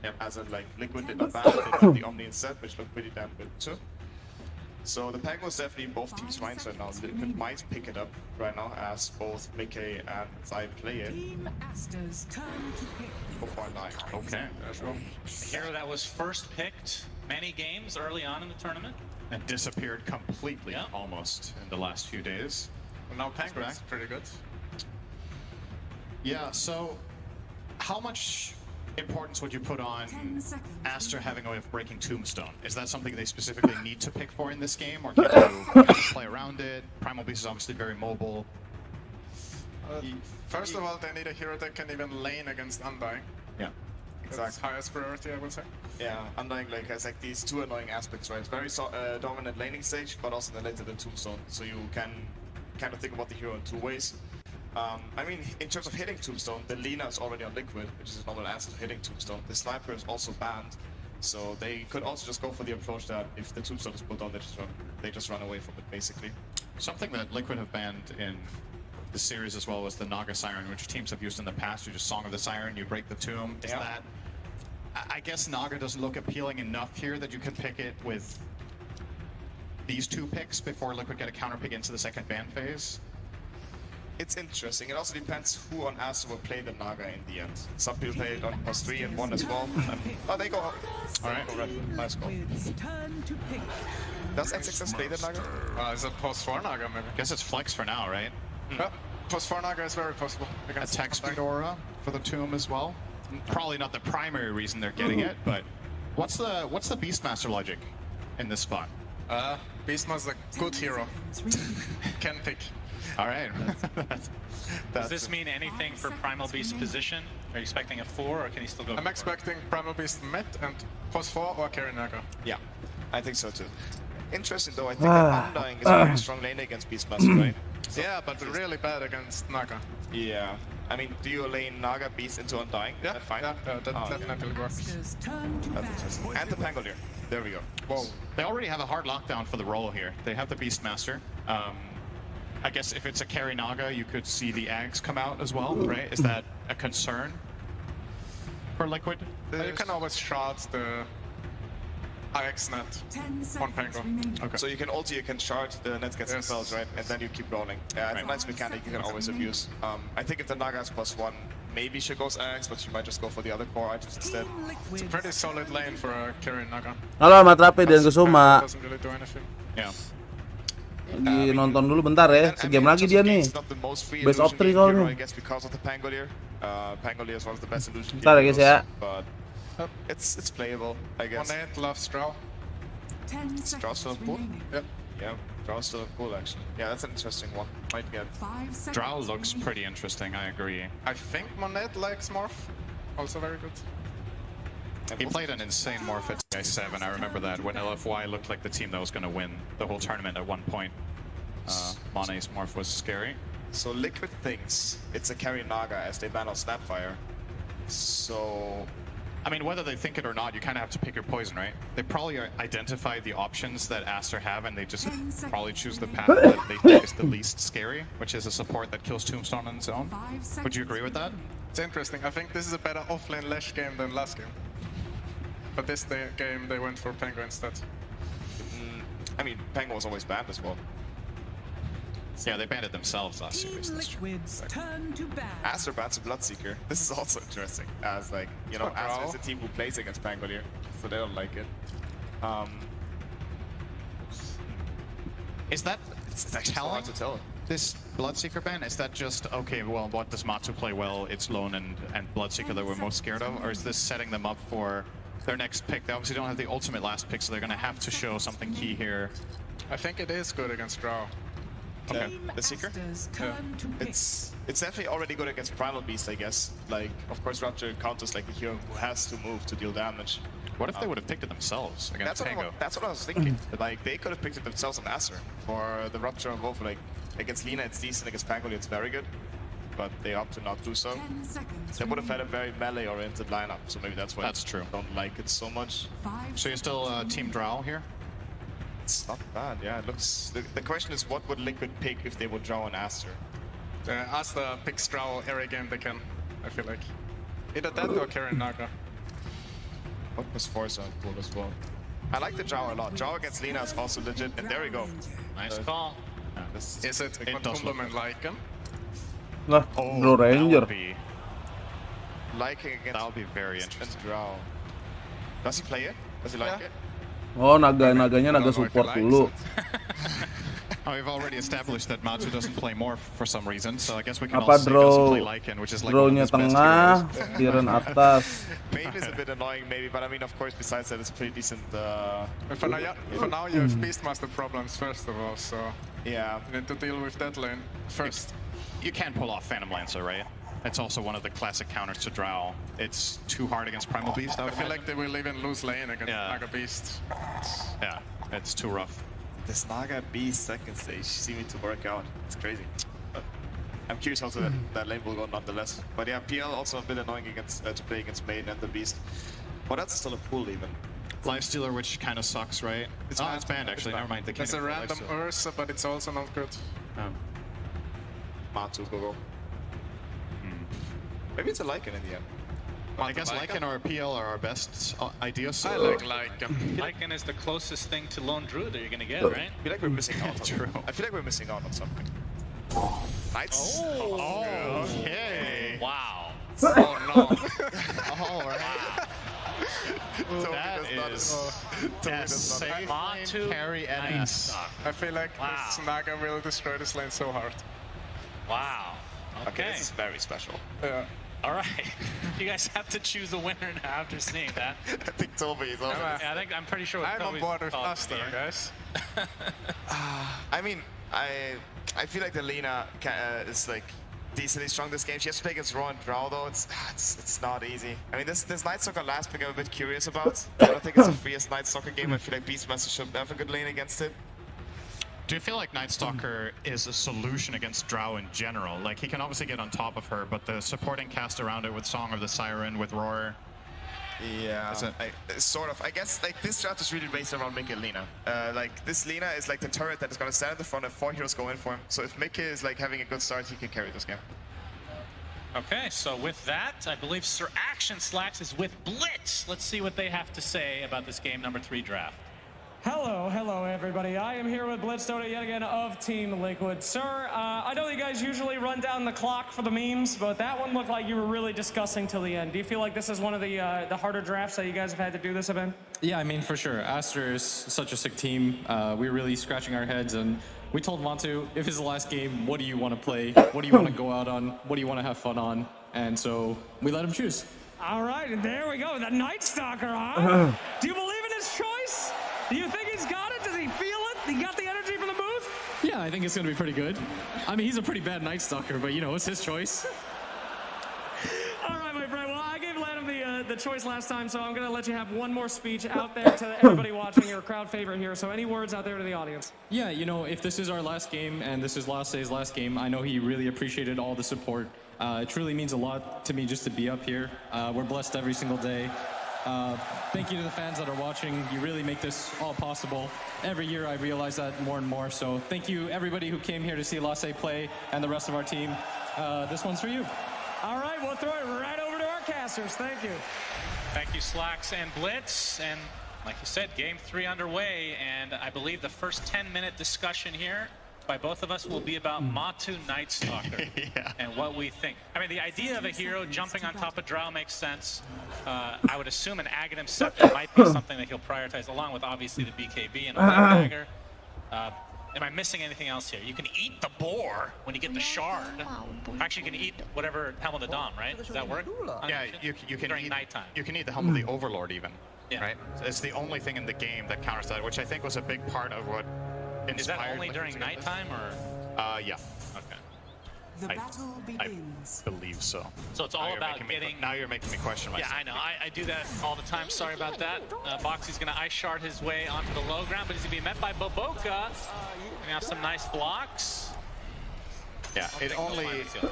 Yep. As in, like, Liquid did not ban, they got the Omni instead, which looked pretty damn good too. So the Pango is definitely in both teams' minds right now. Liquid might pick it up right now as both Mickey and Zai play it. Okay, that's wrong. Hero that was first picked many games early on in the tournament. And disappeared completely, almost, in the last few days. Well, now Pango is pretty good. Yeah, so how much importance would you put on Aster having a way of breaking Tombstone? Is that something they specifically need to pick for in this game, or can you kind of play around it? Primal Beast is obviously very mobile. First of all, they need a hero that can even lane against Undying. Yeah. That's highest priority, I would say. Yeah, Undying like has like these two annoying aspects, right? It's very dominant laning stage, but also then later the Tombstone. So you can kind of think about the hero in two ways. I mean, in terms of hitting Tombstone, the Lina is already on Liquid, which is a normal answer to hitting Tombstone. The Sniper is also banned, so they could also just go for the approach that if the Tombstone is pulled on, they just run away from it, basically. Something that Liquid have banned in the series as well was the Naga Siren, which teams have used in the past. You just Song of the Siren, you break the tomb. Is that... I guess Naga doesn't look appealing enough here that you can pick it with these two picks before Liquid get a counter pick into the second ban phase. It's interesting. It also depends who on Aster will play the Naga in the end. Some people play it on +3 and 1 as well. Oh, they go. Alright. Nice call. Does XXS play the Naga? Is it +4 Naga maybe? I guess it's Flex for now, right? Yeah, +4 Naga is very possible. Attack speed aura for the tomb as well. Probably not the primary reason they're getting it, but what's the Beastmaster logic in this spot? Beastmaster, good hero. Can pick. All right. Does this mean anything for Primal Beast's position? Are you expecting a 4, or can he still go? I'm expecting Primal Beast mid and +4 or carry Naga. Yeah, I think so too. Interesting though, I think that Undying is a very strong lane against Beastmaster, right? So yeah, but really bad against Naga. Yeah. I mean, do you lane Naga Beast into Undying? Yeah, that's fine. Yeah, that definitely works. That's interesting. And the Pangolier. There we go. Whoa. They already have a hard lockdown for the role here. They have the Beastmaster. I guess if it's a carry Naga, you could see the Ags come out as well, right? Is that a concern for Liquid? You can always shard the IX net on Pango. Okay. So you can also shard the net gets themselves, right? And then you keep rolling. Yeah, it's a nice mechanic you can always abuse. I think if the Naga is +1, maybe she goes Ags, but she might just go for the other core items instead. It's a pretty solid lane for a carry Naga. Halo Matrape dan Kusuma. Doesn't really do anything. Yeah. Lagi nonton dulu bentar ya, segame lagi dia nih. Best of 3 soalnya. I guess because of the Pangolier. Pangolier is one of the best illusion Bentar ya guys ya. But it's playable, I guess. Monet loves Drow. Draw's still cool? Yep. Yeah, Draw's still cool actually. Yeah, that's an interesting one. Might get. Drow looks pretty interesting, I agree. I think Monet likes Morph. Also very good. He played an insane morph at TI7. I remember that when LFY looked like the team that was going to win the whole tournament at one point. Monet's morph was scary. So Liquid thinks it's a carry Naga as they ban on Snapfire. So, I mean, whether they think it or not, you kind of have to pick your poison, right? They probably identify the options that Aster have, and they just probably choose the path that they think is the least scary, which is a support that kills Tombstone on its own. Would you agree with that? It's interesting. I think this is a better offlane Lash game than last game. But this game they went for Pango instead. I mean, Pango was always banned as well. Yeah, they banned it themselves last series. Aster bans a Bloodseeker. This is also interesting, as like, you know, Aster is a team who plays against Pangolier, so they don't like it. Is that it's actually so hard to tell. This Bloodseeker ban, is that just, okay, well, what does Matsu play well? It's Lone and Bloodseeker that we're most scared of? Or is this setting them up for their next pick? They obviously don't have the ultimate last pick, so they're going to have to show something key here. I think it is good against Drow. Okay. The Seeker? Yeah. It's definitely already good against Primal Beast, I guess. Like, of course, Rupture counters like the hero who has to move to deal damage. What if they would have picked it themselves against Pango? That's what I was thinking. Like, they could have picked it themselves on Aster. For the Rupture on Wolf, like, against Lina it's decent, against Pangolier it's very good. But they opt to not do so. They would have had a very melee-oriented lineup, so maybe that's why that's true. I don't like it so much. So you're still Team Drow here? It's not bad, yeah. It looks. The question is, what would Liquid pick if they would draw an Aster? Aster picks Drow every game they can, I feel like. Either that or carry Naga. What was Forza cool as well? I like the Zhao a lot. Zhao against Lina is also legit, and there we go. Nice call. Is it a complement Lycan? Lah, Bro Ranger. Liking against That'll be very interesting. Zhao. Does he play it? Does he like it? Oh, naganya naga support dulu. Oh, we've already established that Matsu doesn't play more for some reason, so I guess we can Apa also say he doesn't play draw? Lycan, which is like one of Drawnya his best tengah, heroes. Tiran atas. Bane is a bit annoying maybe, but I mean, of course, besides that, it's pretty decent. For now you have Beastmaster problems first of all, so Yeah. you need to deal with that lane first. You can't pull off Phantom Lancer, right? It's also one of the classic counters to Drow. It's too hard against Primal Beast, I I would feel imagine. like they will even lose lane against Yeah. Naga Beast. Yeah, it's too rough. This Naga Beast second stage seeming to work out. It's crazy. But I'm curious how that lane will go nonetheless. But yeah, PL also a bit annoying against to play against Maiden and the Beast. But that's still a pool even. Lifestealer, which kind of sucks, right? It's banned actually. Never mind. They can't It's a even play random Lifestealer. Ursa, but it's also not good. Matu go. Maybe it's a Lycan in the end. Well, I guess Lycan or PL are our best ideas. So I like Lycan. Lycan is the closest thing to Lone Druid that you're gonna get, right? I feel like we're missing out. True. I feel like we're missing out on something. Nice. Oh, okay. Wow. Oh no. All right. That is safe Matu carry and Nice. I feel like Wow. this Naga will destroy this lane so hard. Wow. Okay, Okay. this is very special. Yeah. All right. You guys have to choose a winner now after seeing that. I think Toby is on. Yeah, I'm pretty sure. I'm on Toby's board with thought Master, here. guys. I mean, I feel like the Lina is like decently strong this game. She has to play against Raw and Drow though. It's not easy. I mean, this Night Stalker last pick I'm a bit curious about. I don't think it's the freest Night Stalker game. I feel like Beastmaster should have a good lane against it. Do you feel like Night Stalker is a solution against Drow in general? Like, he can obviously get on top of her, but the supporting cast around it with Song of the Siren, with Roar. Yeah, Is it- sort of. I guess like this strat is really based around Mickey and Lina. Like this Lina is like the turret that is gonna stand at the front and 4 heroes go in for him. So if Mickey is like having a good start, he can carry this game. Okay, so with that, I believe Sir Action Slacks is with Blitz. Let's see what they have to say about this game number 3 draft. Hello everybody. I am here with Blitz Dota yet again of Team Liquid. Sir, I know you guys usually run down the clock for the memes, but that one looked like you were really discussing till the end. Do you feel like this is one of the harder drafts that you guys have had to do this event? Yeah, I mean, for sure. Aster is such a sick team. We're really scratching our heads, and we told Matu, if it's the last game, what do you want to play? What do you want to go out on? What do you want to have fun on? And so we let him choose. All right, and there we go. The Night Stalker, huh? Do you believe in his choice? Do you think he's got it? Does he feel it? He got the energy from the booth? Yeah, I think it's going to be pretty good. I mean, he's a pretty bad Night Stalker, but, you know, it's his choice. All right, my friend. Well, I gave Lanham the choice last time, so I'm going to let you have one more speech out there to everybody watching, your crowd favorite here. So any words out there to the audience? Yeah, you know, if this is our last game, and this is Last Day's last game, I know he really appreciated all the support. It truly means a lot to me just to be up here. We're blessed every single day. Thank you to the fans that are watching. You really make this all possible. Every year I realize that more and more. So thank you everybody who came here to see Lasse play and the rest of our team. This one's for you. All right, we'll throw it right over to our casters. Thank you. Thank you, Slacks and Blitz. And like you said, game 3 underway. And I believe the first 10-minute discussion here by both of us will be about Matu Night Stalker and what we think. I mean, the idea of a hero jumping on top of Drow makes sense. I would assume an Aghanim Scepter might be something that he'll prioritize, along with obviously the BKB and a Black Dagger. Am I missing anything else here? You can eat the boar when you get the shard. Actually, you can eat whatever Helm of the Dawn, right? Does that work? Yeah, you can during eat, nighttime. You can eat the Helm of the Overlord even, Yeah. right? It's the only thing in the game that counters that, which I think was a big part of what inspired. Is that only Liquid during to get this. nighttime, or? Yeah. Okay. The I- battle I begins. believe so. So it's Now all you're about making me- getting. Now you're making me question Yeah, myself. I know. I do that all the time. Sorry about that. Boxy's going to ice shard his way onto the low ground, but he's going to be met by Boboka. Going to have some nice blocks. Yeah, it think only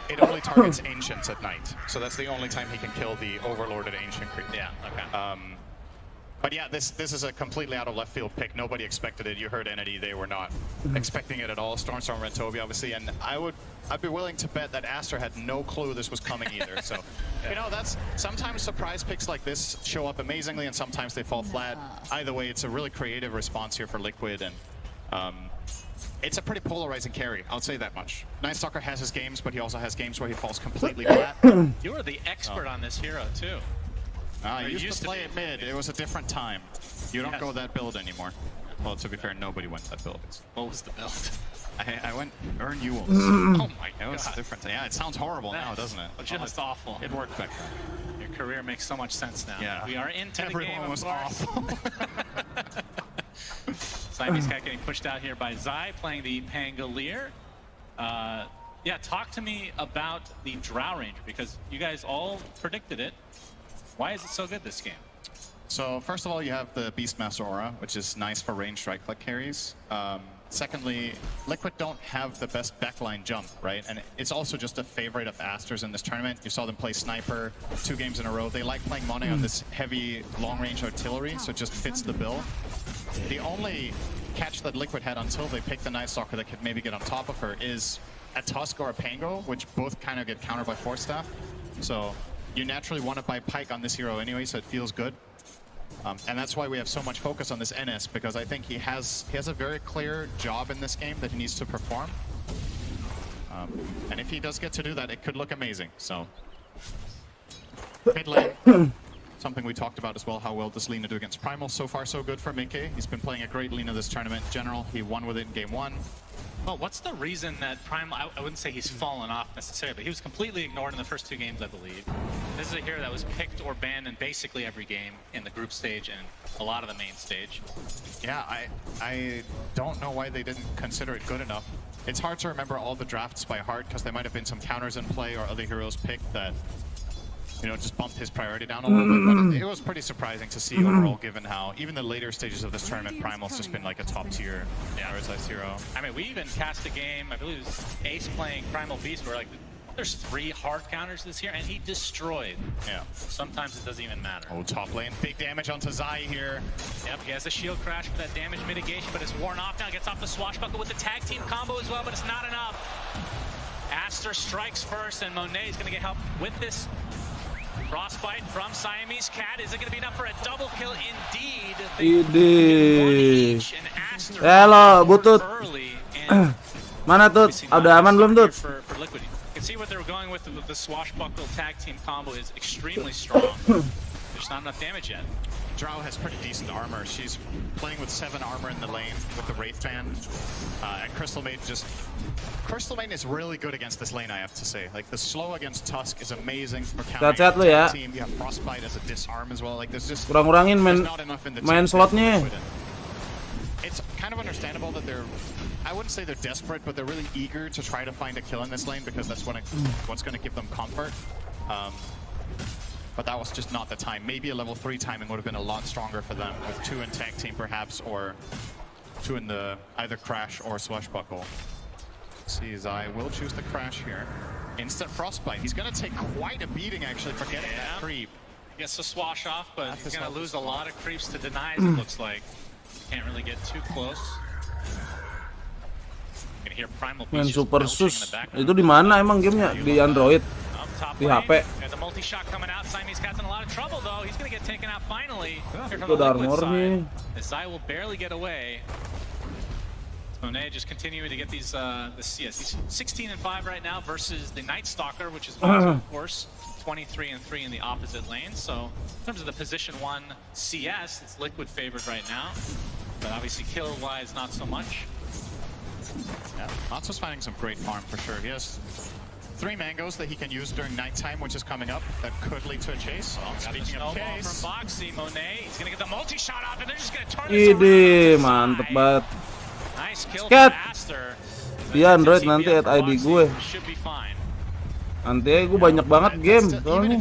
they'll find targets Ancients at night, so that's the only time he can kill the Overlord at Ancient Creep. Yeah, okay. But yeah, this is a completely out of left field pick. Nobody expected it. You heard Entity; they were not expecting it at all. Stormstorm and Toby, obviously, and I'd be willing to bet that Aster had no clue this was coming either. So You know, that's sometimes surprise picks like this show up amazingly, and sometimes they fall flat. Either way, it's a really creative response here for Liquid, and it's a pretty polarizing carry. I'll say that much. Nightstalker has his games, but he also has games where he falls completely flat. You are the expert on this hero too. I used to play it mid. It was a different time. You don't go that build anymore. Well, to be fair, nobody went that build. What was the build? I went Earn Yules. Oh my god. It was different. Yeah, it sounds horrible now, doesn't it? Just awful. It worked back then. Your career makes so much sense now. Yeah. We are into Everyone the game, was of course. awful. Siamese Cat getting pushed out here by Zai, playing the Pangolier. Yeah, talk to me about the Drow Ranger, because you guys all predicted it. Why is it so good this game? So first of all, you have the Beastmaster aura, which is nice for ranged right-click carries. Secondly, Liquid don't have the best backline jump, right? And it's also just a favorite of Aster's in this tournament. You saw them play Sniper 2 games in a row. They like playing Monet on this heavy long-range artillery, so it just fits the bill. The only catch that Liquid had until they picked the Nightstalker that could maybe get on top of her is a Tusk or a Pango, which both kind of get countered by Force Staff. So you naturally want to buy Pike on this hero anyway, so it feels good. And that's why we have so much focus on this NS, because I think he has a very clear job in this game that he needs to perform. And if he does get to do that, it could look amazing. So mid lane, something we talked about as well, how well does Lina do against Primal? So far so good for Minke. He's been playing a great Lina this tournament in general. He won with it in game 1. Well, what's the reason that Primal, I wouldn't say he's fallen off necessarily, but he was completely ignored in the first 2 games, I believe. This is a hero that was picked or banned in basically every game in the group stage and a lot of the main stage. Yeah, I don't know why they didn't consider it good enough. It's hard to remember all the drafts by heart, because there might have been some counters in play or other heroes picked that, you know, just bumped his priority down a little bit. But it was pretty surprising to see overall, given how even the later stages of this tournament, Primal's just been like a top tier prioritized hero. I mean, we even cast a game, I believe it was Ace playing Primal Beast, where like, there's 3 hard counters this year, and he destroyed. Yeah. Sometimes it doesn't even matter. Oh, top lane, big damage onto Zai here. Yep, he has the shield crash for that damage mitigation, but it's worn off now. Gets off the swashbuckle with the tag team combo as well, but it's not enough. Aster strikes first, and Monet is going to get help with this frostbite from Siamese Cat. Is it going to be enough for a double kill? Indeed. Ide. Halo, Butut. Mana Tut? Udah aman belum Tut? For Liquid. You can see what they were going with the swashbuckle tag team combo is extremely strong. There's not enough damage yet. Drow has pretty decent armor. She's playing with 7 armor in the lane with the Wraith Band. And Crystal Maiden is really good against this lane, I have to say. Like, the slow against Tusk is amazing for countering Sehat-sehat lu ya. team. You have Frostbite as a disarm as well. Like, there's just Kurang-kurangin main slotnya. It's kind of understandable that they're, I wouldn't say they're desperate, but they're really eager to try to find a kill in this lane, because that's what's going to give them comfort. But that was just not the time. Maybe a level 3 timing would have been a lot stronger for them, with 2 in tag team perhaps, or 2 in the either crash or swashbuckle. See, Zai will choose the crash here. Instant frostbite. He's going to take quite a beating actually for getting that creep. He gets the swash off, but he's going to lose a lot of creeps to denies, it looks like. Can't really get too close. You can hear Primal Main Beast Super belching in Sus. the background. Itu di mana emang gamenya? Di Android. Di HP. There's a multi-shot coming out. Siamese Cat's in a lot of trouble, though. He's going to get taken out finally. Here from Itu the ada Liquid armor nih. side. Zai will barely get away. Monet just continuing to get these, he's 16 and 5 right now versus the Nightstalker, which is of course 23 and 3 in the opposite lane. So in terms of the position 1 CS, it's Liquid favored right now, but obviously kill-wise not so much. Yeah, Natsu's finding some great farm for sure. He has 3 mangoes that he can use during nighttime, which is coming up. That could lead to a chase. Speaking of chase, from Boxy, Monet, he's gonna get the multi-shot off, and they're just gonna turn this Ide, around. mantep banget. Nice kill Scat. from Aster. Dia Android nanti at ID gue. Should be fine. Nanti gue banyak banget game soalnya.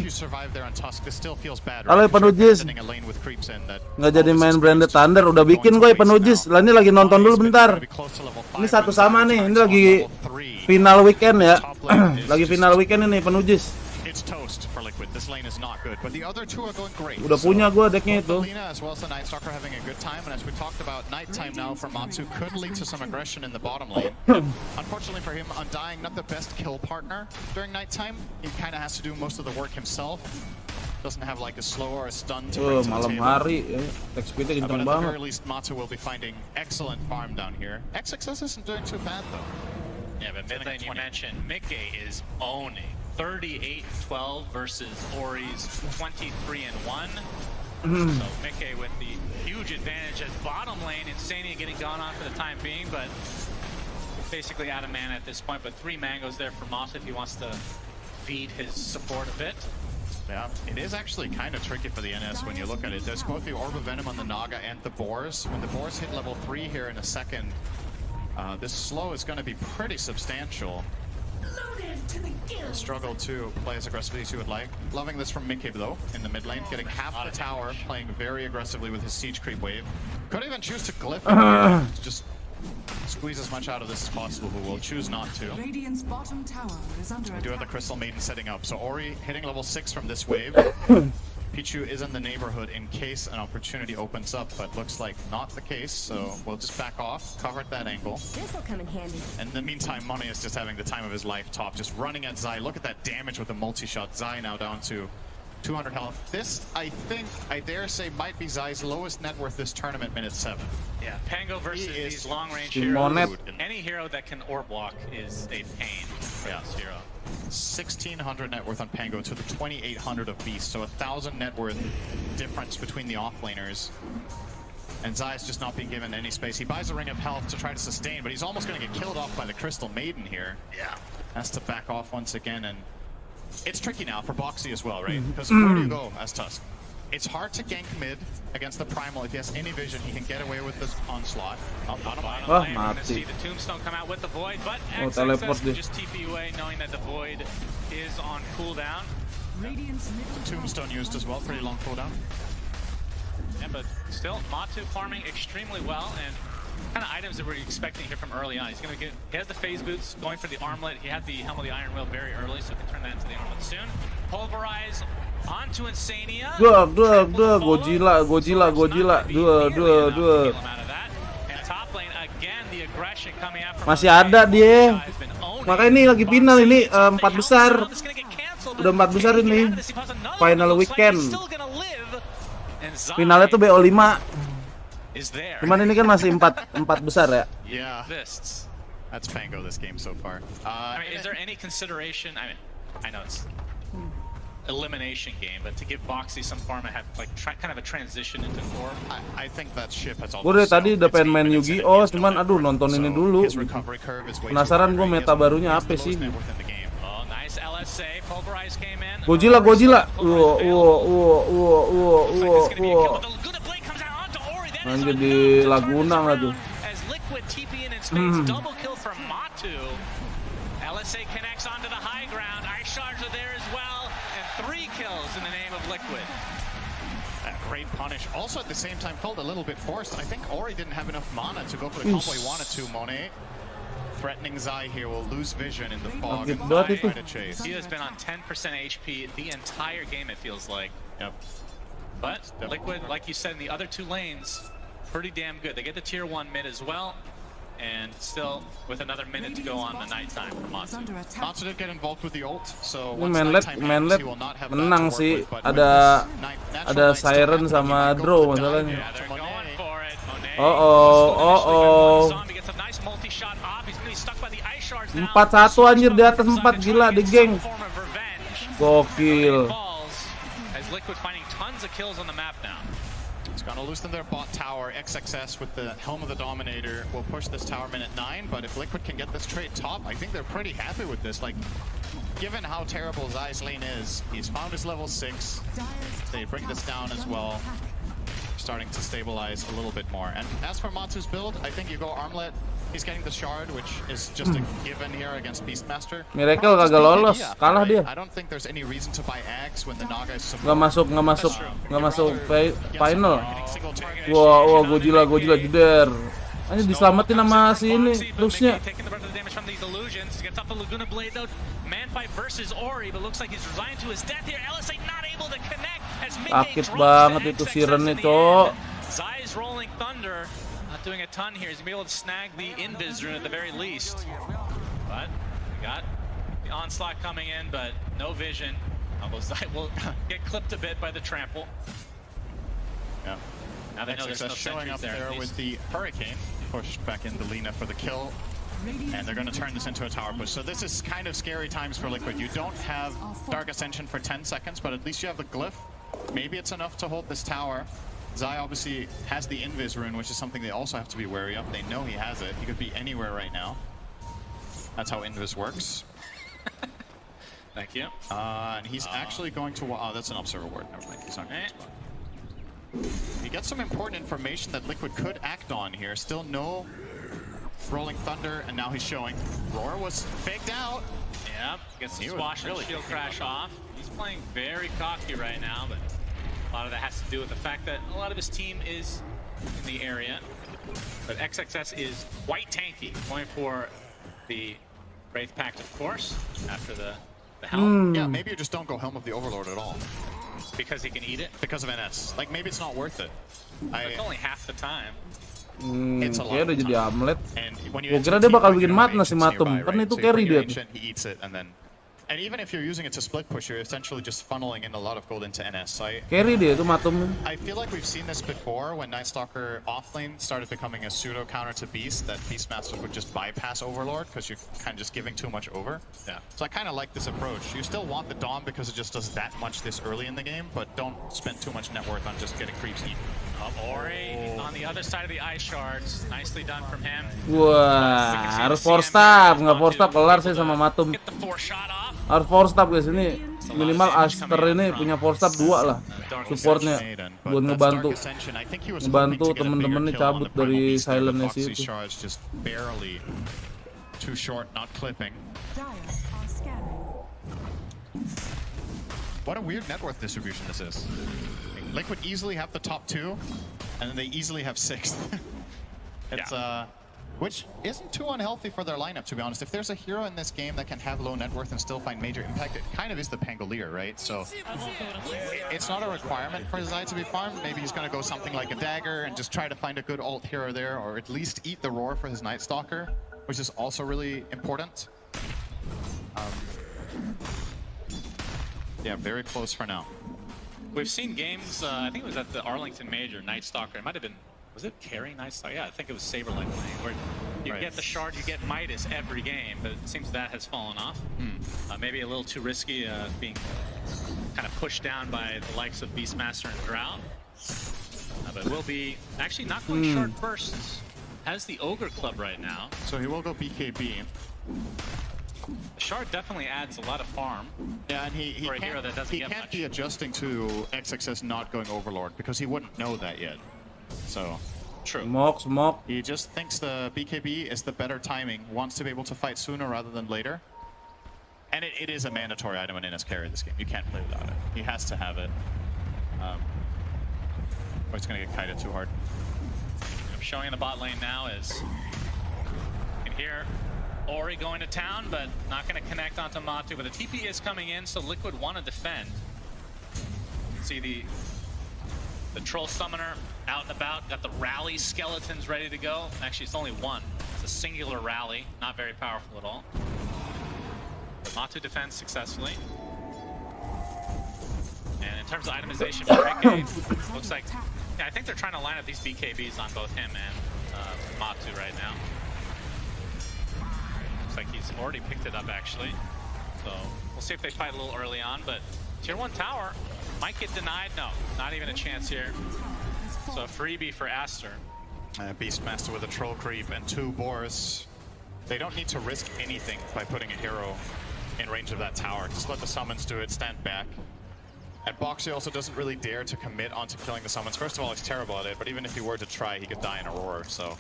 Halo Penujis. Nggak jadi main branded Thunder, udah bikin gue Penujis. Lah ini lagi nonton dulu bentar. Ini satu sama nih, ini lagi final weekend ya. Lagi final weekend ini Penujis. Liquid. This lane is not good, but the other two are going great. Udah punya gue decknya itu. Lina as well as the Night Stalker having a good time, and as we talked about, nighttime now for Matsu could lead to some aggression in the bottom lane. Unfortunately for him, Undying not the best kill partner during nighttime. He kind of has to do most of the work himself. Doesn't have like a slow or a stun to bring to the malam table. hari, attack speednya But kencang at the banget. very least, Matsu will be finding excellent farm down here. XXS isn't doing too bad though. Yeah, but mid lane you mentioned, Mickey is owning 38-12 versus Ori's 23-1. So Mickey with the huge advantage as bottom lane, Insania getting gone on for the time being, but basically out of mana at this point. But 3 mangoes there for Moss if he wants to feed his support a bit. Yeah, it is actually kind of tricky for the NS when you look at it. There's both the Orb of Venom on the Naga and the Boars. When the Boars hit level 3 here in a second, this slow is going to be pretty substantial. Struggle to play as aggressively as you would like. Loving this from Mickey though, in the mid lane, getting half the tower, playing very aggressively with his siege creep wave. Could even choose to glyph to just squeeze as much out of this as possible, but we'll choose not to. Radiant's bottom tower is under We do have the attack. Crystal Maiden setting up, so Ori hitting level 6 from this wave. Pichu is in the neighborhood in case an opportunity opens up, but looks like not the case, so we'll just back off, cover that angle. This'll come in handy. And in the meantime, Money is just having the time of his life top, just running at Zai. Look at that damage with the multi-shot. Zai now down to 200 health. This, I think, I dare say, might be Zai's lowest net worth this tournament, minute 7. Yeah, Pango versus He is these long-range Monet. heroes. Any hero that can orb walk is a pain for this hero. 1,600 net worth on Pango to the 2,800 of Beast, so 1,000 net worth difference between the offlaners. And Zai's just not being given any space. He buys a Ring of Health to try to sustain, but he's almost going to get killed off by the Crystal Maiden here. Yeah. Has to back off once again, and it's tricky now for Boxy as well, right? Because where do you go as Tusk? It's hard to gank mid against the Primal. If he has any vision, he can get away with this onslaught. Bottom lane. Wah, We're gonna see mati. the Tombstone come out with the Void, but teleport XXS dia. just TP away knowing that the Void is on cooldown. Radiant's middle Tombstone used as well, pretty long cooldown. Yeah, but still, Matu farming extremely well, and kind of items that we're expecting here from early on. He's gonna get, he has the phase boots, going for the armlet. He had the Helm of the Iron Will very early, so he can turn that into the armlet soon. Pulverize onto Insania. Godzilla. Dua. And top lane again, the aggression coming out from Masih ada dia. Makanya ini lagi final ini 4 besar. Udah 4 besar ini. Final weekend. Finalnya tuh BO5. Cuman ini kan masih 4 besar ya. Yeah. That's Pango this game so far. I mean, is there any consideration? I mean, I know it's elimination game, but to give Boxy some farm and have like kind of a transition into core. I think that ship has Gue dari tadi udah pengen main Yugioh, cuman aduh nonton ini dulu. Penasaran gue meta barunya apa sih? Oh, nice LSA. Pulverize came in. Godzilla. Anjir di Laguna nggak tuh? As Liquid TP in space, double kill from Matu. LSA connects onto the high ground. Ice shards are there as well, and 3 kills in the name of Liquid. A great punish. Also at the same time felt a little bit forced. I think Ori didn't have enough mana to go for the combo he wanted to. Monet threatening Zai here will lose vision in the fog and try to chase. He has been on 10% HP the entire game, it feels like. Yep. But Liquid, like you said, in the other 2 lanes, pretty damn good. They get the tier 1 mid as well, and still with another minute to go on the nighttime for Matsu. Matsu did get involved with the ult, so Ini once nighttime ends, he will not have that to menang work sih. with, but Ada natural Siren sama Draw masalahnya. Yeah, they're going for it. Monet. Oh. Zombie gets a nice multi-shot off. He's gonna be stuck by the ice shards now. 4-1 anjir di atas 4 gila di geng. Form of revenge. Gokil. Falls as Liquid finding tons of kills on the map now. It's gonna loosen their bot tower. XXS with the Helm of the Dominator will push this tower minute 9, but if Liquid can get this trade top, I think they're pretty happy with this. Like, given how terrible Zai's lane is, he's found his level 6. They bring this down as well. Starting to stabilize a little bit more. And as for Matsu's build, I think you go Armlet. He's getting the shard, which is just a given here against Beastmaster. Miracle kagak lolos, kalah dia. I don't think there's any reason to buy Axe when the Naga is Nggak masuk final. Wah, Godzilla jeder. Hanya diselamatin sama si ini terusnya. fight versus Ori, but looks like he's resigned to his death here. LSA not able to connect as Sakit banget itu sirennya, Cok. Zai is rolling thunder, not doing a ton here. He's gonna be able to snag the invis rune at the very least. But we got the onslaught coming in, but no vision. Although Zai will get clipped a bit by the trample. Yeah. Now they know there's no showing up sentries there with the Hurricane. Pushed back into Lina for the kill. And they're going to turn this into a tower push. So this is kind of scary times for Liquid. You don't have Dark Ascension for 10 seconds, but at least you have the Glyph. Maybe it's enough to hold this tower. Zai obviously has the Invis rune, which is something they also have to be wary of. They know he has it. He could be anywhere right now. That's how Invis works. Thank you. And he's actually going to... Oh, that's an Observer Ward. Never mind. He's not going to respond. He gets some important information that Liquid could act on here. Still no Rolling Thunder, and now he's showing. Roar was faked out. Yeah, gets the swash and shield crash off. He's playing very cocky right now, but a lot of that has to do with the fact that a lot of his team is in the area. But XXS is quite tanky, going for the Wraith Pact, of course, after the helm. Yeah, maybe you just don't go Helm of the Overlord at all. Because he can eat it? Because of NS. Like, maybe it's not worth it. It's only half the time. It's a lot udah jadi Amlet. When you Gua kira dia bakal bikin matna si Matum, kan itu carry dia. He eats it, and even if you're using it to split push, you're essentially just funneling in a lot of gold into NS. So Carry dia itu Matum. I feel like we've seen this before when Night Stalker offlane started becoming a pseudo counter to Beast, that Beast Master would just bypass Overlord because you're kind of just giving too much over. Yeah. So I kind of like this approach. You still want the Dom because it just does that much this early in the game, but don't spend too much net worth on just getting creeps eaten. Ori on the other side of the ice shards. Nicely done from him. Wah, harus force stab, nggak force stab kelar sih sama Matum. Harus force stab guys, ini minimal Aster ini punya force stab 2 lah supportnya buat ngebantu temen-temen nih cabut dari silentnya sih itu. Too short, not clipping. What a weird net worth distribution this is. Liquid easily have the top 2, and then they easily have 6th. It's which isn't too unhealthy for their lineup, to be honest. If there's a hero in this game that can have low net worth and still find major impact, it kind of is the Pangolier, right? So it's not a requirement for Zai to be farmed. Maybe he's going to go something like a Dagger and just try to find a good ult hero there, or at least eat the Roar for his Night Stalker, which is also really important. Yeah, very close for now. We've seen games, I think it was at the Arlington Major, Night Stalker. It might have been, was it carry Night Stalker? Yeah, I think it was Saberlight playing, where you get the shard, you get Midas every game, but it seems that has fallen off. Maybe a little too risky, being kind of pushed down by the likes of Beastmaster and Drought. But will be actually not going shard first. Has the Ogre Club right now. So he will go BKB. Shard definitely adds a lot of farm. Yeah, and he can't be adjusting to XXS not going Overlord because he wouldn't know that yet. So, true. Smoke. He just thinks the BKB is the better timing, wants to be able to fight sooner rather than later. And it is a mandatory item in NS carry this game. You can't play without it. He has to have it. Or it's going to get kited too hard. Showing in the bot lane now is in here. Ori going to town, but not going to connect onto Matu. But the TP is coming in, so Liquid want to defend. See the Troll Summoner out and about. Got the Rally Skeletons ready to go. Actually, it's only one. It's a singular Rally. Not very powerful at all. But Matu defends successfully. And in terms of itemization for Rick, looks like... Yeah, I think they're trying to line up these BKBs on both him and Matu right now. Looks like he's already picked it up, actually. So we'll see if they fight a little early on, but Tier 1 tower might get denied. No, not even a chance here. So a freebie for Aster. Beastmaster with a Troll Creep and 2 Boars. They don't need to risk anything by putting a hero in range of that tower. Just let the summons do it, stand back. And Boxy also doesn't really dare to commit onto killing the summons. First of all, he's terrible at it, but even if he were to try, he could die in a roar. So,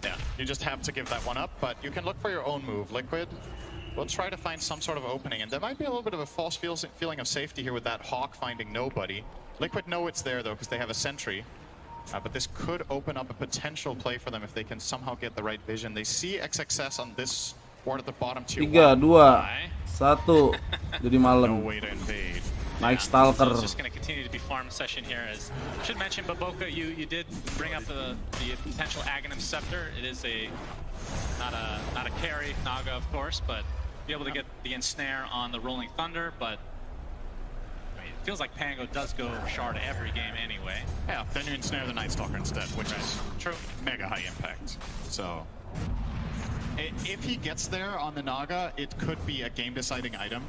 yeah, you just have to give that one up. But you can look for your own move. Liquid will try to find some sort of opening. And there might be a little bit of a false feeling of safety here with that Hawk finding nobody. Liquid know it's there, though, because they have a sentry. But this could open up a potential play for them if they can somehow get the right vision. They see XXS on this Ward at the bottom tier 3, 2, 1. 1. Jadi malam. No way to invade. Naik Stalker. So it's just going to continue to be farm session here. As I should mention, Baboka, you did bring up the potential Aghanim Scepter. It is not a carry Naga, of course, but be able to get the ensnare on the Rolling Thunder. But I mean, it feels like Pango does go Shard every game anyway. Yeah, then you ensnare the Night Stalker instead, which is True. mega high impact. So if he gets there on the Naga, it could be a game-deciding item.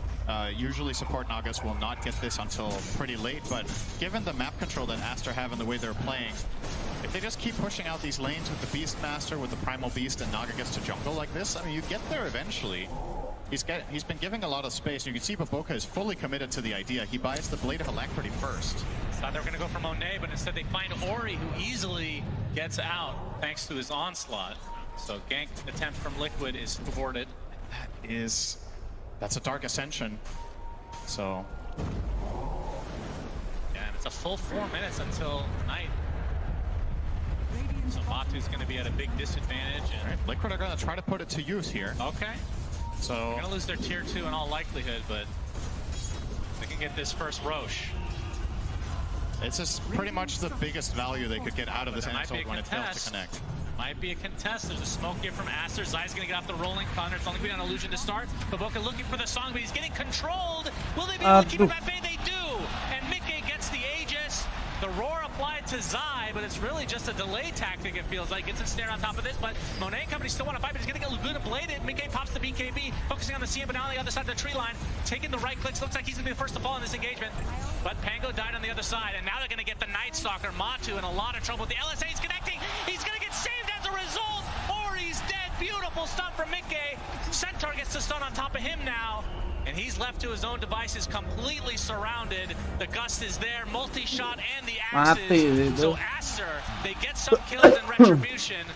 Usually support Nagas will not get this until pretty late, but given the map control that Aster have and the way they're playing, if they just keep pushing out these lanes with the Beast Master, with the Primal Beast, and Naga gets to jungle like this, I mean, you get there eventually. He's been giving a lot of space. You can see Baboka is fully committed to the idea. He buys the Blade of Alacrity first. Thought they were going to go for Monet, but instead they find Ori, who easily gets out thanks to his onslaught. So gank attempt from Liquid is thwarted. That's a Dark Ascension. So yeah, and it's a full 4 minutes until night. So Matu's going to be at a big disadvantage. And right, Liquid are going to try to put it to use here. okay, So they're going to lose their tier 2 in all likelihood, but they can get this first Roche. it's just pretty much the biggest value they could get out of this insult when it fails to connect. Might be a contest. There's a smoke here from Aster. Zai's going to get off the Rolling Thunder. It's only been an illusion to start. Baboka looking for the song, but he's getting controlled. Will they be able to keep him at bay? They do. And Mickey gets the Aegis. The roar applied to Zai, but it's really just a delay tactic, it feels like. Gets ensnared on top of this, but Monet and company still want to fight, but he's going to get Laguna bladed. Mickey pops the BKB, focusing on the CM, but now on the other side of the tree line, taking the right clicks. Looks like he's going to be the first to fall in this engagement. But Pango died on the other side, and now they're going to get the Night Stalker. Matu in a lot of trouble with the LSA. He's connecting. He's going to get saved as a result. Ori's dead. Beautiful stun from Mickey. Centaur gets the stun on top of him now. And he's left to his own devices, completely surrounded. The Gust is there, multi-shot, and the axes. So Aster, they get some kills in retribution.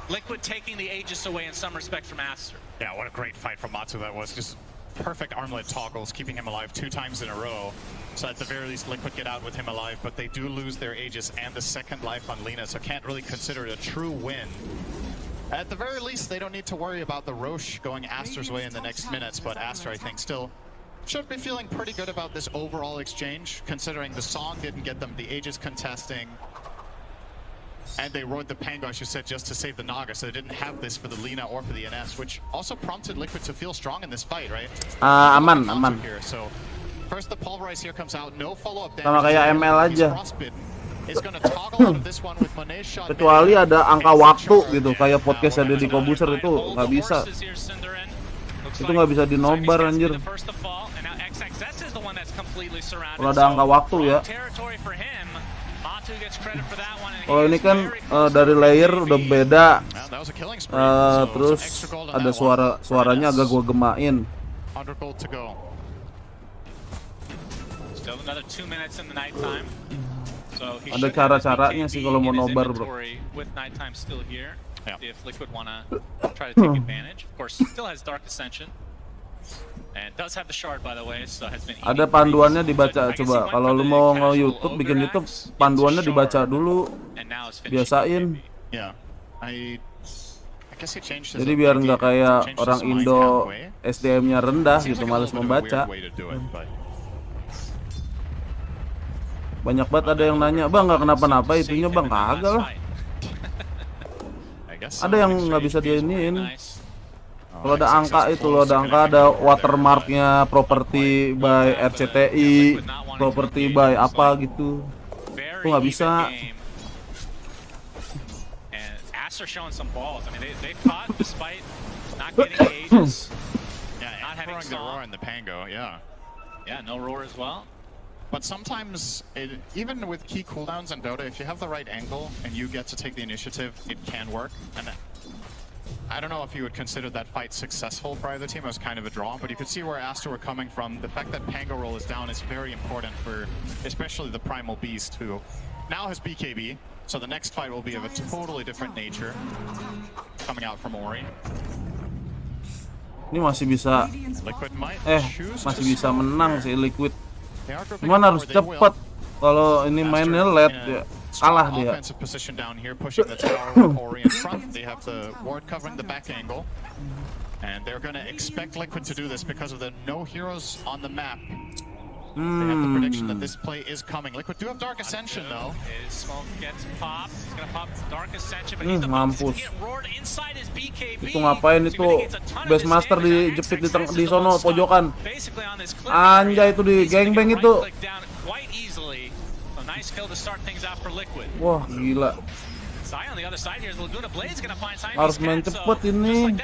Liquid taking the Aegis away in some respect from Aster. Yeah, what a great fight from Matu that was. Just perfect armlet toggles, keeping him alive 2 times in a row. So at the very least, Liquid get out with him alive, but they do lose their Aegis and the second life on Lina, so can't really consider it a true win. At the very least, they don't need to worry about the Roche going Aster's way in the next minutes, but Aster, I think, still should be feeling pretty good about this overall exchange, considering the song didn't get them the Aegis contesting, and they rode the Pango, I should say, just to save the Naga, so they didn't have this for the Lina or for the NS, which also prompted Liquid to feel strong in this fight, right? Aman. Here, so first the Pulverize here comes out, no follow-up damage. Sama kayak ML aja. Kecuali ada angka waktu gitu, kayak podcast ada di Kobuser itu nggak bisa. Itu nggak bisa di Nobar anjir. Kalau ada angka waktu ya. Kalau ini kan dari layer udah beda. Terus ada suaranya agak gua gemain. Ada cara-caranya sih kalau mau nobar, bro. Ada panduannya dibaca, coba. Kalau lu mau nge-YouTube, bikin YouTube, panduannya dibaca dulu. Biasain. Jadi biar nggak kayak orang Indo SDM-nya rendah gitu, males membaca. Banyak banget ada yang nanya, bang nggak kenapa-napa itunya bang, kagak lah. Ada yang nggak bisa diiniin. Kalau ada angka itu loh, ada angka, ada watermarknya, property by RCTI, property by apa gitu, itu nggak bisa. But sometimes, even with key cooldowns in Dota, if you have the right angle and you get to take the initiative, it can work. And I don't know if you would consider that fight successful for either team. It was kind of a draw, but you could see where Aster were coming from. The fact that Pango roll is down is very important for especially the Primal Beast, who now has BKB. So the next fight will be of a totally different nature coming out from Ori. Ini masih bisa, masih bisa menang sih Liquid. Cuman harus cepet. Kalau ini mainnya late ya kalah dia. And they're going to expect Liquid to do this because of the no heroes on the map. They have the prediction that this play is coming. Liquid do have Dark Ascension though. His smoke gets popped. He's gonna pop Dark Ascension, but he's about to get roared inside his BKB. Itu ngapain itu? Base Master dijepit di sono pojokan. Anjay itu di gangbang itu. Wah gila. Harus main cepet ini.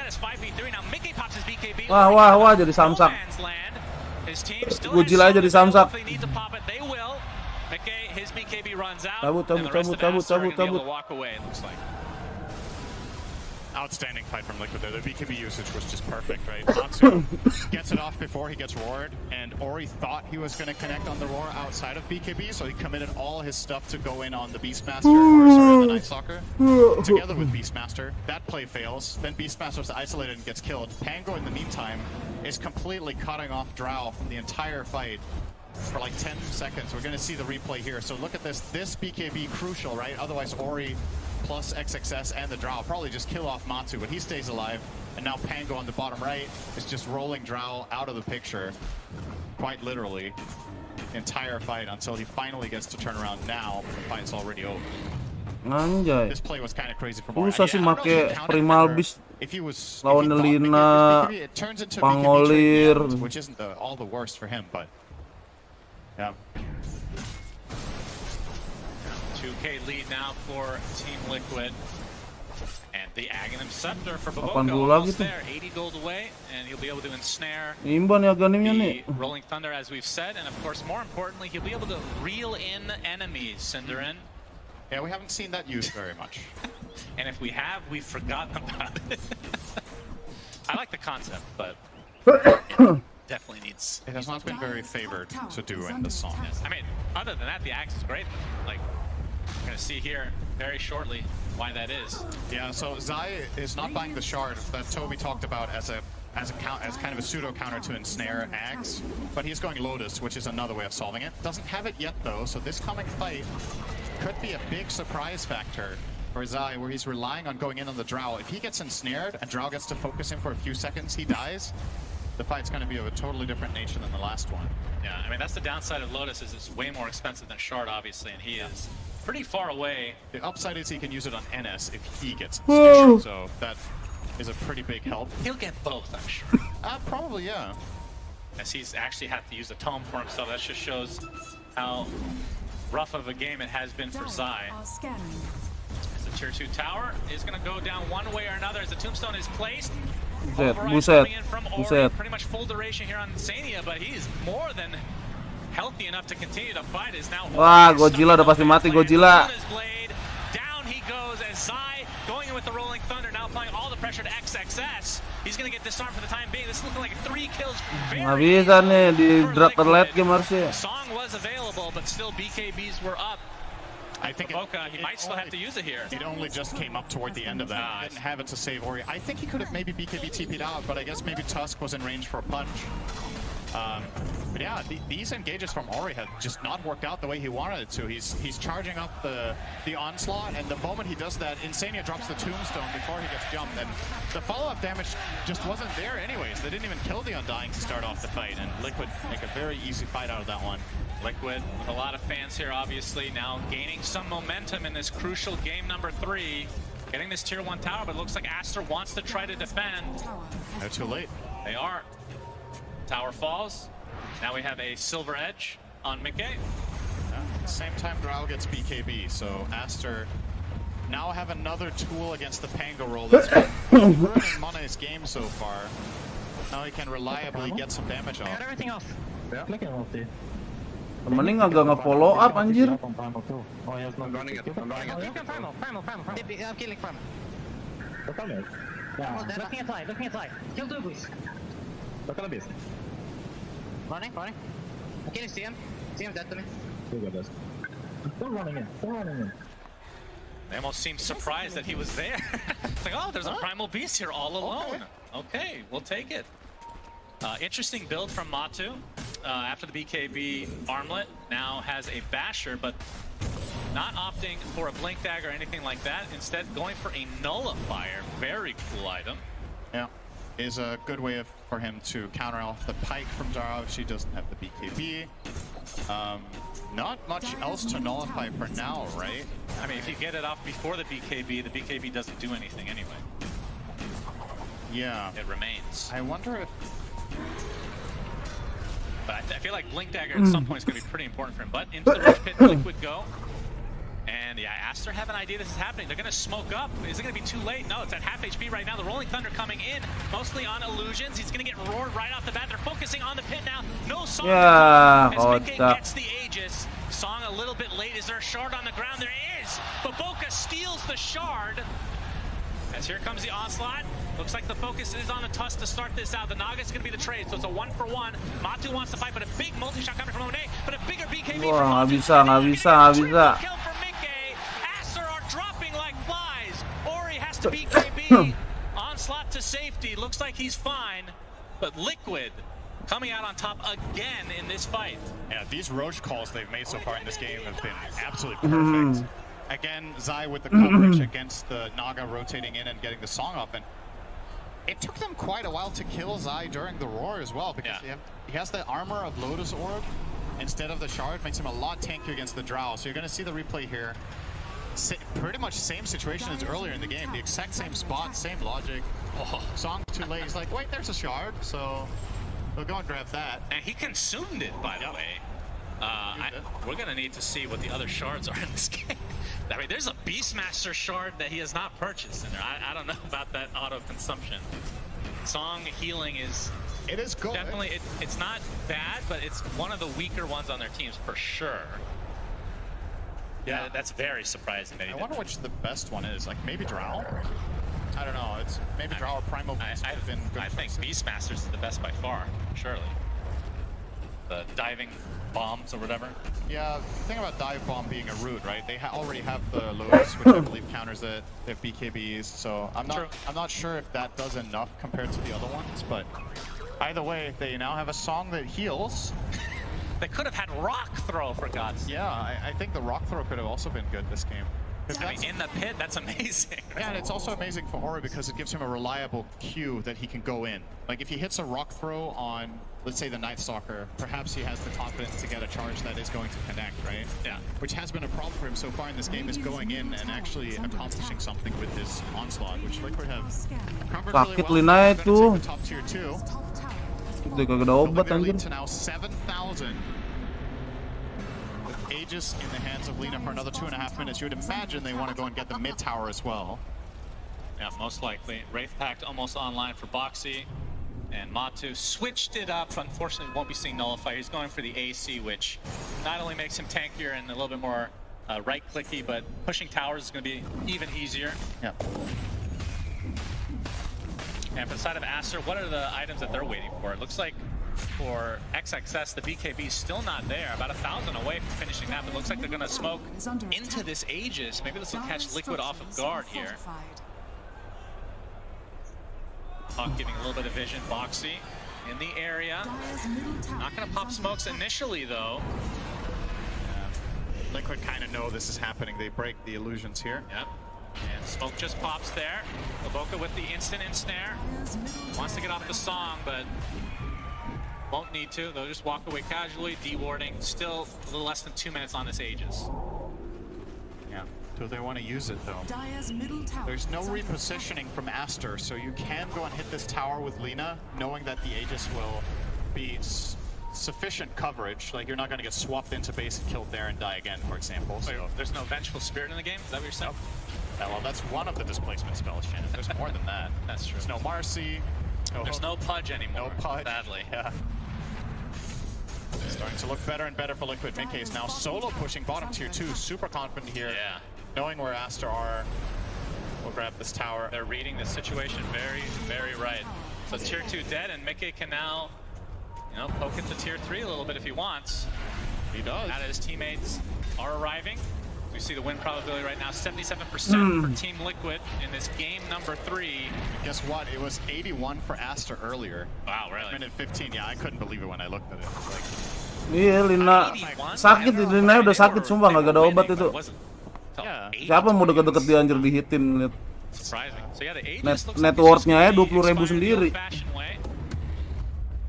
Wah jadi samsak. Gojila aja di samsak. Cabut. Outstanding fight from Liquid there. The BKB usage was just perfect, right? Atsu gets it off before he gets roared, and Ori thought he was going to connect on the roar outside of BKB, so he committed all his stuff to go in on the Beastmaster, or sorry, the Nightstalker, together with Beastmaster. That play fails. Then Beastmaster's isolated and gets killed. Pango, in the meantime, is completely cutting off Drow from the entire fight for like 10 seconds. We're going to see the replay here. So look at this. This BKB crucial, right? Otherwise, Ori plus XXS and the Drow probably just kill off Matsu, but he stays alive. And now Pango on the bottom right is just rolling Drow out of the picture, quite literally, entire fight until he finally gets to turn around. Now the fight's already over. Anjay. This play was kind of crazy from Ori. Susah sih make Primal Beast lawan Lina, Pangolir, which isn't all the worst for him, but yeah. 2K lead now for Team Liquid. And the Aghanim Scepter for Kapan Baboko dulu almost lagi tuh? there. 80 gold away, and he'll be able to ensnare Imban ya Aghanimnya nih. the Rolling Thunder, as we've said. And of course, more importantly, he'll be able to reel in enemies, Cinderin. Yeah, we haven't seen that used very much. And if we have, we've forgotten about it. I like the concept, but definitely needs... It has not been very favored to do in the song. I mean, other than that, the axe is great. Like, we're gonna see here very shortly why that is. Yeah, so Zai is not buying the shard that Toby talked about as kind of a pseudo counter to ensnare Axe, but he's going Lotus, which is another way of solving it. Doesn't have it yet though, so this coming fight could be a big surprise factor for Zai, where he's relying on going in on the Drow. If he gets ensnared and Drow gets to focus him for a few seconds, he dies. The fight's going to be of a totally different nature than the last one. Yeah, I mean, that's the downside of Lotus, is it's way more expensive than Shard, obviously, and he is pretty far away. The upside is he can use it on NS if he gets ensnared, so that is a pretty big help. He'll get both, I'm sure. Probably, yeah. As he's actually had to use a tome for himself. That just shows how rough of a game it has been for Zai. As the tier 2 tower is going to go down one way or another as the tombstone is placed. Buset. Pretty much full duration here on Sania, but he's more than healthy enough to continue to fight. Is now wah, Godzilla udah pasti mati, Godzilla. Down he goes as Zai going in with the Rolling Thunder, now applying all the pressure to XXS. He's going to get disarmed for the time being. This is looking like 3 kills. Nggak bisa nih di drop late game harusnya. Song was available, but still BKBs were up. I think he might still have to use it here. It only just came up toward the end of that. He didn't have it to save Ori. I think he could have maybe BKB TP'd out, but I guess maybe Tusk was in range for a punch. But yeah, these engages from Ori have just not worked out the way he wanted it to. He's charging up the onslaught, and the moment he does that, Insania drops the tombstone before he gets jumped, and the follow-up damage just wasn't there anyways. They didn't even kill the Undying to start off the fight, and Liquid make a very easy fight out of that one. Liquid with a lot of fans here, obviously, now gaining some momentum in this crucial game number 3. Getting this tier 1 tower, but it looks like Aster wants to try to defend. They're too late. They are. Tower falls. Now we have a silver edge on Mickey. Same time Drow gets BKB, so Aster now have another tool against the Pango roll that's been ruining Mone's game so far. Now he can reliably get some damage off. Everything off. Yeah. Mending agak nge-follow up anjir. I'm killing Looking inside. Kill 2, please. Running. I can't see him. Dead to me. They almost seemed surprised that he was there. It's like, oh, there's a Primal Beast here all alone. Okay, we'll take it. Interesting build from Matu. After the BKB armlet, now has a basher, but not opting for a blink dagger or anything like that. Instead, going for a nullifier. Very cool item. Yeah. is a good way for him to counter off the pike from Zara. She doesn't have the BKB. Not much else to nullify for now, right? I mean, if you get it off before the BKB doesn't do anything anyway. Yeah. It remains. I wonder if... But I feel like Blink Dagger at some point is going to be pretty important for him. But into the rush pit, Liquid go. And yeah, Aster have an idea this is happening. They're going to smoke up. Is it going to be too late? No, it's at half HP right now. The Rolling Thunder coming in, mostly on illusions. He's going to get roared right off the bat. They're focusing on the pit now. No Song. Yeah, as Mickey gets the Aegis. Song a little bit late. Is there a shard on the ground? There is. But Boca steals the shard. As here comes the onslaught. Looks like the focus is on the Tusk to start this out. The Naga's going to be the trade, so it's a 1-for-1. Matu wants to fight, but a big multi-shot coming from Monet, but a bigger BKB from Matu. Nggak bisa. Kill for Mickey. Aster are dropping like flies. Ori has to BKB. Onslaught to safety. Looks like he's fine, but Liquid coming out on top again in this fight. Yeah, these Roche calls they've made so far in this game have been absolutely perfect. Again, Zai with the coverage against the Naga rotating in and getting the Song up, and it took them quite a while to kill Zai during the roar as well, because he has the armor of Lotus Orb instead of the shard, makes him a lot tankier against the Drow. So you're going to see the replay here. Pretty much same situation as earlier in the game, the exact same spot, same logic. Song too late, he's like, wait, there's a shard, so we'll go and grab that. And he consumed it, by the way. We're going to need to see what the other shards are in this game. I mean, there's a Beastmaster shard that he has not purchased in there. I don't know about that auto-consumption. Song healing is... It is good. Definitely, it's not bad, but it's one of the weaker ones on their teams for sure. Yeah, that's very surprising. That I wonder which the best one is. Like, maybe Drow? I don't know. It's maybe Drow or Primal Beast would have been good. I think Beastmasters is the best by far, surely. The diving bombs or whatever. Yeah, the thing about dive bomb being a root, right? They already have the Lotus, which I believe counters it. They have BKBs, so I'm not sure if that does enough compared to the other ones. But either way, they now have a Song that heals. They could have had Rock Throw, for God's sake. Yeah, I think the Rock Throw could have also been good this game. I mean, in the pit, that's amazing. Yeah, and it's also amazing for Ori because it gives him a reliable Q that he can go in. Like, if he hits a Rock Throw on, let's say, the Night Stalker, perhaps he has the confidence to get a charge that is going to connect, right? Yeah. Which has been a problem for him so far in this game, is going in and actually accomplishing something with this Onslaught, which Liquid have covered really well. Lina itu. Top tier 2. Udah kagak ada obat anjir. To now 7,000. Aegis in the hands of Lina for another 2.5 minutes. You would imagine they want to go and get the mid tower as well. Yeah, most likely. Wraith Pact almost online for Boxy. And Matu switched it up. Unfortunately, won't be seeing Nullify. He's going for the AC, which not only makes him tankier and a little bit more right-clicky, but pushing towers is going to be even easier. Yeah. And for the side of Aster, what are the items that they're waiting for? It looks like for XXS, the BKB is still not there. About 1,000 away from finishing that, but it looks like they're going to smoke into this Aegis. Maybe this will catch Liquid off of guard here. Hawk giving a little bit of vision. Boxy in the area. Not going to pop smokes initially, though. Liquid kind of know this is happening. They break the illusions here. Yep. And smoke just pops there. Evoca with the instant ensnare. Wants to get off the Song, but won't need to. They'll just walk away casually, dewarding. Still a little less than 2 minutes on this Aegis. Yeah. Do they want to use it, though? There's no repositioning from Aster, so you can go and hit this tower with Lina, knowing that the Aegis will be sufficient coverage. Like, you're not going to get swapped into base and killed there and die again, for example. So there's no Vengeful Spirit in the game? Is that what you're saying? Yeah, well, that's one of the displacement spells, Shannon. There's more than that. That's true. There's no Marcy. There's no Pudge anymore. No Pudge. Sadly. Yeah. Starting to look better and better for Liquid. Mickey is now solo pushing bottom tier 2. Super confident here. Yeah. Knowing where Aster are. We'll grab this tower. They're reading this situation very, very right. So tier 2 dead, and Mickey can now, you know, poke into tier 3 a little bit if he wants. He does. Now that his teammates are arriving. We see the win probability right now, 77% for Team Liquid in this game number 3. Guess what? It was 81 for Aster earlier. Wow, really? Minute 15. Yeah, I couldn't believe it when I looked at it. It was like... Iya, Lina sakit, Lina udah sakit sumpah, nggak ada obat itu. Yeah. Siapa mau deket-deket dia anjir dihitin lihat. Surprising. So yeah, the Aegis looks Net like worth-nya ya it's just 20.000 expired the sendiri. old-fashioned way.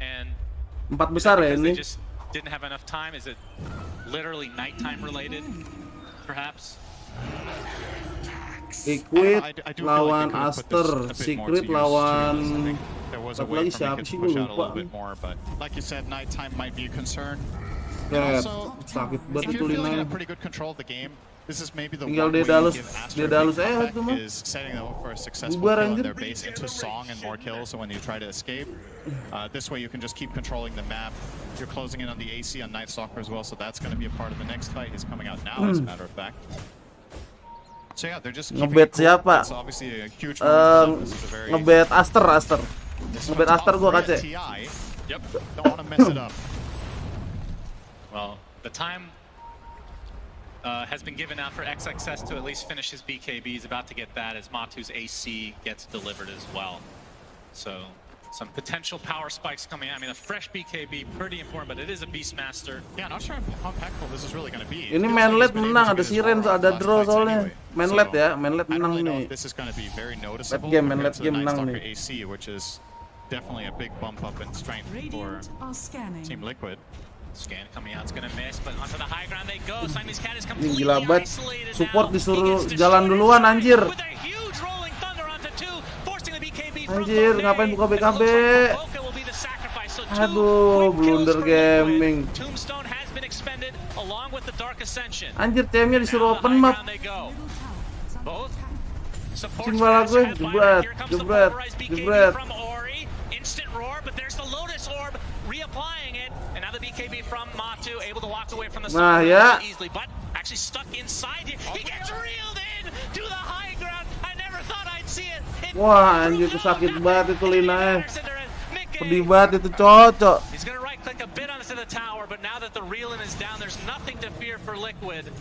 And 4 besar ya because ini. they just didn't have enough time. Is it literally nighttime related, perhaps? Liquid I do feel like lawan they could have put Aster, this a bit more Secret to use. lawan There was a satu way lagi for siapa Dikit sih to gue push out a lupa. little bit more, but like you said, nighttime might be a concern. Ya, Also, sakit if banget itu you're feeling in Lina. a pretty good control of the game, this is maybe the Tinggal one way dia dalus- you give Aster dia a big dalus comeback itu mah. is setting them up for a successful Bubar, kill in anjir. their base into song and more kills. So when you try to escape, this way you can just keep controlling the map. You're closing in on the AC on Night Stalker as well, so that's going to be a part of the next fight. He's coming out now, as a matter of fact. So yeah, they're just keeping Ngebet it cool. siapa? It's obviously a huge moment for them. This is a very Ngebet Aster. Ngebet Aster gua tough kace. TI. Yep. Don't want to mess it up. Well, the time has been given out for XXS to at least finish his BKB. He's about to get that as Matu's AC gets delivered as well. So some potential power spikes coming out. I mean, a fresh BKB, pretty important, but it is a Beast Master. Yeah, not sure how impactful this is really going to be. Ini mainlet menang, ada siren, ada draw soalnya. Mainlet ya, mainlet I don't menang really know nih. if this is going to be very noticeable game, compared let's to the game Night menang Stalker nih. AC, which is definitely a big bump up in strength for Radiant are scanning. Team Liquid. Scan coming out, it's gonna miss, but onto the high ground they go. Siamese Cat is Ini completely gila banget. isolated Support now. disuruh He gets jalan destroyed duluan anjir. with a huge rolling thunder onto two, forcing the BKB from Anjir, Gopay. ngapain buka And it BKB? looks like Boca will be the sacrifice. So two Aduh, quick kills blunder for Liquid. gaming. Tombstone has been expended along with the Dark Ascension. Anjir, CM-nya disuruh Now the open high map. ground they go. Both supports Cingwala gue, have jebret, fired. Here comes the jebret, polarized BKB jebret. from Ori. Instant roar, but there's the Lotus Orb reapplying it. And now the BKB from Matu able to walk away from the Nah, sun ya. easily, but actually stuck inside here. He gets reeled in to the high ground. I never thought I'd see it. Wah, anjir, itu sakit banget itu Lina. Pedih banget itu cocok. He's gonna right click a bit onto the tower, but now that the reel-in is down, there's nothing to fear for Liquid.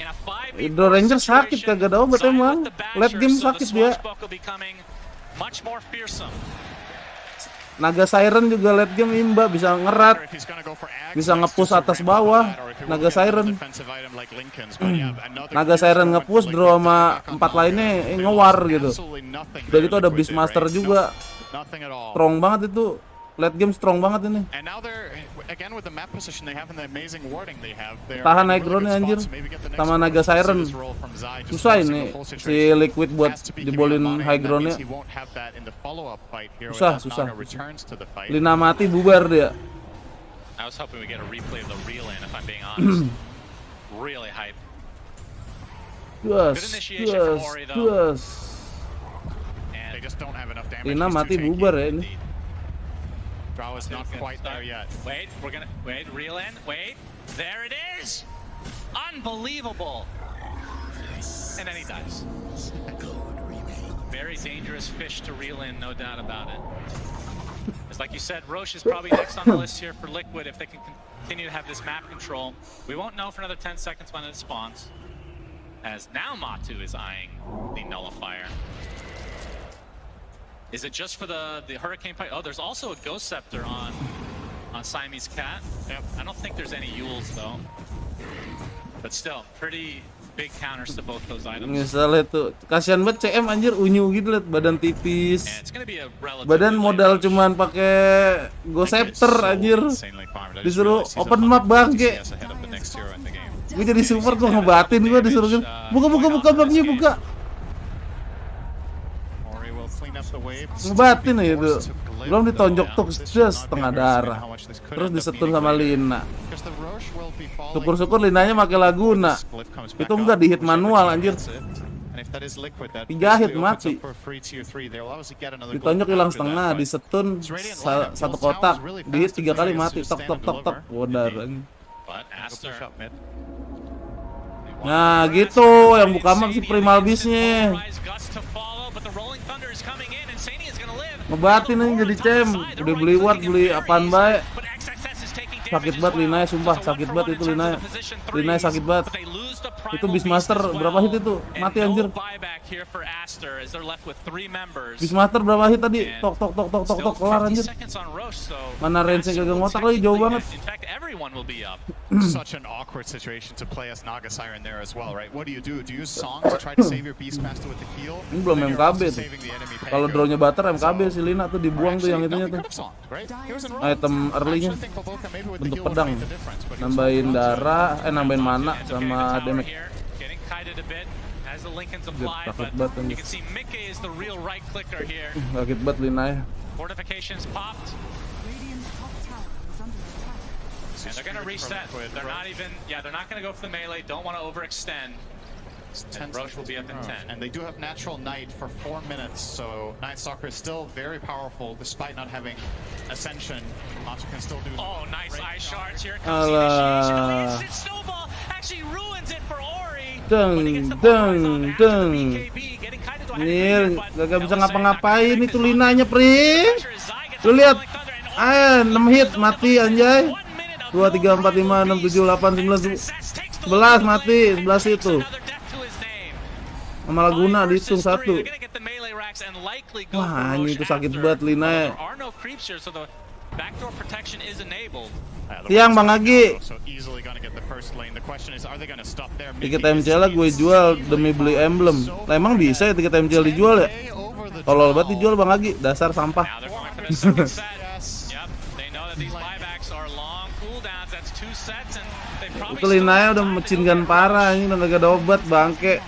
In a 5v4 Indo Ranger sakit situation, kagak ada obat side emang. with the Basher, Late game so the sakit dia. Swashbuckle becoming much more fearsome. Naga Siren juga late game imba, bisa ngerat, bisa nge-push atas bawah. Naga Siren. Naga Siren nge-push, draw sama 4 lainnya ngewar gitu. Udah gitu ada Beast Master juga. Strong banget itu. Late game strong banget ini. Tahan naik ground-nya anjir. Sama Naga Siren. Susah ini si Liquid buat jebolin high ground-nya. Susah. Lina mati bubar dia. I was hoping we get a replay of the reel-in, if I'm being honest. Really hype. Gas. And Lina mati bubar ya ini. Draw is not quite there yet. Wait, reel in, there it is! Unbelievable! And then he dies. Very dangerous fish to reel in, no doubt about it. It's like you said, Roche is probably next on the list here for Liquid if they can continue to have this map control. We won't know for another 10 seconds when it spawns. As now Matu is eyeing the nullifier. Is it just for the Hurricane Pipe? Oh, there's also a Ghost Scepter on Siamese Cat. Yep. I don't think there's any Yules though. But still, pretty big counters to both those items. Misalnya tuh, kasihan banget CM anjir unyu gitu liat, badan tipis. And it's gonna be a Badan modal cuman pakai Ghost Scepter anjir. Disuruh open map bangke. Gue jadi support gue ngebatin gue disuruh gitu. Buka mapnya buka. Ngebatin ya itu. Belum ditonjok tuh setengah darah. Terus disetun sama Lina. Syukur-syukur Linanya pakai Laguna. Itu enggak di hit manual anjir. 3 hit mati. Ditonjok hilang setengah, disetun satu kotak, di hit 3 kali mati. Tok. Wodar. Nah gitu, yang buka map si Primal Beast-nya. Ngebatin aja jadi cem. Udah beli ward, beli apaan baik. Sakit banget Linanya, sumpah sakit banget itu Linanya. Linanya sakit banget. Itu Beast Master berapa hit itu? Mati anjir. here for Aster as they're left with 3 members. Bis Master berapa hit tadi? Tok kelar anjir. Mana range-nya kagak ngotak lagi, jauh banget. In fact, everyone will be up. Such an awkward situation to play as Naga Siren there as well, right? What do? Do you use Song to try to save your Beast Master with the heal? Ini belum MKB tuh. Kalau draw-nya butter MKB si Lina tuh dibuang tuh yang itunya tuh. Item early-nya bentuk pedang. Nambahin darah, nambahin mana sama damage. As the Lincolns apply, but you can see Mickey is the real right clicker here. Kaget banget Lina ya. Fortifications popped. Radiant's top tower is under attack. And they're gonna reset. They're not even, they're not gonna go for the melee. Don't want to overextend. And Roche will be up in 10. And they do have natural night for 4 minutes, so Night Stalker is still very powerful despite not having ascension. Matsu can still do. Oh, nice ice shards here. Comes the initiation. Instant snowball actually ruins it for Ori. Deng. Nih, gak bisa ngapa-ngapain itu Linanya, Pring. Lu lihat. 6 hit mati anjay. 2 3 4 5 6 7 8 9 11 mati, 11 itu. Malah guna dihitung 1. Wah, ini itu sakit banget Lina. Tiang Bang Agi. Tiket MCL gue jual demi beli emblem. Lah emang bisa ya tiket MCL dijual ya? Tolol banget dijual Bang Agi, dasar sampah. Itu Linanya udah mecinkan parah, ini udah gak ada obat bangke.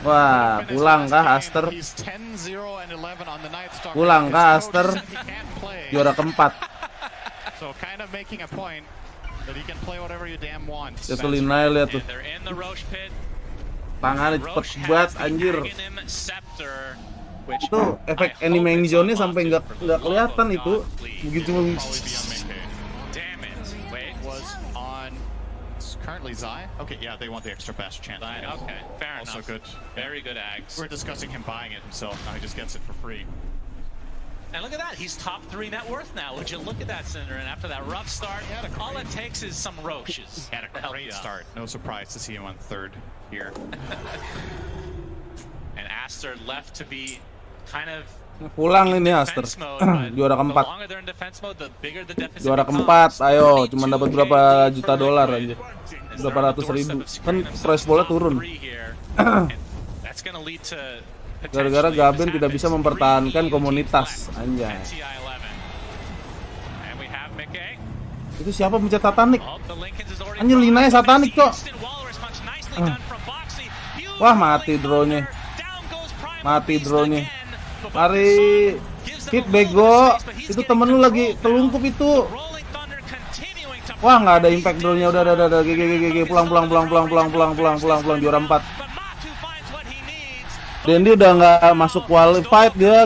Wah, pulang kah Aster? Pulang kah Aster? Juara keempat. Itu Linanya lihat tuh. Tangannya cepet banget anjir. Itu efek anime zone-nya sampai nggak kelihatan itu. Begitu currently Zai. Okay, yeah, they want the extra fast chance. Okay, fair also enough. Good. Very good Ags. We're discussing him buying it himself. Now he just gets it for free. And look at that, he's top 3 net worth now. Would you look at that, Cinder? And after that rough start, all it takes is some roaches. He had a great start. No surprise to see him on 3rd here. And Aster left to be kind of pulang ini Aster. Juara keempat. Juara keempat, ayo cuma dapat berapa juta dolar aja. Berapa ratus ribu. Kan price bola turun. Gara-gara Gaben tidak bisa mempertahankan komunitas. Anjay. Itu siapa pencet satanik? Anjir Linanya satanik kok. Wah mati draw-nya. Mati draw-nya. Mari hit bego. Itu temen lu lagi telungkup itu. Wah nggak ada impact draw-nya. Udah GG pulang juara 4. Dan dia udah nggak masuk qualified, dia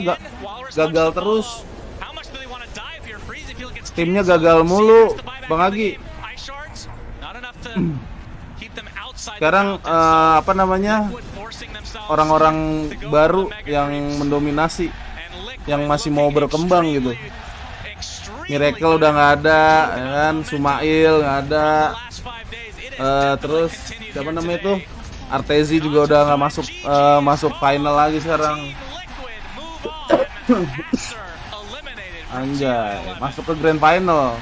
gagal terus. Timnya gagal mulu, Bang Agi. Sekarang apa namanya, orang-orang baru yang mendominasi, yang masih mau berkembang gitu. Miracle udah nggak ada, ya kan? Sumail nggak ada. Terus siapa namanya itu? Artezi juga udah nggak masuk final lagi sekarang. Anjay, masuk ke grand final.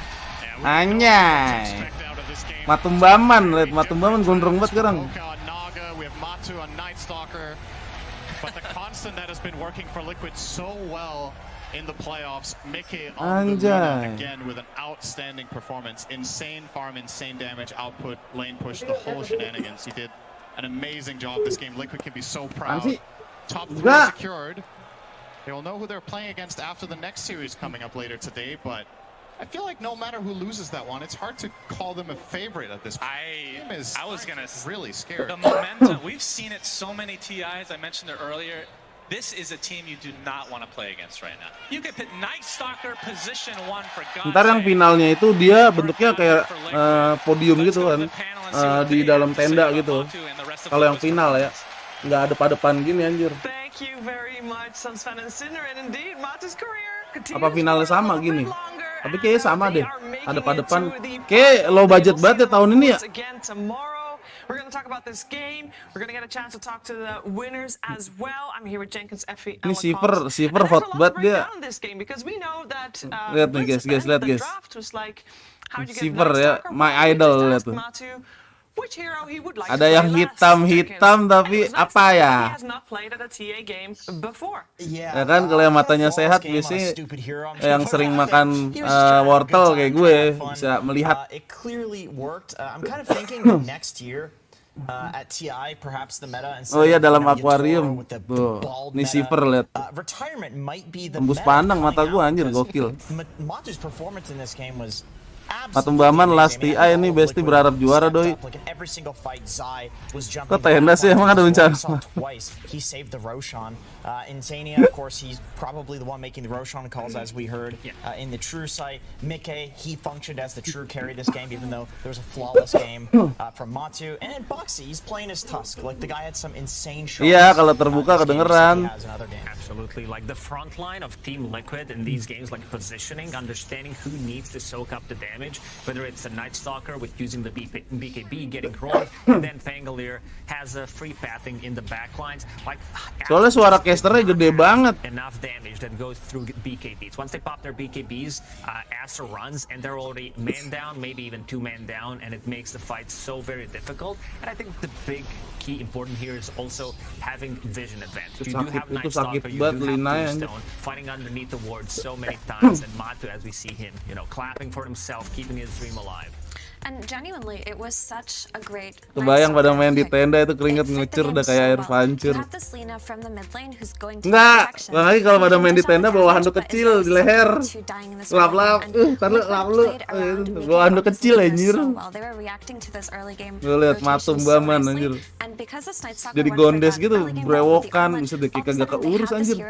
Anjay. Matumbaman gondrong banget sekarang. In the playoffs, Mickey on the run again with an outstanding performance. Insane farm, insane damage, output, lane push, the whole shenanigans. He did an amazing job this game. Liquid can be so proud. Top 3 secured. They will know who they're playing against after the next series coming up later today, but I feel like no matter who loses that one, it's hard to call them a favorite at this point. I was gonna really scared. The momentum, we've seen it so many TIs. I mentioned it earlier. This is a team you do not want to play against right now. You can put Night Stalker position 1 for God. Ntar yang finalnya itu dia bentuknya kayak podium gitu kan, di dalam tenda gitu. Kalau yang final ya, nggak ada depan gini anjir. Thank you very much, Sunsfan and Cinder, and indeed, Matu's career Apa finalnya sama gini? Tapi kayaknya sama deh. Hadap-hadapan. Kayak low budget banget ya tahun ini ya. We're going to talk about this game. We're going to get a chance to talk to the winners as well. I'm here with Jenkins, Effie, Ini Siever hot banget dia. Lihat nih guys, lihat guys. Siever ya, my idol lihat tuh. Ada yang hitam tapi apa ya? Ya kan kalau yang matanya sehat biasanya yang sering makan wortel kayak gue bisa melihat. Oh iya dalam akuarium tuh, ini Siever lihat. Tembus pandang mata gue anjir gokil. Patung Baman last TI ini Besti berharap juara doi. Kok tenda sih emang ada bencana? Insania, of course, he's probably the one making the Roshan calls, as we heard in the True site. Mickey, he functioned as the True carry this game, even though there was a flawless game from Matu. And then Boxy, he's playing his Tusk. Like the guy had some insane shots. Iya, kalau terbuka kedengeran. Absolutely, like the front line of Team Liquid in these games, like positioning, understanding who needs to soak up the damage, whether it's a Night Stalker with using the BKB, getting rolled, and then Pangolier has a free pathing in the backlines. Like, soalnya suara casternya gede banget. Enough damage that goes through BKBs. Once they pop their BKBs, Aster runs and they're already man down, maybe even 2 man down, and it makes the fight so very difficult. And I think the big key important here is also having vision advantage. You do have Night Stalker, you do have Tombstone, fighting underneath the ward so many times, and Matu, as we see him, clapping for himself, keeping his dream alive. And genuinely, it was such a great. Kebayang pada main di tenda itu keringet ngelucur udah kayak air pancur. Enggak, lagi kalau pada main di tenda bawa handuk kecil di leher. Lap, karena lu bawa handuk kecil anjir. Gue liat Matung Baman anjir. Jadi gondes gitu, brewokan, bisa deki kagak keurus anjir.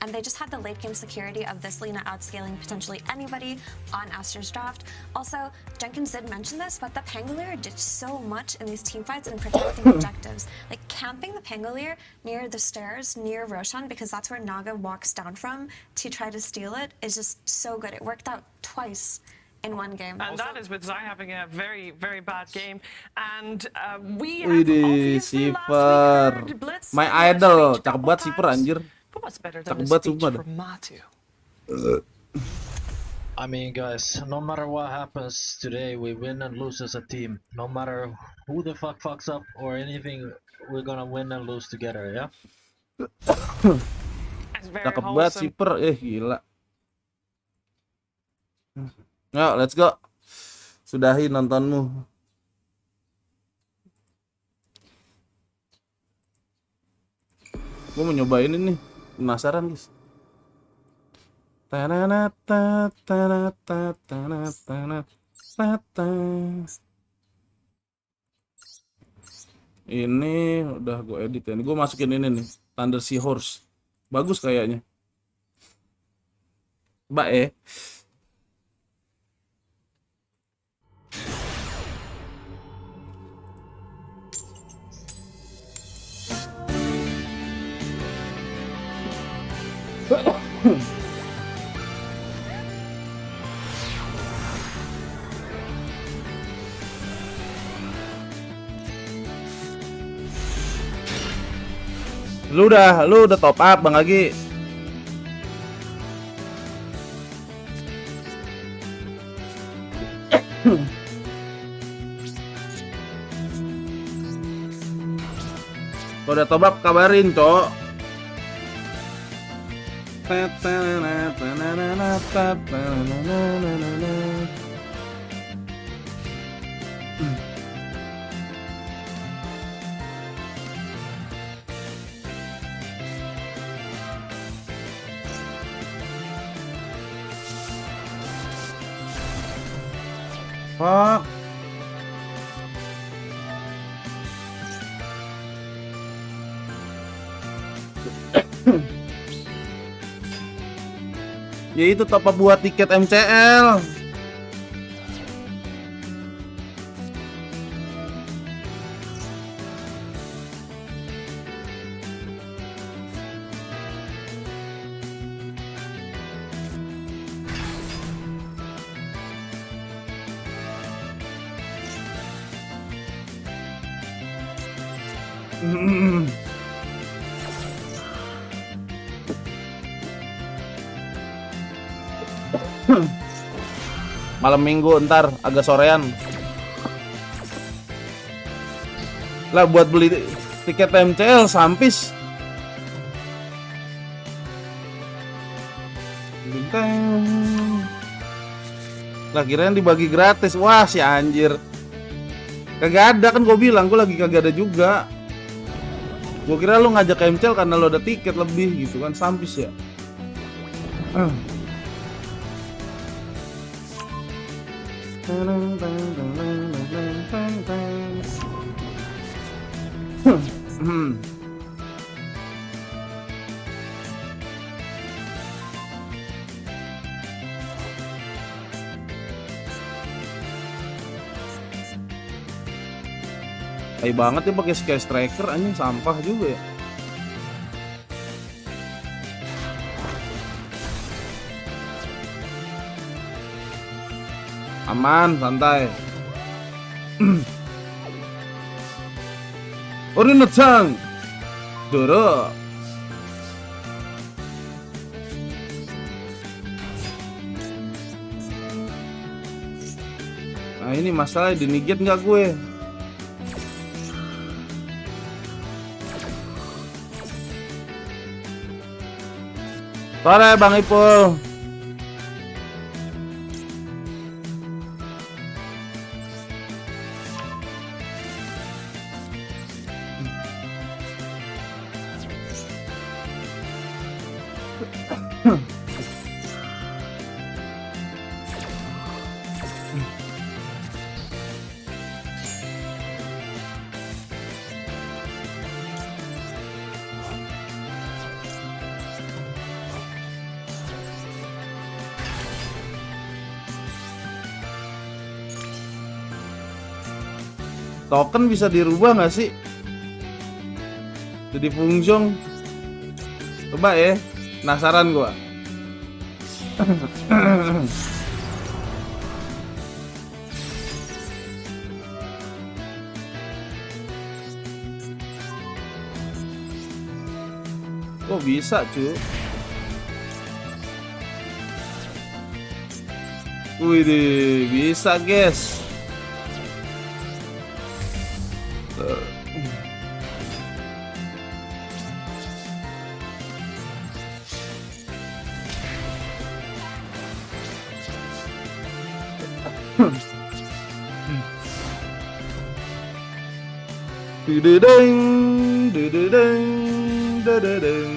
And they just had the late game security of this Lina outscaling potentially anybody on Aster's draft. Also, Jenkins did mention this, but the Pangolier did so much in these team fights in protecting objectives. Like camping the Pangolier near the stairs, near Roshan, because that's where Naga walks down from to try to steal it, is just so good. It worked out twice in one game. And that is with Zai having a very, very bad game. And we have obviously last week heard Blitz. My idol, cakep banget Siever anjir. But what's better than Cakep a banget speech sumpah from Matu? I mean, guys, no matter what happens today, we win and lose as a team. No matter who the fuck fucks up or anything, we're gonna win and lose together, ya? Cakep banget Siever, gila. Yo, let's go. Sudahi nontonmu. Gue mau nyobain ini, penasaran guys. Ini udah gue edit ya. Gue masukin ini nih, Thunder Seahorse. Bagus kayaknya. Mbak Lu udah top up Bang Agi. Kalau udah top up kabarin, Cok. Fuck. Ya itu top up buat tiket MCL. Malam minggu ntar agak sorean. Lah buat beli tiket MCL sampis. Lah kirain dibagi gratis. Wah si anjir. Kagak ada kan gue bilang, gue lagi kagak ada juga. Gue kira lu ngajak MCL karena lu ada tiket lebih gitu kan, sampis ya. Tai banget ya pakai sky striker, anjing sampah juga ya. Aman, santai. Orinotang. Doro. Nah ini masalah di Niget nggak gue. Sore Bang Ipul. Token bisa dirubah nggak sih? Jadi fungsiong. Coba ya, penasaran gua. Kok bisa cuy? Wih, bisa guys. Dududeng, dududeng, dududeng.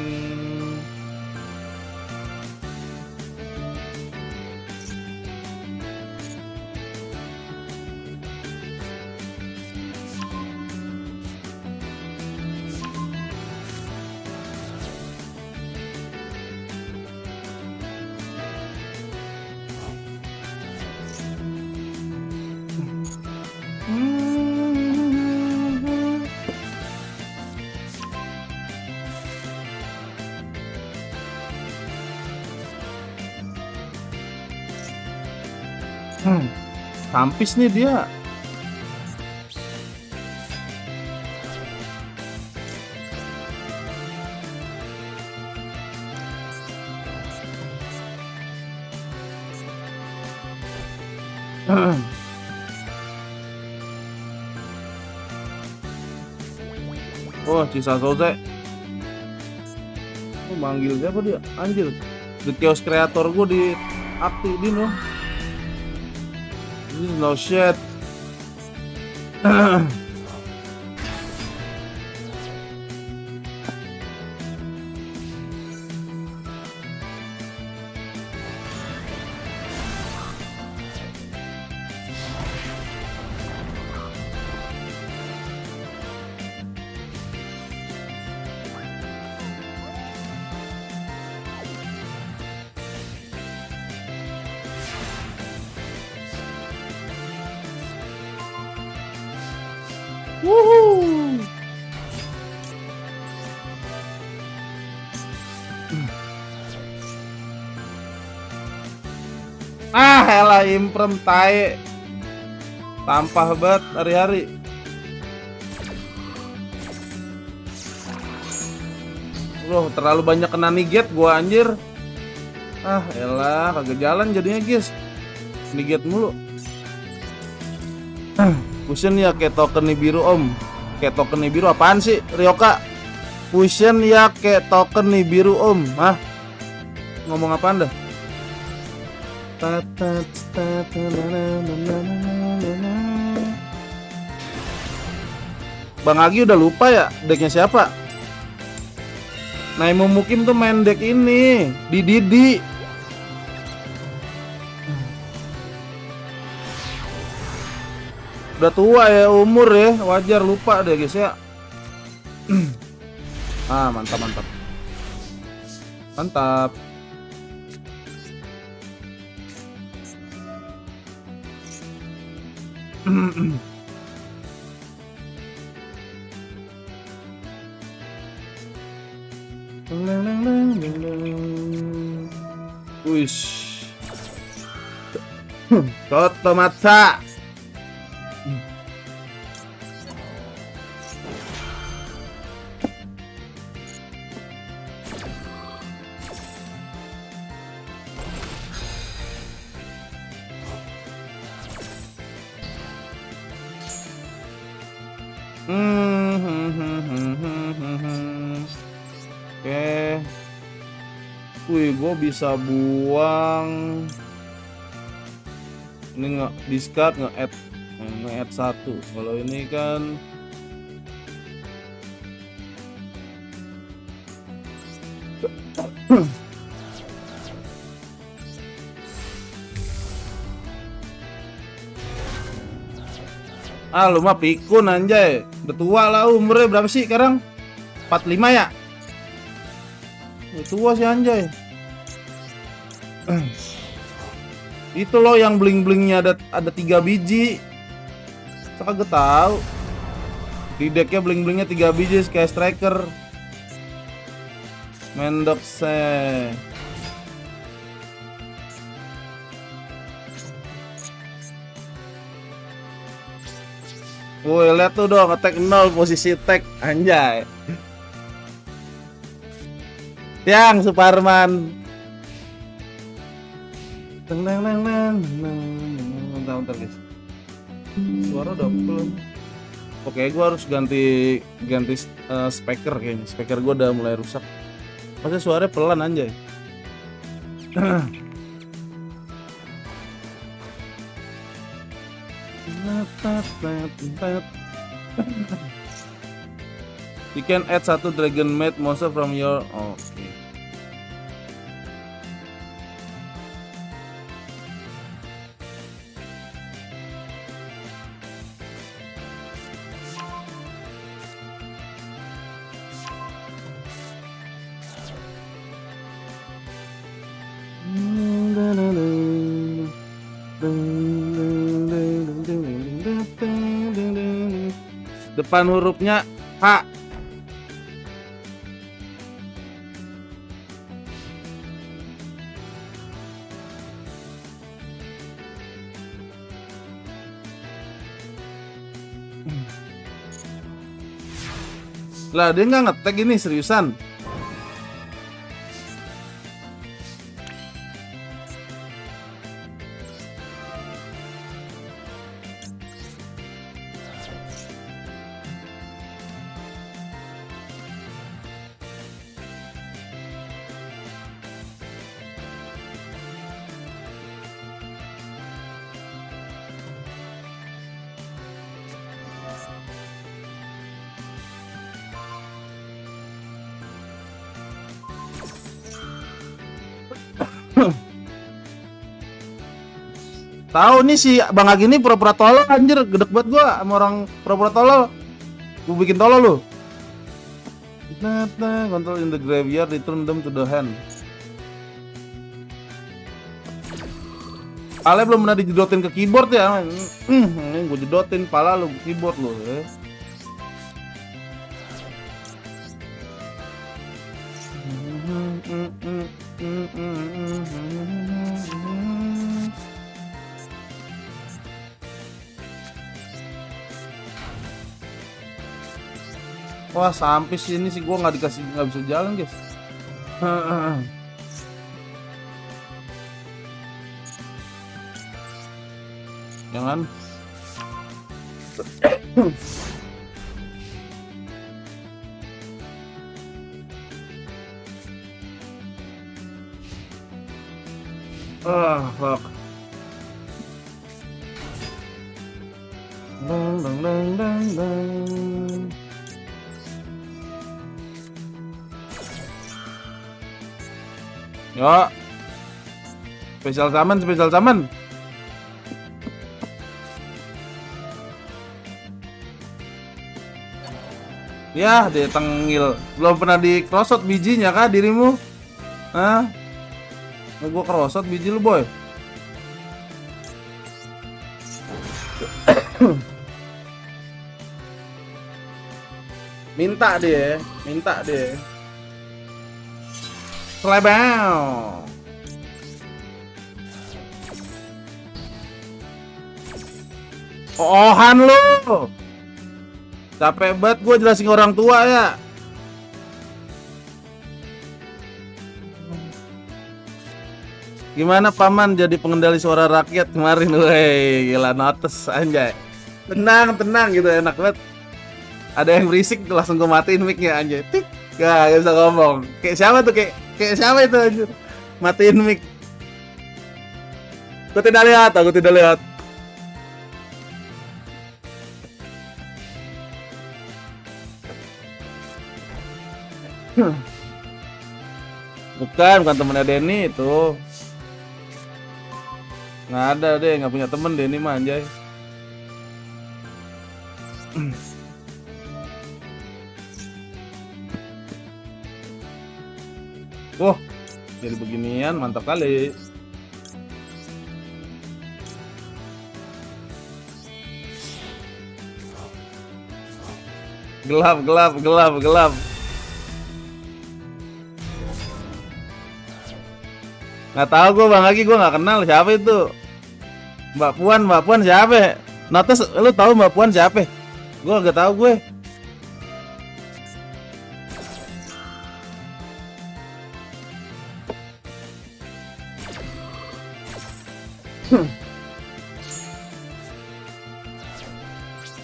Sampis nih dia. Oh, sisa selesai. Oh, manggil siapa dia? Anjir. The Chaos Creator gue di aktifin loh. This is no shit. Woohoo! Ah, elah imprem tae. Sampah banget hari-hari. Loh, terlalu banyak kena niget gua anjir. Ah, elah, kagak jalan jadinya, guys. Niget mulu. Fusion ya kayak token nih biru, Om. Kayak token nih biru apaan sih, Ryoka? Fusion ya kayak token nih biru, Om. Hah? Ngomong apaan dah? Bang Agi udah lupa ya decknya siapa? Naimo Mukim tuh main deck ini di Didi. Udah tua ya umur ya, wajar lupa deh guys ya. Ah, mantap mantap. Mantap. Wish. Toto mata. Oke. Wih, gue bisa buang. Ini nggak discard, nge-add satu. Kalau ini kan ah, lu mah pikun anjay. Udah tua lah umurnya, berapa sih sekarang? 45 ya? Udah tua sih anjay. Itu loh yang bling-blingnya ada 3 biji. Saya kagak tahu. Di decknya bling-blingnya 3 biji kayak striker. Mendokse. Woi, lihat tuh dong, attack 0 posisi tag anjay. Yang Suparman. Bentar guys. Suara udah belum. Oke, gua harus ganti speaker kayaknya. Speaker gua udah mulai rusak. Masa suaranya pelan anjay. You can add 1 dragon mate monster from your okay. Depan hurufnya H. Lah dia nggak nge-tag ini seriusan. Tahu nih si Bang Agi ini pura-pura tolol anjir, gedek banget gua sama orang pura-pura tolol. Gua bikin tolol lu. Control in the graveyard, return them to the hand. Ale belum pernah dijedotin ke keyboard ya. Ini gua jedotin pala lu ke keyboard lu. Wah, sampai sini sih gua nggak bisa jalan, guys. Jangan. Fuck. Dang. Yo. Spesial summon. Ya, dia tengil. Belum pernah di crosshot bijinya kah dirimu? Hah? Gua crosshot biji lu, boy. Minta deh. Selebang. Ohan lu. Capek banget gue jelasin orang tua ya. Gimana paman jadi pengendali suara rakyat kemarin? Woi, gila notes anjay. Tenang gitu, enak banget. Ada yang berisik langsung gue matiin mic-nya anjay. Tik. Gak bisa ngomong. Kayak siapa tuh? Kayak siapa itu anjir? Matiin mic. Aku tidak lihat. Bukan temennya Denny itu. Nggak ada deh, nggak punya temen Denny mah anjay. Wah, jadi beginian mantap kali. Gelap. Nggak tahu gue Bang Agi, gue nggak kenal siapa itu. Mbak Puan siapa? Notes, lu tahu Mbak Puan siapa? Gue nggak tahu gue.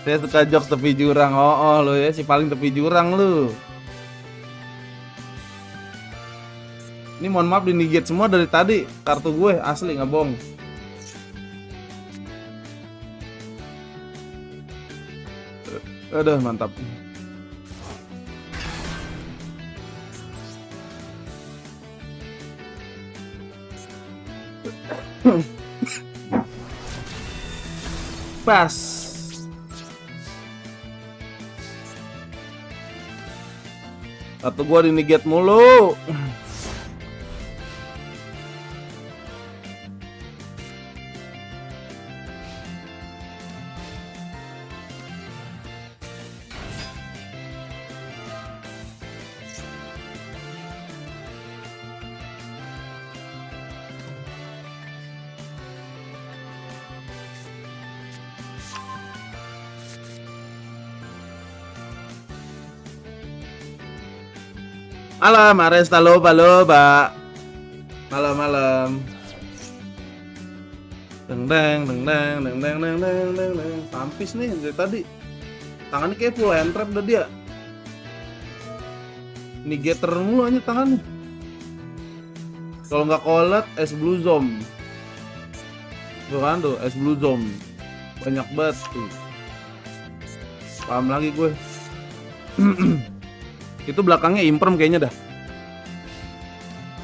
Saya suka jokes tepi jurang. Oh lo ya, si paling tepi jurang lu. Ini mohon maaf di-negate semua dari tadi kartu gue, asli nggak bohong. Aduh, mantap. Pas. Kartu gue di-negate mulu. Malam, Aresta loba. Malam. Deng. Sampis nih dari tadi. Tangannya kayak full hand trap udah dia. Ini getter mulu aja tangannya. Kalau nggak kolot, es blue zom. Tuh kan tuh, es blue zom. Banyak banget tuh. Paham lagi gue. Itu belakangnya imprem kayaknya dah.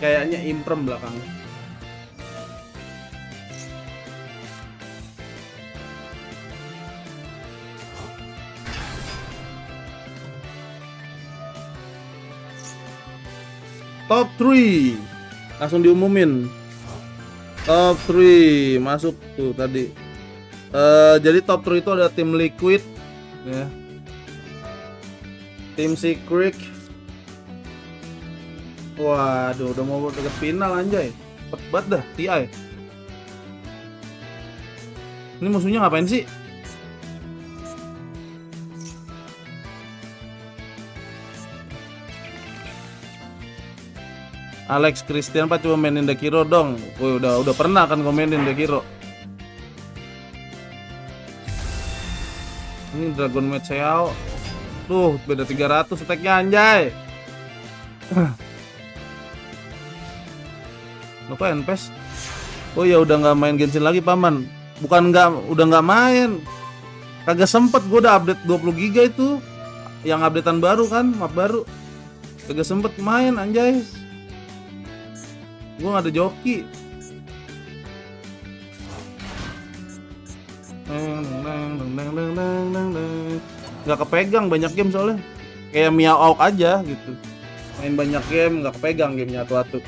Kayaknya imprem belakangnya. Top 3 langsung diumumin. Top 3 masuk tuh tadi. Jadi top 3 itu ada tim Liquid ya. Tim Secret. Waduh, udah mau deket final anjay. Cepet banget dah, TI. Ini musuhnya ngapain sih? Alex Christian Pak coba mainin Dekiro dong. Woi, udah pernah kan komenin Dekiro. Ini Dragon Maid Seao. Tuh, beda 300 attack-nya anjay. Lupa NPS. Oh ya udah nggak main Genshin lagi paman. Bukan udah nggak main. Kagak sempet, gue udah update 20 giga itu. Yang updatean baru kan, map baru. Kagak sempet main anjay. Gue gak ada joki. Gak kepegang banyak game soalnya. Kayak Miao Auk aja gitu. Main banyak game gak kepegang gamenya atu-atu.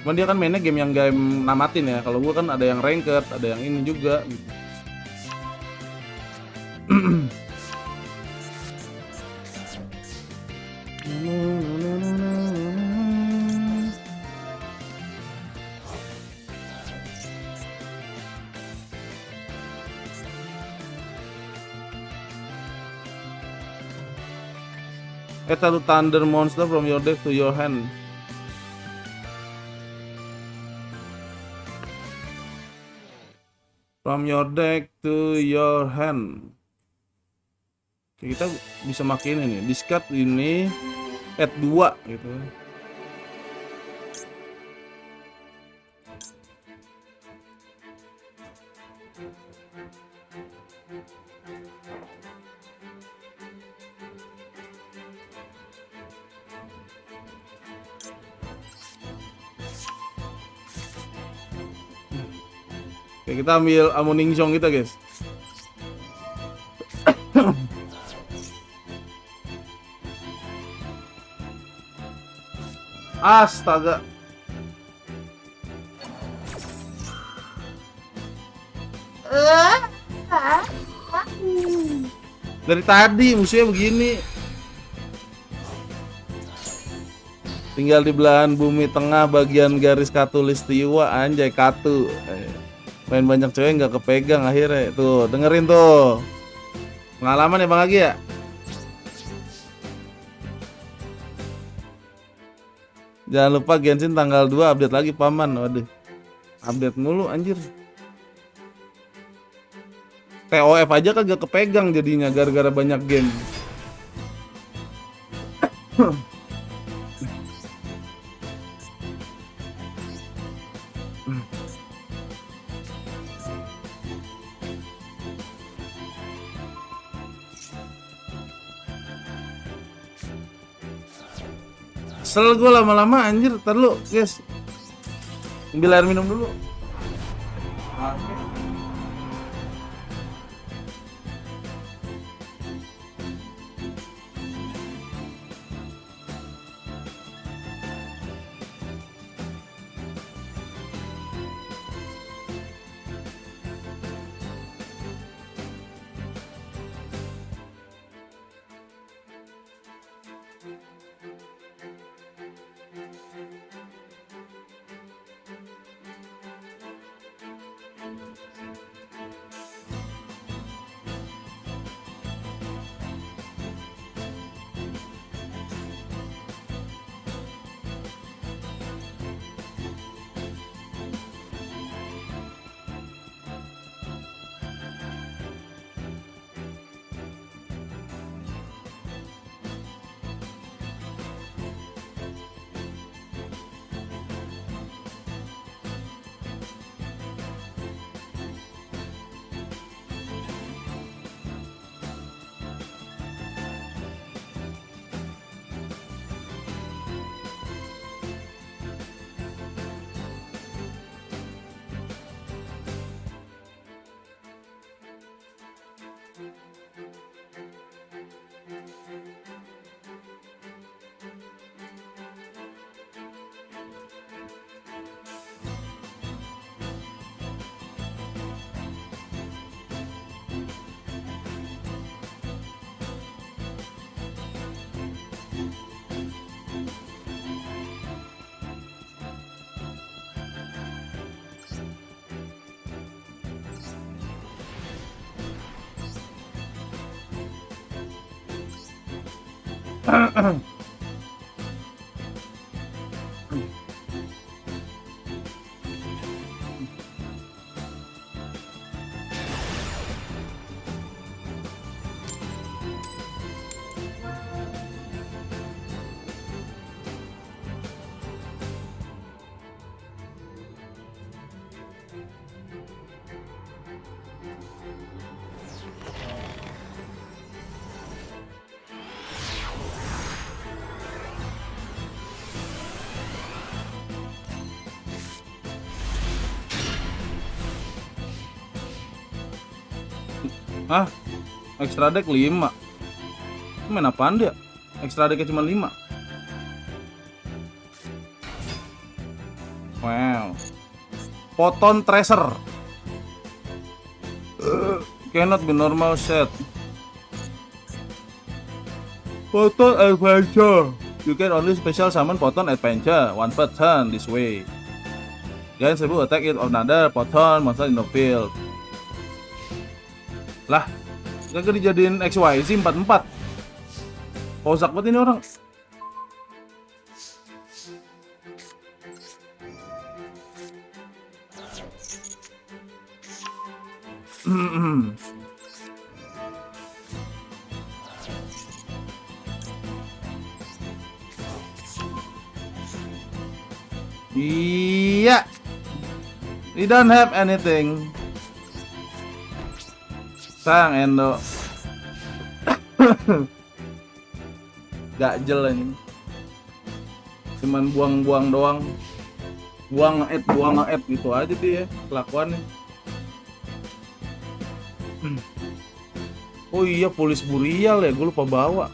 Cuman dia kan mainnya game yang game namatin ya. Kalau gue kan ada yang ranked, ada yang ini juga gitu. Add a thunder monster from your deck to your hand. From your deck to your hand. Oke, kita bisa makin ini, discard ini, add 2 gitu. Oke, kita ambil Amuningsong kita guys. Astaga. Dari tadi musuhnya begini. Tinggal di belahan bumi tengah bagian garis khatulistiwa anjay katu. Main banyak cewek nggak kepegang akhirnya. Tuh, dengerin tuh. Pengalaman ya Bang Agi ya? Jangan lupa Genshin tanggal 2 update lagi paman. Waduh. Update mulu anjir. TOF aja kagak kepegang jadinya gara-gara banyak game. Kesel gue lama-lama anjir. Ntar lu guys, ambil air minum dulu. Hah? Extra deck 5. Main apaan dia? Extra decknya cuma 5. Wow. Photon Tracer. Cannot be normal set. Photon Adventure. You can only special summon Photon Adventure one per turn this way. Gain 1000 attack it another Photon monster in the field. Lah, kagak dijadiin XYZ 44. Kozak banget ini orang. Iya. We don't have anything. Sang Endo. Gak jel ini. Cuman buang-buang doang. Buang nge-add gitu aja dia kelakuannya. Oh iya, polis burial ya, gue lupa bawa.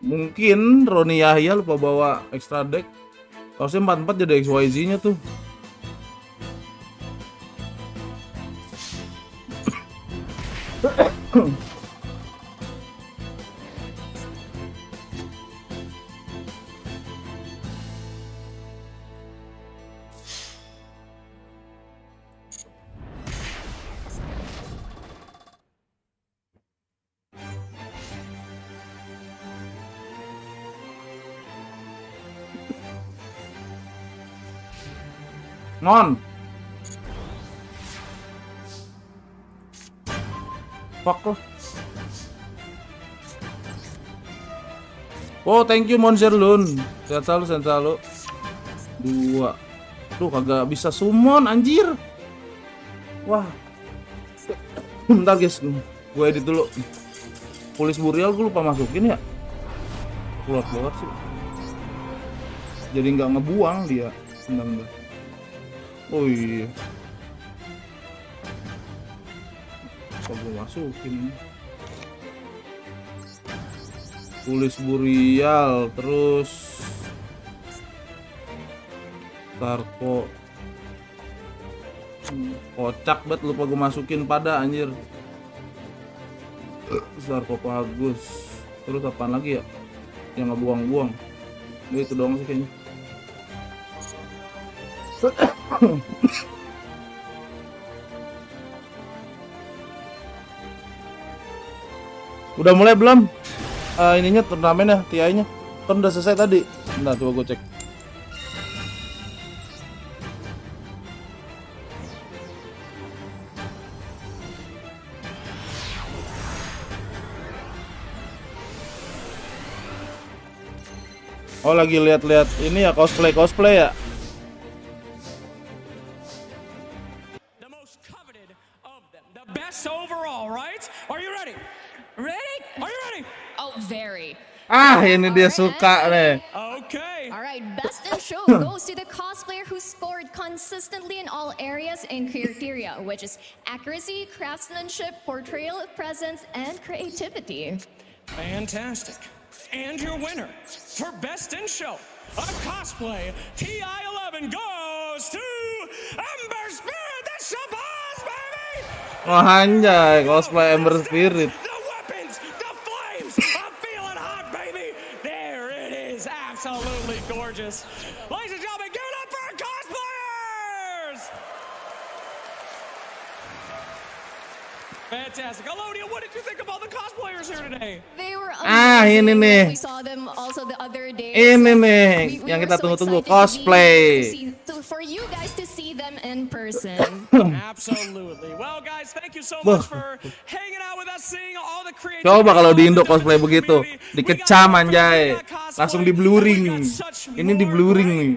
Mungkin Roni Yahya lupa bawa extra deck. Harusnya 44 jadi XYZ nya tuh. Non. Fuck lo. Oh, thank you Monster Lun. Sehat selalu. 2. Tuh kagak bisa summon anjir. Wah. Bentar guys, gue edit dulu. Polis burial gue lupa masukin ya. Keluar sih. Jadi nggak ngebuang dia. Bentar. Oh iya. Apa gue masukin? Polis burial, terus Tarko. Kocak banget, lupa gue masukin pada anjir. Tarko bagus. Terus apaan lagi ya? Yang ngebuang-buang. Itu doang sih kayaknya. Udah mulai belum? Ininya turnamennya, TI-nya. Kan udah selesai tadi. Bentar, coba gue cek. Oh, lagi lihat-lihat ini ya, cosplay ya. Best overall, right? Are you ready? Ready? Are you ready? Oh, very. Ini dia suka nih. Okay. All right, best in show goes to the cosplayer who scored consistently in all areas and criteria, which is accuracy, craftsmanship, portrayal, presence, and creativity. Fantastic. And your winner for best in show of cosplay TI11 goes to Ember Spirit, the Shabazz, baby! Oh anjay, cosplay Ember Spirit. The weapons, the flames, I'm feeling hot, baby! There it is, absolutely gorgeous. Ladies and gentlemen, give it up for our cosplayers! Fantastic. Alodia, what did you think about the cosplayers here today? They were ini nih. We saw them also the other day. Ini nih yang kita tunggu-tunggu, cosplay. For you guys to see them in person. Absolutely. Well, guys, thank you so much for hanging out with us, seeing all the creative. Coba kalau di Indo cosplay begitu, dikecam anjay. Langsung di blurring. Ini di blurring nih.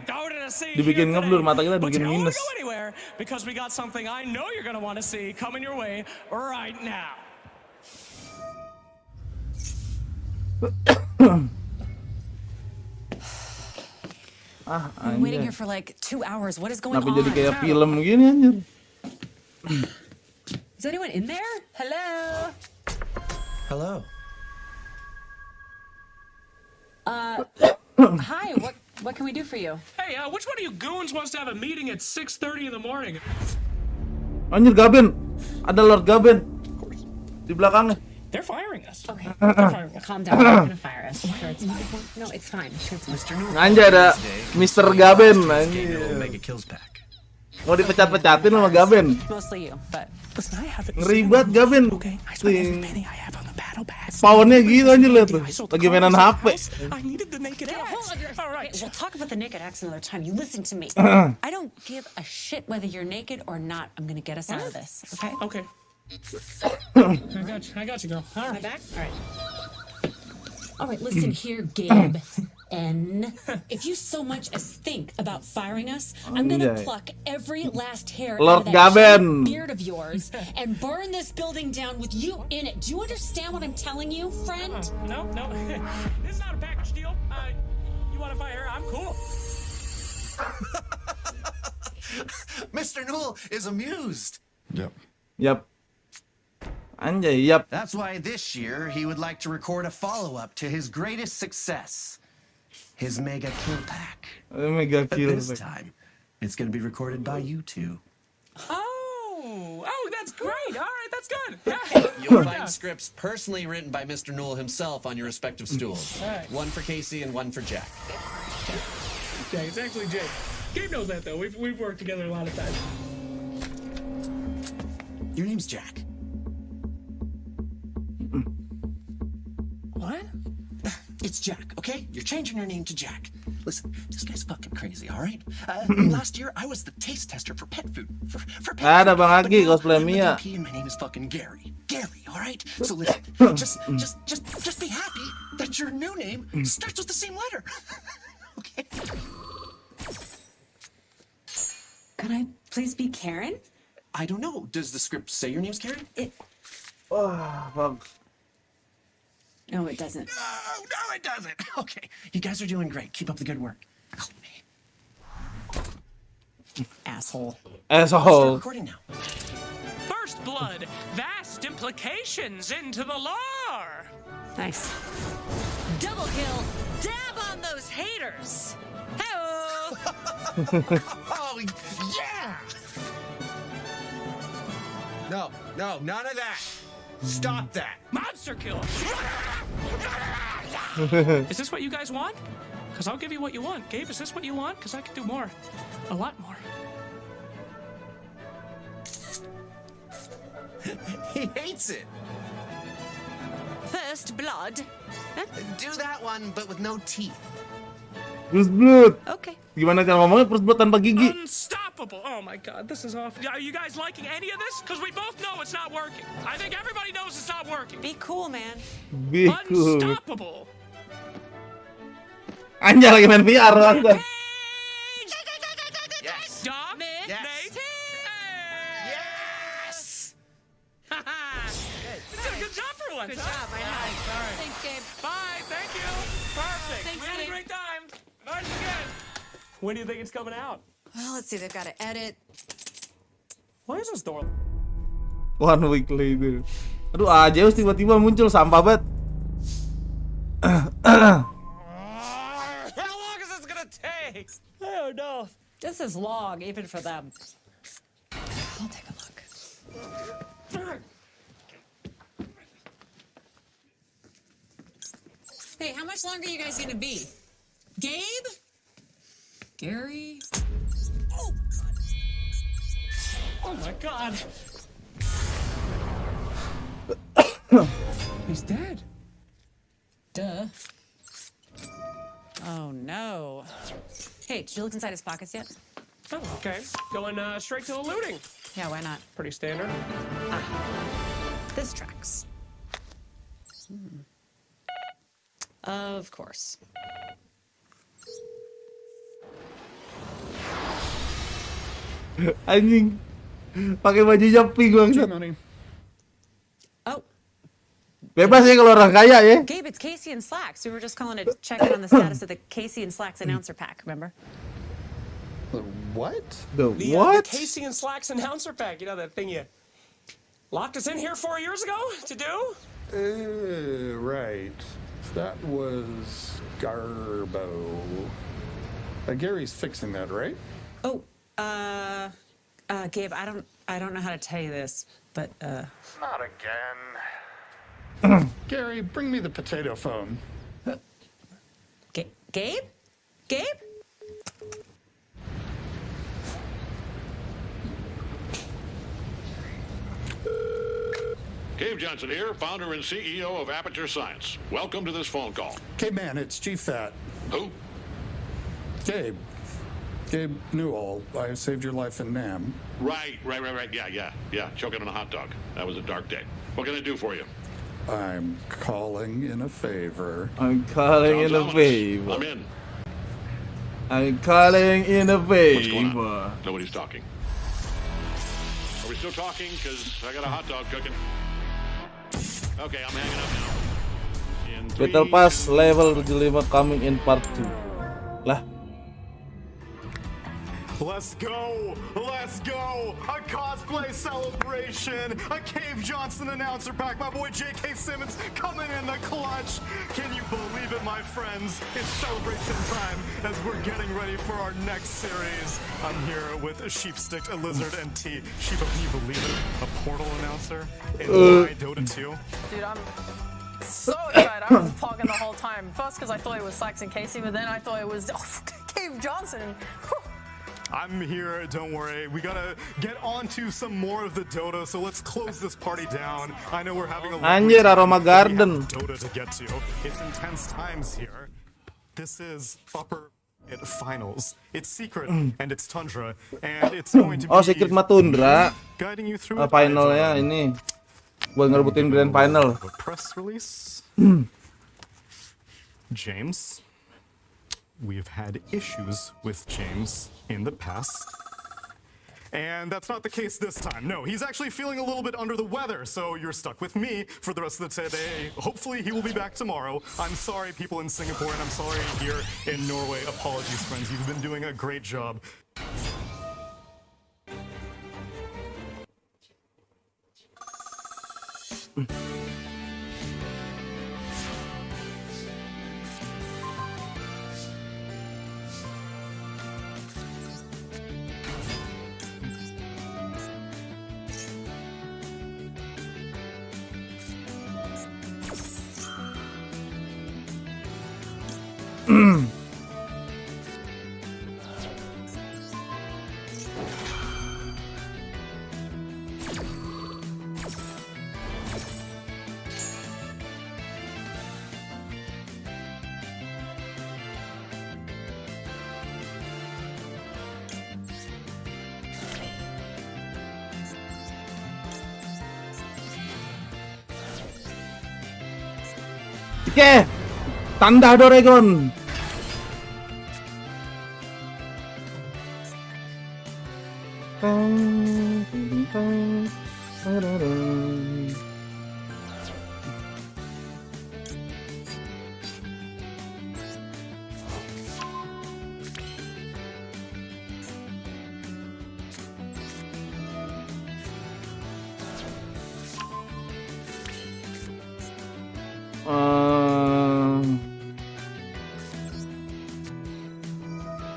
gonna see Dibikin here ngeblur, today. mata kita But bikin you don't wanna minus. go anywhere because we got something I know you're gonna want to see coming your way right now. I've been waiting here for like 2 hours. What is going Kenapa on? jadi kayak film gini anjir? Is anyone in there? Hello? Hello. Hi, what can we do for you? Hey, which one of you goons wants to have a meeting at 6:30 in the morning? Anjir, Gaben. Ada Lord Gaben. Di belakangnya. They're firing us. Okay, calm down. They're gonna fire us. Sure, it's fine. No, it's fine. Sure, it's fine. Anjir, ada Mr. Gaben anjir. Mau dipecat-pecatin sama Gaben. Mostly you, but Listen, I haven't. Ngeri banget Gaben. Okay, I spent every penny I have on the battle pass. Spawnnya gitu anjir, lihat tuh. Lagi mainan HP. I needed the naked axe. All right. Okay, we'll talk about the naked axe another time. You listen to me. I don't give a shit whether you're naked or not. I'm gonna get us out of this. Okay? Okay. I got you, girl. All My right. back? All right. All right, listen here, Gabe. N. If you so much as think about firing us, I'm gonna pluck every last hair Lord out of that Gaben. giant beard of yours and burn this building down with you in it. Do you understand what I'm telling you, friend? No. This is not a package deal. You want to fire her? I'm cool. Mr. Newell is amused. Yap. Anjay, yap. That's why this year he would like to record a follow-up to his greatest success, his mega kill pack. Mega But kill this pack. time, it's going to be recorded by you two. Oh, that's great. All right, that's good. You'll find scripts personally written by Mr. Newell himself on your respective stools. All right. One for Casey and one for Jack. Jake, it's actually Jake. Gabe knows that though. We've worked together a lot of times. Your name's Jack. What? It's Jack, okay? You're changing your name to Jack. Listen, this guy's fucking crazy, all right? Last year, I was the taste tester for pet food. For pet Ada food. Bang But Agi now cosplay I'm the Mia. VP and my name is fucking Gary. Gary, all right? So listen, just be happy that your new name starts with the same letter. Okay? Could I please be Karen? I don't know. Does the script say your name's Karen? Fuck. No, it doesn't. No, it doesn't. Okay, you guys are doing great. Keep up the good work. Asshole. Asshole. Recording now. First blood. Vast implications into the lore. Nice. Double kill. Dab on those haters. Hey-oh. Oh, yeah! No, none of that. Stop that. Monster kill. Is this what you guys want? Because I'll give you what you want. Gabe, is this what you want? Because I can do more. A lot more. He hates it. First blood. Do that one, but with no teeth. First blood. Okay. Gimana cara ngomongnya first blood tanpa gigi? Unstoppable. Oh my god, this is awful. Are you guys liking any of this? Because we both know it's not working. I think everybody knows it's not working. Be cool, man. Be cool. Unstoppable. Anjay lagi main VR Anda. Yes. Dom? Yes. Nate? Yes! You did a good job for once. Good job, I know. All right. Thanks, Gabe. Bye, thank you. Perfect. Thanks, we had a Nate. great time. Nice again. When do you think it's coming out? Well, let's see. They've got to edit. Why is this door? 1 week later. Aduh, Ajeus tiba-tiba muncul sampah banget. How long is this gonna take? I don't know. This is long, even for them. I'll take a look. Hey, how much longer are you guys gonna be? Gabe? Gary? Oh my god. He's dead. Duh. Oh no. Hey, did you look inside his pockets yet? Oh, okay. Going straight to the looting. Yeah, why not? Pretty standard. This tracks. Of course. Anjing. Pakai bajunya pink bangsat. Oh. Bebas ya kalau orang kaya ya. Gabe, it's Kasih and Slacks. We were just calling to check in on the status of the Kasih and Slacks announcer pack, remember? What? The what? The Kasih and Slacks announcer pack. You know that thing you locked us in here 4 years ago to do? Right. That was Garbo. Gary's fixing that, right? Oh, Gabe, I don't know how to tell you this, but Not again. Gary, bring me the potato phone. Gabe? Gabe? Gabe Johnson here, founder and CEO of Aperture Science. Welcome to this phone call. Okay, man, it's G-Fat. Who? Gabe. Gabe Newell. I saved your life in Nam. Right. Yeah. Choking on a hot dog. That was a dark day. What can I do for you? I'm calling in a favor. I'm calling in a favor. I'm in. I'm calling in a What's going favor. on? Nobody's talking. Are we still talking? Because I got a hot dog cooking. Okay, I'm hanging up now. In Battle Pass level 75 coming in part 2. Lah. Let's go! Let's go! A cosplay celebration! A Cave Johnson announcer pack! My boy J.K. Simmons coming in the clutch! Can you believe it, my friends? It's celebration time as we're getting ready for our next series. I'm here with a Sheepstick, a Lizard, and T. Sheepa, can you believe it? A Portal announcer in my Dota 2? Dude, I'm so excited. I was talking the whole time. First because I thought it was Slacks and Kasih, but then I thought it was Cave Johnson. I'm here, don't worry. We gotta get on to some more of the Dota, so let's close this party down. I know we're having a lot Anjir, Aroma Garden. Dota to get to. It's intense times here. This is upper finals. It's secret and it's Tundra, and it's going to be Secret Matundra. guiding you through Finalnya ini buat ngerebutin grand final. a press release. James. We've had issues with James in the past. And that's not the case this time. No, he's actually feeling a little bit under the weather, so you're stuck with me for the rest of the day. Hopefully he will be back tomorrow. I'm sorry, people in Singapore, and I'm sorry here in Norway. Apologies, friends. You've been doing a great job. Oke, tanda Doragon.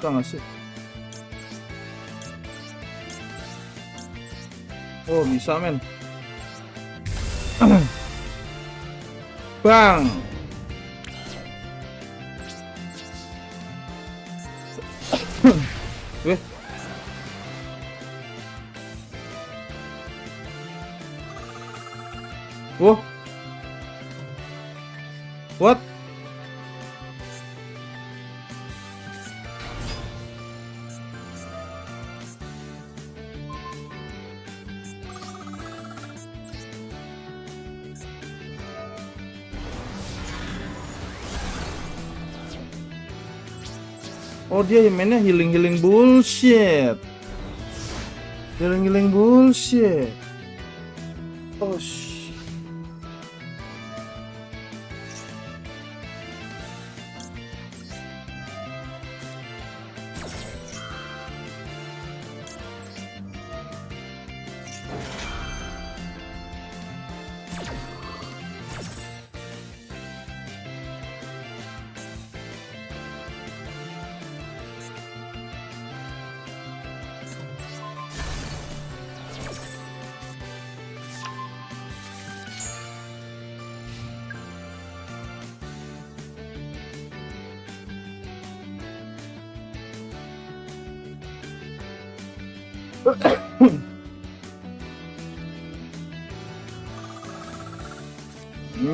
Bisa nggak sih? Oh bisa men. Bang. Weh. Wah. What? Oh dia mainnya healing bullshit. Giling-giling bullshit. Oh shit.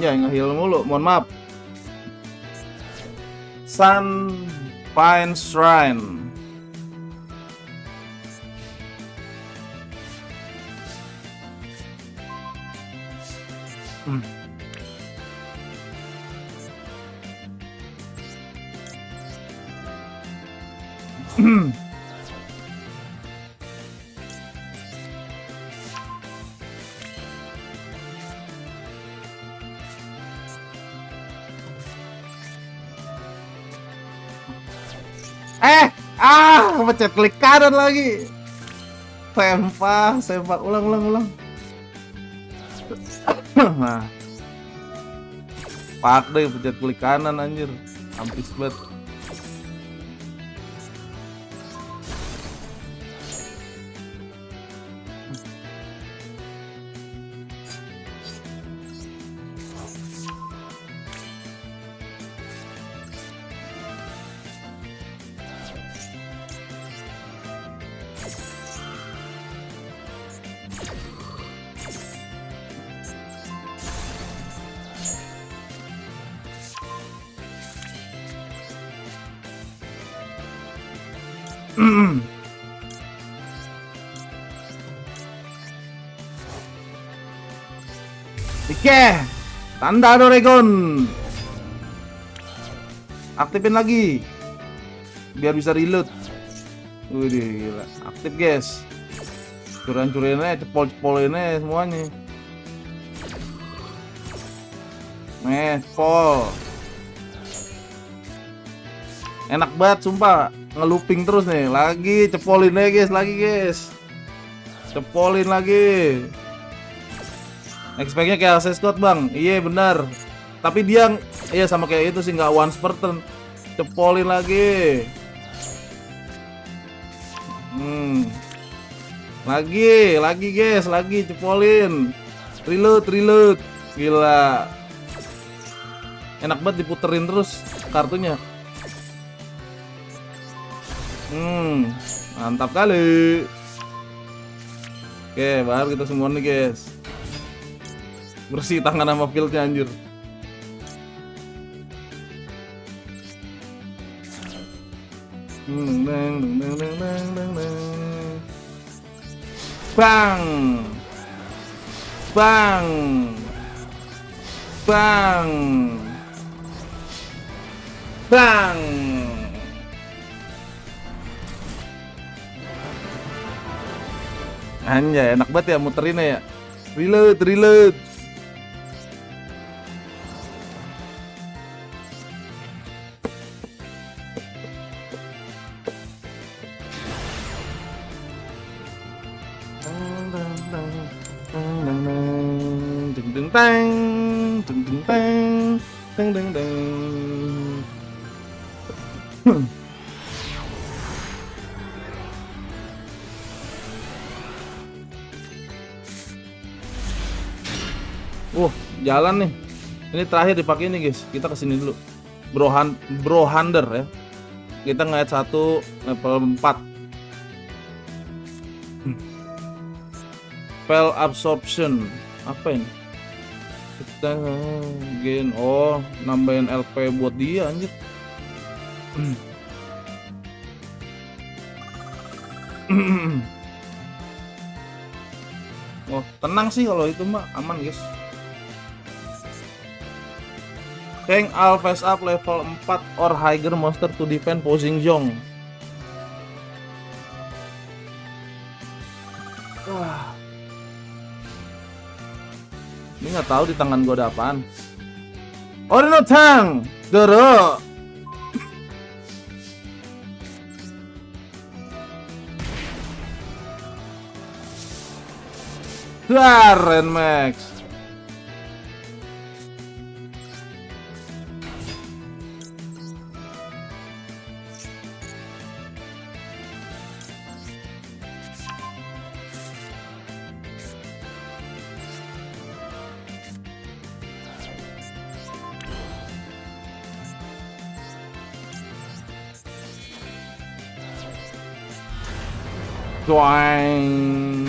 Ya nge-heal mulu, mohon maaf. Sun Pine Shrine. Pencet klik kanan lagi. Sempak, ulang. Nah. Pak deh pencet klik kanan anjir. Hampir banget. Oke, tanda Doragon. Aktifin lagi, biar bisa reload. Wih, gila. Aktif guys. Curan-curannya, cepol-cepolinnya semuanya. Pol. Enak banget sumpah, ngelooping terus nih. Lagi cepolin guys, cepolin lagi. Expect-nya kayak Access Code bang. Iya benar. Tapi dia sama kayak itu sih, nggak once per turn. Cepolin lagi. Lagi guys, cepolin. Reload. Gila. Enak banget diputerin terus kartunya. Mantap kali. Oke, baru kita semua nih guys. Bersih tangan sama fieldnya anjir. Bang. Anjay, enak banget ya muterinnya ya. Reload. Jalan nih. Ini terakhir dipakai ini guys. Kita kesini dulu. Bro Hunter ya. Kita nge-add 1 level 4. Spell absorption. Apa ini? Kita gain. Nambahin LP buat dia anjir. Tenang sih kalau itu mah aman guys. Tank all face up level 4 or higher monster to defend posing zone. Ini nggak tahu di tangan gue ada apaan. Orino Tang, Doro. Keren Max. Doang.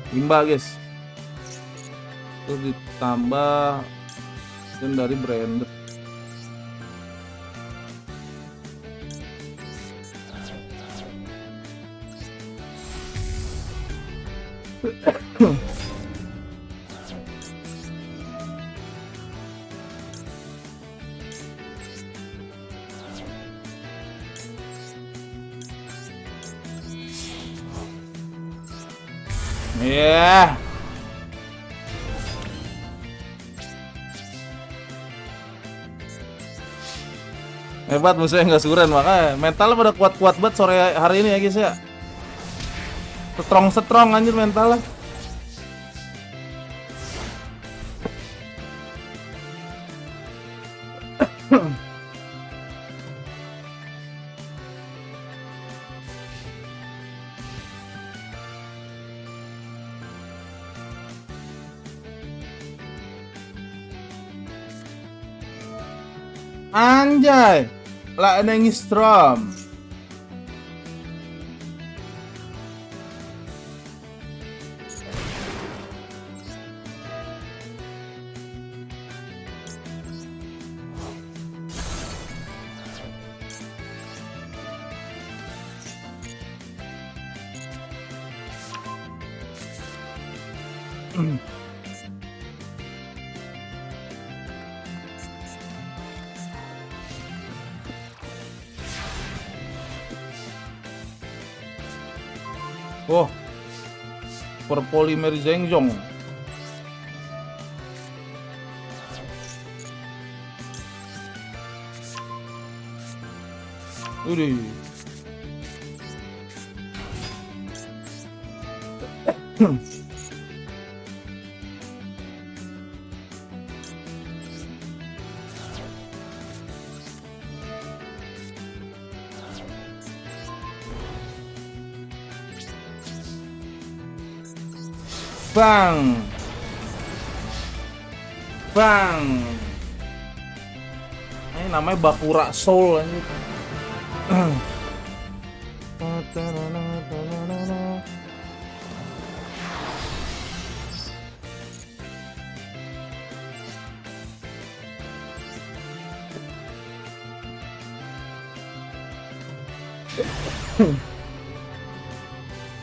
Imbal guys. Terus ditambah dan dari brand. Yeah. Hebat musuhnya nggak suren, makanya mentalnya pada kuat-kuat banget sore hari ini ya guys ya. Strong anjir mentalnya. Anjay, lah nangis strom. Oh, perpolimer Zengjong. Udah. Bang. Ini namanya Bakura Soul anjir.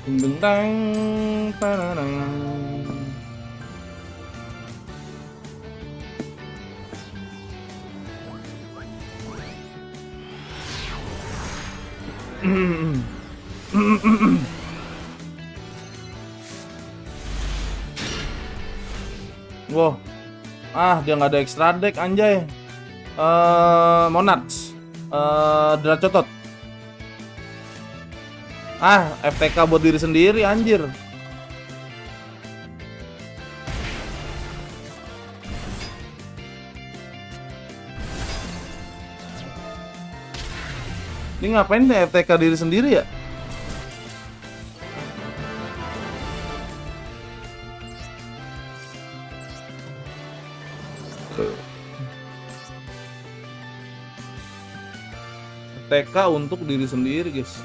Deng pararang. Wow. Dia nggak ada extra deck anjay. Monarch. Dracotot. FTK buat diri sendiri anjir. Ini ngapain deh FTK diri sendiri ya? FTK untuk diri sendiri guys.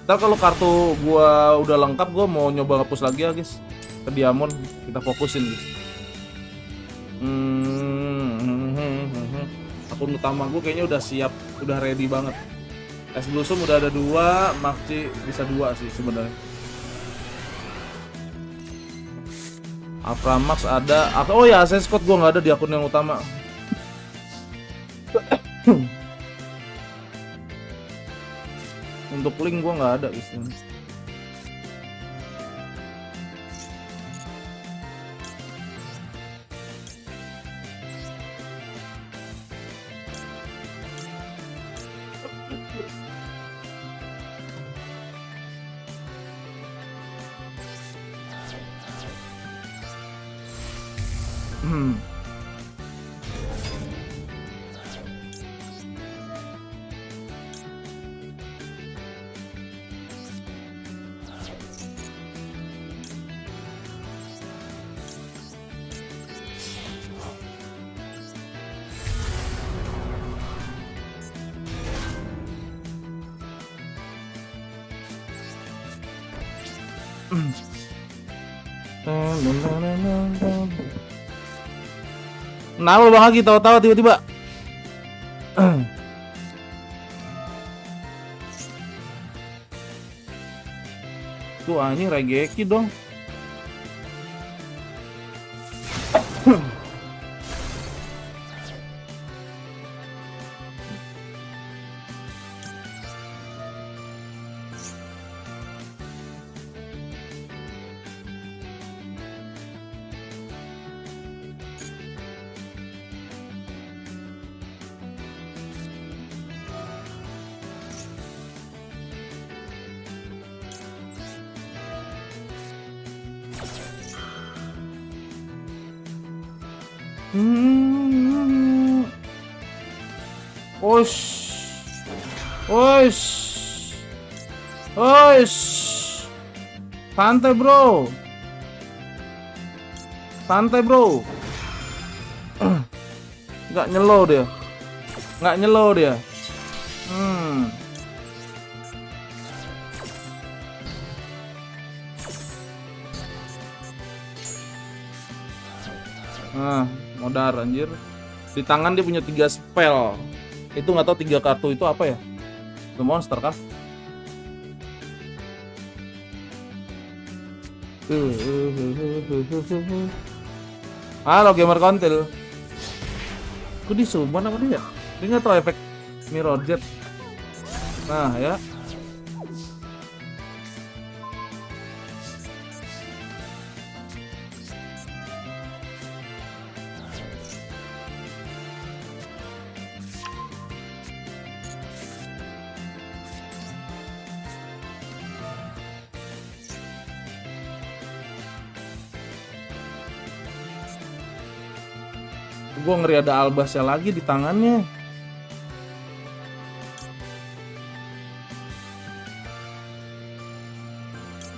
Ntar kalau kartu gua udah lengkap, gua mau nyoba hapus lagi ya guys. Ke Diamond kita fokusin guys. Akun utama gua kayaknya udah siap, udah ready banget. Es Blossom udah ada 2, Maxi bisa 2 sih sebenarnya. Aframax ada. Oh ya, Access Code gua nggak ada di akun yang utama. Untuk link gua nggak ada di sini. Kenapa Bang Hagi tawa-tawa tiba-tiba? Tuh anjing regeki dong. Santai bro. Santai bro. Nggak nyelo dia. Nggak nyelo dia. Nah, modar anjir. Di tangan dia punya 3 spell. Itu nggak tahu 3 kartu itu apa ya? The monster kah? Halo gamer kontil. Kok disummon apa dia? Dia nggak tahu efek mirror jet. Nah ya. Gue ngeri ada albasnya lagi di tangannya.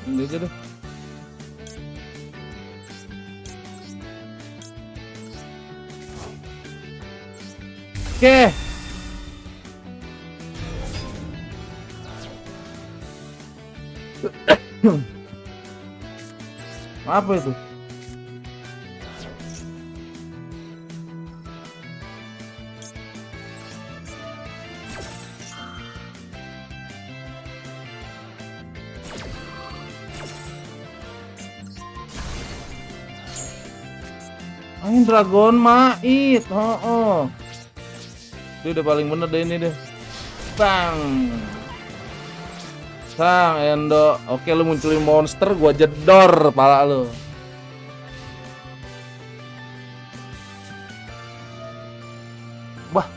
Ini aja deh. Oke. Apa itu? Ini dragon mait. Oh. Dia udah paling bener deh ini deh. Bang. Sang Endo. Oke lu munculin monster, gua jedor pala lu. Wah.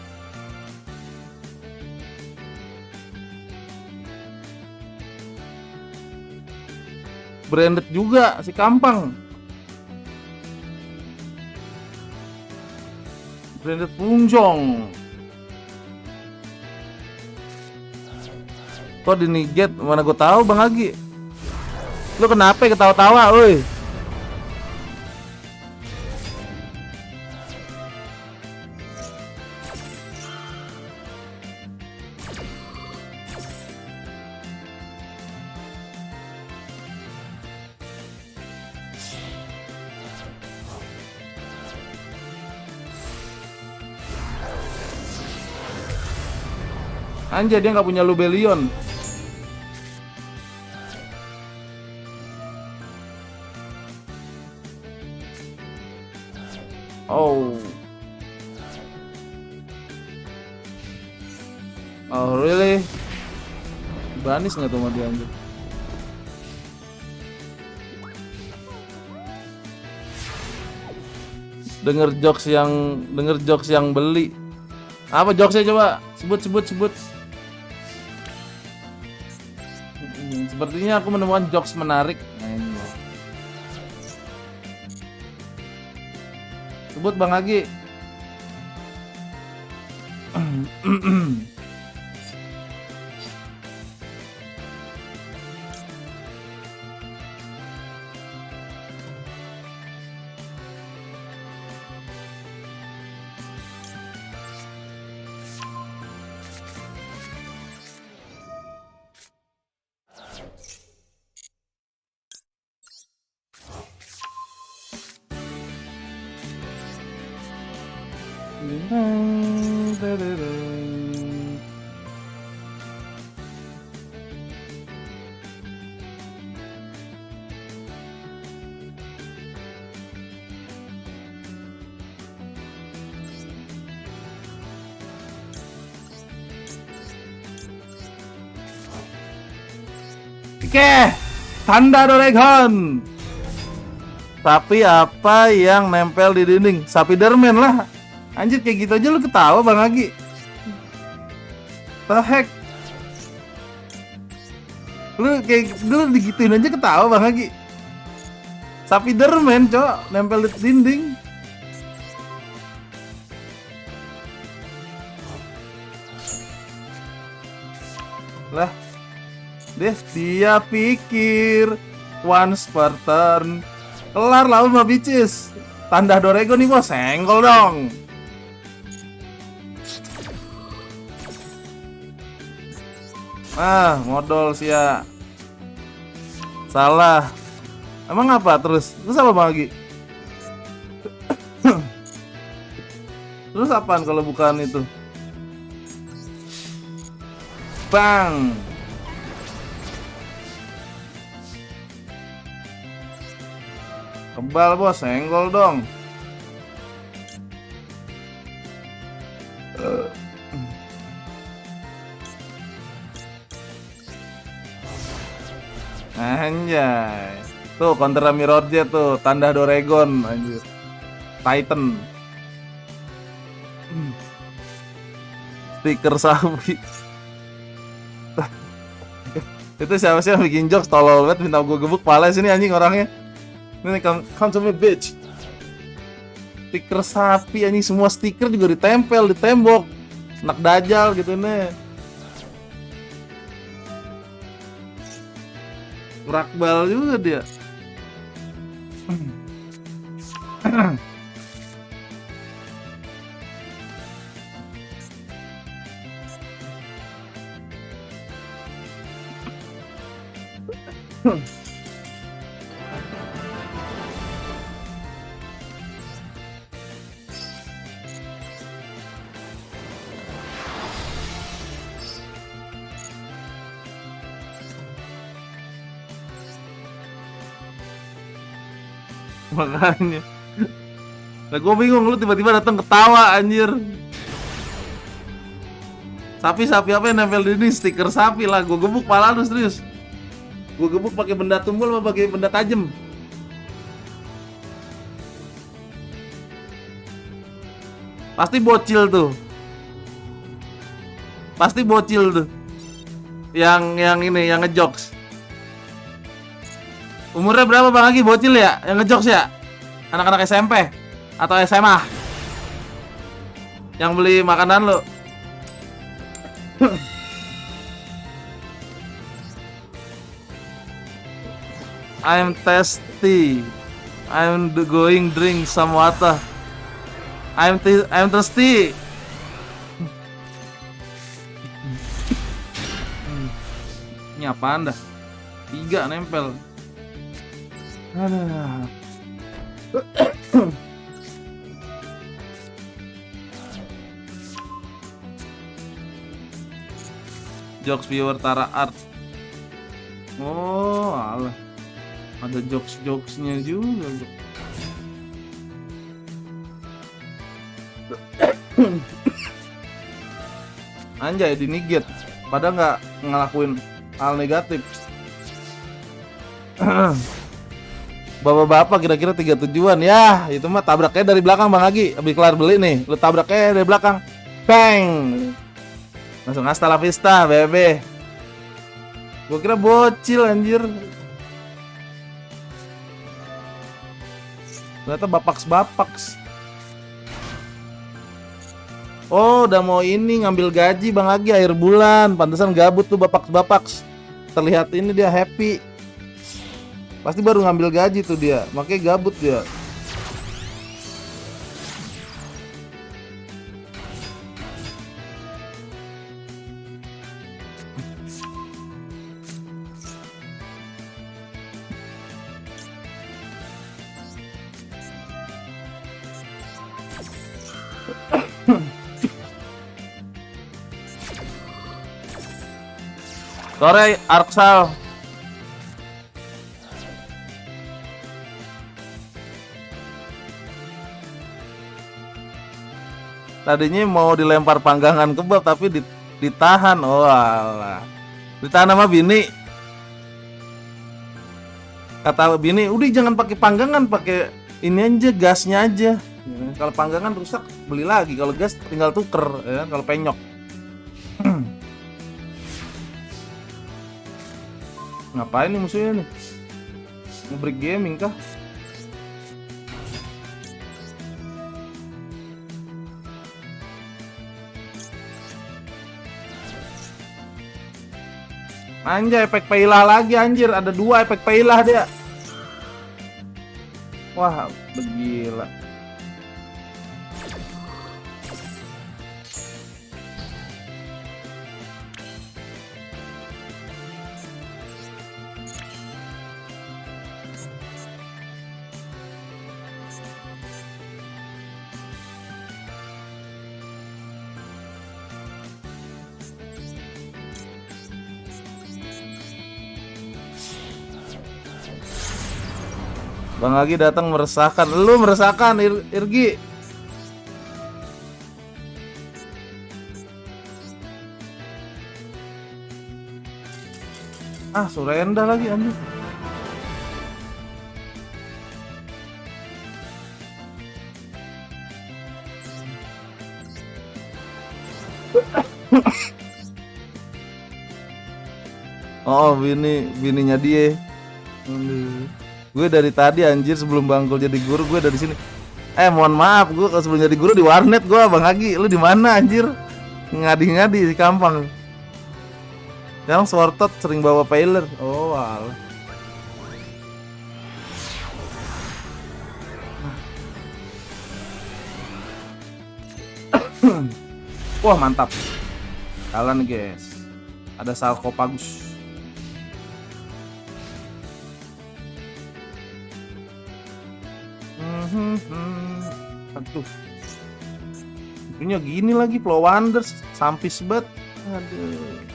Branded juga si Kampang. Branded Punjong. Kok di Niget? Mana gue tahu Bang Agi. Lu kenapa ketawa-tawa, woi? Anjay, dia nggak punya Lubelion. Oh, really? Banis nggak tuh sama dia anjir? Denger jokes yang beli. Apa jokesnya coba? Sebut. Sepertinya aku menemukan jokes menarik. Sebut Bang Agi. Oke, tanda Doraemon. Sapi apa yang nempel di dinding? Sapi derman lah. Anjir kayak gitu aja lu ketawa Bang Agi. The heck? Lu digituin aja ketawa Bang Agi. Sapi derman, cok, nempel di dinding. Lah. Dia pikir once per turn. Kelar lah mah bitches. Tanda Doraemon nih bos, senggol dong. Modal sih ya. Salah. Emang apa terus? Terus apa lagi? Terus apaan kalau bukan itu? Bang. Kebal bos, senggol dong. Anjay. Tuh counter mirror jet tuh, tanda Doraemon anjir. Titan. Stiker sapi. Itu siapa sih yang bikin jokes tolol banget, minta gue gebuk pala sini anjing orangnya. Ini come to me bitch. Stiker sapi anjing, semua stiker juga ditempel di tembok. Anak dajal gitu nih. Rakbal juga dia. Makanya. Nah gue bingung, lu tiba-tiba datang ketawa anjir. Sapi apa yang nempel di sini? Stiker sapi lah, gue gebuk pala lu serius. Gue gebuk pakai benda tumpul apa pakai benda tajam? Pasti bocil tuh. Pasti bocil tuh. Yang ini, yang ngejokes. Umurnya berapa Bang lagi bocil ya? Yang ngejokes ya? Anak-anak SMP atau SMA? Yang beli makanan lo. I'm thirsty. I'm going drink some water. I'm thirsty. Ini apaan dah? 3 nempel. Aduh. Jokes viewer Tara Art. Oh, alah. Ada jokes-jokesnya juga. Anjay, di Nigit. Padahal nggak ngelakuin Hal negatif. Bapak-bapak kira-kira 3 tujuan. Ya, itu mah tabraknya dari belakang Bang Agi. Habis kelar beli nih, lu tabraknya dari belakang. Bang. Langsung hasta la vista, bebe. Gua kira bocil anjir. Ternyata bapaks. Oh, udah mau ini ngambil gaji Bang Agi akhir bulan. Pantesan gabut tuh bapaks. Terlihat ini dia happy. Pasti baru ngambil gaji tuh dia, makanya gabut dia. Sore Arksal. Tadinya mau dilempar panggangan kebab tapi ditahan. Oh alah. Ditahan sama bini. Kata bini, "Udah jangan pakai panggangan, pakai ini aja, gasnya aja." Kalau panggangan rusak beli lagi, kalau gas tinggal tuker ya, kalau penyok. Ngapain nih musuhnya nih? Nge-break gaming kah? Anjay, efek pailah lagi anjir, ada 2 efek pailah dia. Wah, begila. Bang Agi datang meresahkan. Lu meresahkan, Irgi. Ah, surrender lagi anjing. Oh, bininya dia. Gue dari tadi anjir sebelum Bangkul jadi guru gue dari sini. Mohon maaf, gue kalau sebelum jadi guru di warnet gue, Bang Agi. Lu di mana anjir? Ngadi-ngadi di kampung. Sekarang Swartot sering bawa pailer. Oh, alah. Wah, mantap. Kalian guys. Ada sarkopagus. Aduh. Itunya gini lagi, Flow Wonders, sampis banget. Aduh.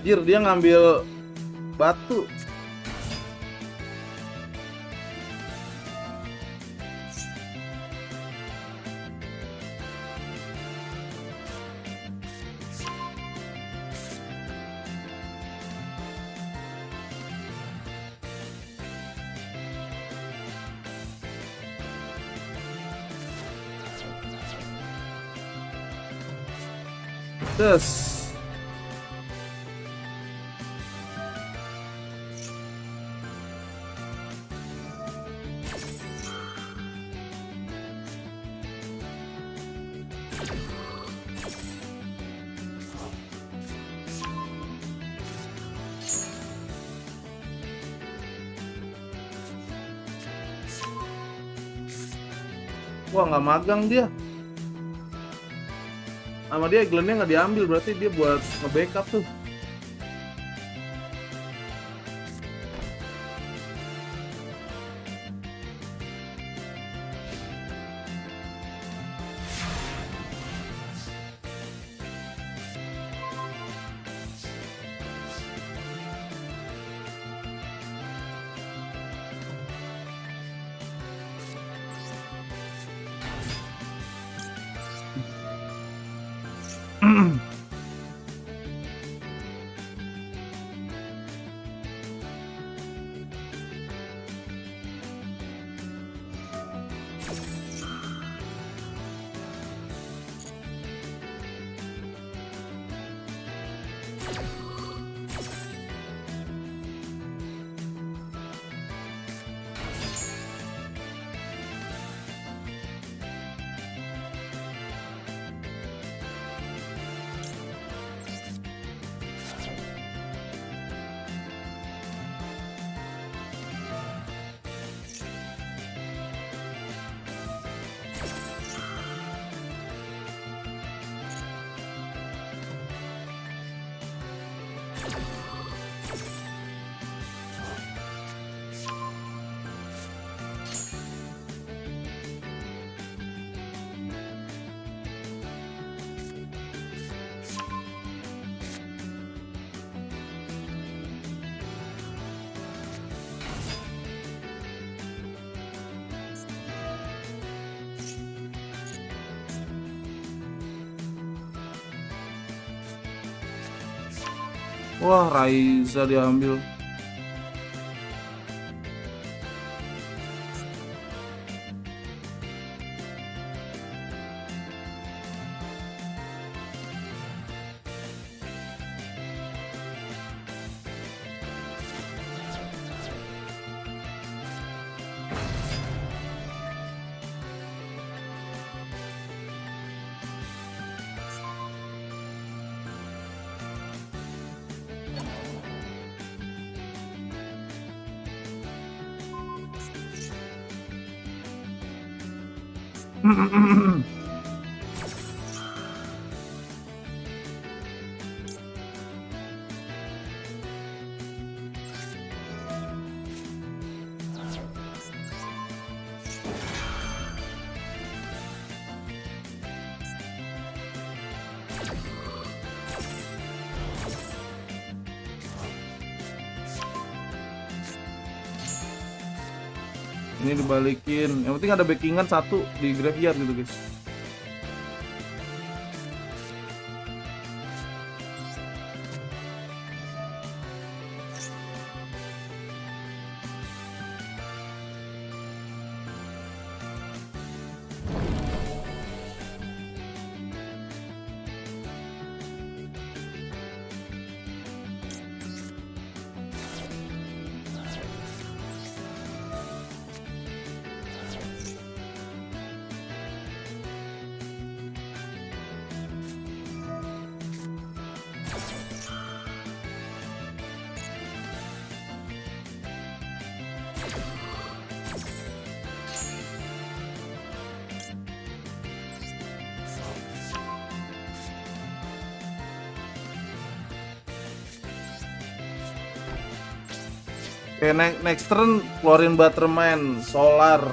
Anjir, dia ngambil batu. Terus Wah, nggak magang dia. Sama dia Glenn-nya nggak diambil, berarti dia buat nge-backup tuh. Wah, Raiza diambil. Ini dibalikin. Yang penting ada backingan satu di graveyard gitu, guys. Oke, next turn keluarin Butterman, Solar,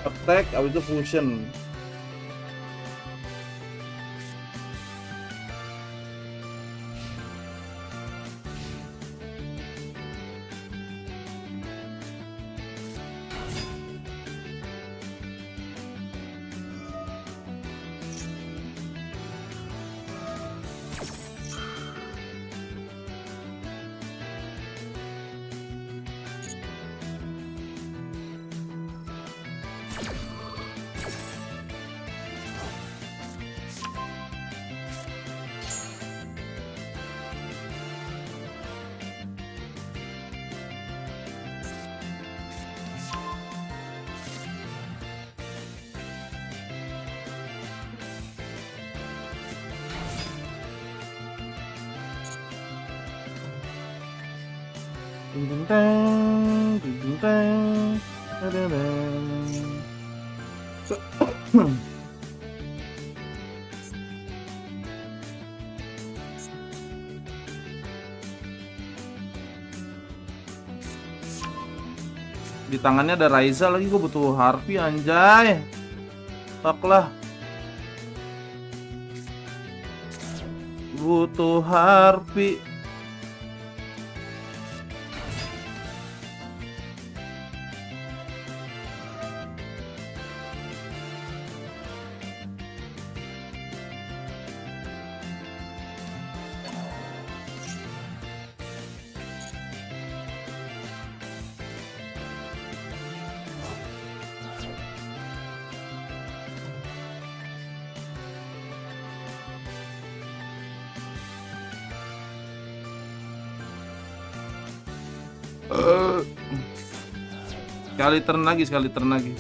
Attack, abis itu Fusion. Di tangannya ada Raiza lagi, gue butuh Harpy anjay. Fuck lah. Butuh Harpy. Sekali turn lagi.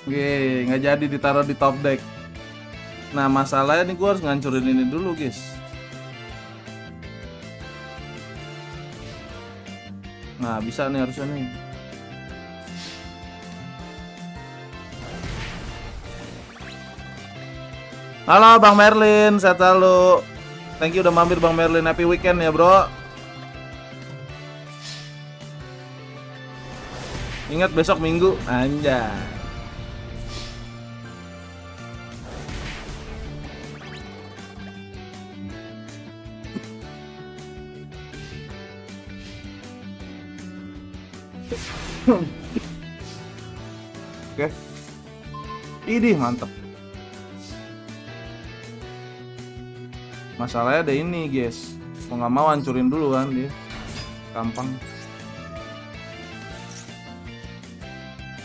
Oke, nggak jadi ditaruh di top deck. Nah, masalahnya nih gue harus ngancurin ini dulu, guys. Nah, bisa nih harusnya nih. Halo Bang Merlin, sehat selalu. Thank you udah mampir Bang Merlin. Happy weekend ya, bro. Ingat besok Minggu, anjay. Oke. Idih, mantap. Masalahnya ada ini, guys. Mau nggak mau hancurin dulu kan dia. Gampang.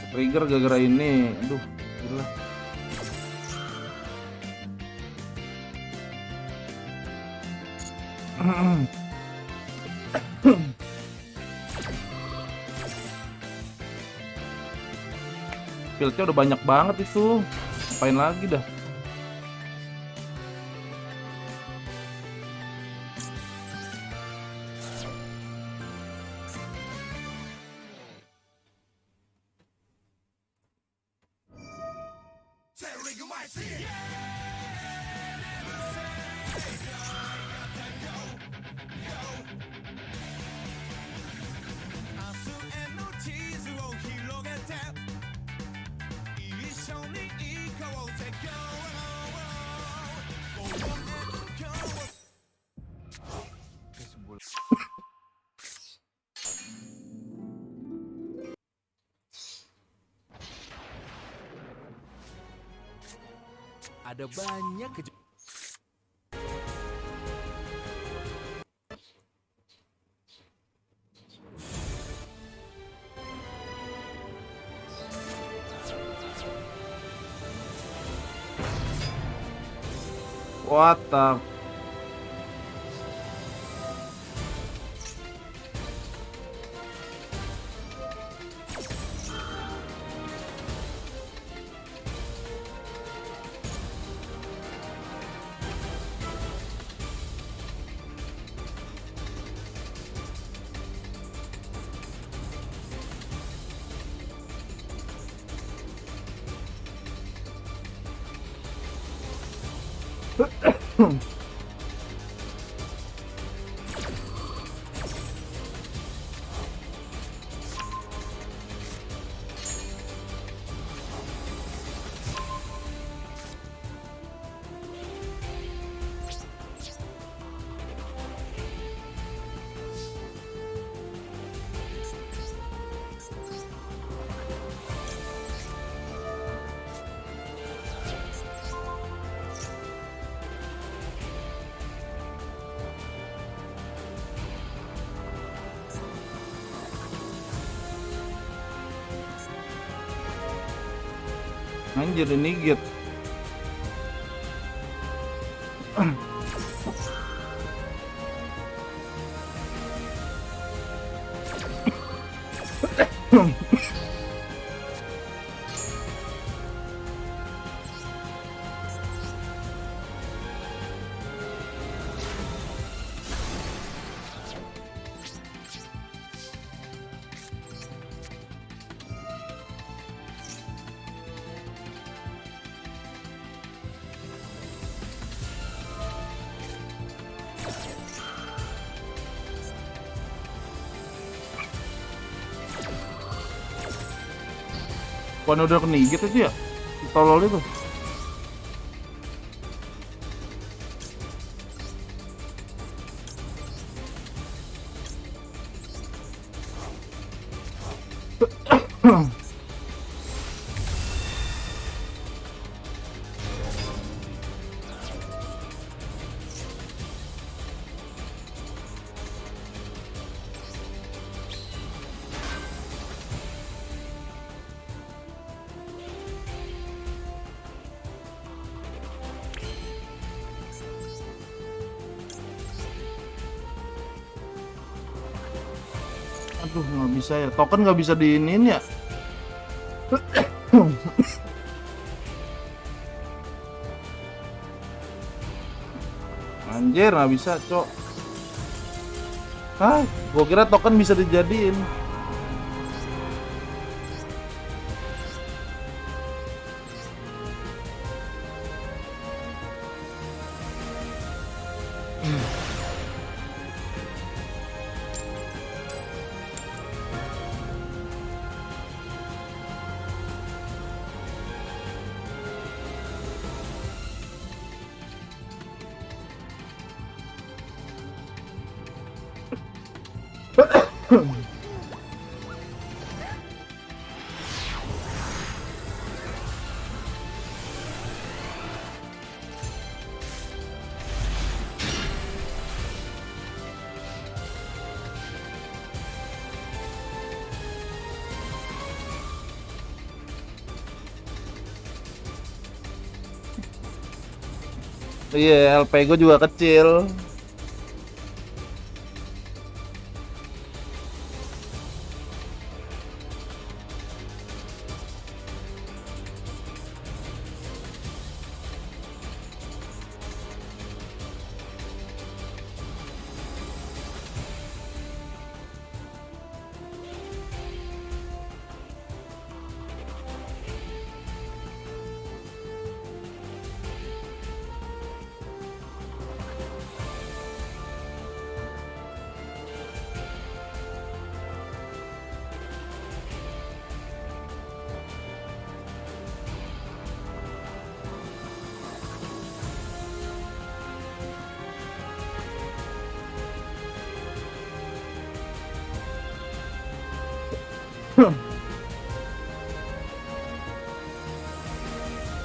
Trigger gara-gara ini. Aduh, gila. Fieldnya udah banyak banget itu. Ngapain lagi dah. Ada banyak What the? Anjir ini git. Bukan udah kenigit itu ya? Tolol itu. Aduh, nggak bisa ya. Token nggak bisa diinin ya. Anjir, nggak bisa, cok. Hah, gua kira token bisa dijadiin. Iya, LP gue juga kecil.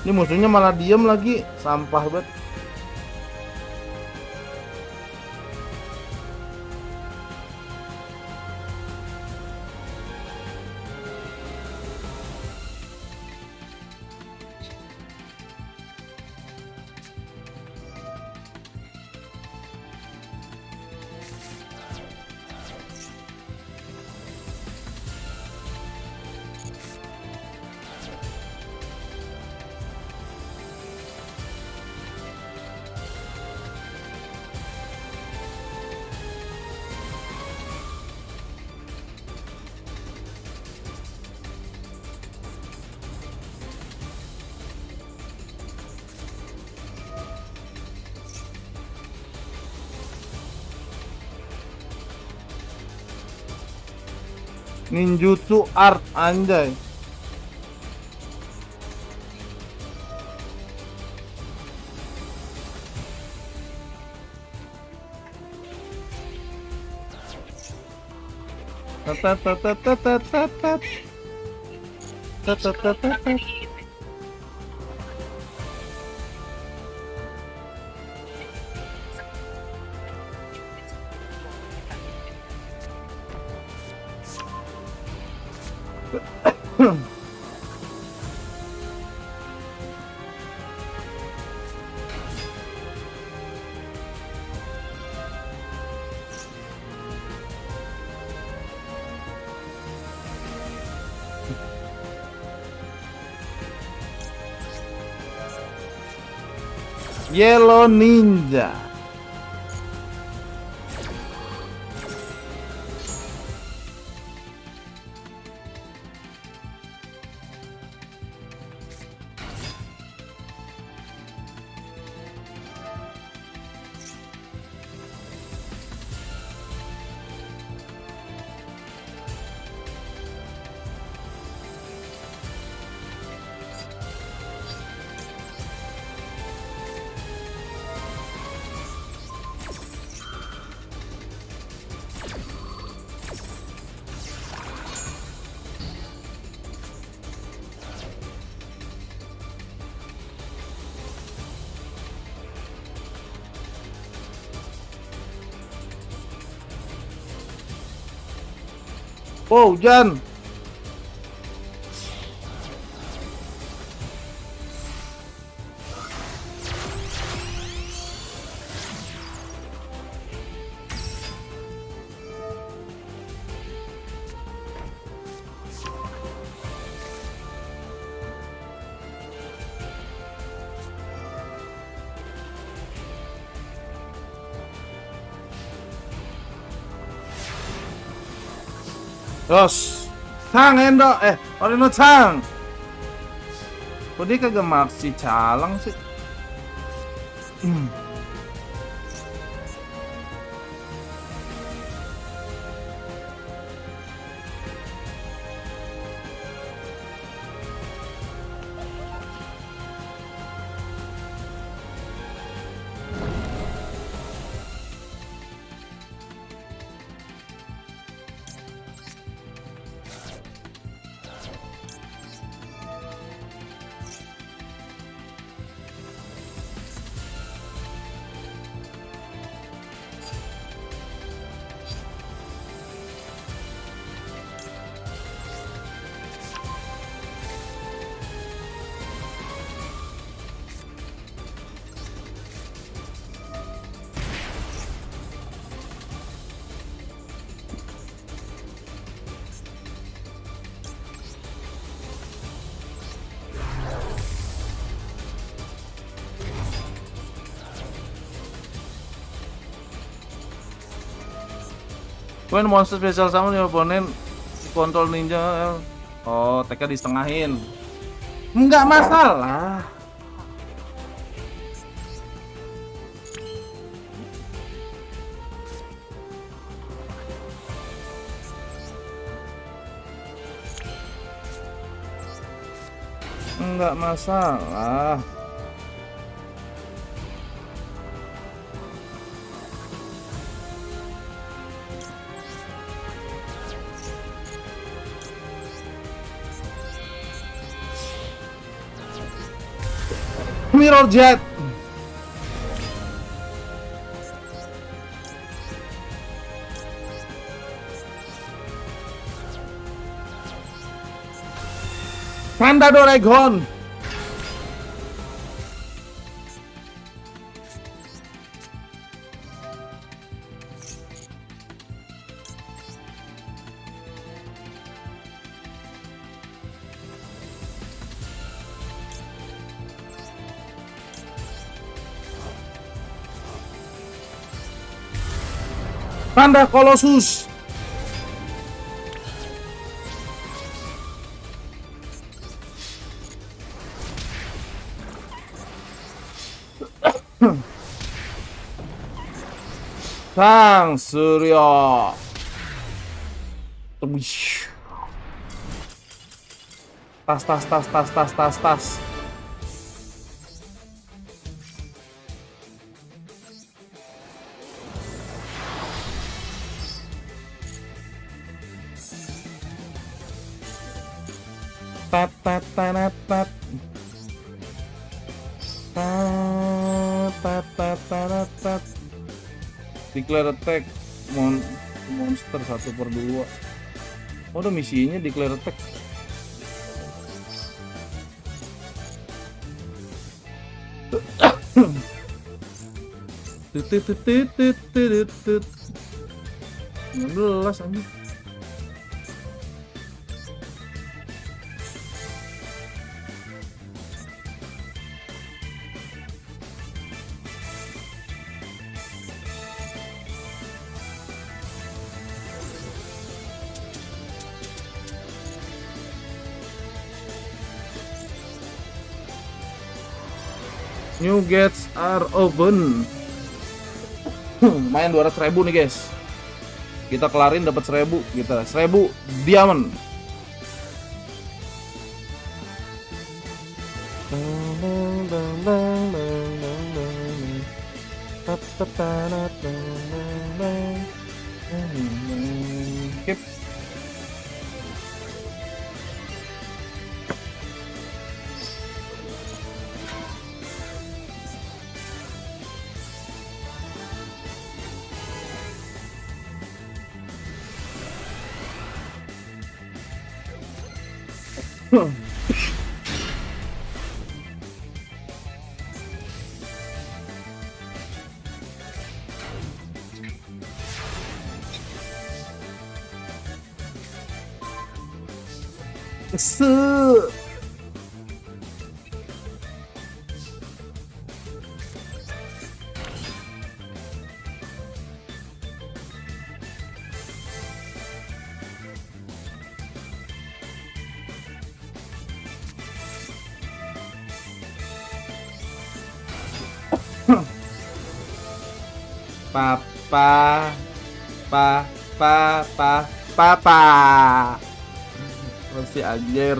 Ini musuhnya malah diem lagi, sampah banget. Ninjutsu art, anjay. Yellow Ninja. Oh, hujan. Terus, Cang Endo, Orino Cang. Kok dia kagak maksi calang sih? When monster special summon your opponent kontrol ninja. Oh, TK disetengahin. Enggak masalah. Enggak masalah. Mirror Jet. Panda Doraemon. Panda Colossus. Sang Surya. Tas. Declare attack monster 1/2. Oh, udah misinya declare attack. Belas anjing. New gates are open. Main 200.000 nih guys. Kita kelarin dapat 1.000, kita 1.000 diamond. Skip. Papa. Masih anjir.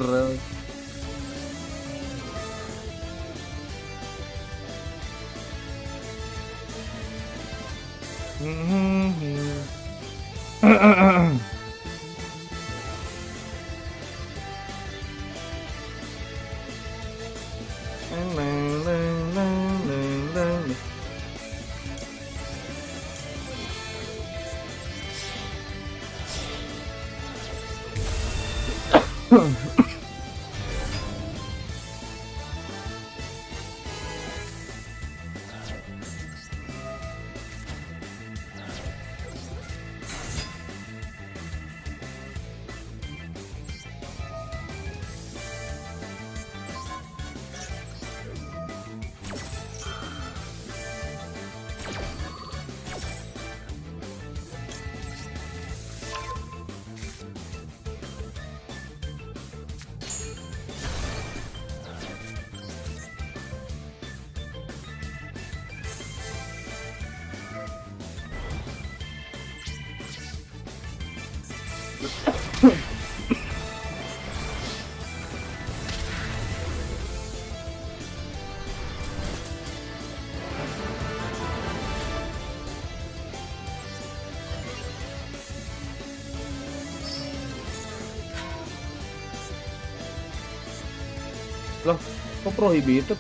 Loh, kok prohibited?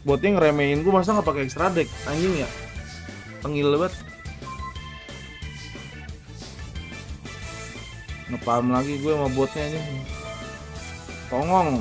Botnya ngeremehin gue, masa nggak pakai extra deck anjing ya, tengil banget. Ngepaham lagi gue sama botnya ini, tongong.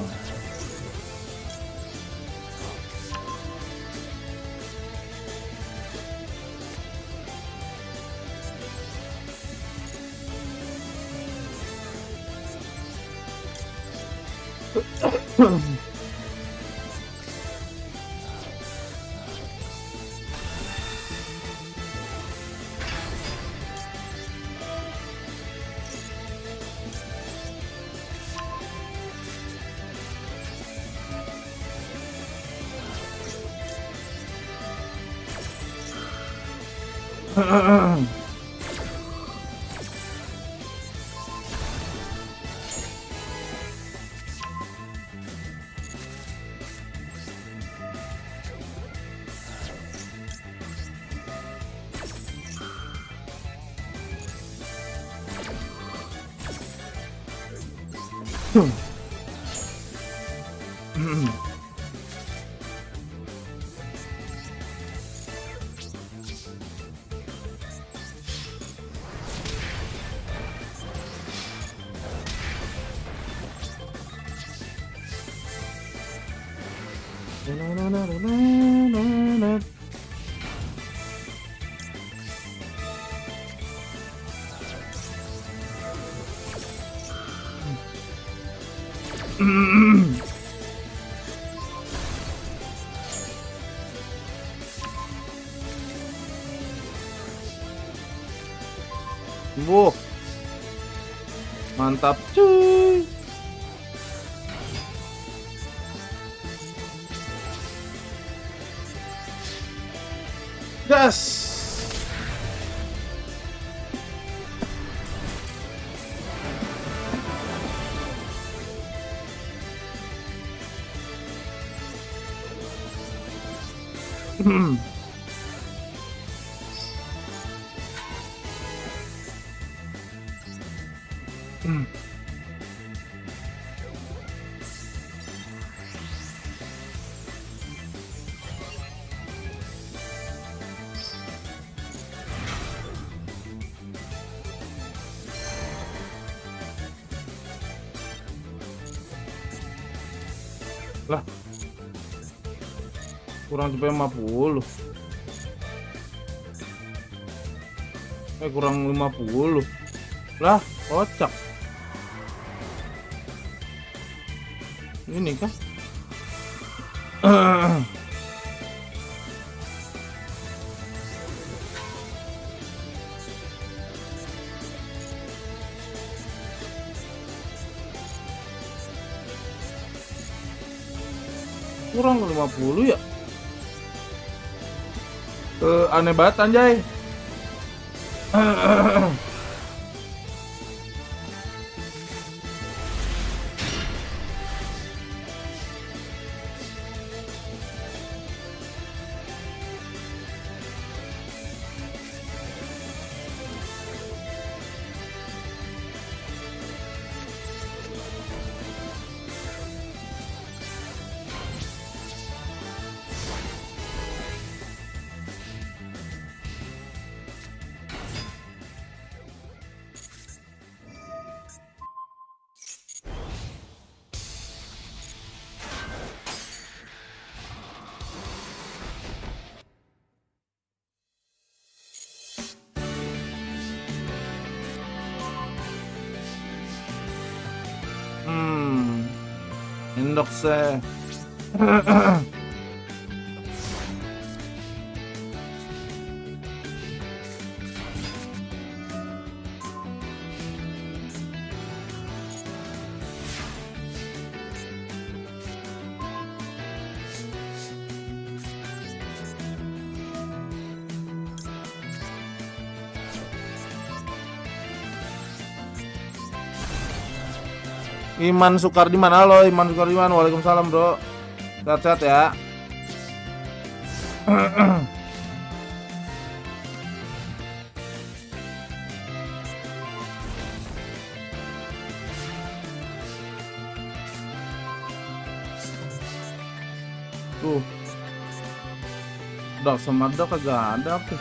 Mantap cuy. Gas. Lah, kurang cepet 50. Kurang 50. Lah, kocak. Ini kah? Kurang 50 ya? Aneh banget anjay. Endokse. Iman Sukardiman, halo Iman Sukardiman, waalaikumsalam bro, sehat-sehat ya. Dok sama dok kagak ada apa.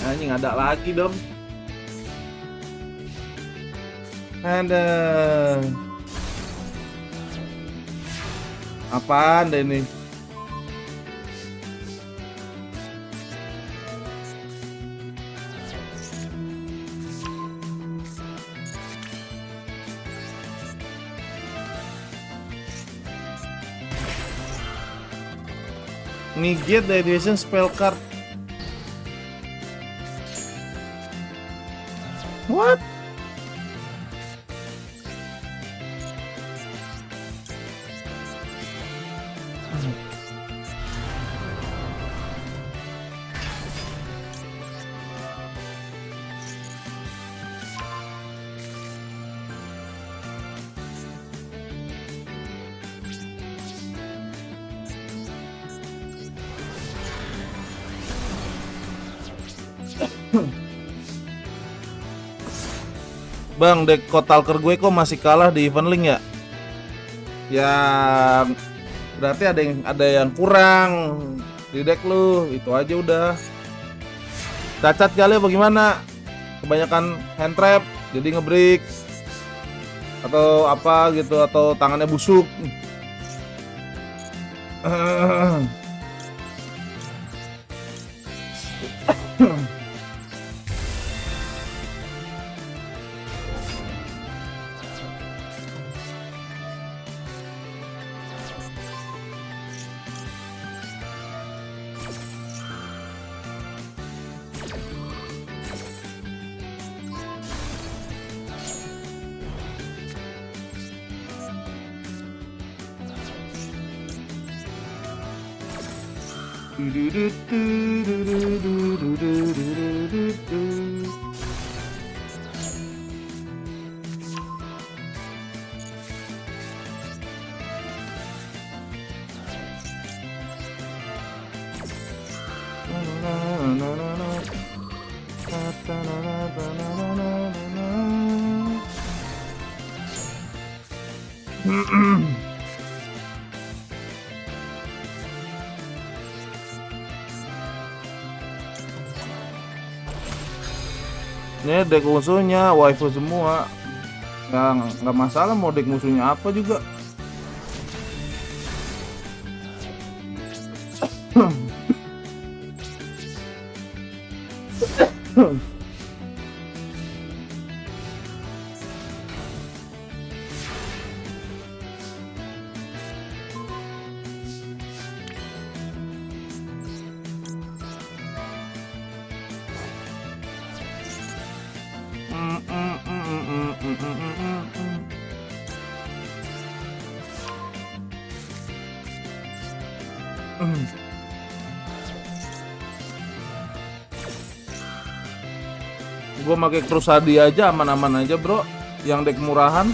Anjing ada lagi dong. Ada. Apaan deh ini? Negate the addition spell card. What? Bang, deck Kotalker gue kok masih kalah di event link ya? Ya berarti ada yang kurang di deck lu, itu aja udah. Cacat kali apa gimana? Kebanyakan hand trap jadi ngebreak atau apa gitu, atau tangannya busuk. Ini deck musuhnya waifu semua, nggak masalah mau deck musuhnya apa juga. Gue pakai Krusadi aja aman-aman aja bro, yang deck murahan.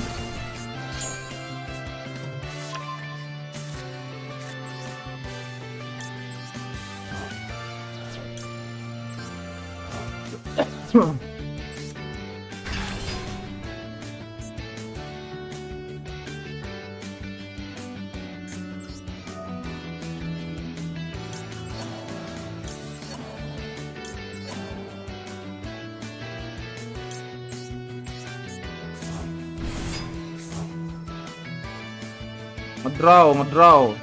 Ngedraw.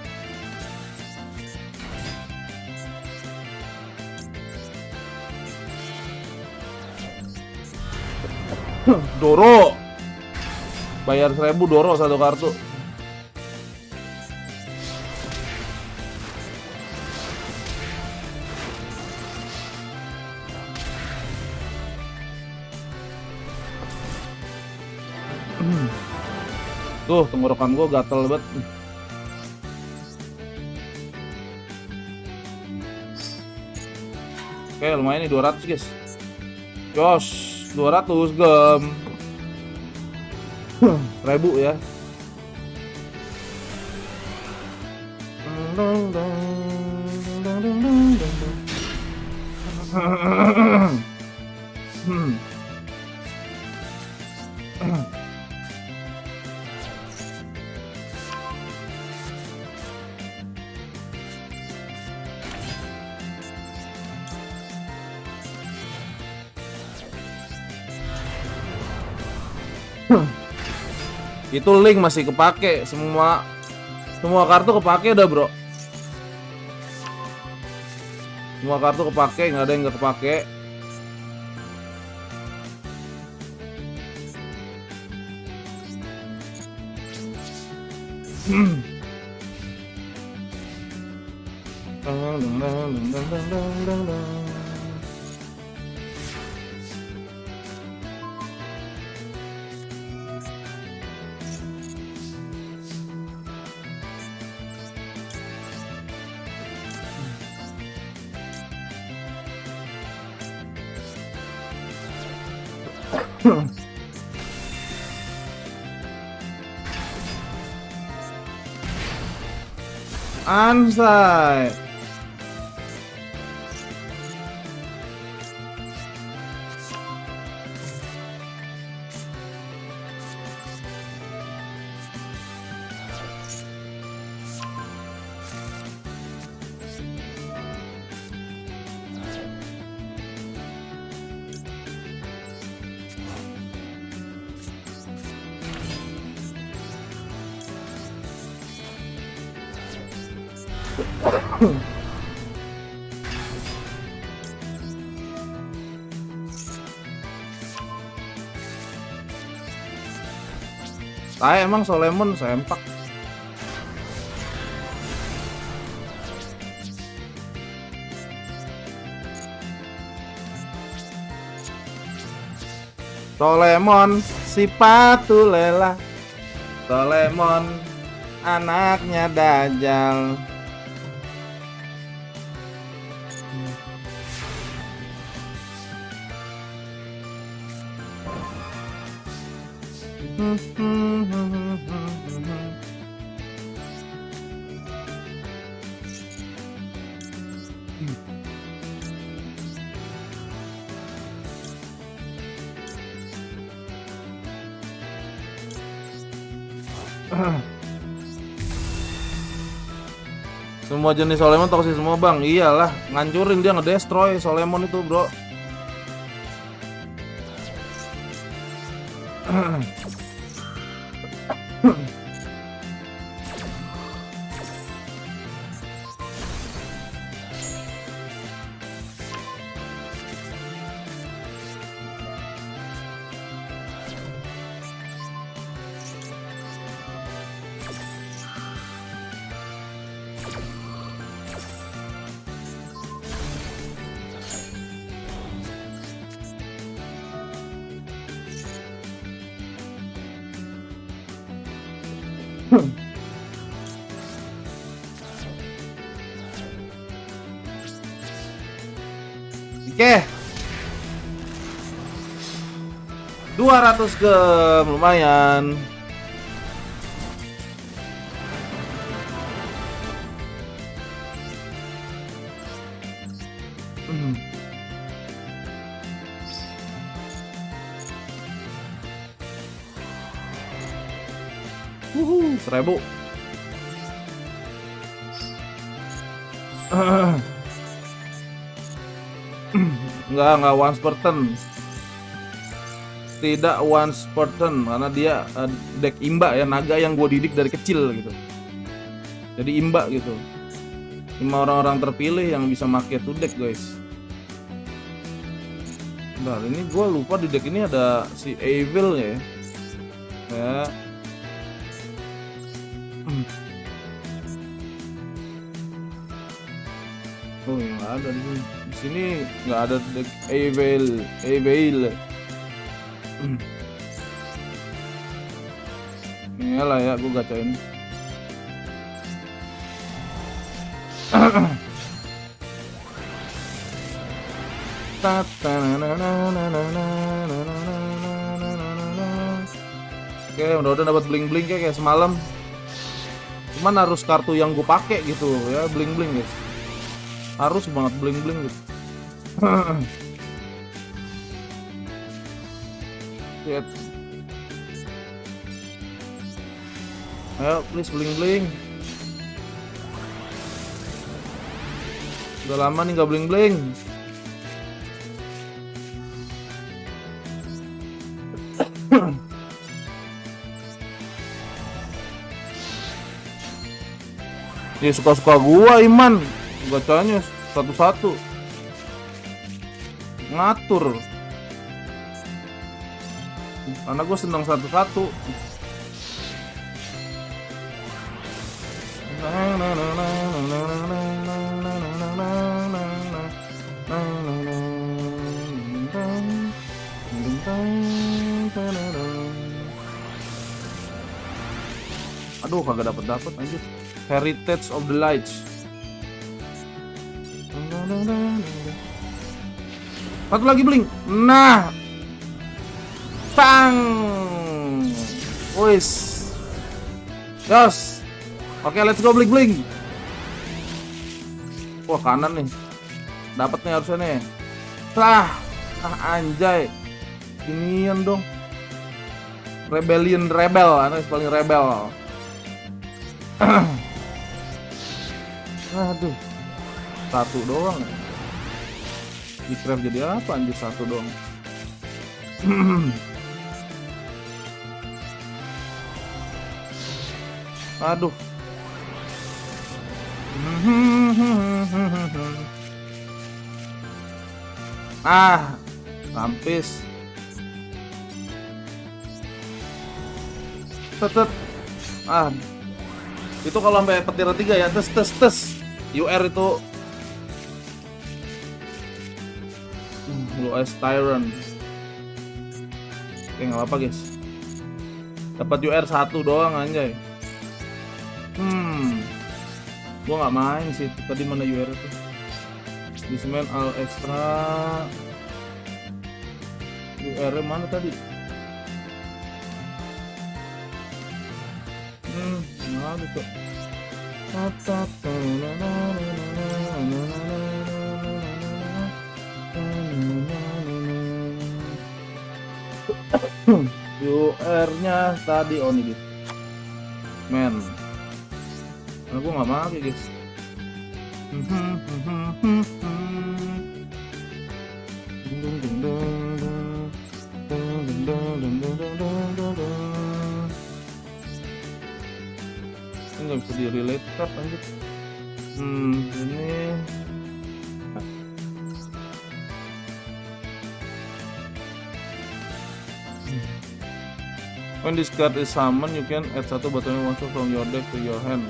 Doro. Bayar 1000 Doro satu kartu. Tuh, tenggorokan gue gatel banget. Oke, lumayan nih 200 guys. Jos, 200 gem. 1000 ya. Itu link masih kepake, semua kartu kepake dah, bro. Semua kartu kepake, nggak ada yang nggak kepake. Ansai. Emang Solemon sempak. Solemon si Patu Lela. Solemon anaknya Dajjal. Semua jenis Solemon toxic semua, bang. Iyalah, ngancurin dia, ngedestroy Solemon itu, bro. Oke. 200 lumayan. Wuhu, 1000. Enggak once per turn. Tidak once per turn karena dia deck imba ya, naga yang gue didik dari kecil gitu. Jadi imba gitu. 5 orang-orang terpilih yang bisa make tuh deck, guys. Bentar, ini gue lupa di deck ini ada si Evil ya. Ya. Oh, yang ada di sini. Di sini nggak ada deck Evil. Iyalah ya, gue gacain. Oke, udah dapat bling kayak semalam. Cuman harus kartu yang gue pakai gitu ya, bling guys. Harus banget bling gitu. Shit. Ayo please bling. Udah lama nih nggak bling. Ya suka-suka gua Iman. Gacanya satu-satu. Ngatur. Karena gua senang satu-satu. Aduh, kagak dapet anjir. Heritage of the Lights. Satu lagi bling. Nah. Tang. Wis. Yos. Oke, let's go bling. Wah, kanan nih. Dapat nih harusnya nih. Anjay. Inian dong. Rebel, anak paling rebel. Aduh. Satu doang. Di craft jadi apa anjir satu doang. Aduh. Rampis. Tetet. Itu kalau sampai petir 3 ya, tes. UR itu Blue Ice Tyrant. Oke, nggak apa guys. Dapat UR 1 doang anjay. Gua nggak main sih. Tadi mana UR itu? Dismen all extra. UR mana tadi? Ada tuh. UR-nya tadi ini gitu. Men. Nah, gua nggak mau guys. Nggak bisa di-relate card lanjut. Ini when this card is summoned, you can add 1 button monster from your deck to your hand.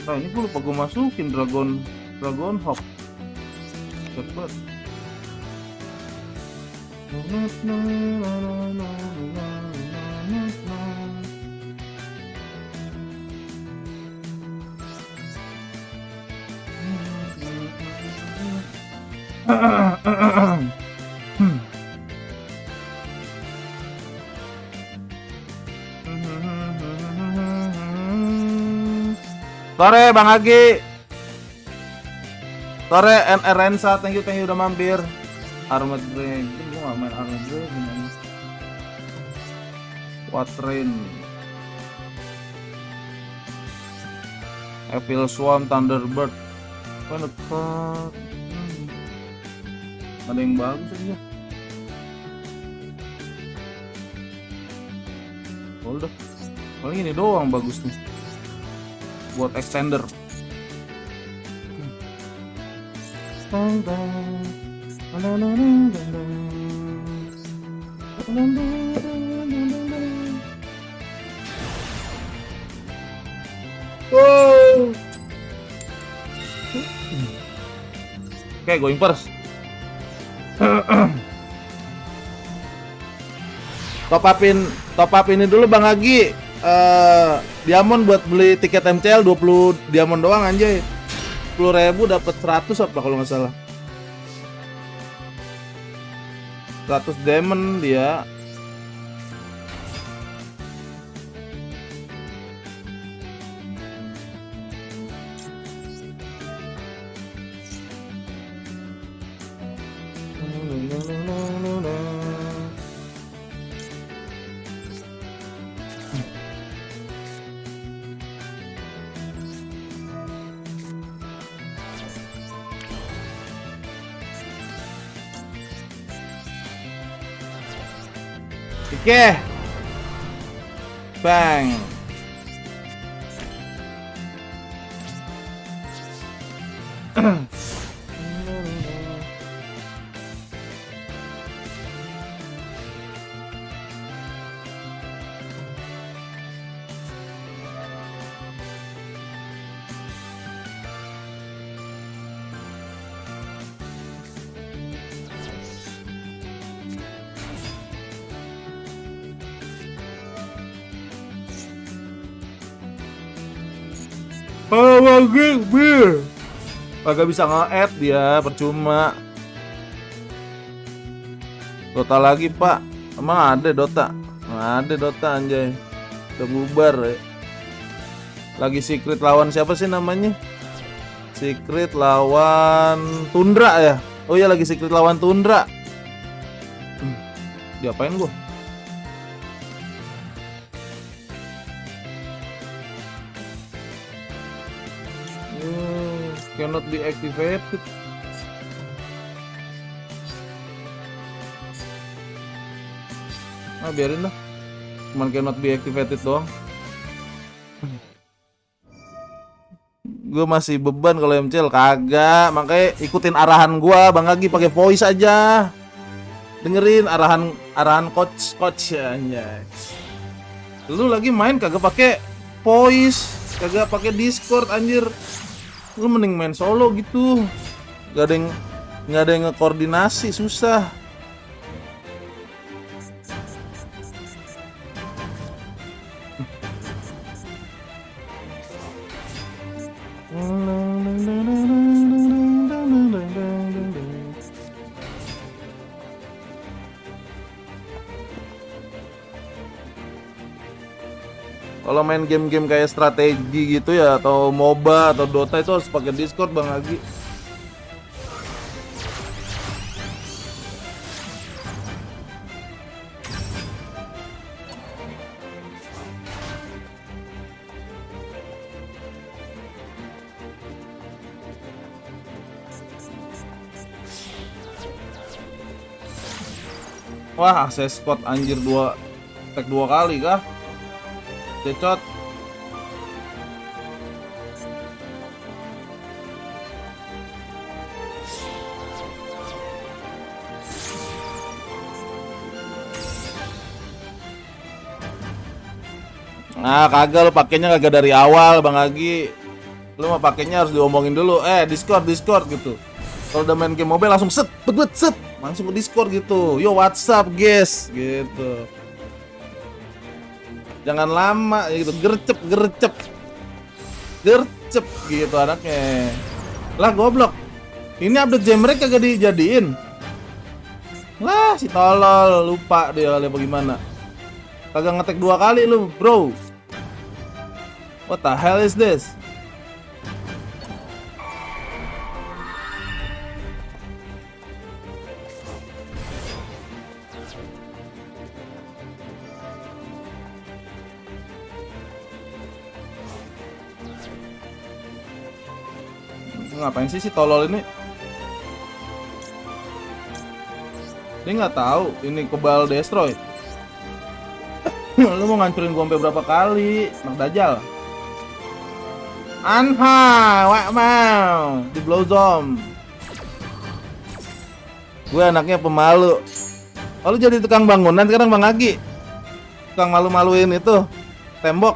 Nah, ini gue lupa gue masukin Dragon Hawk. Cepet. Sore Bang Agi. Sore Rensa, thank you udah mampir. Armored Dragon, gue gak main Armored Dragon. Quatrain. Evil Swarm, Thunderbird. Penekat. Ada yang bagus aja. Udah. Paling ini doang bagus nih. Buat extender. Oke, going first. Top up ini dulu Bang Agi. Diamond buat beli tiket MCL 20 diamond doang anjay. 10.000 dapat 100 apa kalau nggak salah. 100 diamond dia. Oke. Bang. Kagak bisa nge-add dia, percuma. Dota lagi, Pak. Emang ada Dota? Ada Dota anjay. Udah bubar ya. Lagi secret lawan siapa sih namanya? Secret lawan Tundra ya? Oh iya, lagi secret lawan Tundra. Diapain gua? Cannot be activated. Biarin dah. Cuman cannot be activated doang. Gue masih beban kalau MCL kagak, makanya ikutin arahan gua, Bang Agi pakai voice aja. Dengerin arahan coach ya, anjay. Lu lagi main kagak pakai voice, kagak pakai Discord anjir. Lu mending main solo gitu. Gak ada yang ngekoordinasi, susah. Kalau main game-game kayak strategi gitu ya, atau MOBA atau Dota itu harus pakai Discord, Bang Agi. Wah, akses code anjir tag 2 kali kah? Cecot. Nah, kagak lu pakainya kagak dari awal, Bang Agi. Lu mah pakainya harus diomongin dulu. Discord gitu. Kalau udah main game mobile langsung set, langsung ke Discord gitu. Yo, WhatsApp, guys, gitu. Jangan lama gitu, gercep gitu anaknya. Lah goblok. Ini update jam break kagak dijadiin. Lah si tolol, lupa dia kali bagaimana. Kagak ngetek 2 kali lu, bro. What the hell is this? Ngapain sih si tolol ini? Dia nggak tahu ini kebal destroy. Lu mau ngancurin gua sampai berapa kali? Mak Dajjal. Anha, wak mau di blowzom. Gue anaknya pemalu. Oh, lu jadi tukang bangunan sekarang, Bang Agi? Tukang malu-maluin itu tembok.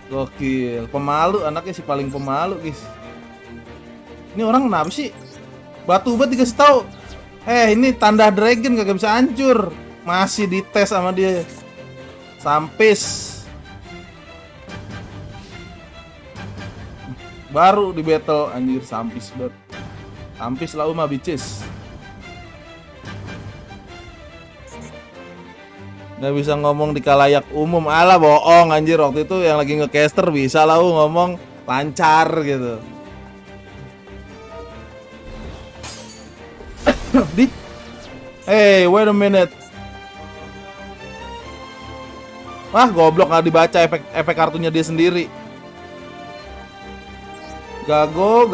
Gokil, pemalu, anaknya sih paling pemalu, guys. Ini orang kenapa sih? Batu bat dikasih tahu. Ini tanda dragon kagak bisa hancur. Masih dites sama dia. Sampis. Baru di battle anjir, sampis banget. Sampis lah mah bitches. Nggak bisa ngomong di kalayak umum. Alah bohong anjir, waktu itu yang lagi ngecaster bisa lah ngomong lancar gitu. Hey, wait a minute. Wah, goblok, nggak dibaca efek kartunya dia sendiri. Gago.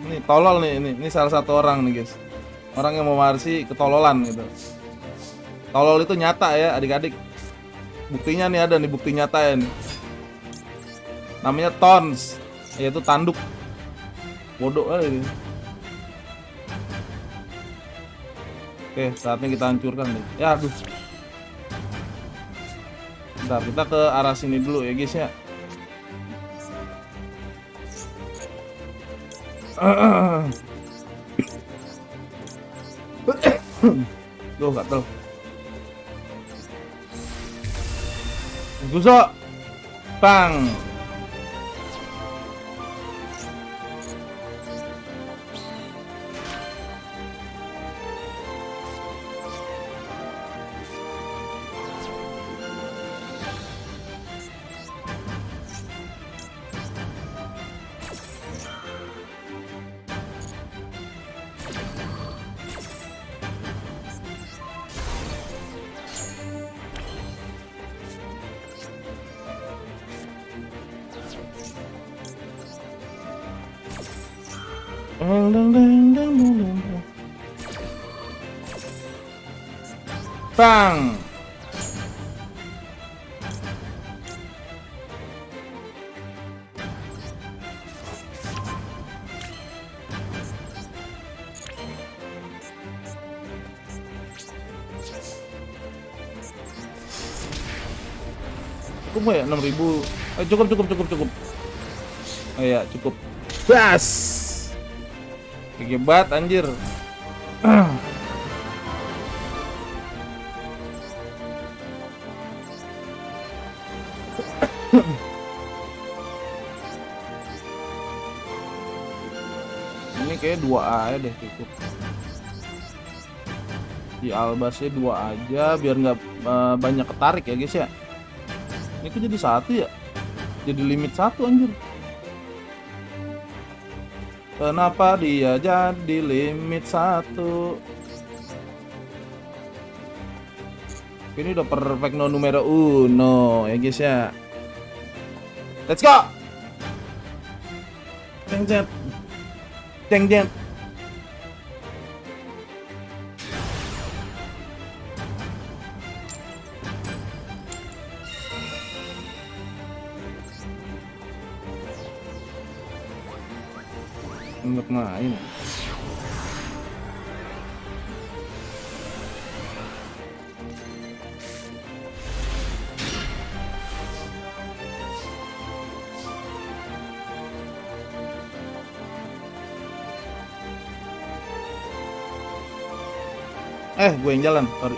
Nih, tolol nih, ini salah satu orang nih, guys. Orang yang mewarisi ketololan gitu. Tolol itu nyata ya, adik-adik. Buktinya nih, ada nih bukti nyata ya nih. Namanya tons, yaitu tanduk. Bodoh kali. Oke, saatnya kita hancurkan nih. Ya, aduh. Bentar, kita ke arah sini dulu ya, guys ya. Duh, gatel. Gusok. Bang. Bang. Cukup ya 6.000. Cukup. Oh ya, cukup. Bas. Hebat anjir. Ini kayak 2 aja deh cukup. Di albasnya 2 aja biar nggak banyak ketarik ya guys ya. Ini kok jadi 1 ya? Jadi limit 1 anjir. Kenapa dia jadi limit 1? Ini udah perfect numero 1 ya guys ya. Let's go. Ceng jet. Untuk main. Gue yang jalan, sorry.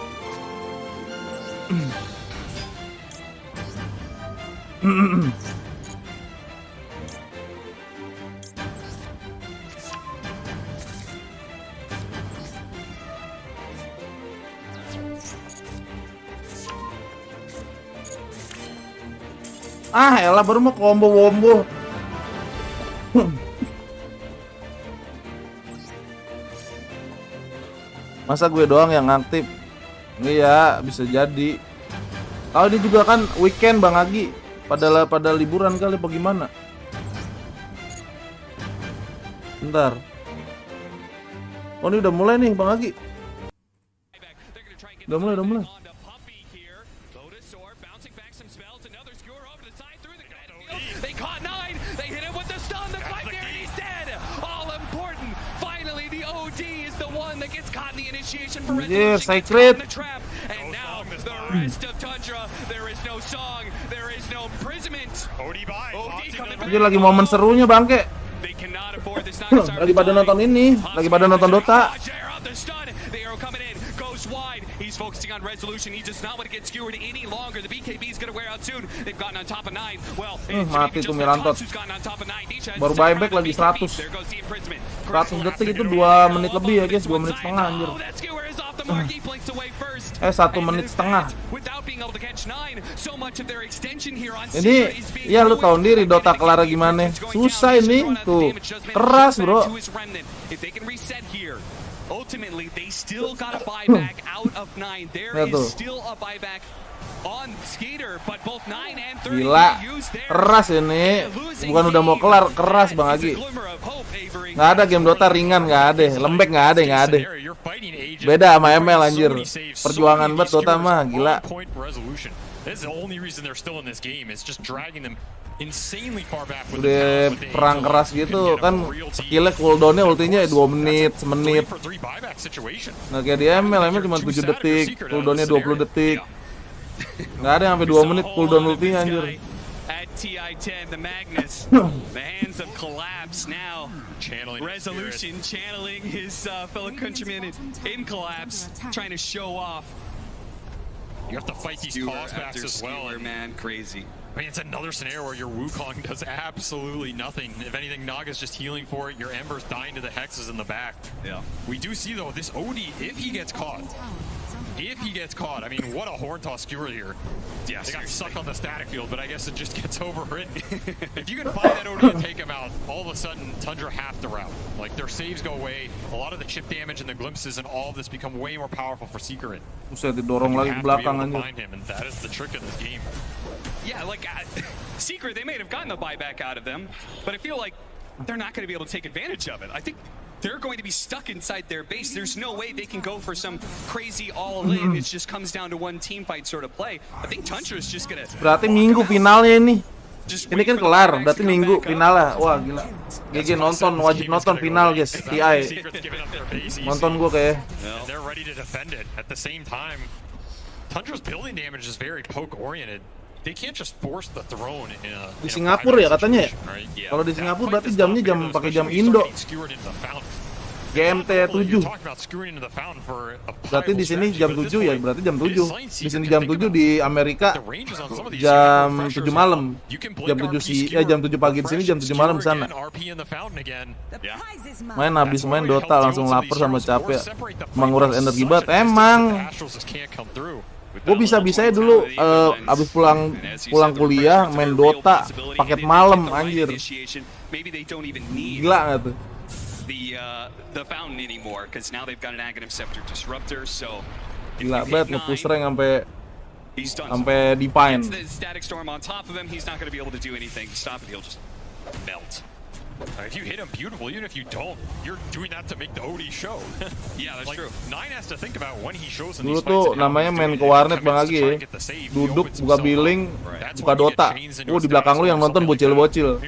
Elah baru mau combo-wombo. Masa gue doang yang aktif? Iya, bisa jadi. Kalau ini juga kan weekend Bang Agi. Pada liburan kali apa gimana? Bentar. Oh, ini udah mulai nih Bang Agi. Udah mulai. Anjir, secret. Ini lagi momen serunya bangke. Lagi pada nonton ini, lagi pada nonton Dota. focusing on resolution. He does not want to get skewered any longer. The BKB is going to wear out soon. They've gotten on top of 9. Well, mati tuh Mirantot. Baru buyback lagi 100. 100 detik itu 2 menit lebih ya guys, 2 menit setengah anjir. 1 menit setengah. Ini ya lu tahu sendiri Dota kelar gimana. Susah ini tuh. Keras, bro. Ultimately, they still got a buyback out of 9. There is still a buyback on Skater, but both 9 and 30 gila, keras ini. Bukan udah mau kelar, keras Bang Agi. Nggak ada game Dota ringan, nggak ada. Lembek nggak ada. Beda sama ML anjir. Perjuangan banget Dota mah, gila. That's the only reason they're still in this game. It's just dragging them insanely far back. Udah perang keras gitu kan, skillnya cooldownnya ultinya 2 menit, semenit. Nah kayak di ML cuma 7 detik, cooldownnya 20 detik. Nggak ada yang sampai 2 menit cooldown ultinya anjir. At TI-10, the Magnus, the hands of collapse now. Channeling resolution, channeling his fellow countrymen in collapse, trying to show off. You have to fight these callbacks as well. Man, crazy. I mean, it's another scenario where your Wukong does absolutely nothing. If anything, Naga's just healing for it. Your Ember's dying to the hexes in the back. Yeah. We do see, though, this OD, if he gets caught, I mean, what a horn toss skewer here. Yeah, they got stuck on the static field, but I guess it just gets overwritten. If you can find that OD and take him out, all of a sudden, Tundra half the route. Like, their saves go away, a lot of the chip damage and the glimpses and all of this become way more powerful for Secret. Bisa didorong lagi ke belakang anjir. And that is the trick of this game. Yeah, like, Secret, they may have gotten the buyback out of them, but I feel like they're not going to be able to take advantage of it. I think they're going to be stuck inside their base. There's no way they can go for some crazy all-in. It just comes down to one team fight sort of play. I think Tundra's just gonna. Berarti minggu finalnya ini. Ini kan kelar, berarti minggu final lah. Wah gila. GG nonton, wajib nonton final guys. TI. Nonton gua kayak. They're ready to defend it. At the same time, Tundra's building damage is very poke-oriented. They can't just force the throne in a, di Singapura ya katanya ya? Kalau di Singapura berarti jamnya jam pakai jam Indo. GMT 7. Berarti di sini jam 7 ya, berarti jam 7. Di sini jam 7, di Amerika jam 7 malam. Jam 7 jam 7 pagi di sini, jam 7 malam di sana. Main habis main Dota langsung lapar sama capek. Menguras energi banget emang. Gue bisa-bisanya dulu abis pulang kuliah main Dota paket malam anjir. Gila gak tuh? The fountain anymore because now they've got an Aghanim Scepter Disruptor, so gila banget nge-push rank sampai define. The Static Storm on top of him, he's not going to be able to do anything to stop it. He'll just melt. If you hit him beautiful, even if you don't, you're doing that to make the OD show. Yeah, that's true. 9 has to think about when he shows in Dulu these tuh fights. namanya main ke warnet Bang Agi ya. Duduk buka billing, buka Dota. Di belakang lu yang nonton bocil-bocil.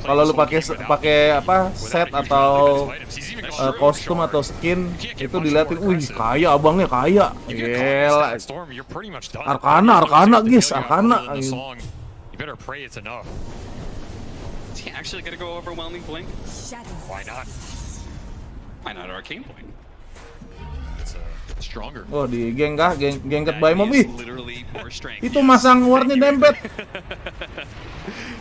Kalau lu pakai apa set atau kostum atau skin itu diliatin, wih kaya abangnya kaya. Gila. Arkana guys, Arkana. You better pray it's enough. Is he actually going to go overwhelming blink? Why not? Why not arcane blink? It's stronger. Oh di geng kah? Gengket by Mob. Itu masang warnya dempet.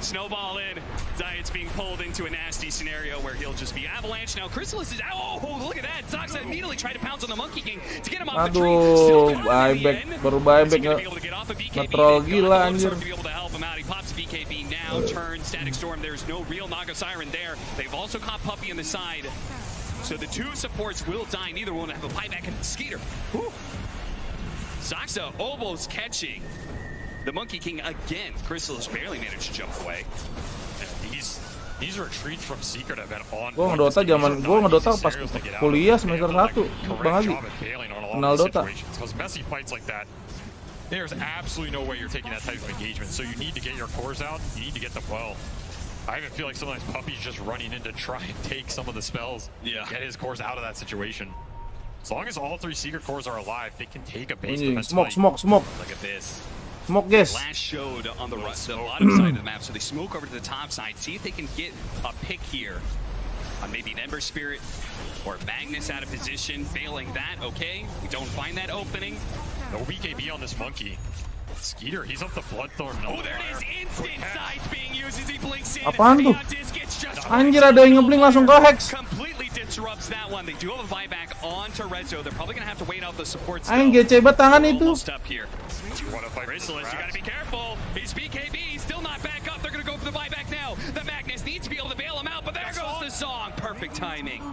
Snowball in. Diet's being pulled into a nasty scenario where he'll just be avalanche. Now Chrysalis is out. Oh, look at that. Zoxa immediately tried to pounce on the Monkey King to get him off the tree. Aduh, baru buyback nge-troll gila anjir. He pops BKB now, turns Static Storm. There's no real Naga Siren there. They've also caught Puppy on the side. So the two supports will die. Neither one have a buyback in Skater. Zoxa almost catching the Monkey King again. Crystal has barely managed to jump away. These retreats from Secret have been on. Gue ngedota pas kuliah semester 1 Bang Agi. Kenal Dota. Because messy fights like that, there's absolutely no way you're taking that type of engagement. So you need to get your cores out. You need to get them well. I even feel like sometimes Puppy's just running in to try and take some of the spells. Yeah. Get his cores out of that situation. As long as all 3 Secret cores are alive, they can take a base Smoke. Look at this. Smoke guys. Last showed on the bottom side of the map, so they smoke over to the top side, see if they can get a pick here. maybe an Ember Spirit or Magnus out of position. Failing that, okay. We don't find that opening. No BKB on this monkey. Skeeter, he's up the Bloodthorn. Oh, there it is. Instant sides being used as he blinks in. Apaan tuh? Anjir, ada yang ngeblink langsung ke hex. Completely disrupts that one. They do have a buyback onto Rezo. They're probably going to have to wait out the supports. Anjing gece banget tangan itu. Almost up here. You want to fight Bristless, you got to be careful. He's BKB, still not back up. They're going to go for the buyback now. The Magnus needs to be able to bail him out, but there goes the song. Perfect timing.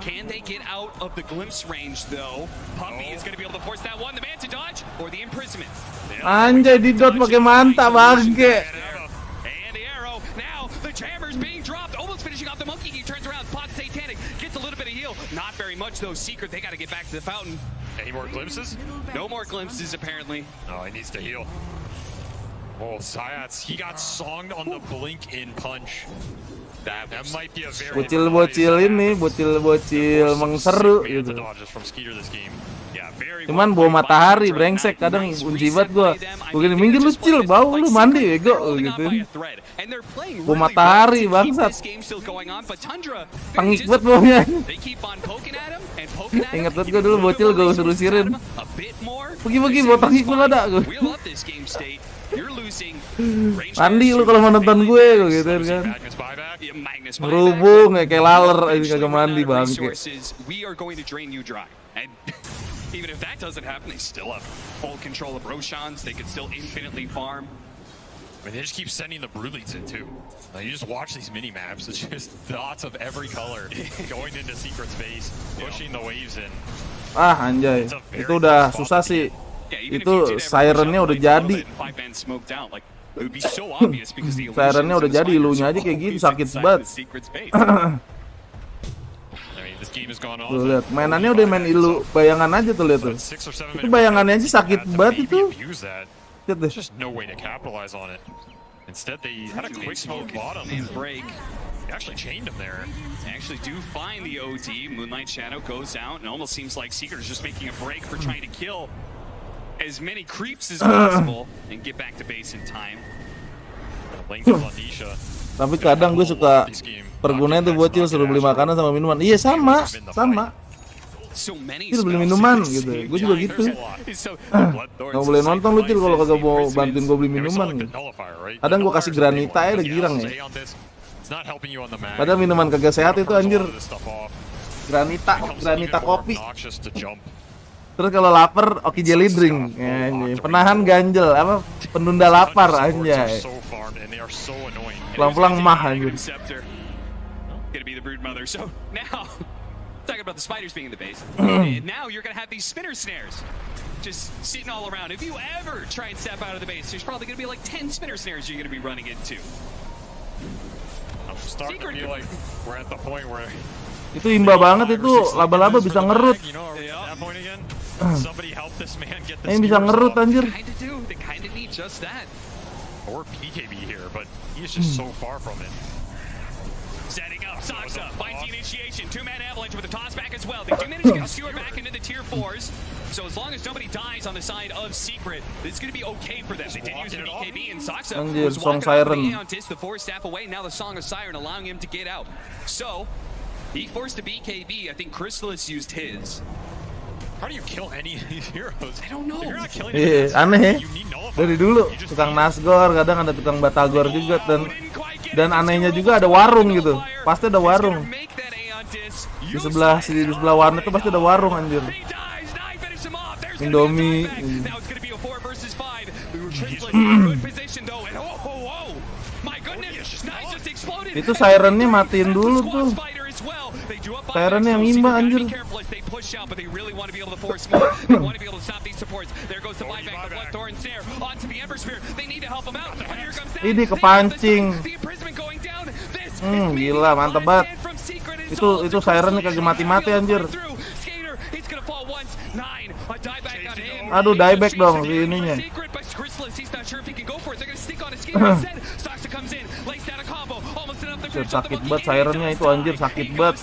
Can they get out of the glimpse range, though? Puppy is going to be able to force that one. The man to dodge or the imprisonment. Anjay, di dot pakai mantap bangke. And the arrow. Now the jammer's being dropped. Almost finishing off the monkey. He turns around, spots Satanic, gets a little bit of heal. Not very much though. Secret, they got to get back to the fountain. Any more glimpses? No more glimpses apparently. No, he needs to heal. Oh, Sayats, he got songed on the blink in punch. That might be a very Bocil-bocil ini, bocil-bocil mengseru gitu. Cuman bawa matahari brengsek, kadang unci banget gua. Gua gini, minggir lu cil, bau lu mandi bego gitu. Bawa matahari bangsat. Pangik banget baunya. Ingat banget gua dulu bocil gua suruh-sirin. Pergi-pergi bawa tangik lu ada gua. Mandi lu kalau mau nonton gue gitu kan. Ngerubung kayak laler aja kagak mandi bangke. We are going to drain you dry. And even if that doesn't happen, they still have full control of Roshans. They could still infinitely farm. I mean, they just keep sending the Broodleads in too. Like, you just watch these mini maps. It's just dots of every color going into Secret Space, pushing the waves in. Ah anjay, itu udah susah sih. Itu sirennya udah jadi. Sirennya udah jadi, ilunya aja kayak gitu sakit banget. Tuh lihat, mainannya udah main ilu, bayangan aja tuh lihat tuh. Itu bayangannya aja sakit banget itu. Lihat deh. Instead, they had a quick smoke bottom and break. They actually chained him there. They actually do find the OD. Moonlight Shadow goes out, and almost seems like Secret is just making a break for trying to kill as many creeps as possible and get back to base in time. Tapi kadang gue suka pergunain tuh bocil suruh beli makanan sama minuman. Iya sama. Cil beli minuman gitu. Gue juga gitu. Nggak boleh nonton lu Cil kalau kagak mau bantuin gue beli minuman gitu. Kadang gue kasih granita aja udah girang ya. Padahal minuman kagak sehat itu anjir. Granita kopi. Terus kalau lapar, oke jelly drink. Penahan ganjel, apa penunda lapar anjay. Pelang-pelang mah anjir. Gonna be the brood mother. So now, talking about the spiders being in the base. Now you're gonna have these spinner snares just sitting all around. If you ever try and step out of the base, there's probably gonna be like 10 spinner snares you're gonna be running into. I'm starting to feel like we're at the point where itu imba banget itu, laba-laba bisa ngerut. Ini bisa ngerut anjir. Or PKB here, but he's just so far from it. Setting up, Saksa finds the initiation. Two-man avalanche with a toss back as well. They do manage to get Skewer back into the tier 4s. So as long as nobody dies on the side of Secret, it's going to be okay for them. They did use the BKB and Saksa was walking off the Aeontis, the 4-staff away. Now the Song of Siren allowing him to get out. So he forced a BKB. I think Chrysalis used his. How do you kill any of these heroes? I don't know. If you're not killing aneh ya. Dari dulu tukang Nasgor, kadang ada tukang Batagor juga dan anehnya juga ada warung gitu. Pasti ada warung. Di sebelah warna itu pasti ada warung anjir. Indomie. Itu sirennya matiin dulu tuh. Sirennya yang imba anjir. Ini kepancing. Gila mantep banget. Itu sirennya kagak mati-mati anjir. Aduh dieback dong si ininya. Sakit banget sirennya itu anjir, sakit banget.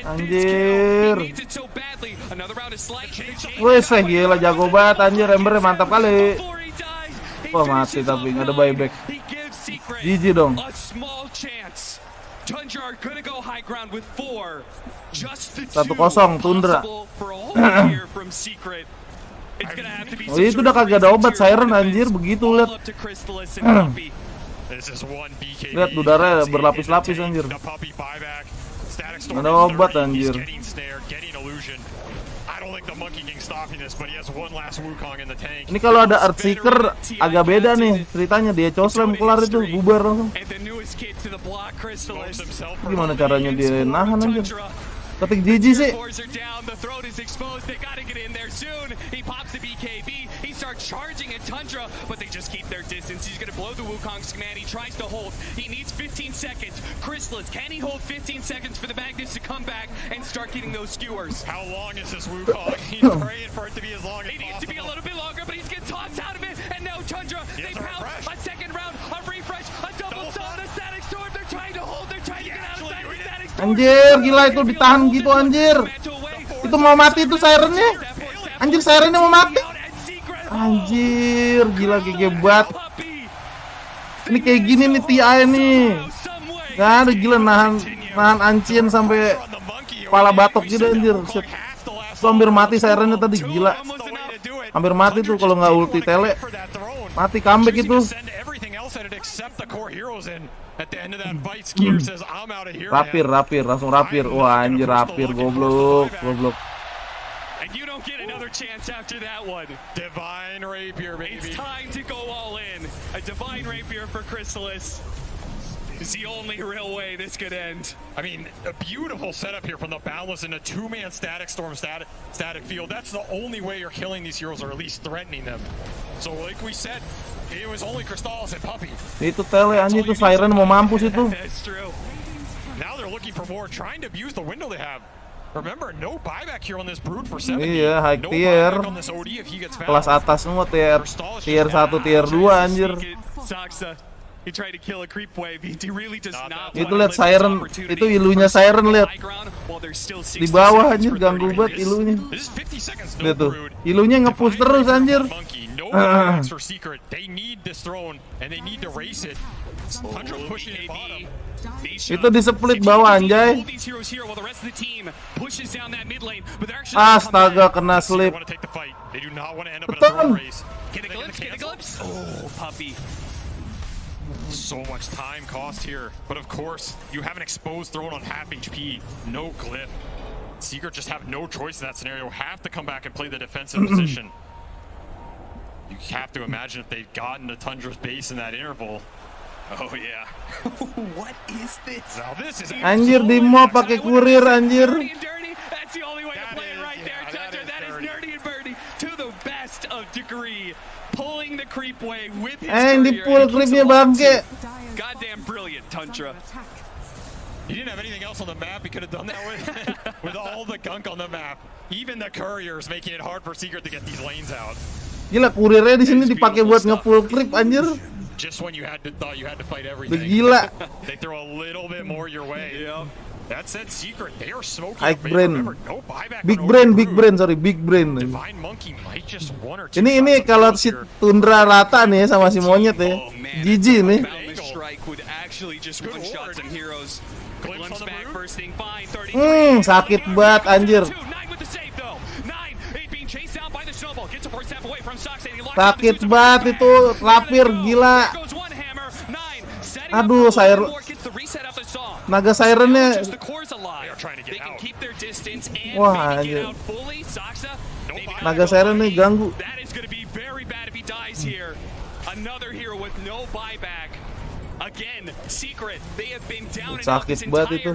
Anjir. Wes gila jago banget anjir, Embernya mantap kali. Wah mati tapi nggak ada buyback. GG dong. A small chance. Tundra are gonna go high ground with 4. Just the 1-0 Tundra. for a whole year from Secret. It's gonna have to be Oh itu udah kagak ada obat siren anjir begitu lihat. Lihat udara berlapis-lapis anjir. Ada obat anjir. Ini kalau ada Earthseeker agak beda nih ceritanya, dia coslam kelar itu bubar langsung. Gimana caranya dia nahan anjir? Ketik GG sih. Charging at Tundra, but they just keep their distance. He's going to blow the Wukong's command. He tries to hold. He needs 15 seconds. Chrysalis, can he hold 15 seconds for the Magnus to come back and start getting those skewers? How long is this Wukong? He's praying for it to be as long as possible. It needs to be a little bit longer, but he's getting tossed out of it. And now Tundra, they pound a second round, a refresh, a double stun, a static storm. They're trying to hold. They're trying to get out of sight of static storm. Anjir, gila itu ditahan gitu anjir. Itu mau mati itu sirennya. Anjir sirennya mau mati. Anjir, gila GG buat. Ini kayak gini nih TI nih. Gak ada gila nahan ancien sampai kepala batok gitu anjir. Itu hampir mati sirennya tadi gila. Hampir mati tuh kalau nggak ulti tele. Mati comeback itu. Rapir, langsung rapir. Wah anjir rapir goblok. And you don't get another chance after that one. Divine Rapier, baby. It's time to go all in. A Divine Rapier for Chrysalis is the only real way this could end. I mean, a beautiful setup here from the Boundless in a 2-man static storm static field. That's the only way you're killing these heroes, or at least threatening them. So like we said, it was only Crystallis and Puppy. Itu tele anjir itu siren mau mampus itu. That's true. Now they're looking for more, trying to abuse the window they have. Remember, no buyback here on this Brood for 70. Iya, high tier. Kelas atas semua tier 1, tier 2 anjir. Itu lihat siren, itu ilunya siren lihat. Di bawah anjir ganggu banget ilunya. Lihat tuh, ilunya nge-push terus anjir. Itu di split bawah anjay. Astaga kena slip. Betul. So much time cost here, but of course you have an exposed throne on half HP, no glyph. Secret just have no choice in that scenario, have to come back and play the defensive position. You have to imagine if they'd gotten to Tundra's base in that interval. Oh yeah. What is this? Now this is anjir Dimo pakai kurir anjir. That's the only way to play it right there, Tundra. That is nerdy and birdie to the best of degree. Pulling the creep way with his di pull creepnya bangke. Goddamn brilliant, Tundra. He didn't have anything else on the map he could have done that with all the gunk on the map. Even the couriers making it hard for Secret to get these lanes out. Gila kurirnya di sini dipakai buat nge-pull creep anjir. Just when you thought you had to fight everything. Gila. They throw a little bit more your way. Yeah. That said, Secret, they are smoking. Big brain. Remember, no buyback. Big brain. Divine Monkey might just one or two. Ini kalau si Tundra rata nih sama si monyet ya. GG nih. Sakit banget anjir. Sakit banget itu lapir gila. Aduh, naga sirennya. Wah, anjir. Naga sirennya ganggu. Sakit banget itu.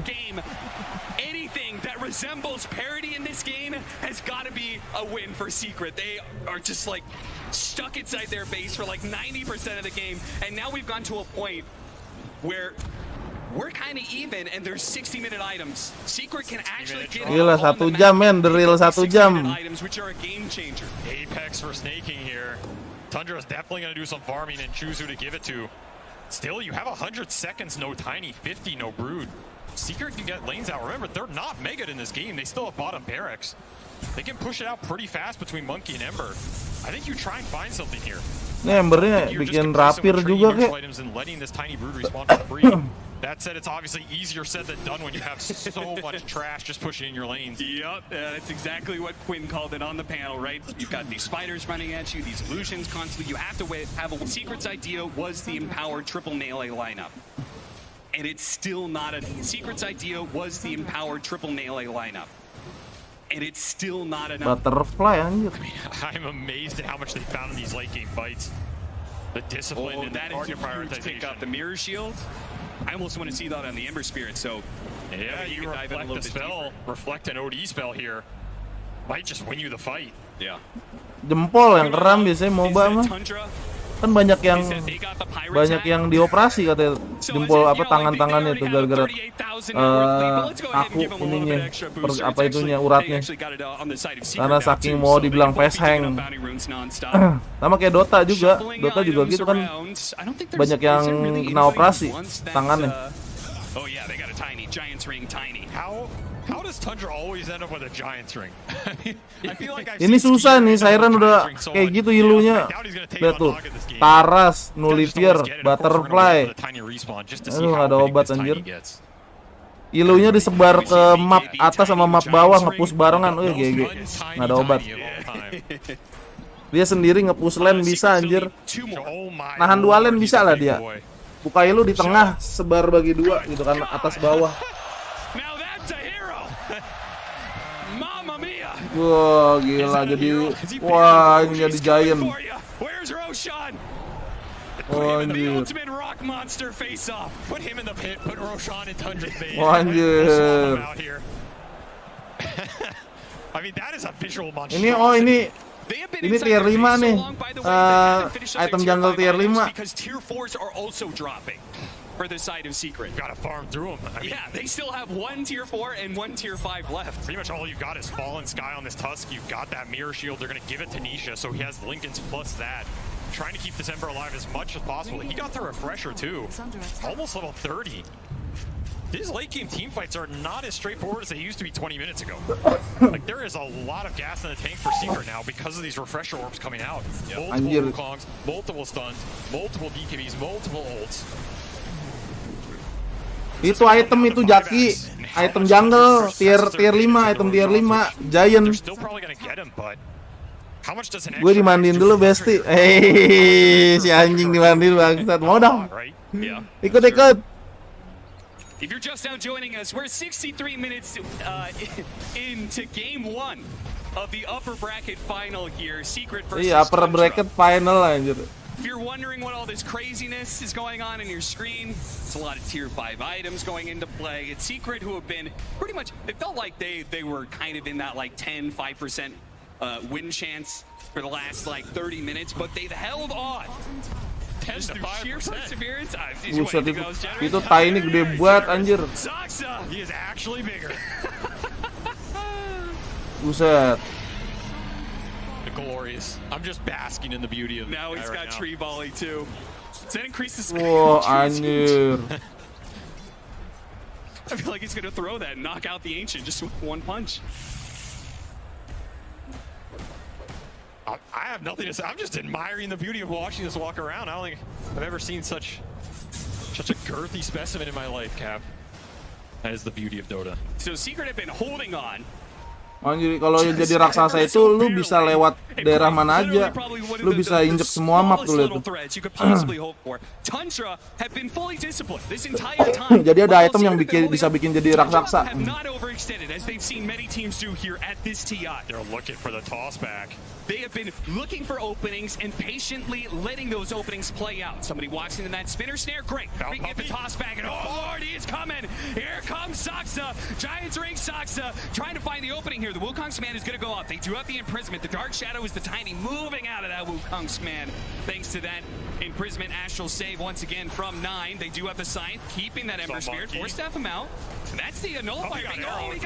Anything that resembles parity in this game has got to be a win for Secret. They are just like stuck inside their base for like 90% of the game, and now we've gone to a point where we're kind of even, and there's 60-minute items. Secret can actually get gila 1 jam men, the real 1 jam. Items which are a game changer. Apex for snaking here. Tundra is definitely going to do some farming and choose who to give it to. Still, you have 100 seconds, no Tiny, 50, no Brood. Secret can get lanes out. Remember, they're not mega in this game. They still have bottom barracks. They can push it out pretty fast between Monkey and Ember. I think you try and find something here. Ini embernya bikin rapir juga kek. That said, it's obviously easier said than done when you have so much trash just pushing in your lanes. Yep, that's exactly what Quinn called it on the panel, right? You've got these spiders running at you, these illusions constantly. You have to have a Secret's idea was the empowered triple melee lineup. And it's still not a... Secret's idea was the empowered triple melee lineup. And it's still not enough. Butterfly anjir. I'm amazed at how much they found in these late game fights. The discipline and the target prioritization. Pick up the mirror shield. I almost want to see that on the Ember Spirit, so... Yeah, you reflect the spell, reflect an OD spell here. Might just win you the fight. Yeah. Jempol yang kram biasanya MOBA mah. Kan banyak yang dioperasi katanya jempol apa tangan-tangannya tuh gara-gara aku ininya apa itunya uratnya karena saking mau dibilang pesheng. Sama kayak Dota juga gitu kan banyak yang kena operasi tangannya. Oh yeah, they got a tiny Giant's ring, tiny. How does Tundra always end up with a Giant's ring? I feel like Ini susah nih, Siren udah kayak gitu ilunya. Lihat tuh, Taras, Nullifier, Butterfly. Aduh, gak ada obat anjir. Ilunya disebar ke map atas sama map bawah, nge-push barengan. GG, gak ada obat. Dia sendiri nge-push lane bisa anjir. Nahan dua lane bisa lah dia. Buka ilu di tengah, sebar bagi dua gitu kan, atas bawah. Wah, gila jadi ini jadi Giant. Oh, anjir. Wah, anjir. Ini tier 5 nih. Item jungle tier 5. For the side of Secret. Gotta farm through them. Yeah, they still have one tier 4 and one tier 5 left. Pretty much all you've got is Fallen Sky on this Tusk. You've got that Mirror Shield. They're gonna give it to Nisha, so he has Lincoln's plus that. Trying to keep this Ember alive as much as possible. He got the Refresher too. Almost level 30. These late game team fights are not as straightforward as they used to be 20 minutes ago. Like there is a lot of gas in the tank for Secret now because of these Refresher orbs coming out. Multiple Wukongs, multiple stuns, multiple DKBs, multiple ults. Itu item itu Jaki, item jungle tier 5, item tier 5 Giant. Gue dimandiin dulu Besti. Si anjing dimandiin bangsat. Mau dong. Ikut. If you're just now joining us, we're 63 minutes into game 1 of the upper bracket final here. Secret versus upper bracket final anjir. If you're wondering what all this craziness is going on in your screen, it's a lot of tier 5 items going into play. It's Secret who have been pretty much, it felt like they were kind of in that like 5% win chance for the last like 30 minutes, but they've held on. Sheer perseverance. Buset itu tiny gede buat anjir. He is actually bigger. Buset. Glorious. I'm just basking in the beauty of now he's got tree volley too. Does that increase the speed? Whoa, anjir. I feel like he's gonna throw that and knock out the Ancient just with one punch. I have nothing to say. I'm just admiring the beauty of watching this walk around. I don't think I've ever seen such a girthy specimen in my life, Cap. That is the beauty of Dota. So Secret have been holding on. Anjir, kalau jadi raksasa itu lu bisa lewat daerah mana aja. Lu bisa injek semua map tuh lihat. Jadi ada item yang bisa bikin jadi raksasa. They're looking for the toss back. They have been looking for openings and patiently letting those openings play out. Somebody walks into that spinner snare, great. We can get the toss back, and oh lord, he is coming. Here comes Saksa. Giants ring Saksa, trying to find the opening here. The Wukong's man is going to go up. They do have the imprisonment. The Dark Shadow is the tiny moving out of that Wukong's man. Thanks to that imprisonment, Astral save once again from 9. They do have the Scythe, keeping that Ember Spirit. Force-staff him out. That's the nullifier.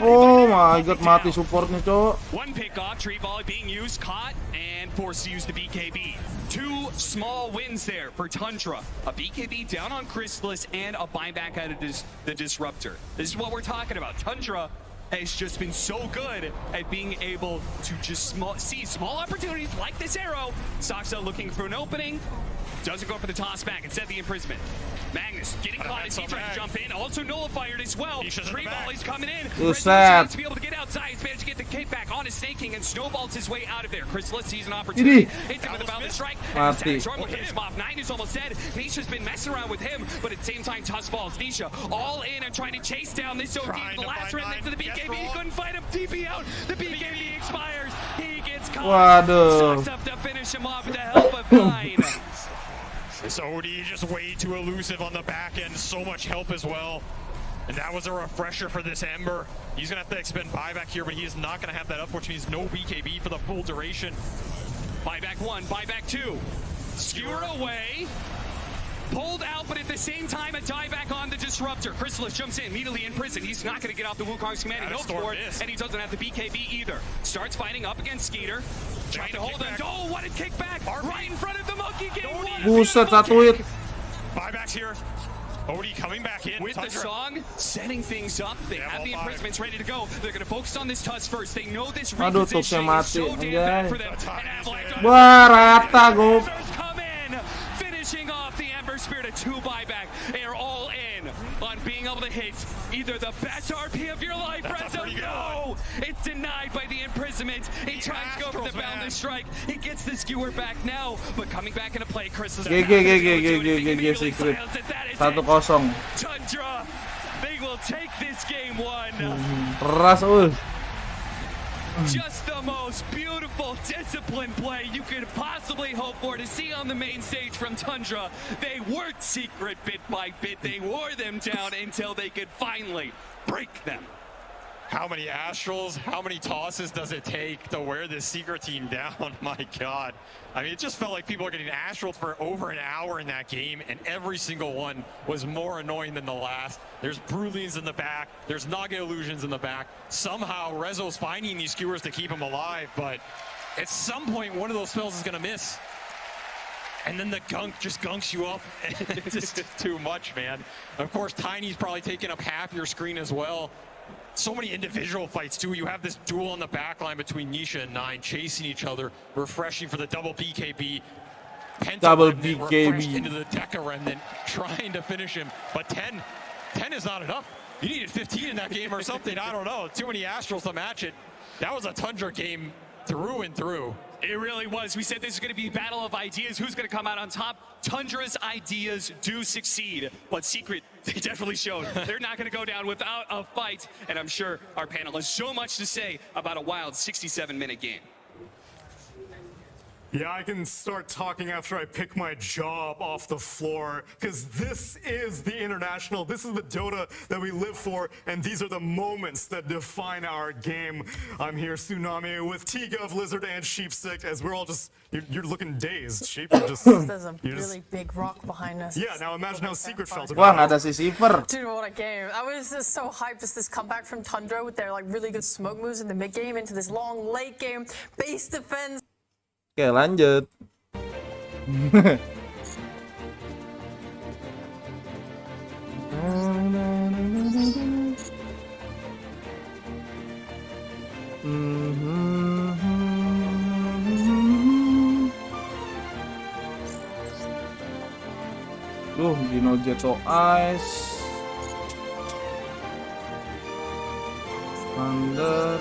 Oh my god, mati supportnya cowok. One pick off, tree volley being used, caught, and forced to use the BKB. 2 small wins there for Tundra. A BKB down on Chrysalis and a buyback out of the Disruptor. This is what we're talking about. Tundra has just been so good at being able to just see small opportunities like this arrow. Saksa looking for an opening. Doesn't go for the toss back. Instead, the imprisonment. Magnus getting caught as he tries to jump in. Also nullified as well. Tree volley's coming in. Buset. To be able to get outside. He's managed to get the kick back on his snaking and snowballs his way out of there. Chrysalis sees an opportunity. Hits him with a boundless strike. Mati. Will hit him off. 9 is almost dead. Nisha's been messing around with him, but at the same time, Tuss balls. Nisha all in and trying to chase down this OD. The last remnant for the BKB. He couldn't fight him. TP out. The BKB expires. He gets caught. Waduh. Sucks up to finish him off with the help of 9. This OD just way too elusive on the back end. So much help as well. And that was a refresher for this Ember. He's going to have to expend buyback here, but he is not going to have that up, which means no BKB for the full duration. Buyback 1, buyback 2. Skewer away. Pulled out, but at the same time, a dieback on the Disruptor. Chrysalis jumps in, immediately in prison. He's not going to get off the Wukong's command. He hopes for it, and he doesn't have the BKB either. Starts fighting up against Skeeter. Trying to hold him. Oh, what a kickback! Right in front of the Monkey Game. Buset, satu hit. Buybacks here. Odie coming back in. With the song, setting things up. They have the imprisonments ready to go. They're going to focus on this Tuss first. They know this repositioning is so damn bad for them. And Avalanche Wah, rata, Gop. come in, finishing off the Ember Spirit. A 2 buyback. They are all in on being able to hit either the best RP of your life, Rezo. No! It's denied by the imprisonment. He tries to go for the boundless strike. He gets the skewer back now, but coming back into play, Chris is GG Secret 1-0. Tundra, they will take this game 1. Keras Just the most beautiful, disciplined play you could possibly hope for to see on the main stage from Tundra. They worked Secret bit by bit. They wore them down until they could finally break them. How many Astrals, how many tosses does it take to wear this Secret team down? My God. I mean, it just felt like people were getting Astrals for over an hour in that game, and every single one was more annoying than the last. There's Brulines in the back, there's Naga Illusions in the back. Somehow, Rezo's finding these skewers to keep him alive, but at some point, one of those spells is going to miss. And then the gunk just gunks you up. It's just too much, man. Of course, Tiny's probably taking up half your screen as well. So many individual fights too. You have this duel on the back line between Nisha and 9 chasing each other, refreshing for the double BKB. Double BKB into the Deca Remnant, trying to finish him. But 10 is not enough. You needed 15 in that game or something. I don't know. Too many Astrals to match it. That was a Tundra game through and through. It really was. We said this is going to be a battle of ideas. Who's going to come out on top? Tundra's ideas do succeed, but Secret, they definitely showed they're not going to go down without a fight. And I'm sure our panel has so much to say about a wild 67-minute game. Yeah, I can start talking after I pick my job off the floor, because this is the International, this is the Dota that we live for, and these are the moments that define our game. I'm here, Tsunami, with T-Gov, Lizard, and Sheepstick, as we're all just, you're looking dazed, Sheep. There's a really big rock behind us. Yeah, now imagine how Secret felt Wah, about nggak ada si Sipper. Dude, what a game. I was just so hyped as this comeback from Tundra with their like really good smoke moves in the mid game into this long late game base defense. Oke, lanjut. Dino Jetso Ice. Thunder.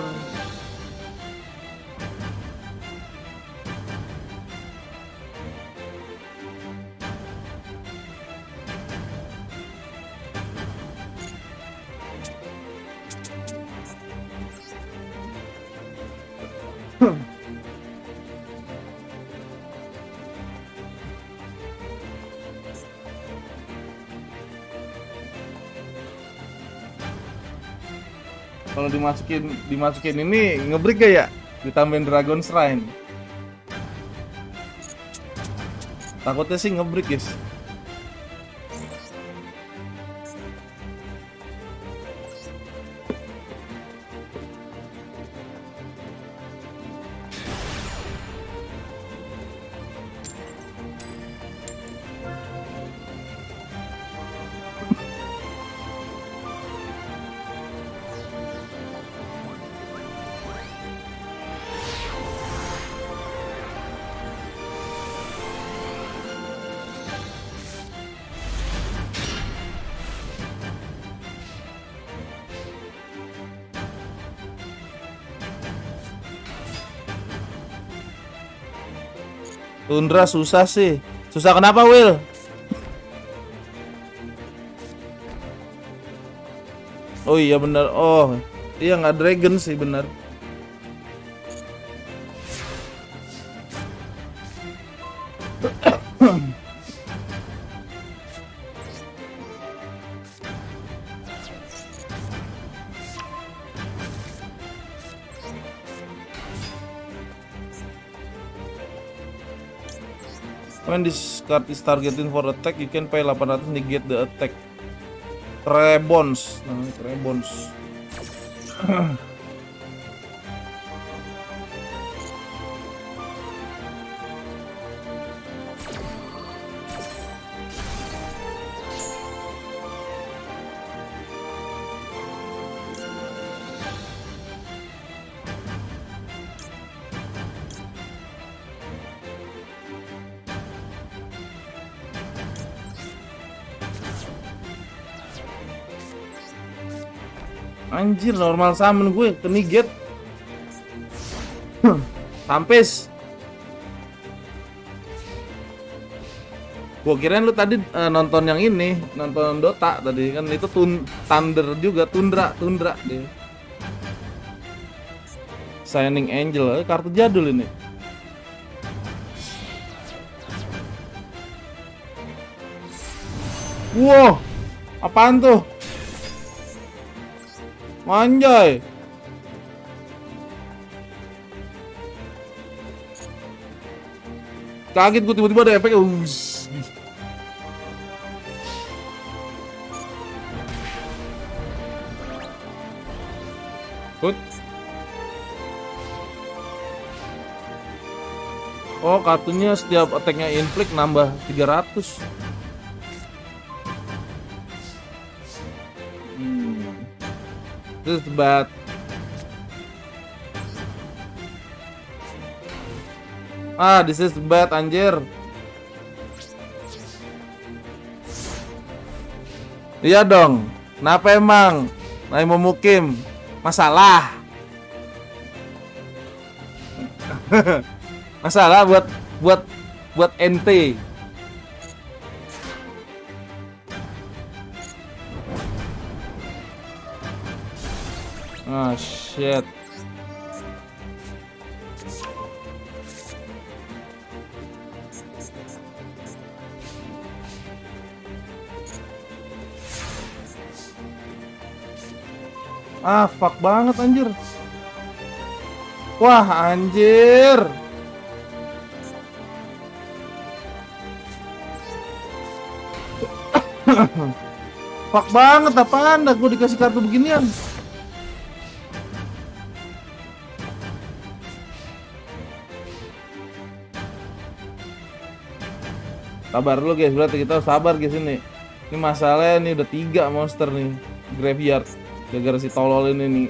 Kalau dimasukin ini ngebreak gak ya? Ditambahin Dragon Shrine. Takutnya sih ngebreak, guys. Tundra susah sih. Susah kenapa, Will? Oh iya benar. Oh, iya nggak dragon sih benar. When this card is targeting for attack, you can pay 800 negate the attack. Trebons, namanya Trebons. Anjir, normal summon gue ke negate. Sampes. Gue kirain lu tadi nonton yang ini, nonton Dota tadi kan itu Thunder juga, Tundra dia. Shining Angel, kartu jadul ini. Wow, apaan tuh? Anjay. Kaget gue tiba-tiba ada efek. Good. Oh, kartunya setiap attack-nya inflict nambah 300. This is bad. This is bad, anjir. Iya dong. Kenapa emang? Naik memukim. Masalah. Masalah buat ente. Ah, shit. Ah, fuck banget anjir. Wah, anjir. Fuck banget, apaan dah gue dikasih kartu beginian. Sabar dulu guys, berarti kita harus sabar guys ini. Ini masalahnya nih udah 3 monster nih graveyard. Gara-gara si tolol ini nih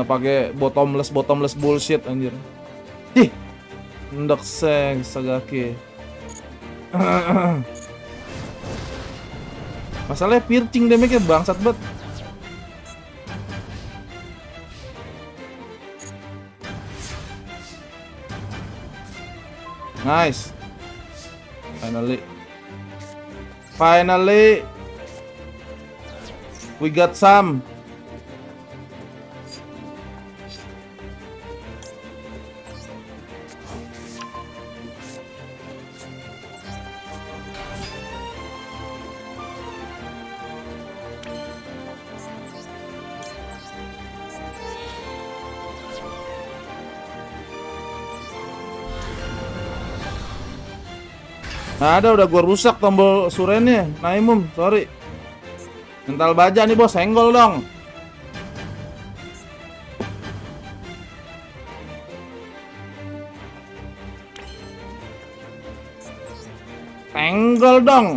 pakai bottomless bullshit anjir. Ih. Ndok seng sagake. Masalahnya piercing damage-nya bangsat banget. Nice. Finally, we got some. Nah, udah gua rusak tombol surennya. Naimum, sorry. Mental baja nih bos, senggol dong. Senggol dong.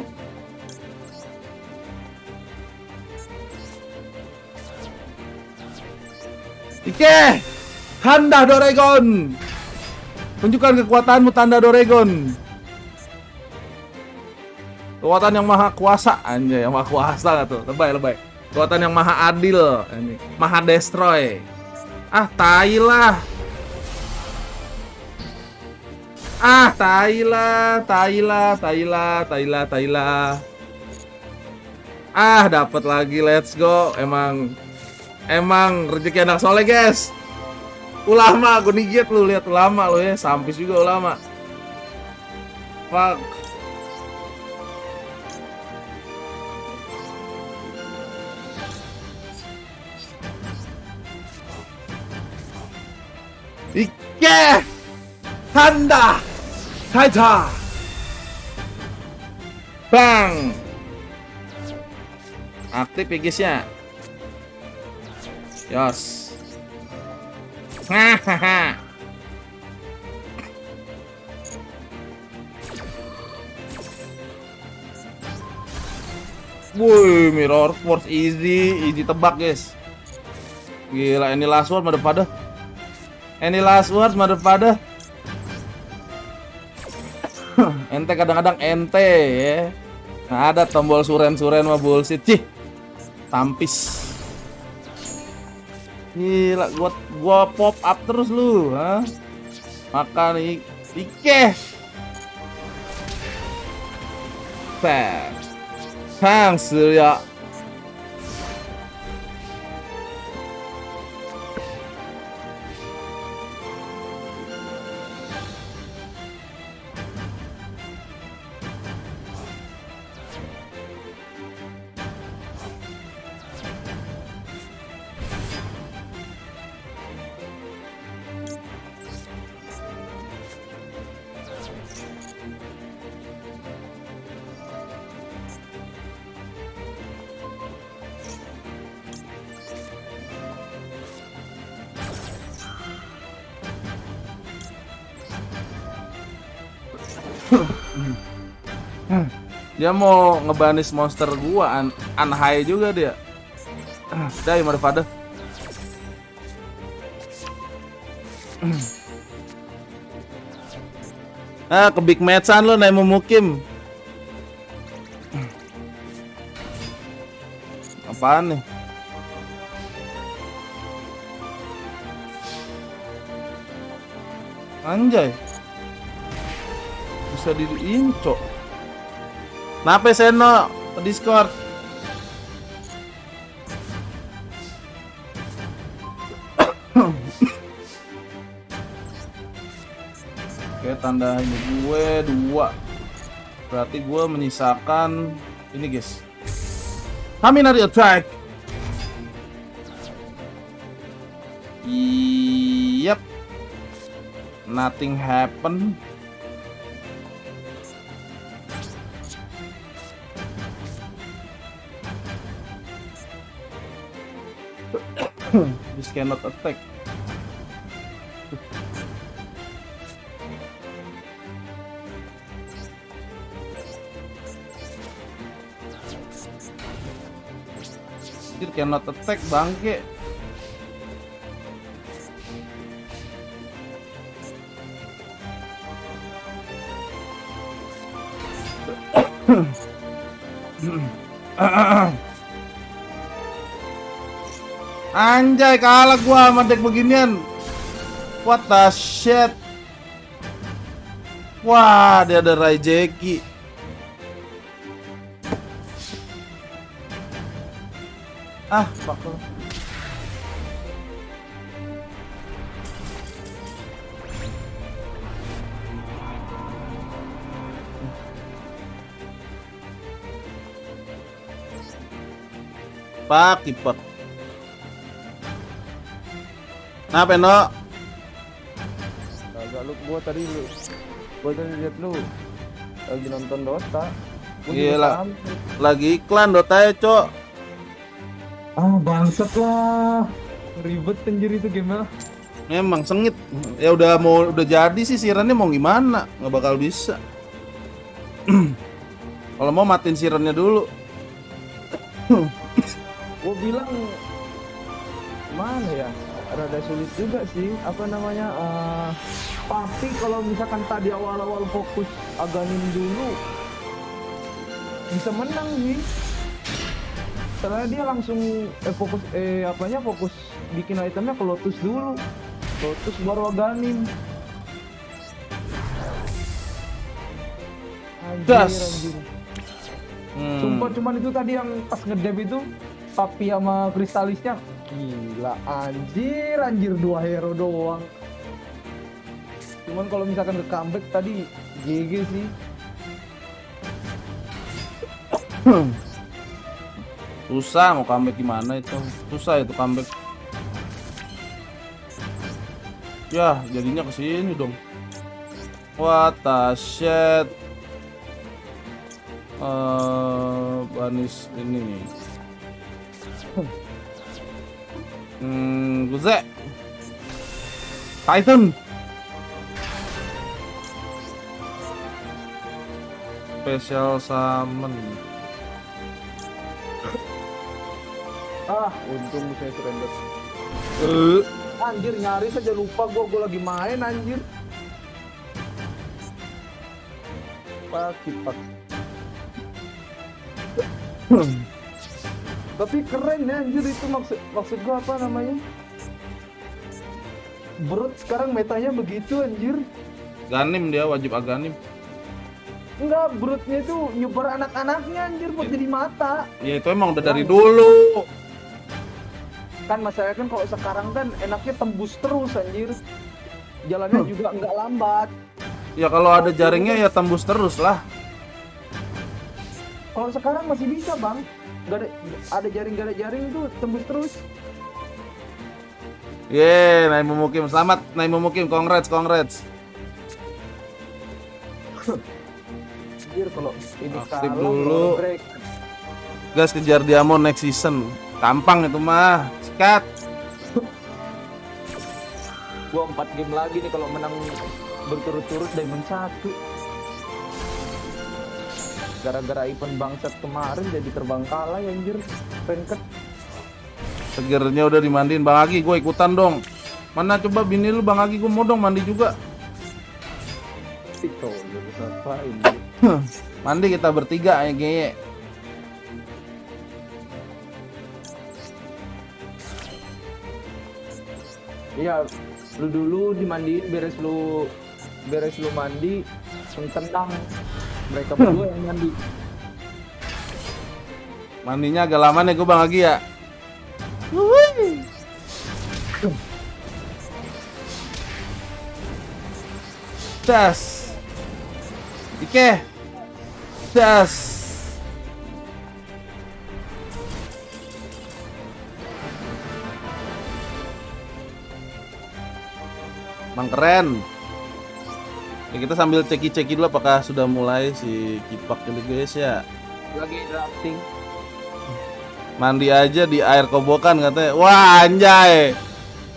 Ike, tanda Doragon. Tunjukkan kekuatanmu, tanda Doragon. Kekuatan yang maha kuasa, anjay, yang maha kuasa gak tuh? Lebay. Kekuatan yang maha adil, ini. Maha destroy. Ah, tai lah. Ah, Taila. Ah, dapat lagi. Let's go. Emang rezeki anak soleh, guys. Ulama, gue nigit lu, lihat ulama lu ya, sampis juga ulama. Fuck. Ike Handa Kaita Bang. Aktif ya guys ya. Yos. Hahaha. Woi, mirror force easy tebak guys. Gila, ini last word daripada. Any last words, motherfucker? Ente kadang-kadang ente ya. Nggak ada tombol suren-suren mah bullshit. Cih. Tampis. Gila, gua pop up terus lu, ha? Makan Ike. Thanks ya. Dia mau ngebanis monster gua, unhigh juga dia. Dai motherfucker. Ke big matchan lo naik memukim. Apaan nih? Anjay. Bisa diinco. Kenapa Seno ke Discord? Oke, tanda gue 2. Berarti gue menyisakan ini guys. Kaminari attack. Yep. Nothing happen. This cannot attack. This cannot attack, bangke. Anjay, kalah gua sama deck beginian. What the shit. Wah, dia ada Raijeki. Ah, fuck lo. Pak, tipe. Kenapa, No? Agak lu, gua tadi lihat lu lagi nonton Dota. Gila. Lagi iklan Dota ya, Cok. Ah, bangsat lah. Ribet anjir itu game-nya. Memang sengit. Ya udah jadi sih sirannya mau gimana? Nggak bakal bisa. Kalau mau matiin sirannya dulu. Gua bilang mana ya? Rada sulit juga sih, apa namanya, pasti kalau misalkan tadi awal-awal fokus aganin dulu bisa menang sih. Setelah dia langsung fokus bikin itemnya ke Lotus dulu, Lotus baru aganin. Das. Sumpah cuman itu tadi yang pas ngedeb itu Papi sama Kristalisnya gila anjir 2 hero doang. Cuman kalau misalkan ke comeback tadi GG sih. Susah mau comeback gimana itu. Susah itu comeback. Ya, jadinya kesini dong. What the shit. Banis ini nih. Guze. Titan. Special summon. Untung saya surrender. Anjir nyaris aja lupa gua lagi main anjir. Kipak. Tapi keren ya anjir itu maksud gua apa namanya? Brut sekarang metanya begitu anjir. Ganim dia wajib aganim. Enggak, Brutnya itu nyebar anak-anaknya anjir buat jadi mata. Ya itu emang udah dari dulu. Kan masalahnya kan kalau sekarang kan enaknya tembus terus anjir. Jalannya juga enggak lambat. Ya kalau ada jaringnya ya tembus terus lah. Kalau sekarang masih bisa bang. Gak ada jaring gak ada jaring itu tembus terus. Naim Mukim, selamat Naim Mukim, congrats. Anjir kalau ini aktif dulu. Gas kejar diamond next season. Gampang itu mah. Sikat. Gua 4 game lagi nih kalau menang berturut-turut Diamond 1. Gara-gara event bangsat kemarin jadi terbangkalai anjir. Penket. Segernya udah dimandiin Bang Agi, gue ikutan dong. Mana coba bini lu Bang Agi, gue mau dong mandi juga. Itu ngapain? Mandi kita bertiga ya geye. Iya, lu dulu dimandiin beres lu mandi, tendang mereka berdua yang mandi. Mandinya agak lama nih gue Bang Agi ya. Das. Ike. Das. Bang keren. Ya, kita sambil ceki-ceki dulu apakah sudah mulai si kipak ini guys ya. Lagi drafting. Mandi aja di air kobokan katanya. Wah anjay.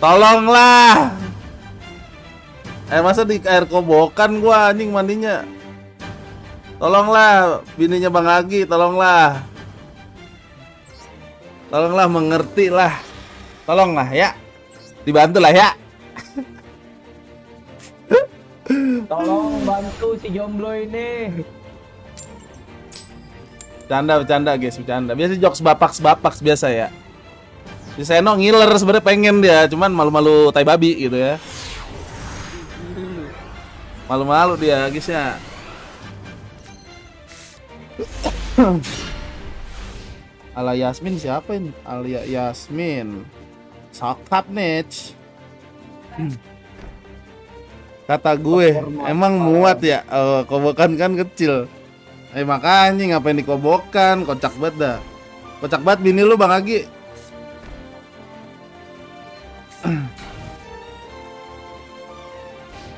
Tolonglah. Masa di air kobokan gua anjing mandinya. Tolonglah bininya Bang Agi, tolonglah. Tolonglah mengerti lah. Tolonglah ya. Dibantu lah ya. Tolong bantu si jomblo ini. Bercanda guys, bercanda. Biasa jokes bapak biasa ya. Si Seno ngiler sebenarnya pengen dia, cuman malu-malu tai babi gitu ya. Malu-malu dia guys ya. Ala Yasmin siapa ini? Alia Yasmin. Sokap nih. Kata gue, emang muat ya? Kobokan kan kecil. Makanya ngapain dikobokan? Kocak banget dah. Kocak banget bini lu Bang Agi.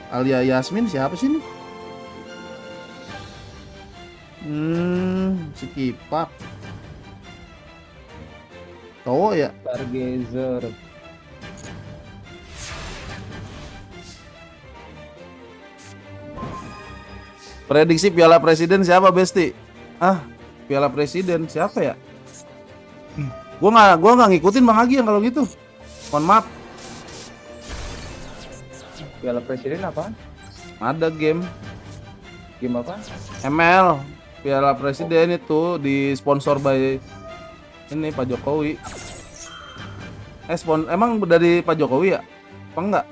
Alia Yasmin siapa sih ini? Si kipak. Cowok ya? Stargazer. Prediksi Piala Presiden siapa Besti? Piala Presiden siapa ya? Gua nggak ngikutin Bang Agi yang kalau gitu. Mohon maaf. Piala Presiden apa? Ada game. Game apa? ML. Piala Presiden itu disponsor by ini Pak Jokowi. Emang dari Pak Jokowi ya? Apa enggak?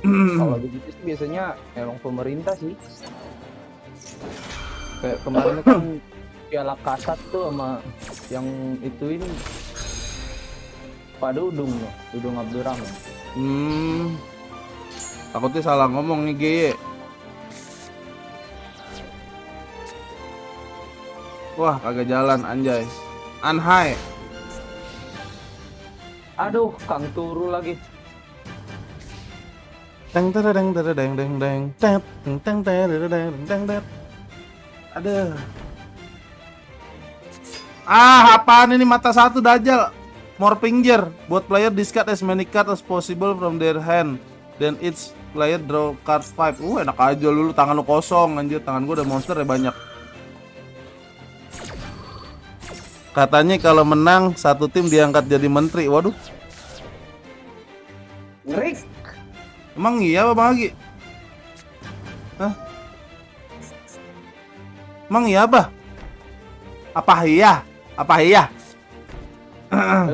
Kalau begitu sih biasanya emang pemerintah sih. Kayak kemarin kan piala kasat tuh sama yang itu ini Pak Dudung Abdurrahman. Takutnya salah ngomong nih Geye. Wah, kagak jalan anjay. Anhai. Aduh, Kang turu lagi. Teng teng teng teng teng teng teng teng teng teng. Aduh. Apaan ini mata satu Dajjal? More finger. Buat player discard as many cards as possible from their hand. Then each player draw card 5. Enak aja lu tangan lu kosong anjir. Tangan gua ada monster ya banyak. Katanya kalau menang satu tim diangkat jadi menteri. Waduh. Ngeri. Emang iya apa Bang Agi? Hah? Emang iya apa? Apa iya? Apa iya?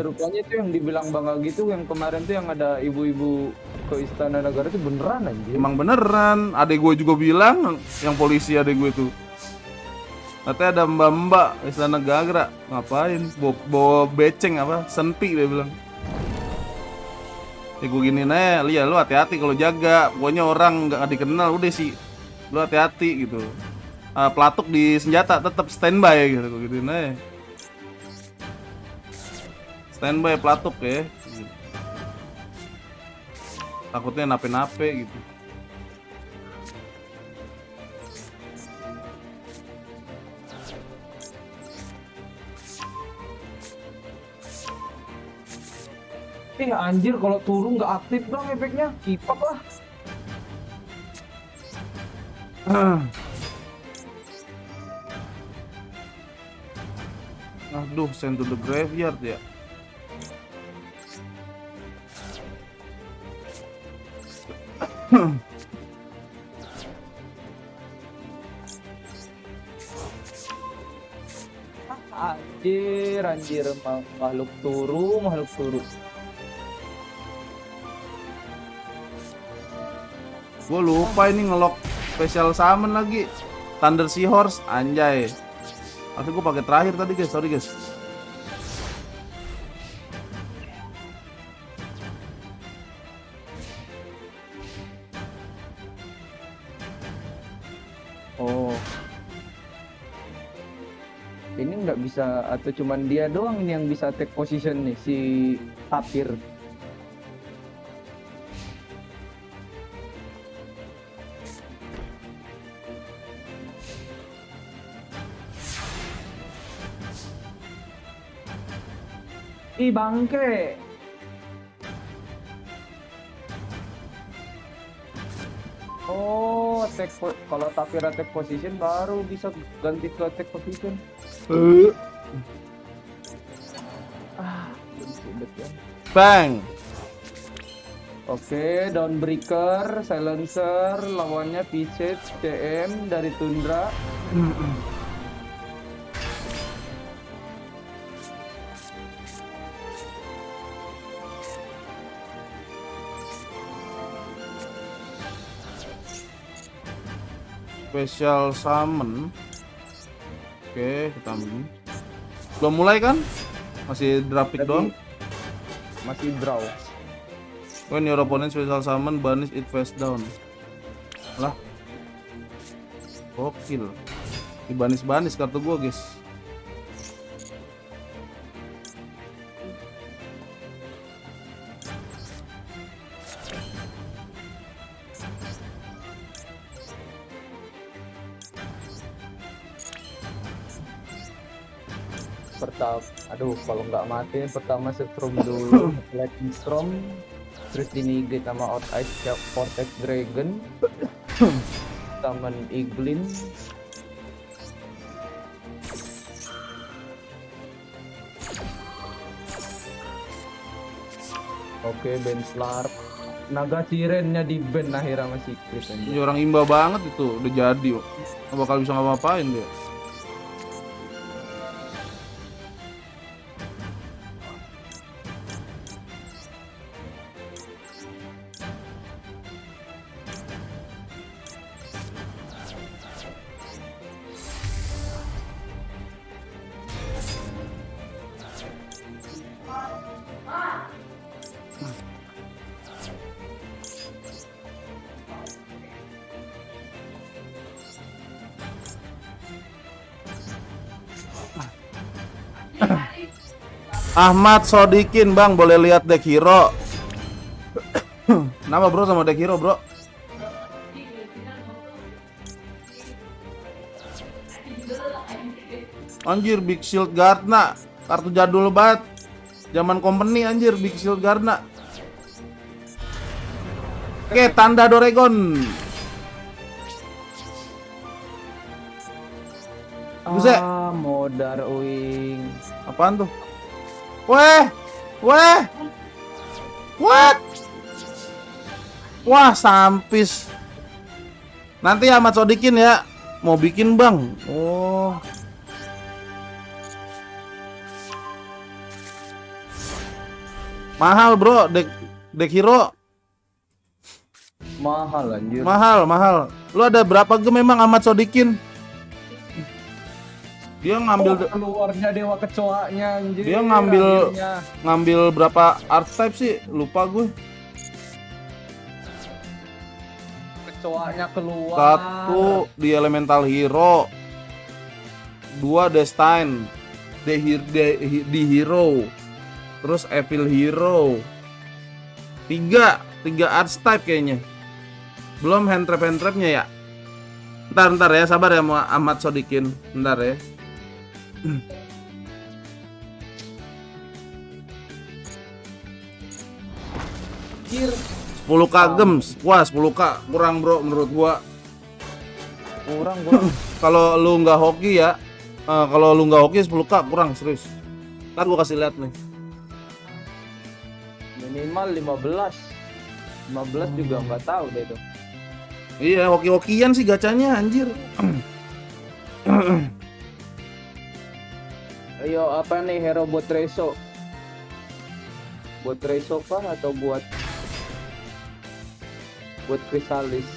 Rupanya tuh yang dibilang Bang Agi tuh yang kemarin tuh yang ada ibu-ibu ke Istana Negara itu beneran anjir. Emang beneran. Adek gue juga bilang yang polisi adek gue tuh. Katanya ada mbak-mbak Istana Negara ngapain? Bawa beceng apa? Senpi dia bilang. Ya gue gini nih, lihat lu hati-hati kalau jaga. Pokoknya orang nggak dikenal udah sih. Lu hati-hati gitu. Pelatuk di senjata tetap standby gitu. Gue gini nih. Standby pelatuk ya. Takutnya nape-nape gitu. Anjir kalau turun nggak aktif dong efeknya, kipak lah. Aduh, send to the graveyard ya. Anjir makhluk turu. Gue lupa ini ngelok special summon lagi. Thunder Seahorse anjay. Harusnya gue pakai terakhir tadi guys, sorry guys. Oh. Ini nggak bisa atau cuman dia doang ini yang bisa take position nih si tapir. Bangke. Oh, kalau tapir attack position baru bisa ganti ke attack position. Bang. Oke, Dawnbreaker, Silencer, lawannya P-Chase, CM dari Tundra. Special summon. Oke, kita ambil. Belum mulai kan? Masih draft pick doang? Masih draw. When your opponent special summon, banish it face down. Lah. Gokil. Dibanis-banis kartu gua, guys. Aduh, kalau nggak mati pertama setrum dulu, lightning storm, terus dinigate sama out ice vortex dragon, summon iglin, oke ban slark, naga sirennya di ban akhirnya masih Chris. Ini orang imba banget itu, udah jadi, nggak bakal bisa ngapa-ngapain dia. Ahmad Sodikin bang, boleh lihat deck hero. Nama bro sama deck hero bro. Anjir Big Shield Garna, kartu jadul banget. Zaman company anjir Big Shield Garna. Oke, tanda Doragon. Buset. Modar wing. Apaan tuh? Weh. What? Wah, sampis. Nanti Ahmad Sodikin ya. Mau bikin bang. Oh. Mahal bro, deck hero. Mahal anjir. Mahal. Lu ada berapa game memang Ahmad Sodikin? Dia ngambil keluarnya dewa kecoanya anjir. Dia ngambil berapa archetype sih? Lupa gue. Kecoanya keluar. 1 di elemental hero. 2 Destine. Di hero. Terus Evil Hero. 3 archetype kayaknya. Belum hand trapnya ya. Ntar ya, sabar ya Ahmad Sodikin. Ntar ya. 10k gems. Wah, 10k kurang bro menurut gua. Kurang bro. Kalau lu nggak hoki ya, kalau lu nggak hoki 10k kurang serius. Ntar gua kasih lihat nih. Minimal 15 juga nggak tahu deh itu. Iya, hoki-hokian sih gacanya anjir. Ayo, apa nih hero buat Reso? Buat Reso kah atau buat Krisalis?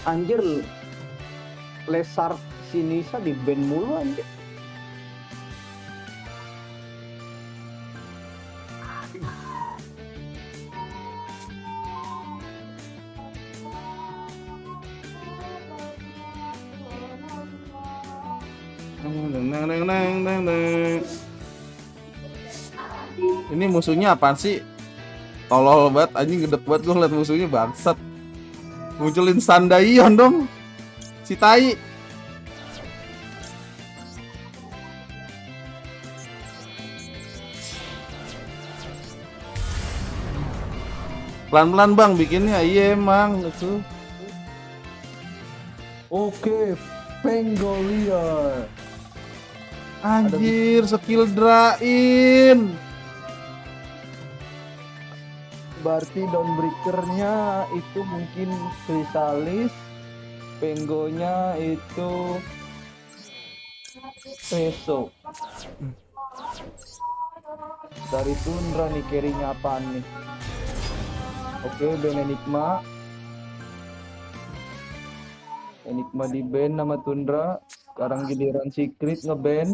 Anjir, Lesar Sinisa di ban mulu anjir. Ini musuhnya apaan sih? Tolol banget, anjing gedek banget gue ngeliat musuhnya bangsat. Munculin Sandaion dong. Si tai. Pelan-pelan bang bikinnya, iya emang itu. Oke, Pangolier. Anjir, skill drain. Berarti downbreaker-nya itu mungkin Krisalis, Pengonya itu Reso. Dari Tundra nih carry-nya apaan nih? Oke, ban Enigma di ban nama Tundra. Sekarang giliran Secret nge-ban.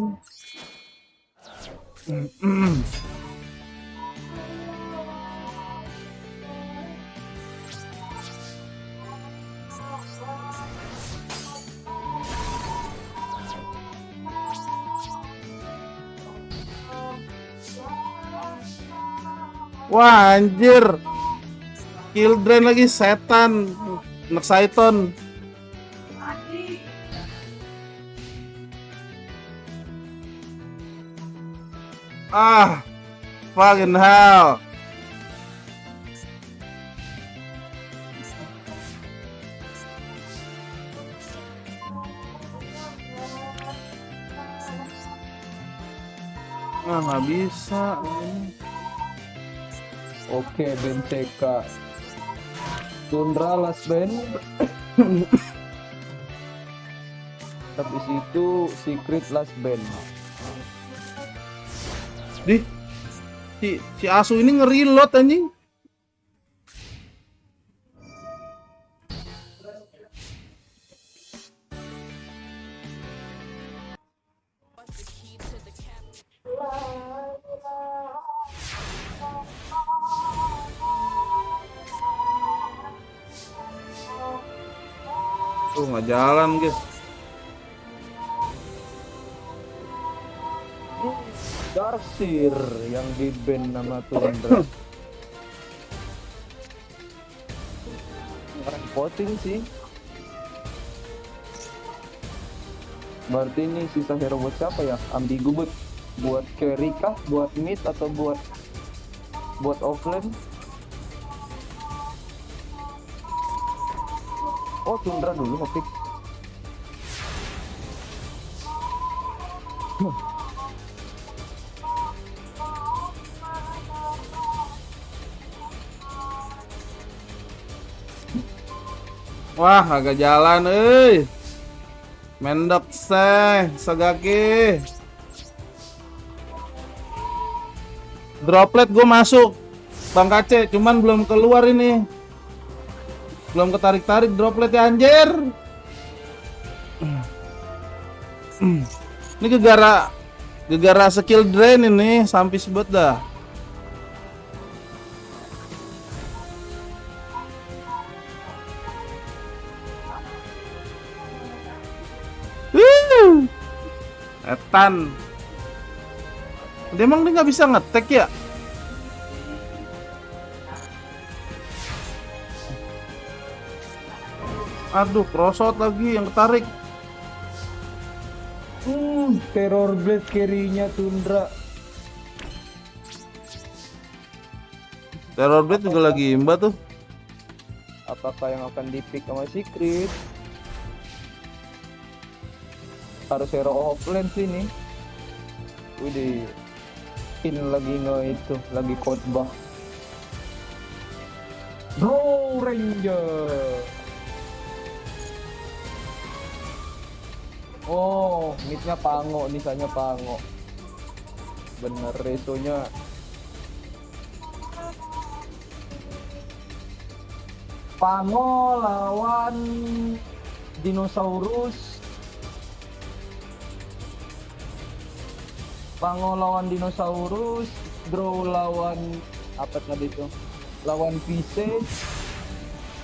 Wah anjir, kill drain lagi setan, Nexaiton. Ah, fucking hell. Nggak bisa. Oke, ban CK. Tundra last ban. Habis itu Secret last ban. Si Asu ini nge-reload anjing. Tuh nggak jalan guys. Darksir yang di ban nama Tundra. Repotin sih. Berarti ini sisa hero buat siapa ya? Ambigu buat carry kah? Buat mid atau buat offlane? Oh, Tundra dulu ngepick. Wah, agak jalan, Mendok Sagaki. Droplet gue masuk, Bang Kace, cuman belum keluar ini. Belum ketarik-tarik droplet ya, anjir. Ini gegara skill drain ini, sampis banget dah. Etan. Dia emang dia nggak bisa ngetek ya? Aduh, crossot lagi yang ketarik. Terror blade carry-nya Tundra. Terror blade juga lagi imba tuh. Apakah yang akan dipick sama Secret? Harus hero offlane sini. Widih, in lagi itu, lagi khotbah. Bro Ranger. Oh, midnya Pango, nisanya Pango. Bener resonya. Pango lawan dinosaurus. Pango lawan dinosaurus, Draw lawan apa tadi itu? Lawan Visage,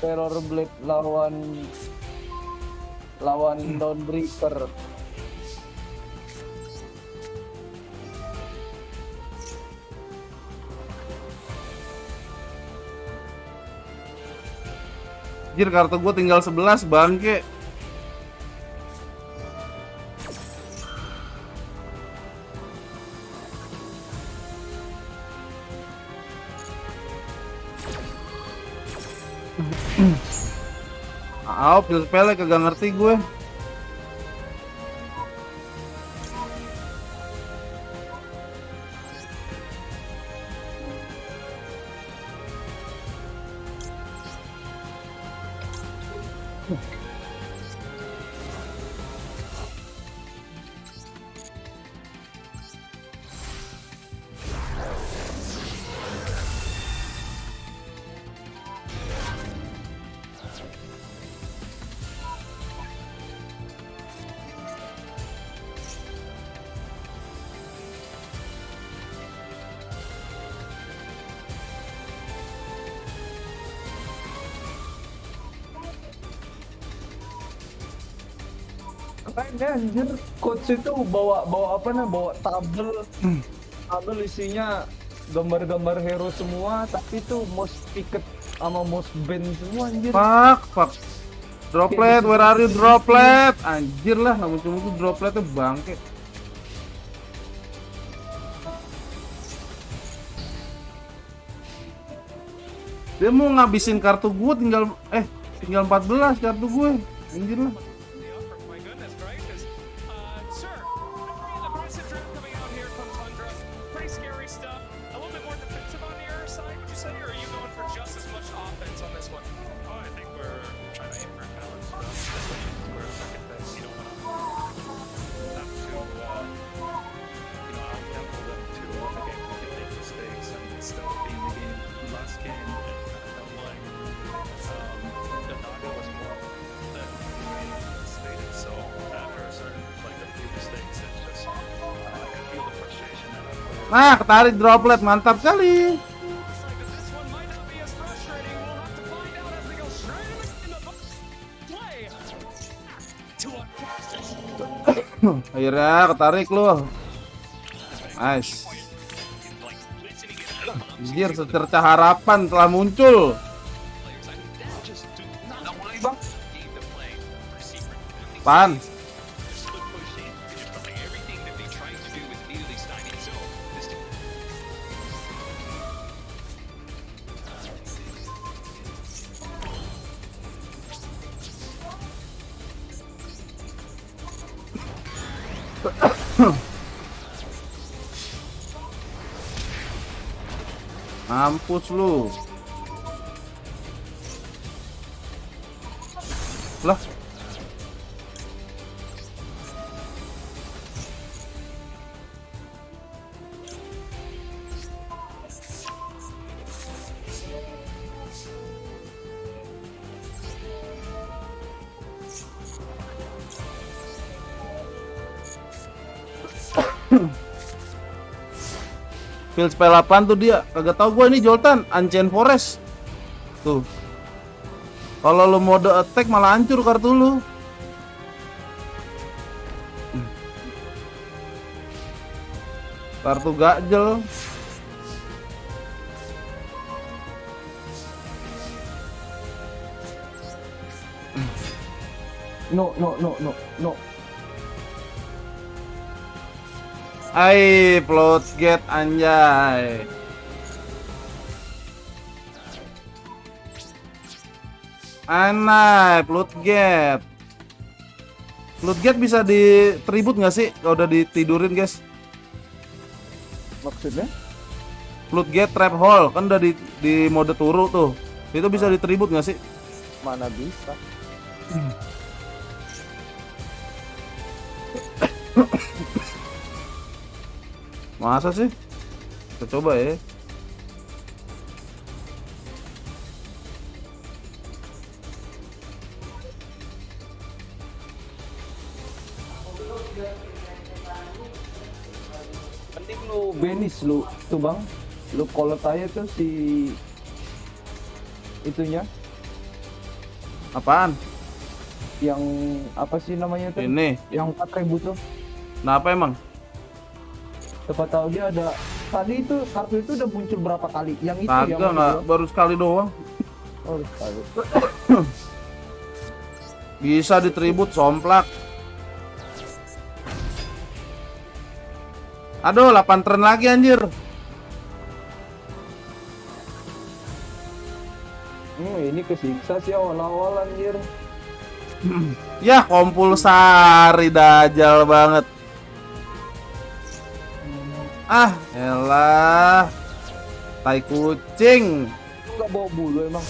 Terror Blade lawan Dawnbreaker. Anjir, kartu gue tinggal 11 bangke. Pil sepele kagak ngerti gue. Kayaknya anjir, coach itu bawa apa nih? Bawa tabel. Tabel isinya gambar-gambar hero semua, tapi tuh most picket sama most band semua anjir. Fuck. Droplet, where are you droplet? Anjir lah, nggak muncul dropletnya bangke. Dia mau ngabisin kartu gue tinggal 14 kartu gue. Anjir lah. Nah, ketarik droplet, mantap kali. Akhirnya ketarik loh. Nice. Anjir, secercah harapan telah muncul. Pan. Mampus lu. Lah. Field spell 8 tuh dia. Kagak tahu gua ini Joltan Ancient Forest. Tuh. Kalau lu mode attack malah hancur kartu lu. Kartu gajel. No. Ai, plot gate anjay. Anai, plot gate. Plot gate bisa ditribut nggak sih kalau udah ditidurin, guys? Maksudnya? Plot gate trap hole kan udah di mode turu tuh. Itu bisa ditribut nggak sih? Mana bisa? Masa sih? Kita coba ya. Mending lu benis lu tuh bang. Lu kolot aja tuh si itunya. Apaan? Yang apa sih namanya tuh? Ini. Yang 4.000 tuh. Nah, apa emang? Siapa tahu dia ada. Tadi itu kartu itu udah muncul berapa kali? Yang itu Kagak, yang nggak, baru sekali doang. Oh, sekali. Bisa ditribut somplak. Aduh, 8 turn lagi anjir. Ini kesiksa sih awal-awal anjir. Ya, kompulsari dajal banget. Ah, elah. Tai kucing. Enggak bawa bulu emang.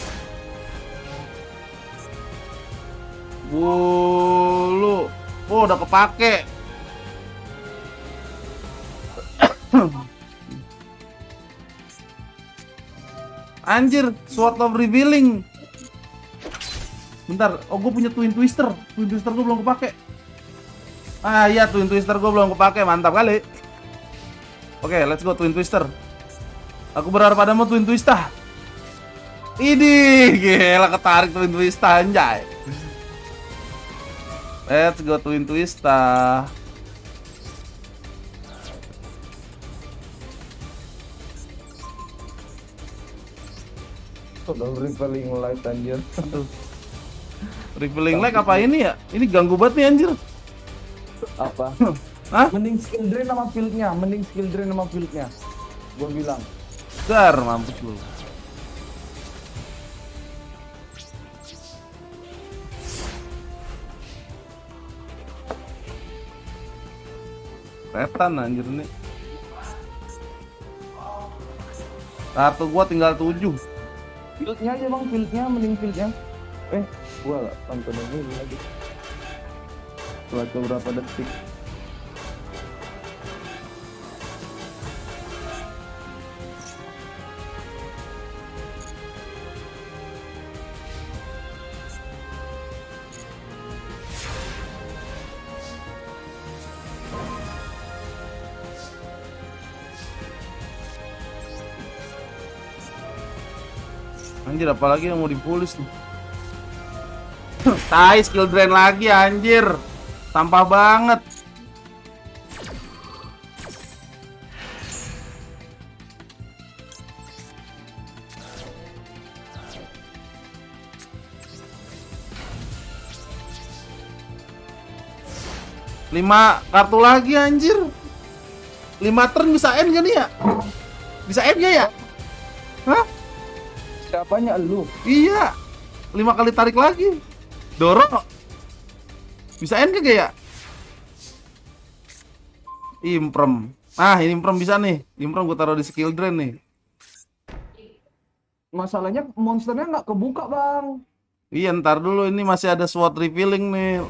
Bulu. Oh, udah kepake. Anjir, Sword of Revealing. Bentar, oh gue punya Twin Twister. Twin Twister gue belum kepake. Ah iya, Twin Twister gue belum kepake, mantap kali. Oke, let's go Twin Twister. Aku berharap padamu Twin Twister. Idih, gila ketarik Twin Twister anjay. Let's go Twin Twister. Udah revealing light anjir. Aduh. Revealing light apa ini ya? Ini ganggu banget nih anjir. Apa? Hah? Mending skill drain sama fieldnya, Gua bilang. Dar, mampus lu. Setan anjir nih. Kartu gua tinggal 7. Fieldnya aja bang, mending fieldnya. Gua tonton ini lagi. Buat beberapa detik. Anjir, apalagi yang mau dipulis nih. Tai, skill drain lagi anjir. Sampah banget. 5 kartu lagi anjir. 5 turn bisa end gak nih ya? Bisa end gak ya? Hah? Siapanya lu? Iya. 5 kali tarik lagi. Dorong. Bisa end gak ya? Imprem. Ah, ini imprem bisa nih. Imprem gue taruh di skill drain nih. Masalahnya monsternya nggak kebuka, Bang. Iya, ntar dulu ini masih ada sword refilling nih.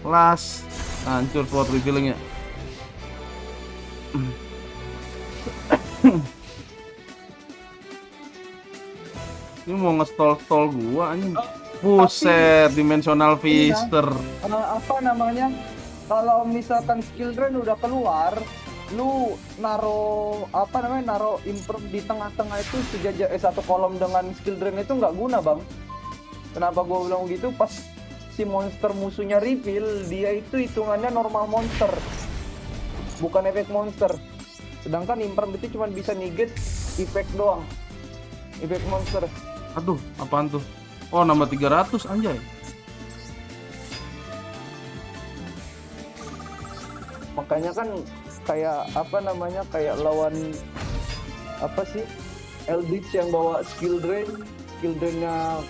Las. Hancur sword refillingnya. Ini mau nge-stall gua anjing. Buset, dimensional fister. Apa namanya? Kalau misalkan skill drain udah keluar, lu naro improve di tengah-tengah itu sejajar satu kolom dengan skill drain itu nggak guna, Bang. Kenapa gua bilang gitu? Pas si monster musuhnya reveal, dia itu hitungannya normal monster, bukan efek monster. Sedangkan improve itu cuma bisa negate efek doang, efek monster. Aduh, apaan tuh? Oh, nambah 300 anjay. Makanya kan kayak kayak lawan apa sih, Eldritch yang bawa skill drainnya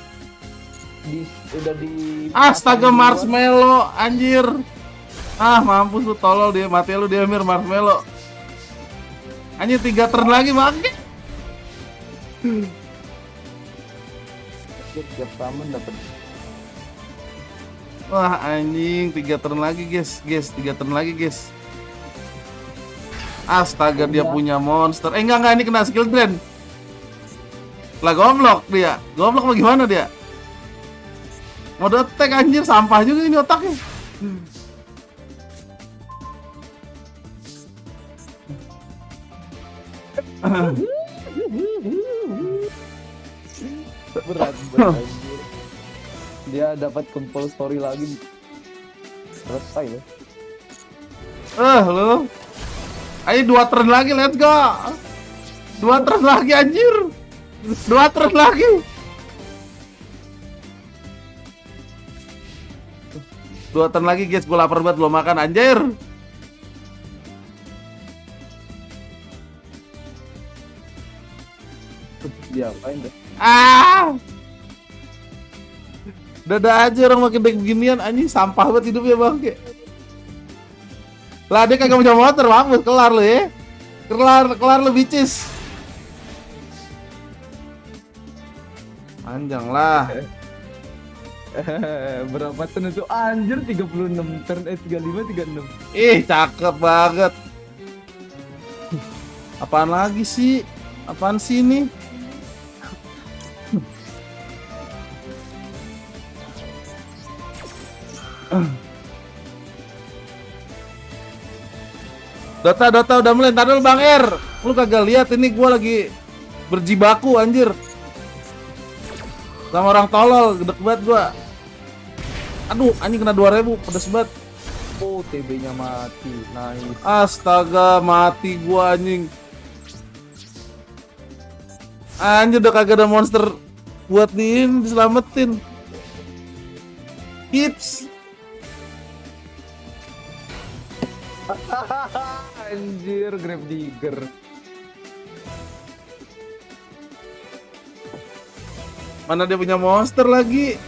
udah di astaga, marshmallow anjir. Ah, mampus lu, tolol dia, mati lu dia, Mir. Marshmallow anjir, 3 turn lagi bangke. Tiap summon dapat. Wah anjing, 3 turn lagi guys, 3 turn lagi guys. Astaga, dia punya monster. Enggak, ini kena skill drain. Lah goblok dia. Goblok bagaimana dia? Mode attack anjir, sampah juga ini otaknya. berat anjir. Dia dapat compulsory lagi. Selesai ya. Lu. Ayo 2 turn lagi, let's go. 2 turn lagi anjir. 2 turn lagi. 2 turn lagi guys, gue lapar banget belum makan anjir. Dia apain deh? Dada aja orang makin deck beginian anjing, sampah banget hidupnya bangke. Lah dia kagak punya motor, mampus, kelar lu ya. Kelar lu bitches. Panjang lah. Berapa turn itu? Anjir, 36 turn, 35, 36. Cakep banget. Apaan lagi sih? Apaan sih ini? Dota udah mulai. Ntar dulu Bang R. Lu kagak lihat ini gua lagi berjibaku anjir. Sama orang tolol, gede banget gua. Aduh, anjing kena 2000, pedes banget. Oh, TB-nya mati. Nice. Astaga, mati gua anjing. Anjir, udah kagak ada monster buat diselamatin. Hits. Anjir, grab digger. Mana dia punya monster lagi?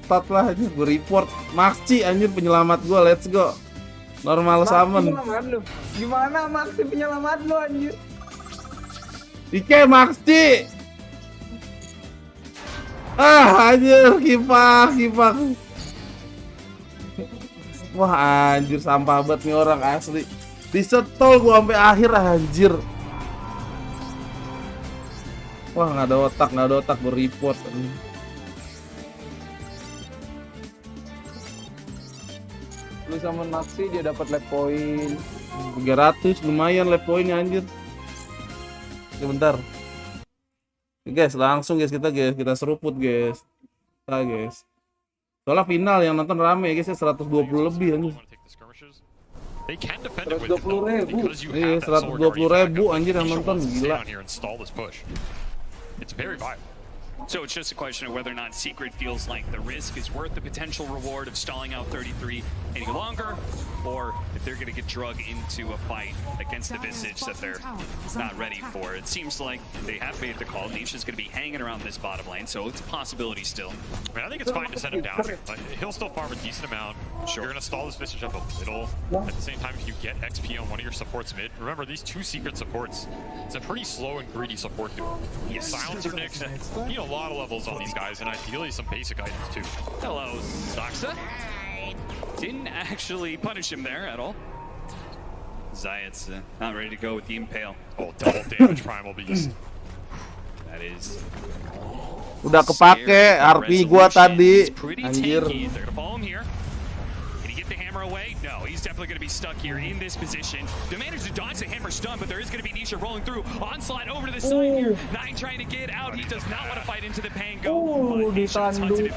Tot lah aja, gue report. Maxi anjir penyelamat gue, let's go. Normal summon. Gimana Maxi penyelamat lu anjir? Ike Maxi. Anjir, kipak. Wah anjir, sampah banget nih orang asli. Disetol gua sampai akhir anjir. Wah, nggak ada otak, gua report. Lu sama Maxi dia dapat lap point 300, lumayan lap pointnya anjir. Oke, bentar. Oke, guys, langsung kita seruput guys. Guys. Soalnya final yang nonton rame guys, 120 lebih anjir. 120.000. Iya, 120.000 anjir yang nonton, gila. So it's just a question of whether or not Secret feels like the risk is worth the potential reward of stalling out 33 any longer, or if they're going to get drugged into a fight against the Visage that they're not ready for. It seems like they have made the call. Nisha's going to be hanging around this bottom lane, so it's a possibility still. I mean, I think it's fine to send him down. Like, he'll still farm a decent amount. Sure. You're going to stall this Visage up a little. At the same time, if you get XP on one of your supports mid, remember these two Secret supports, it's a pretty slow and greedy support duo. Yes. Silencer Nyx, you need a lot of levels on these guys, and ideally some basic items too. Hello, Doxa. Didn't actually punish him there at all. Zayat's not ready to go with the Impale. Oh, double damage Primal Beast. That is... Udah kepake RP gua tadi. Anjir. They're gonna follow him here. Can he get the hammer away? No, he's definitely gonna be stuck here in this position. They managed to dodge the hammer stun, but there is gonna be Nisha rolling through. Onslaught over to the side here. Nine trying to get out. He does not want to fight into the Pango. Ditanduk.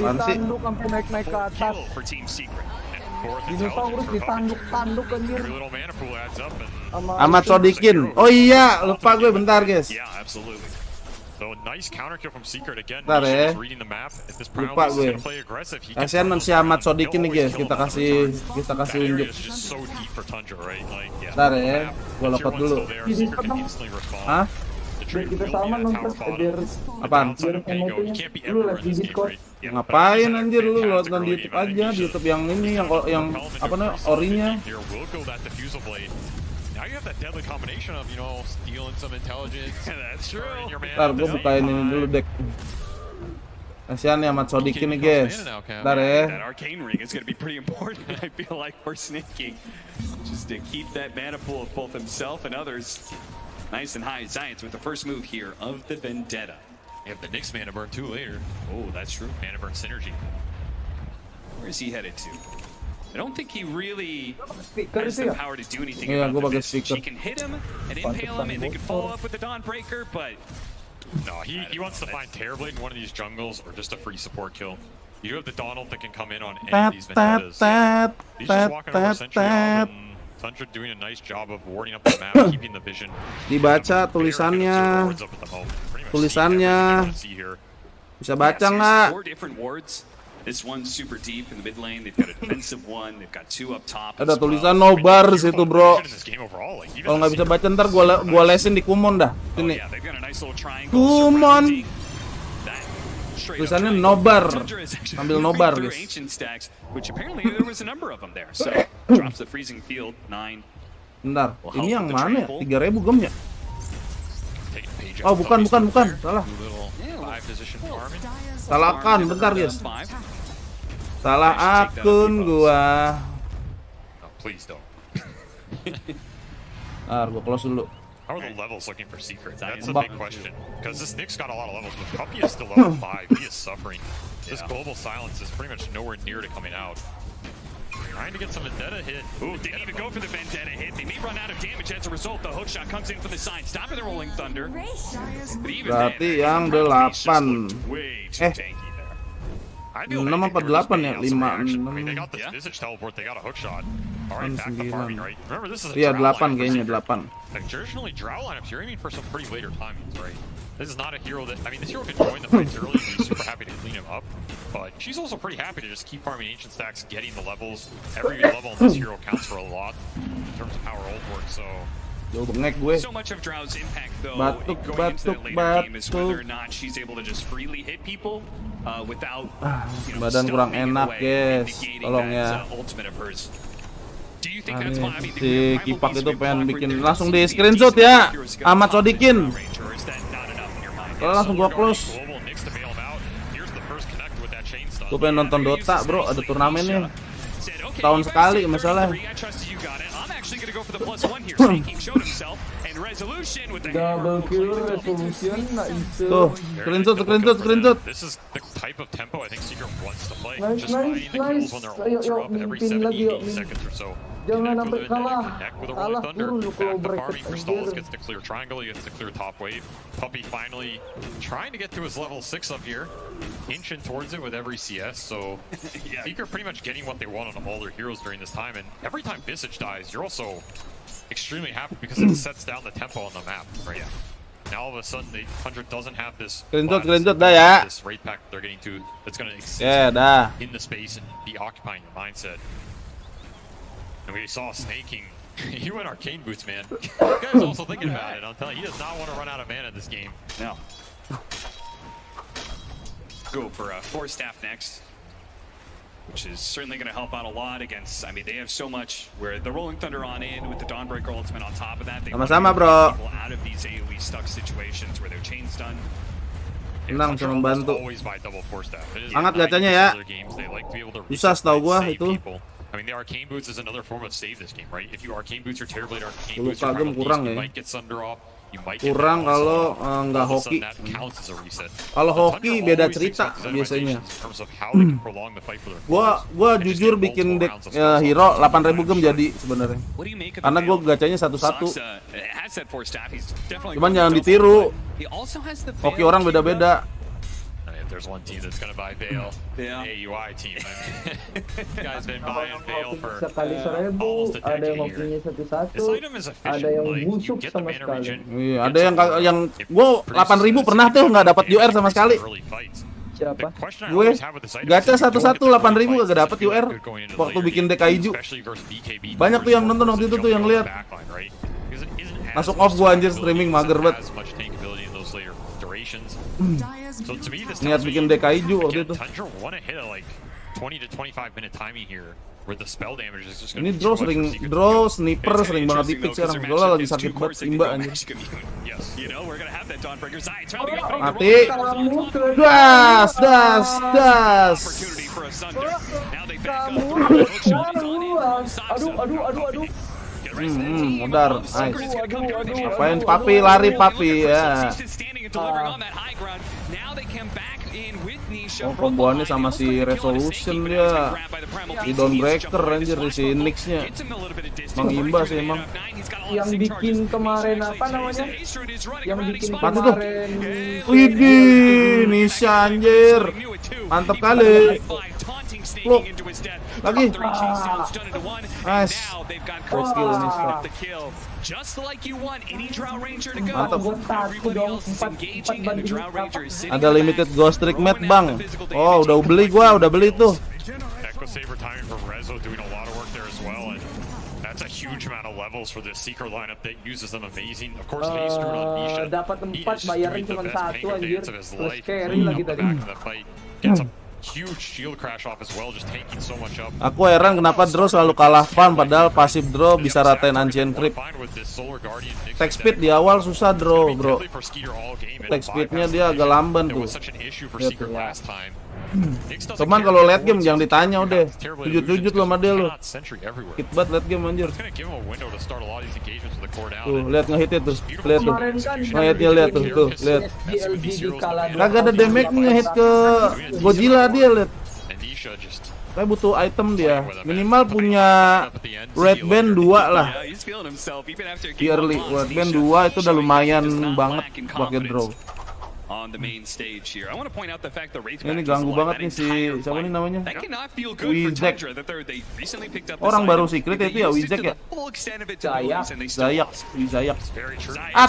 Ditanduk sampai naik ke atas. For Team Secret. Dinosaurus ditanduk anjir. Your little mana pool adds up and Amat Sodikin. Oh iya, lupa gue bentar guys. yeah, absolutely. So nice counter kill from Secret again. Bentar ya. Nisha is reading the map. If this Primal Lupa Beast is gue. gonna play aggressive, he can Kasihan si Amat Sodikin nih guys. Kita kasih That area unjuk. is just so deep for Tundra, right? Like, yeah. Bentar ya, gue Tier lompat 1's dulu. still there, Secret can instantly respond. Hah? The trade Kita will sama be at nonton tower biar bottom. Apaan? Outside of Pango, you can't be Lu everywhere live in di this game, Discord. right? Yeah. Ngapain anjir lu nonton di YouTube aja, di YouTube yang ini yang apa namanya orinya. Here will go that diffusal blade. Now you have that deadly combination of, you know, stealing some intelligence. That's true. Ntar gue bukain ini dulu dek. Kasihan ya Amat Sodikin nih guys. Ntar ya. That arcane ring is going to be pretty important, I feel like, for Snaking. Just to keep that mana pool of both himself and others nice and high. Giants with the first move here of the Vendetta. You have the Nyx mana burn too later. Oh, that's true. Mana burn synergy. Where's he headed to? I don't think he really Speaker has sih the ya. power to do anything Iya, about gue the pakai Visage. speaker. He can hit him and impale him, and they can follow up with the Dawnbreaker, but No, he wants to find Terrorblade in one of these jungles or just a free support kill. You have the Donald that can come in on any of these vendettas. He's just walking over Sentry off, and Tundra doing a nice job of warding up the map, keeping the vision. Dibaca tulisannya. Tulisannya. Bisa baca nggak? 4 different wards. This one's super deep in the mid lane. They've got a defensive one. They've got 2 up top. Ada tulisan Nobar di situ bro. Kalau nggak bisa baca ntar gua lesin di Kumon dah. Sini. Kumon. Tulisannya Nobar. Ambil Nobar guys. Ancient stacks, which apparently there was a number of them there. So drops the freezing field 9. Bentar, ini yang mana ya? 3.000 gem ya? Oh bukan. Salah. Salah akun, bentar guys. Salah akun gua. Please don't. Gua close dulu. How are the levels looking for Secret? That's a big question. Because this Nyx got a lot of levels, but Puppy is still level 5. He is suffering. This global silence is pretty much nowhere near to coming out. Trying to get some Vendetta hit. Ooh, didn't even go for the Vendetta hit. They may run out of damage as a result. The hookshot comes in from the side, stopping the Rolling Thunder. But even Berarti yang 8. 6 apa 8 ya? 5, 6. They got this Visage teleport, they got a hookshot. Alright, back to farming, right? Remember, this is a Iya Drow 8 lineup for kayaknya Secret. 8. Like, traditionally, Drow lineups, you're aiming for some pretty later timings, right? This is not a hero that, I mean, this hero can join the fights early and be super happy to clean him up, but she's also pretty happy to just keep farming ancient stacks, getting the levels. Every level in this hero counts for a lot in terms of how her ult works, so... So much of Drow's impact, though, going into the later game is whether or not she's able to just freely hit people without, you know, Badan kurang stumping enak away guys. and negating Tolong that, ya. ultimate of hers. Do you think that's Ini why? I mean, si Kipak itu pengen bikin langsung di screenshot ya. Amat Sodikin. Kalau langsung gua close. Gua pengen nonton Dota bro, ada turnamennya. Tahun sekali masalah. Double kill resolution nggak bisa. Tuh, screenshot. This is the type of tempo I think Secret wants to play. Nice, Just finding the kills when their ults are up every 70 seconds or so. Jangan sampai kalah. Connect with a Kalah Rolling Thunder. dulu kalau Back to bracket farming. Crystallis anjir. gets to clear triangle. He gets to clear top wave. Puppy finally trying to get to his level 6 up here. Inching towards it with every CS. So Secret pretty much getting what they want on all their heroes during this time. And every time Visage dies, you're also extremely happy because it sets down the tempo on the map. Right? Now all of a sudden, the 100 doesn't have this. Screenshot dah ya. This rate pack they're getting to that's going to exist dah. in the space and be occupying your mindset. And we saw snaking. He went arcane boots, man. The guy's also thinking about it. I'm telling you, he does not want to run out of mana this game. No. Go for Force Staff next, which is certainly going to help out a lot against. I mean, they have so much where the Rolling Thunder on in with the Dawnbreaker ultimate on top of that. They Sama-sama, bro. People out of these AoE stuck situations where their chain's done. Tenang, bisa membantu. Always buy double Force Staff. Hangat gacanya ya. Susah setahu gua itu. I mean, the arcane boots is another form of save this game, right? If you arcane boots your Terrorblade arcane Dulu boots, kagum kurang ya. you might get Sunder off. You might get Kurang kalau nggak hoki. Kalau hoki beda cerita biasanya. Gua jujur bikin deck hero 8.000 gem jadi sebenarnya. Karena gua gacanya satu-satu. Cuman jangan ditiru. Hoki orang beda-beda. There's one team that's gonna buy Veil, AUI team. Guys been buying Veil for almost a decade here. This item is efficient, like you get the mana regen. Iya, ada yang gua 8.000 pernah tuh nggak dapat UR sama sekali. Siapa? Gue gacha 1-1 8.000 gak dapet UR waktu bikin deck kaiju. Banyak tuh yang nonton waktu itu tuh yang lihat. Masuk off gua anjir streaming mager banget. So to me, this niat bikin deck kaiju waktu itu. Tundra want to hit a like 20 to 25 minute timing here, where the spell damage is just ini draw sniper sering banget di pick sekarang. Soalnya lagi sakit banget Imba anjir. Mati. Das. Aduh. Modar, nice. Apain papi lari papi ya. Oh, komboannya sama si Resolution dia. Di Dawnbreaker anjir di si Nix-nya. Mang Imba sih emang. Yang bikin kemarin apa namanya? Yang bikin mati tuh. kemarin. Widih, Nisha anjir. Mantap kali. Look. Lagi. Nice. Skill Nisha. Mantap. Ada limited ghost trick mat bang. Oh udah beli tuh. Echo Saber timing for Rezo doing a lot of work there as well, and that's a huge amount of levels for this Seeker lineup that uses them amazing. Of course, base screwed on Nisha. Dapat 4 bayarin cuma 1 anjir. Terus carry lagi tadi. Gets a huge shield crash off as well, just tanking so much up. Aku heran kenapa draw selalu kalah farm padahal pasif draw bisa ratain Ancient Creep. Tech speed di awal susah draw, bro. Tech speednya dia agak lamban tuh. Cuman kalau late game jangan ditanya udah. Sujud lo sama dia lo. Hit banget late game anjir. Tuh, lihat ngehitnya tuh. Lihat tuh. Ngehitnya lihat tuh, lihat. Kagak ada damage nih ngehit ke Godzilla dia lihat. Kayak butuh item dia. Minimal punya red band 2 lah. Di early red band 2 itu udah lumayan banget pakai draw. Ini ganggu banget nih si siapa nih namanya? Wijek. Orang baru secret itu ya Wijek ya? Zayak.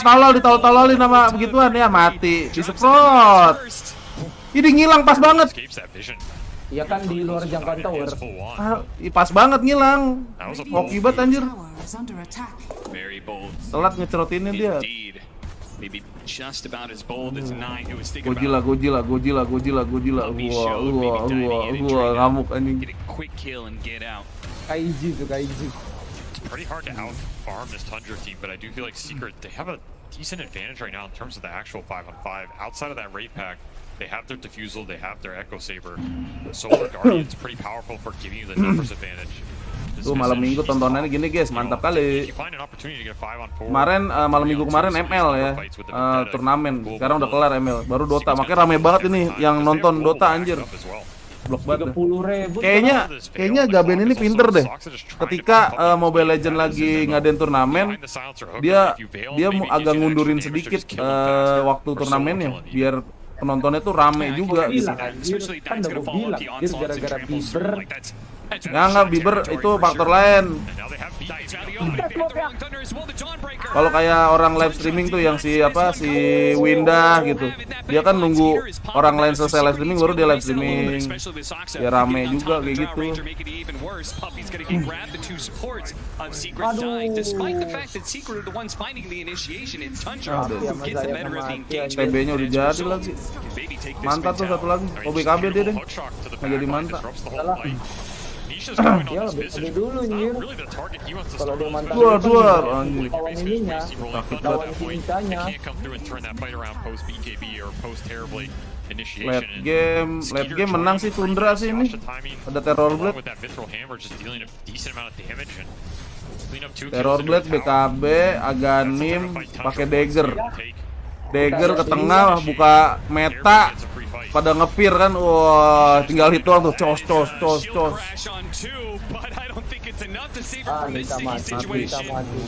Tolol ditolol-tololin nama begituan ya mati. Disemprot. Ini ngilang pas banget. Iya kan di luar jangkauan tower. Pas banget ngilang. Hoki banget anjir. Telat ngecerotinnya dia. Maybe just about as bold as Nine, who was thinking Gojila. Gua ngamuk anjing. get a quick kill and get out. Kaiju. It's pretty hard to out-farm this Tundra team, but I do feel like Secret, they have a decent advantage right now in terms of the actual 5-on-5. Outside of that rate pack, they have their Diffusal, they have their Echo Saber. Solar Guardian's pretty powerful for giving you the numbers advantage. Tuh malam minggu tontonannya gini guys, mantap kali. Kemarin malam minggu kemarin ML ya, turnamen. Sekarang udah kelar ML, baru Dota. Makanya rame banget ini yang nonton Dota anjir. Blok banget. Kayaknya Gaben ini pinter deh. Ketika Mobile Legend lagi ngadain turnamen, dia agak ngundurin sedikit waktu turnamennya biar penontonnya tuh rame juga gitu. Kan udah gue bilang, gara-gara Bieber Nggak Bieber itu faktor lain. Kalau kayak orang live streaming tuh yang si Winda gitu, dia kan nunggu orang lain selesai live streaming baru dia live streaming. Ya rame juga kayak gitu. TB-nya udah jadi lagi. Mantap tuh satu lagi. OBKB dia deh. Nggak jadi mantap. Ya lebih dulu nyir. Kalau dia mantap dua anjir. Lawan ininya, lawan bisanya. Late game menang sih Tundra sih ini. Ada Terror Blade. Terror Blade BKB, Aganim pakai Dagger. Dagger ke tengah buka meta. Pada ngepir kan, wah tinggal hit doang tuh, cos. Bisa mati.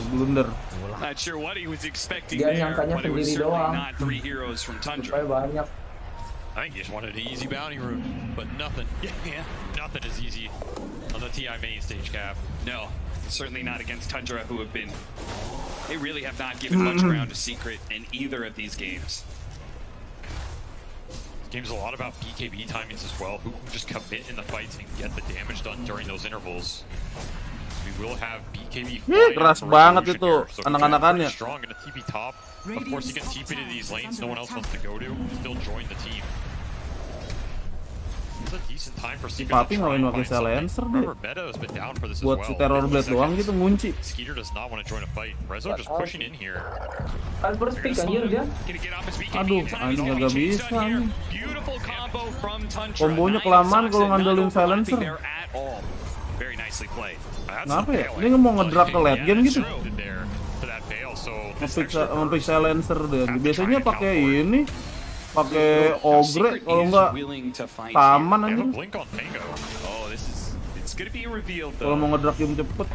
Blunder. Dia nyangkanya sendiri doang. Supaya banyak. I think he just wanted an easy bounty room, but nothing. Nothing is easy on the TI main stage, Cap. No, certainly not against Tundra, who have been. They really have not given much ground to Secret in either of these games. Game's a lot about BKB timings as well. Who can just commit in the fights and get the damage done during those intervals. We will have BKB. Keras banget itu anak-anakannya. Strong in the TP top. Of course, you can TP to these lanes no one else wants to go to. Still join the team. Si Papi ngapain pakai silencer deh. Buat si Terror Blade doang gitu ngunci. Kan first pick anjir dia. Aduh, anjing agak bisa nih. Kombonya kelamaan kalau ngandelin silencer. Kenapa ya? Dia nggak mau ngedrag ke late game gitu. Nge-pick silencer deh. Biasanya pakai ini. Pakai ogre kalau enggak taman aja. Kalau mau ngedrag game cepet.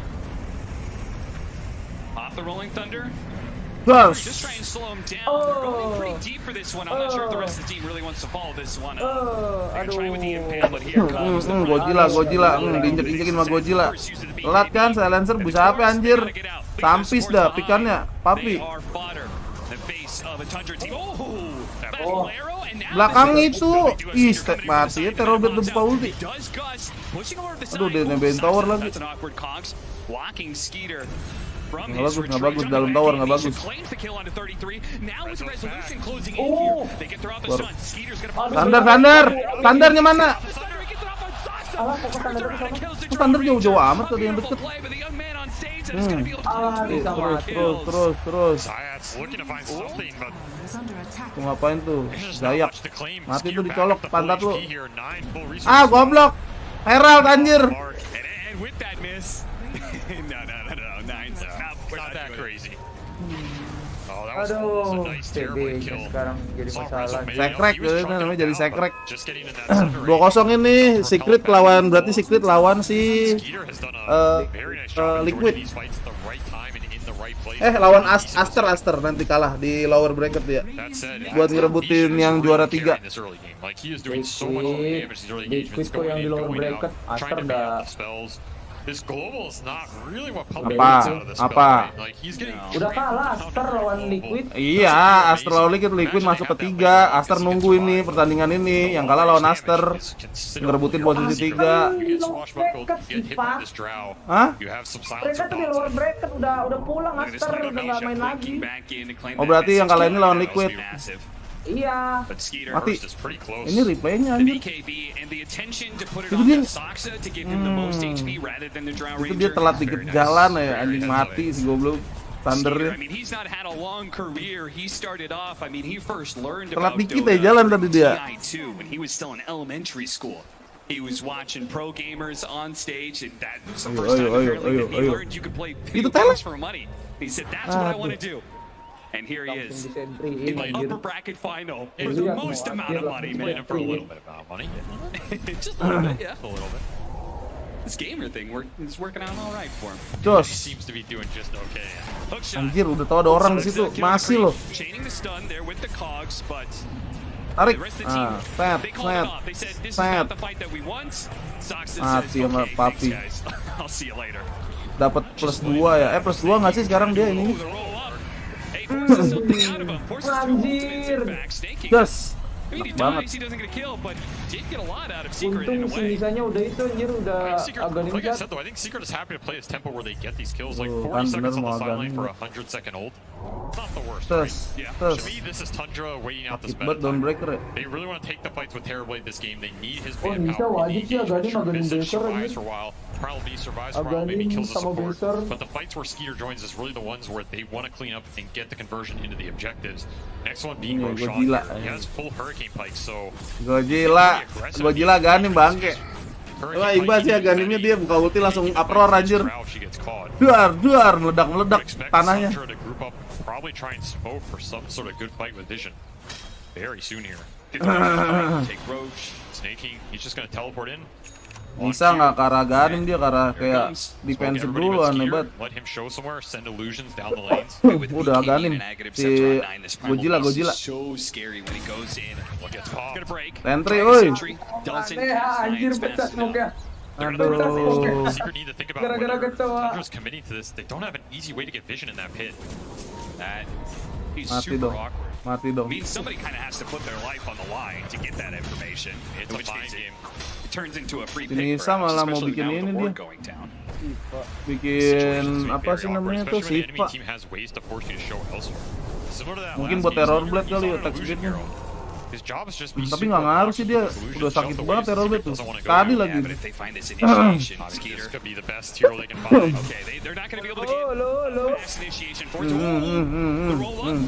Gas. Godzilla, diinjek-injekin sama Godzilla. Telat kan silencer bisa apa anjir? Sampis dah pikannya, Papi. Belakang itu, mati ya Terror Blade buka ulti. Aduh, dia nembahin tower lagi. Nggak bagus dalam tower, nggak bagus. Standarnya mana? Standar jauh-jauh amat tadi yang deket. Terus. Tuh ngapain tuh? Dayak. Mati tuh dicolok pantat lu. Ah, goblok. Herald anjir. Aduh, TB-nya sekarang jadi masalah. Sekrek namanya jadi sekrek. 2-0 ini Secret lawan berarti Secret lawan si Liquid. Lawan Aster nanti kalah di lower bracket ya. Buat ngerebutin yang juara 3. Liquid kok yang di lower bracket, Aster udah apa? Udah kalah Aster lawan Liquid. Iya, Aster lawan Liquid masuk ke 3. Aster nunggu ini pertandingan ini. Yang kalah lawan Aster ngerebutin posisi 3. Hah? Mereka tuh di lower bracket udah pulang Aster udah nggak main lagi. Oh berarti yang kalah ini lawan Liquid. Iya. Mati. Ini replaynya anjir. Itu dia telat dikit jalan ya anjing mati si goblok. Thundernya. Telat dikit ya jalan tadi dia. He was watching pro gamers on stage and that was the first time he learned you could play video games for money. He said that's what I want to do. And here he is in the upper bracket final for the most amount of money, man. For a little bit of money. Just a little bit, yeah. A little bit. This gamer thing is working out all right for him. Jos. He seems to be doing just okay. Anjir, udah tahu ada orang di situ. Masih loh. Chaining the stun there with the cogs, but Tarik. The rest of the team, they called it off. They said this is not the fight that we want. Soxton says, Mati sama okay, Papi. thanks guys. I'll see you later. Dapat +2 ya. +2 nggak sih sekarang dia ini? Anjir. Gas. I mean, he Banget. dies, he doesn't get a kill, but did get a lot out of Secret in Untung a way. sisanya udah itu anjir udah agak Like I nimcat. said though, I think Secret is happy to play his tempo where they get these kills. Like Oh, 40 kan seconds on bener the mau sideline agak for a 100-second ult. Not the worst, Terus, right? Yeah. terus. To me, this is Tundra waiting out this Akibat meta time. Dawnbreaker ya. They really want to take the fights with Terrorblade this game. They need his Oh, Nisa manpower. wajib sih Aghanim Visage Breaker survives anjir. for a while. Primal Beast survives for a while, maybe Aghanim kills the sama support. Breaker. But the fights where Skeeter joins is really the ones where they want to clean up and get the conversion into the objectives. Next one being Ini Roshan. Godzilla, He has full Hurricane Pike, so Godzilla Aghanim bangke. Wah, imbas ya Aghanimnya dia buka ulti langsung uproar anjir. Duar, meledak tanahnya. Tundra to group up, probably try and smoke for some sort of good fight with Vision very soon here. Take Roach. Snaking, he's just gonna teleport in. Bisa nggak ke arah Aghanim dia, ke arah kayak defensive dulu aneh banget. Let him show somewhere, send illusions down the lanes. Udah Aghanim. Si Godzilla. So scary when he goes in. Gets popped. Gonna break. Entry, oi. Aneh anjir pecah smoke-nya. Aduh. Secret need to think about Gara-gara whether ketawa. Tundra's committing to this. They don't have an easy way to get Vision in that pit. That he's Mati super dong. awkward. Mati dong. I mean, somebody kind of has to put their life on the line to get that information. It's a mind game. It turns into a free Si pick, Nisa malah mau especially bikin now with ini the dia. board going down. Bikin apa sih namanya tuh, Especially when the enemy Siva. team has ways to force you to show elsewhere. Similar to that Mungkin last buat game, Terrorblade he's kali on ya an attack illusion speednya. hero. His job is just be Tapi super nggak ngaruh sih dia, illusions, udah sakit shelf the banget waves Terrorblade Secret tuh. doesn't wanna go Tadi there. lagi. But if they find this initiation, I think Skeeter. this could be the best hero they can find. Okay, they're not going to be able to get fast initiation for it to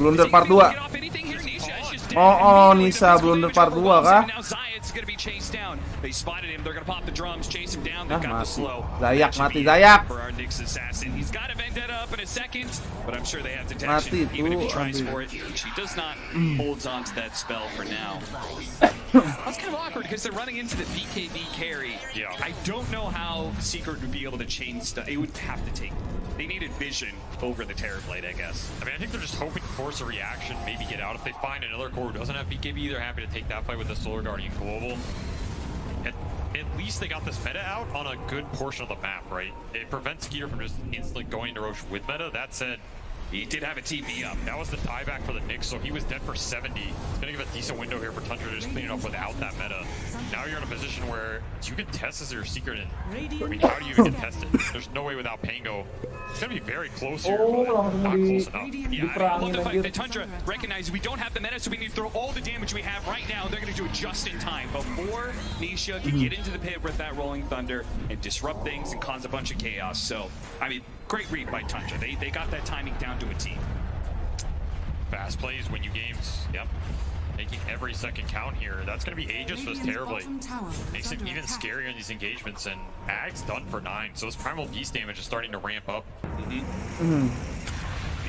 Blunder part 2. get off anything here. Nisha is just dead. Oh, Nisa blunder part 2 kah? Now Zayat's going to be chased down. They spotted him. They're going to pop the drums, chase him down. They've Ah, got the mati. slow. Zayak, That should mati be Zayak. for our Nyx assassin. He's got a vendetta up in a second, but I'm sure they have Mati detection. Even if he tuh, tries aduh. for it, he does not holds on to that spell for now. That's kind of awkward because they're running into the BKB carry. Yeah. I don't know how Secret would be able to change stuff. It would have to take. They needed Vision over the Terrorblade, I guess. I mean, I think they're just hoping to force a reaction, maybe get out. If they find another core who doesn't have BKB, they're happy to take that fight with the Solar Guardian Global. At least they got this meta out on a good portion of the map, right? It prevents Skeeter from just instantly going to Roche with meta. That said, he did have a TP up. That was the tieback for the Nyx, so he was dead for 70. It's gonna give a decent window here for Tundra to just clean it up without that meta. Now you're in a position where you can test as your Secret, and I mean, how do you even get tested? There's no way without Pango. It's gonna be very close here, but not close enough. Yeah, I love the fact that Tundra recognizes we don't have the meta, so we need to throw all the damage we have right now. They're going to do it just in time before Nisha can get into the pit with that Rolling Thunder and disrupt things and cause a bunch of chaos. So, I mean, great read by Tundra. They got that timing down to a T. Fast plays win you games. Yep. Making every second count here. That's going to be ages for this Terrorblade. Makes it even scarier in these engagements, and Ag's done for 9, so his Primal Beast damage is starting to ramp up.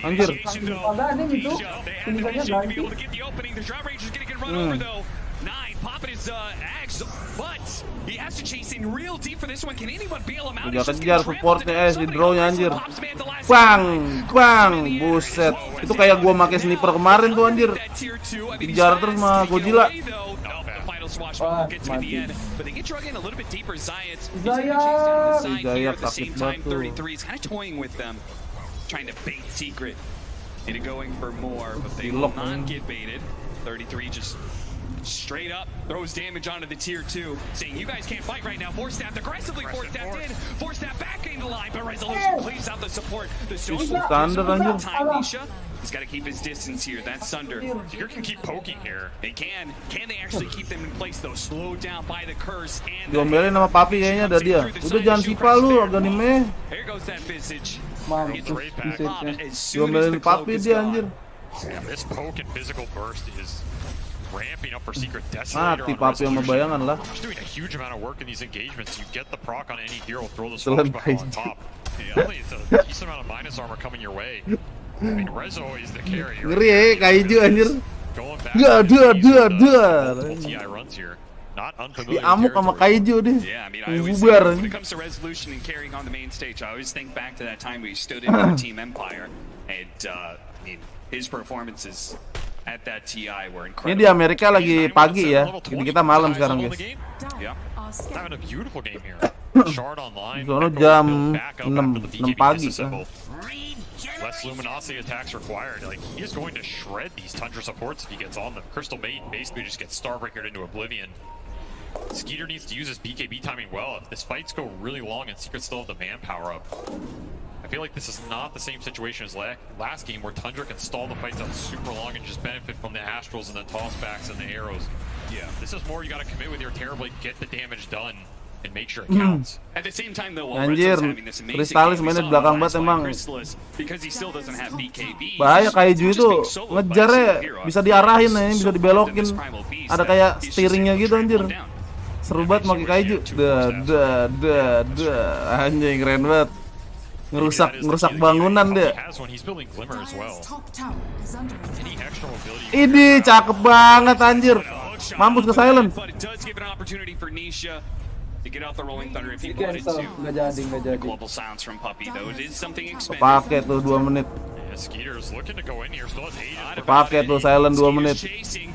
Anjir. Aghanim itu. They had the vision to be able to get the opening. The Drought Ranger's going to get run over, though. 9, popping his Ags, but he has to chase in real deep for this one. Can anyone bail him out? Udah kejar supportnya di draw-nya anjir. Bang, buset. Itu kayak gua pakai sniper kemarin tuh anjir. Dikejar terus sama Godzilla. Gets to the end, but they get drug in a little bit deeper. Zayat Zayak at the same sakit time. banget 33 is kind of toying with them, trying to bait Secret into going for more, but they will not get baited. 33 just straight up throws damage onto the tier 2, saying you guys can't fight right now. Force staff aggressively force staffed in. Force staff back into line, but Resolution cleaves out the support. The social time Nisha. He's got to keep his distance here. That's Sunder. You can keep poking here. They can. Can they actually keep them in place though? Slowed down by the curse and Diomelin sama Papi kayaknya ada dia. Udah jangan Sipa lu, Aghanim. Here goes that visage. Diomelin Papi dia anjir. Yeah, this poke and physical burst is ramping up for Secret Desolator. Mati Papi sama bayangan lah. Just doing a huge amount of work in these engagements. You get the proc on any hero, throw the smoke on top. Yeah, it's a decent amount of minus armor coming your way. I mean, Rezo is the carrier. Ngeri ya, kaiju anjir. Going back Duh. TI runs here. Not unfamiliar Diamuk sama kaiju deh. Yeah, I mean, I always Bubar. when it comes to Resolution and carrying on the main stage, I always think back to that time we stood in for Team Empire, and I mean, his performances at that TI were Ini incredible. di Amerika lagi pagi ya. Ini kita malam sekarang, guys. Yeah. Having a beautiful game here. Shard online. Sono jam 6 pagi. Less luminosity attacks required. Like, he is going to shred these Tundra supports if he gets on them. Crystal Maiden basically just gets Starbreakered into oblivion. Skeeter needs to use his BKB timing well. If this fights go really long and Secret still have the manpower up, I feel like this is not the same situation as last game where Tundra can stall the fights out super long and just benefit from the Astrals and the tossbacks and the arrows. Yeah. This is more you gotta commit with your Terrorblade, get the damage done, and make sure it counts. At the same time, though, while Anjir, Crystal's having this amazing Kristalis game, we mainnya saw di belakang that's banget why emang. Crystallis, because he still doesn't have BKB. Bahaya Kaiju itu ngejarnya bisa diarahin ya, bisa dibelokin. Ada kayak steeringnya gitu anjir. Seru banget pakai Kaiju. Anjing keren banget. Ngerusak bangunan dia. Ini cakep banget anjir. Mampus ke silent. But it does give an opportunity for Nisha to get out the Rolling Thunder if he wanted to. Nggak jadi. Global silence from Puppy, though. It is something expensive. Pakai tuh 2 menit. Skeeter's looking to go in here, still has Aegis. Pakai tuh silent 2 menit.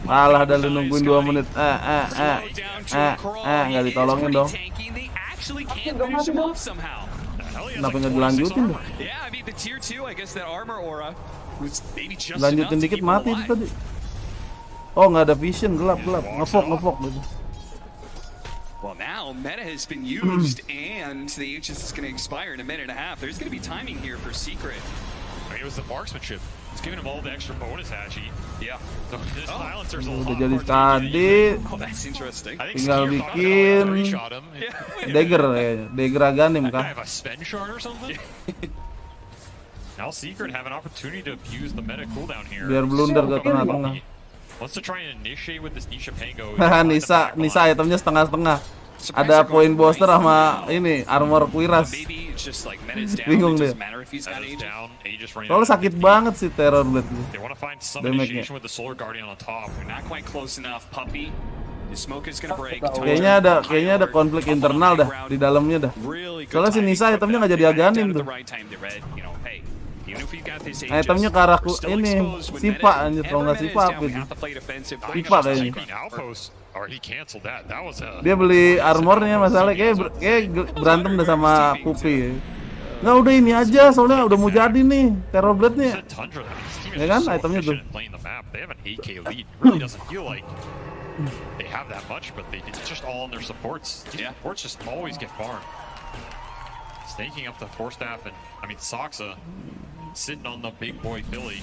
Malah ada lu nungguin 2 menit. Nggak ditolongin dong. Kenapa nggak dilanjutin tuh? Yeah, I mean the tier 2, I guess that armor aura was maybe just enough Lanjutin to dikit keep him mati itu alive. tadi. Oh nggak ada vision, gelap. Ngefok gitu. Well, now meta has been used, and the Aegis is going to expire in a minute and a half. There's going to be timing here for Secret. I mean, it was the marksmanship. It's giving him all the extra bonus, Hachi. Yeah. So this silencer's a lot Udah jadi more tadi. Oh, that's interesting. Tinggal bikin dagger kayaknya. Dagger Aganim I kah? have a spend shard or something? Now Secret have an opportunity to abuse the meta cooldown here. Biar blunder ke tengah-tengah. Wants to try and initiate with this Nisha Pango. Nisa itemnya setengah-setengah. Ada poin booster sama ini armor kuiras. Bingung deh. Soalnya sakit banget sih terror blade. They want to find some Damage-nya. initiation with the Solar Guardian on top. Not quite close enough, Puppy. The smoke is going to break. Kayaknya ada konflik internal dah di dalamnya dah. Soalnya si Nisa itemnya nggak jadi Aganim tuh. Itemnya ke arah ini Sipa anjir, kalau nggak Sipa apa itu? Sipa kayaknya. Dia beli armornya masalah kayak berantem dah sama Pupi. Nggak udah ini aja soalnya udah mau jadi nih Terror Blade-nya. Ya kan itemnya tuh. They have that much, but it's just all on their supports. Supports just always get farmed. Snaking up the Force Staff and, I mean, Soxa sitting on the big boy Philly.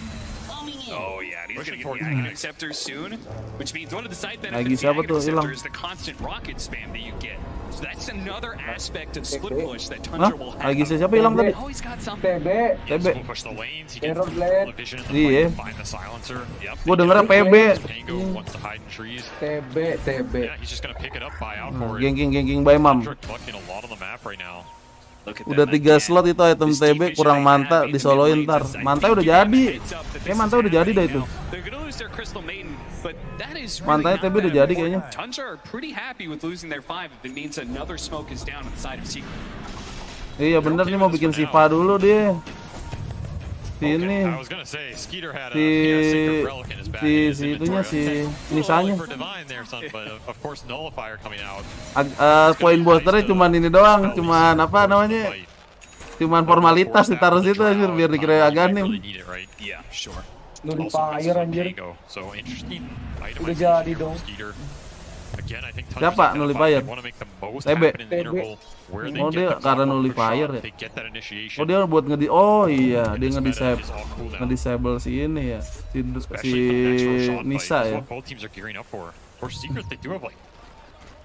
Oh yeah, he's going to get the Agony Acceptor soon, which means one of the side Lagi benefits of the siapa tuh Agony hilang? Acceptor is the constant rocket spam that you get. So that's another aspect of split push that Tundra will have. Lagi siapa hilang tadi? Oh, he's got something. TB. Push the lanes, he gets Terror Blade. the vision in the Iya. fight, find the silencer. Yep. Gua dengernya PB. Pango wants to hide in trees. TB. Yeah, he's just gonna pick it up by out for it. Geng by Mam. Tundra collecting a lot on the map right now. Udah 3 slot itu item TB kurang manta disoloin ntar. Mantai udah jadi. Mantai udah jadi dah itu. They're going to lose their Crystal Maiden, but that is Mantai TB udah jadi kayaknya. Tundra are pretty happy with losing their 5 if it means another smoke is down on the side of Secret. Iya bener nih mau bikin Sipa dulu dia. Si ini. I was gonna say Skeeter had a secret relic in his bag. Si itunya si Nisanya. For Divine there, son, but of course Nullifier coming out. Poin boosternya cuman ini doang, cuman apa namanya? Cuman formalitas ditaruh situ anjir biar dikira Aganim. Yeah, sure. Nullifier anjir. So interesting. Udah jadi dong. Again, I think Siapa Nullifier? TB. Oh dia karena Nullifier ya. Oh dia buat oh iya dia ngedisable si ini ya. Si Nisa ya. Both teams are gearing up for. For Secret, they do have like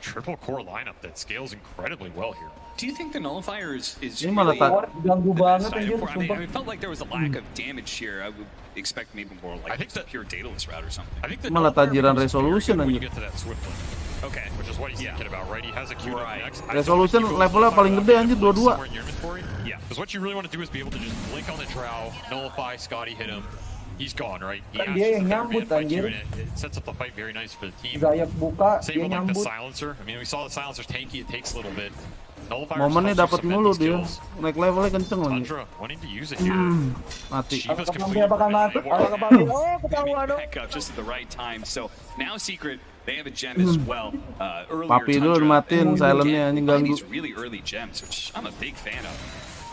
triple core lineup that scales incredibly well here. Do you think the Nullifier is Ini malah ganggu banget I anjir, mean, it felt like there was a lack of damage here. I would expect maybe more like a pure dataless route or something. I think Malah tajiran resolution when you anjir. get to that Swiftland. Okay. Which is what he's thinking about, right? He has a queue up next. Resolution levelnya paling gede anjir 22. Yeah, because what you really want to do is be able to just blink on the Drow, nullify, Scotty hit him. He's gone, right? Kan dia yang nyambut anjir. It sets up the fight very nice for the team. Zayak buka, Same dia with like the nyambut. silencer. I mean, we saw the silencer's tanky. It takes a little bit. Momennya dapat mulu dia. Naik levelnya kenceng lagi. Mati. Just at the right time. So now Secret, they have a gem as well. Papi dulu matiin silentnya anjing ganggu. These really early gems, which I'm a big fan of.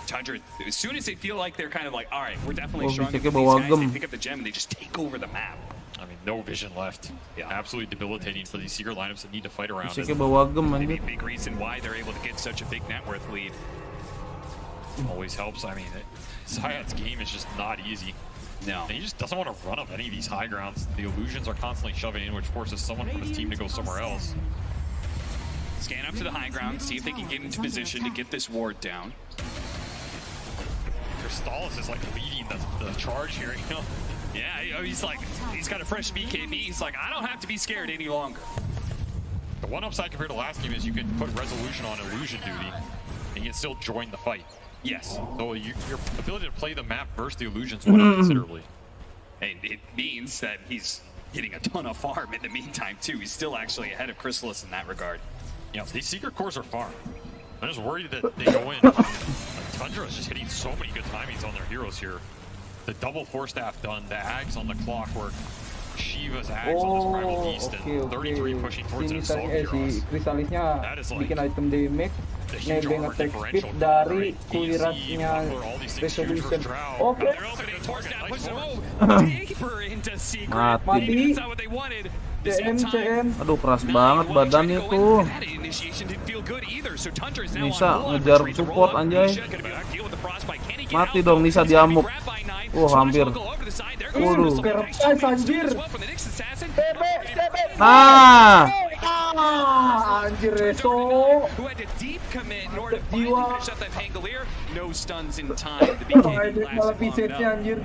Tundra, as soon as they feel like they're kind of like, all right, we're definitely strong. These guys, they pick up the gem and they just take over the map. I mean, no vision left. Yeah, absolutely debilitating for these Secret lineups that need to fight around. Maybe a big reason why they're able to get such a big net worth lead. Always helps. I mean, Zayat's game is just not easy. No. And he just doesn't want to run up any of these high grounds. The illusions are constantly shoving in, which forces someone from his team to go somewhere else. Scan up to the high ground, see if they can get into position to get this ward down. Crystallis is like leading the charge here, you know? Yeah, he's got a fresh BKB. He's like, I don't have to be scared any longer. The one upside compared to last game is you can put resolution on illusion duty, and you can still join the fight. Yes. So your ability to play the map versus the illusions went up considerably. And it means that he's getting a ton of farm in the meantime too. He's still actually ahead of Chrysalis in that regard. Yeah, these secret cores are farm. I'm just worried that they go in. Tundra is just hitting so many good timings on their heroes here. The double force staff done, the Ags on the clockwork, Shiva's Ags on this Primal Beast, and 33 pushing towards an assault heroes. Kristalisnya That is like bikin item damage, nebeng attack speed dari kulirasnya resolution. Oke. Mati. CN. Aduh keras banget badannya tuh. Nisa ngejar support anjay. Mati dong Nisa diamuk. Hampir. Waduh. Anjir. Nah. Anjir Reso. Jiwa. Malah pisetnya anjir.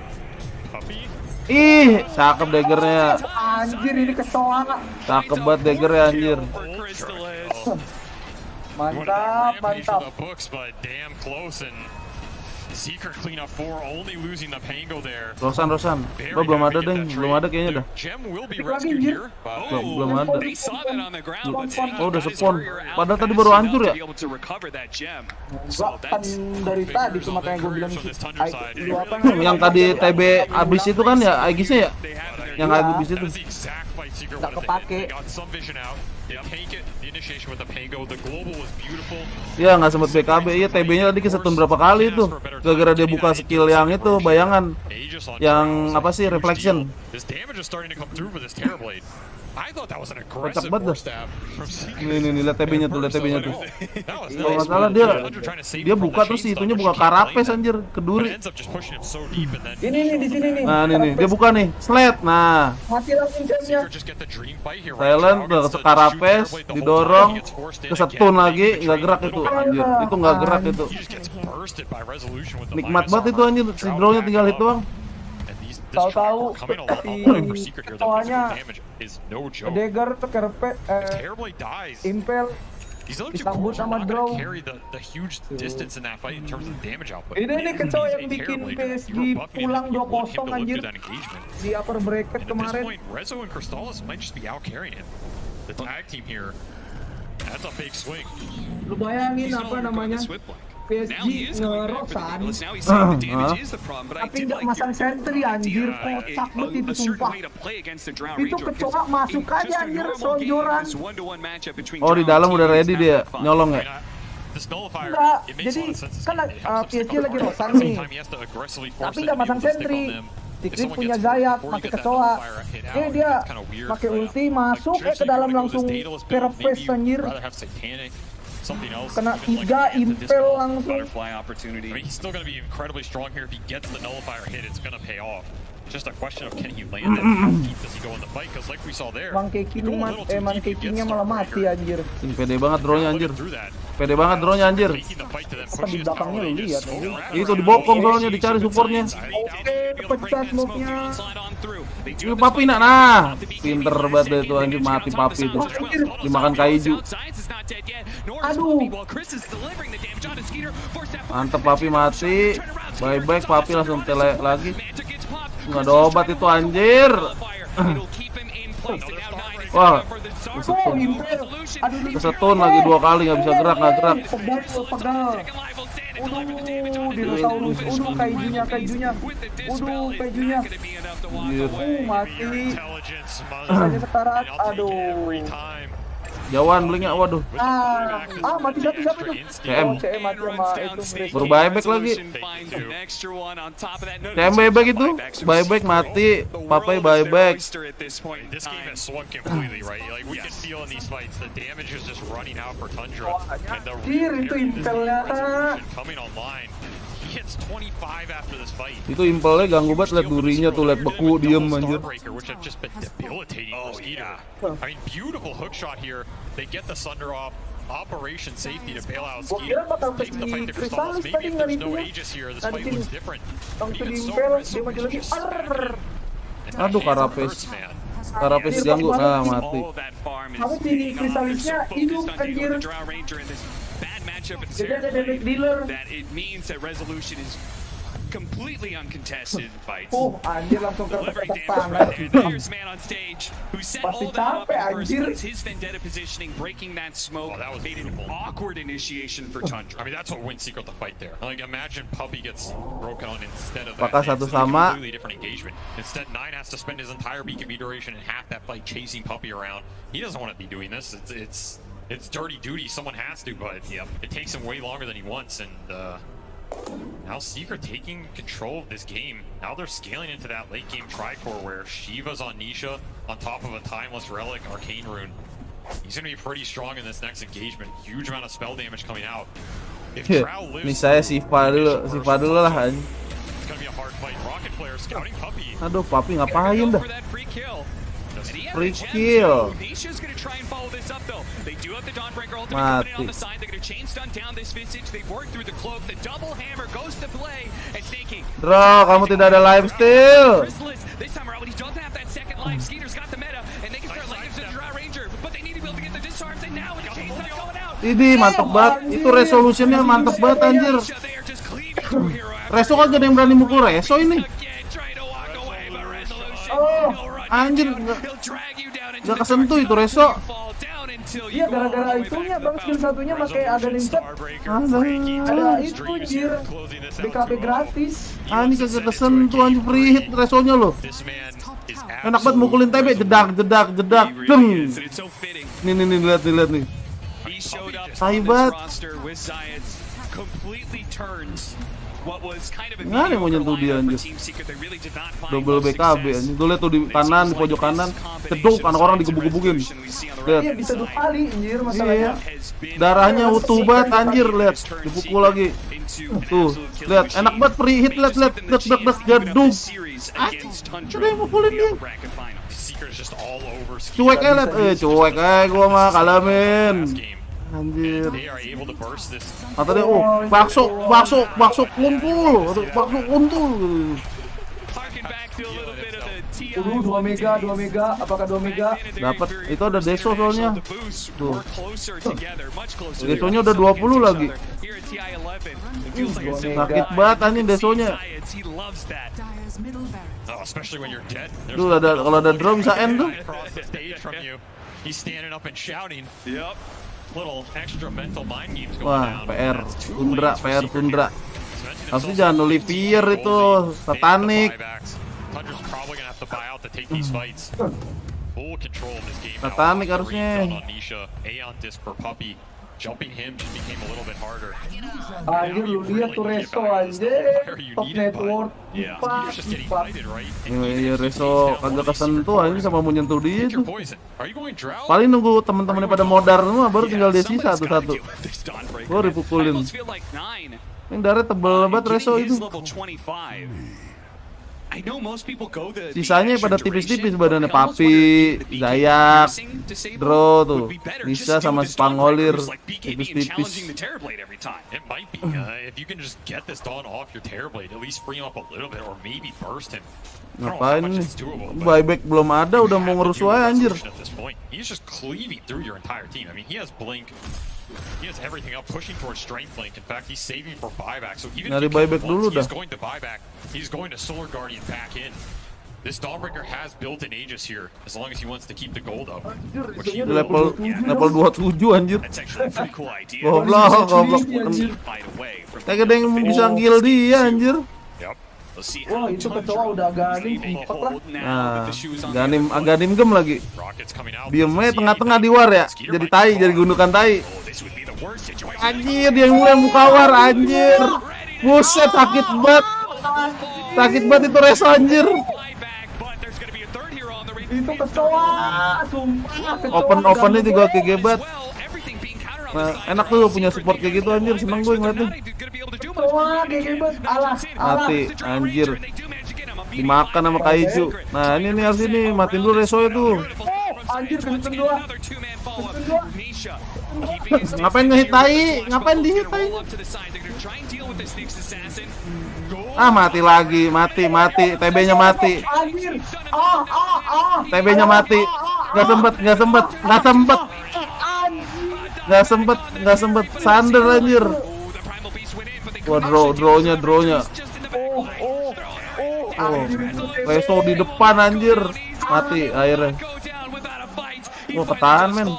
Ih, cakep daggernya. Anjir ini kesoa. Cakep banget daggernya anjir. Mantap, mantap. Secret cleanup 4 only losing the Pango there. Rosan. Belum ada deng, belum ada kayaknya dah. Belum ada. Oh udah spawn. Padahal tadi baru hancur ya. Kan dari tadi cuma kayak gue bilang lu apa yang tadi TB abis itu kan ya Aegisnya ya. Yang abis itu. Nggak kepake. Ya nggak sempet BKB. Iya TB-nya tadi kesetun berapa kali itu. Gara-gara dia buka skill yang itu bayangan. Yang apa sih reflection. Kocak banget dah. Nih lihat TB-nya tuh, Kalau nggak salah dia buka terus itunya buka karapes anjir, keduri. Ini nih di sini nih. Nah nih dia buka nih, sled. Nah. Mati langsung jamnya. Silent udah ke karapes, didorong, kesetun lagi, nggak gerak itu anjir. Itu nggak gerak itu. Nikmat banget itu anjir, si draw-nya tinggal itu bang. Tahu-tahu si ketuanya dagger tuh kerpe impel disambut sama draw. Ini kecoa yang bikin PSG pulang 2-0 anjir di upper bracket kemarin. Lu bayangin apa namanya PSG ngerosan tapi nggak masang sentry anjir, kocak banget itu sumpah. Itu kecoa masuk aja anjir selonjoran. Oh di dalam udah ready dia nyolong ya. Enggak, jadi kan PSG lagi rosan nih tapi nggak masang sentry. Dikit punya Zayat, pakai kecoa. Dia pakai ulti masuk ke dalam langsung kerepes anjir. Kena 3 impel langsung. He's still going to be incredibly strong here. If he gets the nullifier hit, it's going to pay off. Just a question of can he land it? How deep does he go in the fight? Because like we saw there, Mankekingnya malah mati anjir. Pede banget drone-nya anjir. Pede banget drone-nya anjir. Apa di belakangnya lu lihat anjir. Itu dibokong soalnya dicari supportnya. Oke, pecah smoke-nya. Ini papi nah. Pinter banget itu anjir, mati papi itu. Dimakan kaiju. Aduh. Mantep papi mati. Bye-bye papi langsung tele lagi. Nggak ada obat itu anjir. Wah, Oh, Impel. Aduh, kesetun lagi 2 kali, nggak bisa gerak. Pegal. Dinosaurus. Kaijunya. Kaijunya. Mati. Rasanya sekarat. Aduh. Jauhan blingnya, waduh. Mati satu siapa itu? CM. CM mati sama itu. Baru buyback lagi. CM buyback itu. Buyback mati. Papai buyback. This game has swung completely, right? Like we can feel in these fights, the damage is just running out for Tundra, and the Itu Impelnya. coming online. He hits 25 after this fight. Itu Impelnya ganggu banget, liat durinya tuh, liat beku diem anjir. Which have just been debilitating Mosquito. I mean, beautiful hook shot here. They get the Sunder off. Operation safety to bail out Skeeter. Take the fight to Crystallis. Maybe if there's no Aegis here, this fight looks different. Even so, Aduh, Karapes ganggu, mati. Kamu pilih Crystallisnya hidup anjir. Jadi ada damage dealer. That it means that resolution is completely uncontested in fights. Anjir langsung ke Delivering tepuk damage tangan. right there. There's man on stage who set Pasti all that up capek, in the first anjir. place. His vendetta positioning, breaking that smoke, that was made an awkward initiation for Tundra. I mean, that's what wins Secret the fight there. Like, imagine Puppy gets broken on instead of Apakah that. satu It's like a sama? completely different engagement. Instead, Nine has to spend his entire BKB duration and half that fight chasing Puppy around. He doesn't want to be doing this. It's dirty duty. Someone has to, but it takes him way longer than he wants. And now Secret taking control of this game. Now they're scaling into that late game tricore where Shiva's on Nisha on top of a timeless relic, Arcane Rune. He's going to be pretty strong in this next engagement. Huge amount of spell damage coming out. If Drow lives, Nih saya Siva dulu lah anjing. it's going to be a hard fight. Rocket player scouting Puppy. Aduh, Papi ngapain dah? Free kill. Nisha's gonna try and follow this up though. They do have the Dawnbreaker ultimate coming in on the side. They're gonna chain stun down this Visage. They've worked through the cloak. The double hammer goes to play and thinking. Bro, kamu tidak ada life steal. This time around, when he doesn't have that second life, Skeeter's got the meta, and they can start laying into the Drow Ranger, but they need to be able to get the disarms, and now with the chain stun going out. Ini mantep banget. Itu resolutionnya mantep banget anjir. Reso kan gak ada yang berani mukul Reso ini. Anjir, nggak kesentuh itu Reso. Iya, gara-gara itunya bang, skill satunya pakai ada lincet. Ada itu anjir. BKB gratis. Anjir kagak kesentuh, anjir free hit Resonya loh. Enak banget mukulin TB, jedak. Deng. Nih lihat nih. Tai banget. Nggak ada yang mau nyentuh dia anjir. Double BKB anjir. Tuh lihat tuh di kanan, di pojok kanan. Ceduk, anak orang digebuk-gebukin. Lihat. Iya, bisa 2 kali anjir masalahnya. Darahnya utuh banget anjir, lihat. Dipukul lagi. Tuh, lihat. Enak banget free hit, lihat. Dek, jeduk. Coba yang mukulin dia. Cuek lihat. Cuek gua mah kalamin. Anjir. Kata dia, bakso kuntul. Dulu 2 mega. Apakah 2 mega? Dapat. Itu ada deso soalnya. Tuh. Desonya udah 20 lagi. Sakit banget anjing desonya. Tuh kalau ada draw bisa end tuh. He's standing up and shouting. Yep. Little extra mental mind games going Wah, down. PR Tundra. Harusnya jangan Olivier itu, Satanik. Tundra's probably gonna have to buy out to take these fights. Full control of this game. Satanik harusnya. On Nisha, Aeon disc for Puppy. Jumping him just became a little bit harder. Anjir lu lihat tuh Reso anjir. Top network. Iya Reso kagak kesentuh anjing sama mau nyentuh dia tuh. Paling nunggu teman-temannya pada modar semua baru tinggal dia sisa satu-satu. Gua dipukulin. Yang darah tebel banget Reso itu. Sisanya pada tipis-tipis badannya. Papi, Zayak, Dro tuh, Nisa sama Spangolir tipis-tipis. It might be. If you can just get this Dawn off your Terrorblade, at least free him up a little bit, or maybe burst him. Ngapain nih? Buyback belum ada, udah mau ngerusuh aja anjir. He's just cleaving through your entire team. I mean, he has Blink. He has everything up, pushing towards Strength Link. In fact, he's saving for buyback. So even Nyari if he buyback dulu dah. he's going to buyback. He's going to Solar Guardian back in. This Dawnbreaker has built-in Aegis here, as long as he wants to keep the gold up. Which he Level 27 anjir. That's actually a pretty cool idea. Goblok. Fight away from Kayak ada yang bisa kill dia anjir. Yep. Let's see Wah, itu kecoa udah ganim empat lah. Nah, ganim gem lagi. Diem aja tengah-tengah di war ya. Jadi tai, jadi gundukan tai. Anjir, dia yang mulai buka war anjir. Buset, sakit banget. Sakit banget itu reso anjir. Itu kecoa, sumpah. Opennya juga kegebat. Nah, enak tuh punya support kayak gitu anjir, seneng gue ngeliatnya. Kecoa, kegebat, alah. Mati, anjir. Dimakan sama kaiju. Nah, ini nih harus ini, matiin dulu reso itu. Anjir, kenceng dua. Ngapain ngehit tai? Ngapain dihit tai? Ah, mati lagi, mati. TB-nya mati. Anjir. TB-nya mati. Gak sempet. Sander anjir. Wah, draw-nya. Reso di depan anjir. Mati akhirnya. Wah, ketahan men.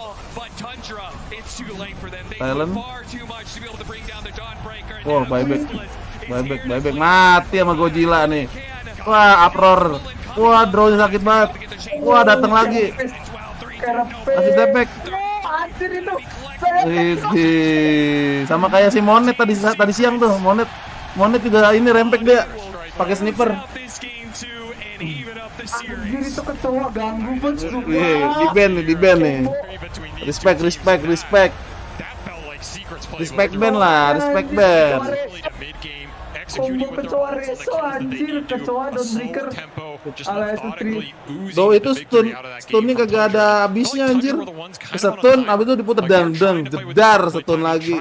Silent. Wah, buyback. Mati sama Godzilla nih. Wah, uproar. Wah, drawnya sakit banget. Wah, datang lagi. Kasih tepek. Anjir itu. Sama kayak si Monet tadi siang tuh. Monet juga ini rempek dia. Pakai sniper. Anjir itu kecoa ganggu banget. Di band nih. Respect band lah, respect band. Combo kecoa reso anjir, kecoa Dawnbreaker. Ala itu itu stunnya kagak ada habisnya anjir. Stun abis itu diputer dan jedar stun lagi.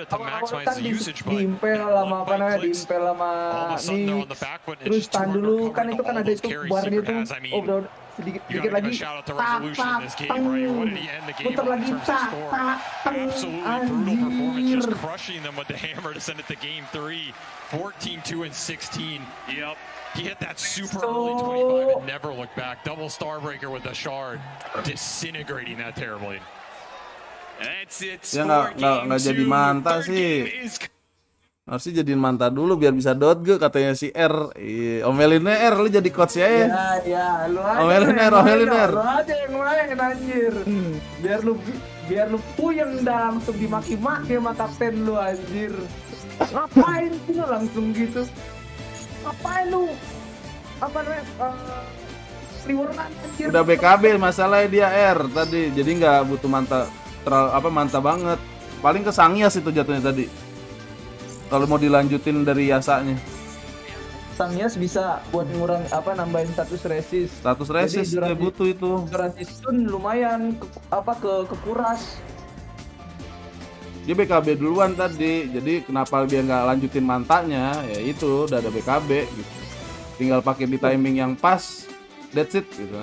Awal-awal kan diimpel sama apa namanya, diimpel sama nih. Terus tahan dulu kan itu kan ada itu barnya tuh. Oh udah sedikit lagi. Puter lagi anjir. Crushing them with the hammer to send it to game 3. 14-2 and 16. Yep. He hit that super early 25 and never looked back. Double Starbreaker with the shard, disintegrating that terribly. Ya nggak jadi manta sih. Harusnya jadiin manta dulu biar bisa dot ge katanya si R. Omelinnya R, lu jadi coach ya. Ya, lu aja. Omelin R. Lu aja yang main anjir. Biar lu puyeng dah langsung dimaki-maki sama kapten lu anjir. Ngapain sih lu langsung gitu? Ngapain lu? Apa namanya? Reward anjir. Udah BKB masalahnya dia R tadi. Jadi nggak butuh manta banget. Paling ke Sangyas itu jatuhnya tadi. Kalau mau dilanjutin dari Yasanya. Sangyas bisa buat nambahin status resist. Status resist dia butuh itu. Durasi stun lumayan kekuras. Dia BKB duluan tadi, jadi kenapa dia nggak lanjutin mantanya? Ya itu udah ada BKB gitu. Tinggal pakai di timing yang pas, that's it gitu.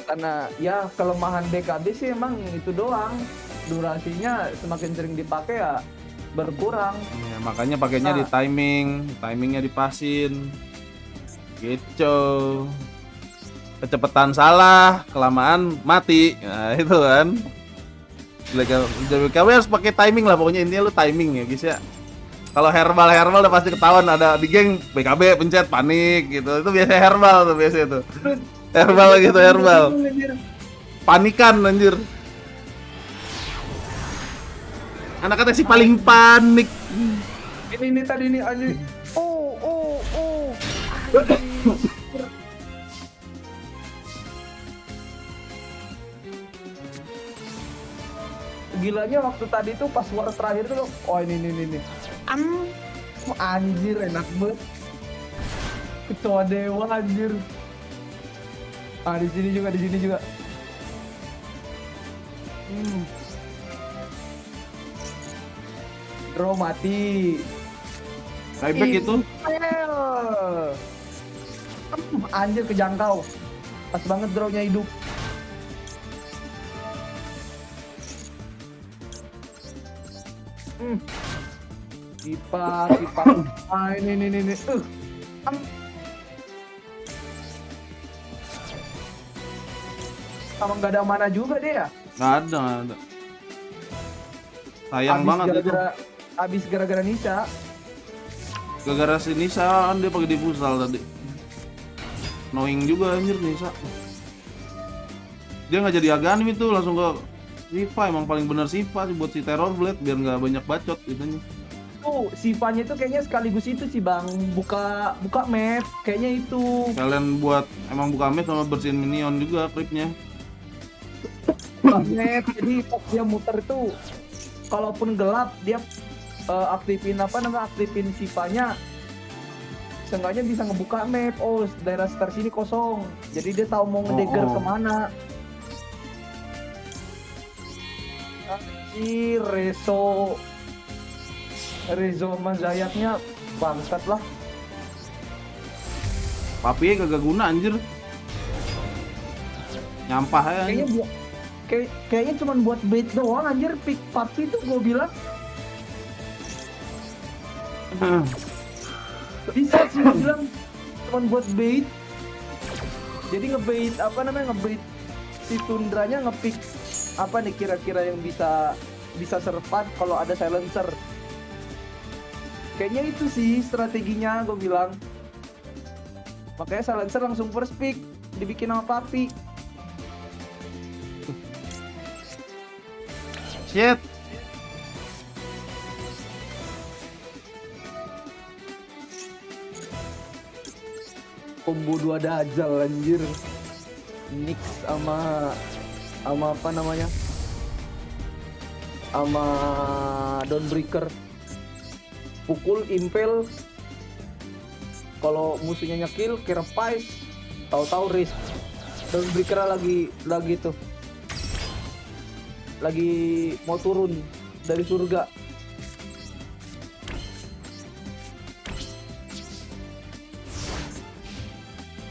Karena ya kelemahan BKB sih emang itu doang. Durasinya semakin sering dipakai ya berkurang. Ya, makanya pakainya di timingnya dipasin. Gitu. Kecepatan salah, kelamaan mati. Nah itu kan. BKB harus pakai timing lah, pokoknya intinya lu timing ya guys ya. Kalau herbal udah pasti ketahuan ada di geng BKB pencet panik gitu. Itu biasa herbal tuh biasa itu. Herbal. Panikan anjir. Anak-anak sih paling panik. Ini tadi nih anjir. Gilanya waktu tadi tuh pas war terakhir tuh, oh ini. Anjir enak banget. Kecoa dewa anjir. Di sini juga. Draw mati. Buyback itu. Anjir kejangkau. Pas banget drawnya hidup. Kipas. Ini. Sama nggak ada mana juga dia ya? Nggak ada. Sayang banget itu. Abis gara-gara Nisa. Gara-gara si Nisa kan dia pakai diffusal tadi. Knowing juga anjir Nisa. Dia nggak jadi Aganim itu, langsung ke Siva. Emang paling bener Siva sih buat si Terror Blade biar nggak banyak bacot gitunya. Sivanya itu kayaknya sekaligus itu sih bang, buka map kayaknya itu. Kalian buat emang buka map sama bersihin minion juga klipnya. Buka map, jadi pas dia muter itu kalaupun gelap dia aktifin Sivanya, seenggaknya bisa ngebuka map. Oh daerah sekitar sini kosong, jadi dia tahu mau ngedegger kemana. Anjir, Rezo Mazayatnya bangsat lah. Papi kagak guna anjir. Nyampah ya. Kayaknya cuma buat bait doang anjir, pick Papi tuh gue bilang. Bisa sih gue bilang cuma buat bait. Jadi ngebait ngebait si Tundranya, ngepick apa nih kira-kira yang bisa survive kalau ada silencer. Kayaknya itu sih strateginya gue bilang. Makanya silencer langsung first pick dibikin sama Papi. Shit. Combo 2 Dajjal anjir. Nix sama apa namanya? Sama Dawnbreaker. Pukul impel, kalau musuhnya nyekill kira Pais, tahu-tahu risk. Dawnbreaker lagi tuh lagi mau turun dari surga.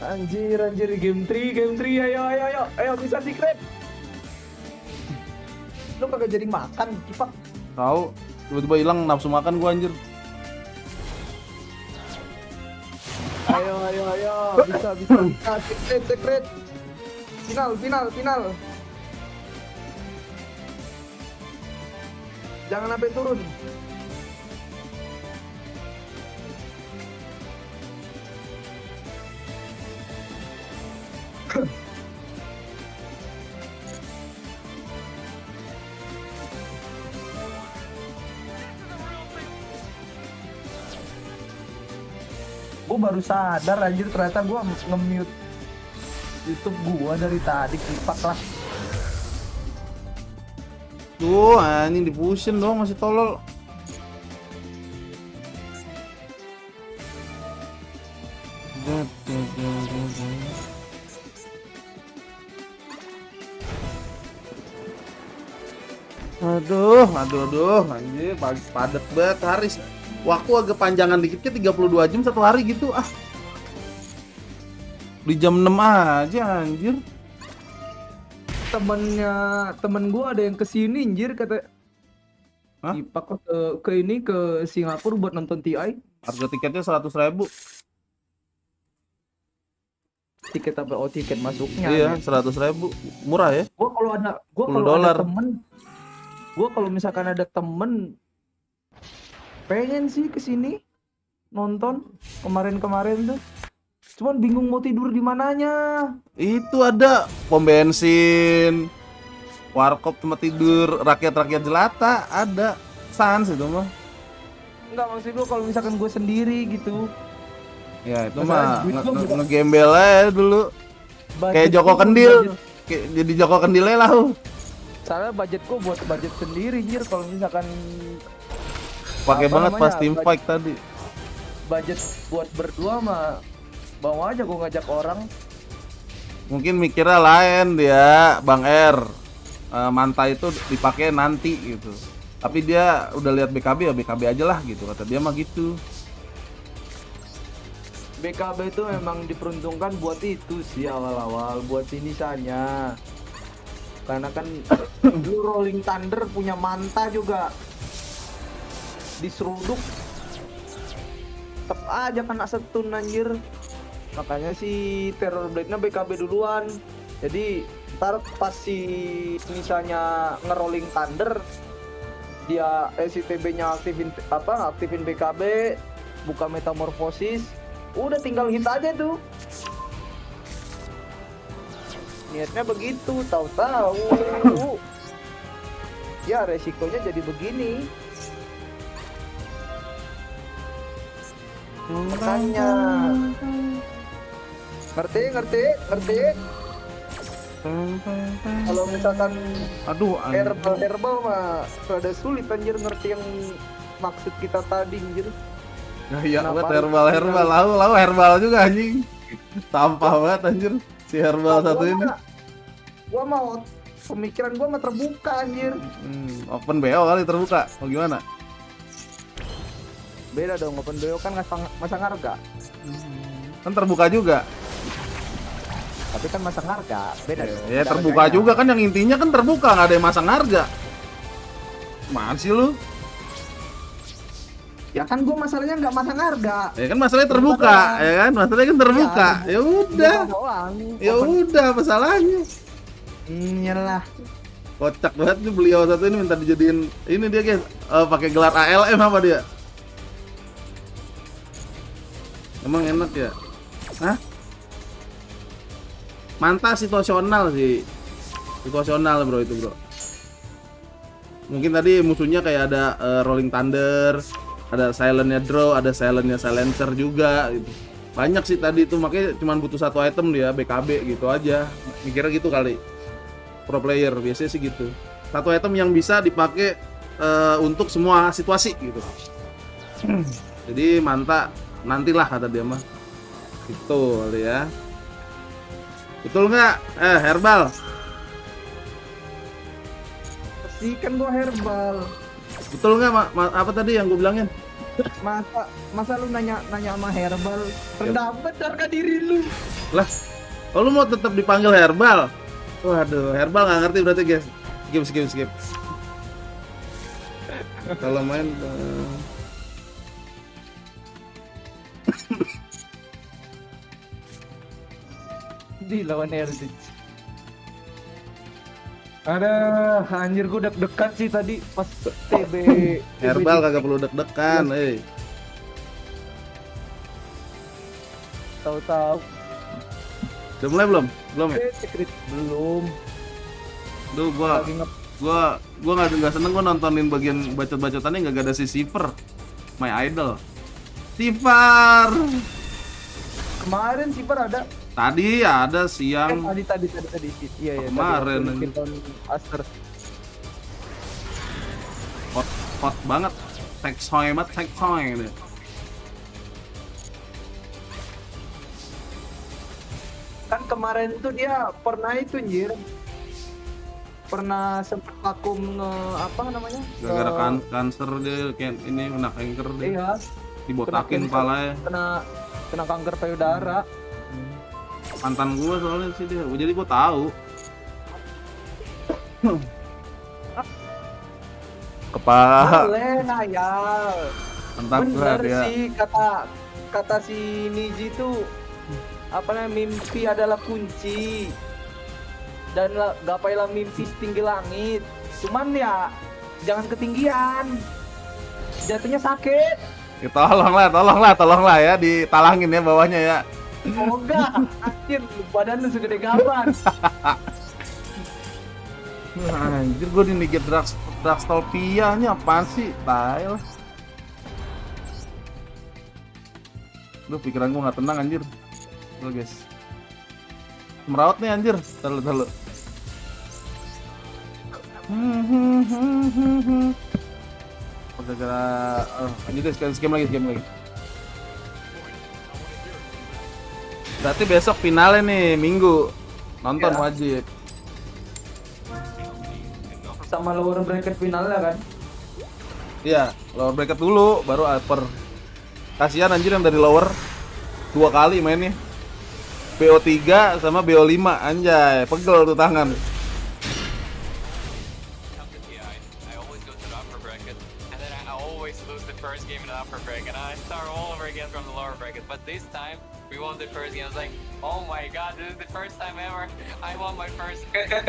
Anjir game 3 ayo bisa secret. Lu kagak jadi makan Kipak. Tahu tiba-tiba hilang nafsu makan gua anjir. Ayo bisa secret. Final. Jangan sampai turun. Gue baru sadar anjir, ternyata gue nge-mute YouTube gua dari tadi. Kipak lah. Tuh anjing di-pushin dong, masih tolol. Aduh, anjir padet banget Haris. Waktu agak panjangan dikitnya 32 jam satu hari gitu ah. Di jam 6 aja anjir. Temen gua ada yang kesini anjir, kata Ipak ke Singapura buat nonton TI. Harga tiketnya 100.000. Tiket apa? Oh tiket masuknya. Iya, 100.000. Murah ya. Gua kalau misalkan ada temen pengen sih kesini nonton kemarin tuh, cuman bingung mau tidur di mananya. Itu ada pom bensin, warkop tempat tidur rakyat jelata, ada sans itu mah. Enggak, maksud gue kalau misalkan gue sendiri gitu. Ya itu mah ngegembel aja dulu. Kayak Joko Kendil. Jadi Joko Kendilnya lah. Soalnya budget gue buat budget sendiri anjir, kalau misalkan pakai banget pas team fight tadi. Budget buat berdua mah bawa aja, gue ngajak orang. Mungkin mikirnya lain dia, Bang R. Manta itu dipakai nanti gitu. Tapi dia udah lihat BKB ya BKB aja lah gitu, kata dia mah gitu. BKB itu memang diperuntukkan buat itu sih awal-awal, buat sinisanya. Karena kan dulu Rolling Thunder punya Manta juga. Diseruduk tetep aja kena stun anjir. Makanya si Terror Blade-nya BKB duluan. Jadi Ntar pas si misalnya ngerolling thunder, dia si TB-nya aktifin BKB, buka metamorfosis, udah tinggal hit aja tuh. Niatnya begitu, tahu-tahu ya resikonya jadi begini. Makanya ngerti. Kalau misalkan herbal mah rada sulit anjir ngerti yang maksud kita tadi anjir. Nah, iya buat herbal lalu herbal juga anjing. Sampah banget anjir si herbal satu ini. Gua mau pemikiran gua mah terbuka anjir. Open BO kali terbuka. Mau gimana? Beda dong, open BO kan masang harga. Kan terbuka juga. Tapi kan masang harga, beda dong. Ya terbuka juga kan, yang intinya kan terbuka, nggak ada yang masang harga. Mana sih lu? Ya kan gua masalahnya nggak masang harga. Ya kan masalahnya terbuka, ya kan? Masalahnya kan terbuka. Ya udah. Ya udah masalahnya. Iyalah. Kocak banget nih beliau satu ini minta dijadiin ini dia guys. Pakai gelar ALM apa dia? Emang enak ya? Hah? Mantap situasional sih. Situasional bro itu bro. Mungkin tadi musuhnya kayak ada rolling thunder, ada silentnya draw, ada silentnya silencer juga gitu. Banyak sih tadi itu, makanya cuma butuh satu item dia BKB gitu aja. Mikirnya gitu kali. Pro player biasanya sih gitu. Satu item yang bisa dipakai untuk semua situasi gitu. Jadi mantap, nantilah kata dia mah. Gitu kali ya. Betul nggak? Herbal. Pasti kan gua herbal. Betul nggak? Apa tadi yang gua bilangin? Masa lu nanya sama herbal? Rendah banget harga diri lu. Lah, lu mau tetap dipanggil herbal? Waduh, herbal nggak ngerti berarti guys. Skip. Kalau main dilawan Heritage. Ada anjir gua deg-degan sih tadi pas TB. Herbal kagak perlu deg-degan, Tahu-tahu. Udah mulai belum? Belum ya? Belum. Duh, gua nggak seneng gua nontonin bagian bacot-bacotannya, nggak ada si Sipper, my idol. Sipper. Kemarin Sipper ada. Tadi ada siang. Tadi. Iya. Kemarin. Aster. Hot banget. Textoy deh. Kan kemarin tuh dia pernah itu anjir. Pernah sempat vakum apa namanya? Gara-gara kanker dia kayak ini kena kanker dia. Iya. Dibotakin palanya. Kena kanker payudara. Mantan gua soalnya sih dia. Jadi gua tahu. Kepala. Boleh ngayal. Mantap bener ya. Sih kata si Niji tuh apa namanya, mimpi adalah kunci dan gapailah mimpi setinggi langit. Cuman ya jangan ketinggian, jatuhnya sakit. Ya, tolonglah ya ditalangin ya bawahnya ya. Semoga anjir badan lu segede gaban. Anjir gue di Nigger Dragstolpia nya apaan sih? Tail. Duh pikiran gue gak tenang anjir. Loh guys, merawat nih anjir. Tahu. Gara-gara lanjut deh, game lagi. Berarti besok finalnya nih, Minggu. Nonton wajib. Sama lower bracket finalnya kan? Iya, lower bracket dulu, baru upper. Kasihan anjir yang dari lower 2 kali mainnya. BO3 sama BO5 anjay, pegel tuh tangan. bracket, and then I always lose the first game in the upper bracket, and I start all over again from the lower bracket. But this time, we won the first game. I was like, oh my god, this is the first time ever I won my first bracket.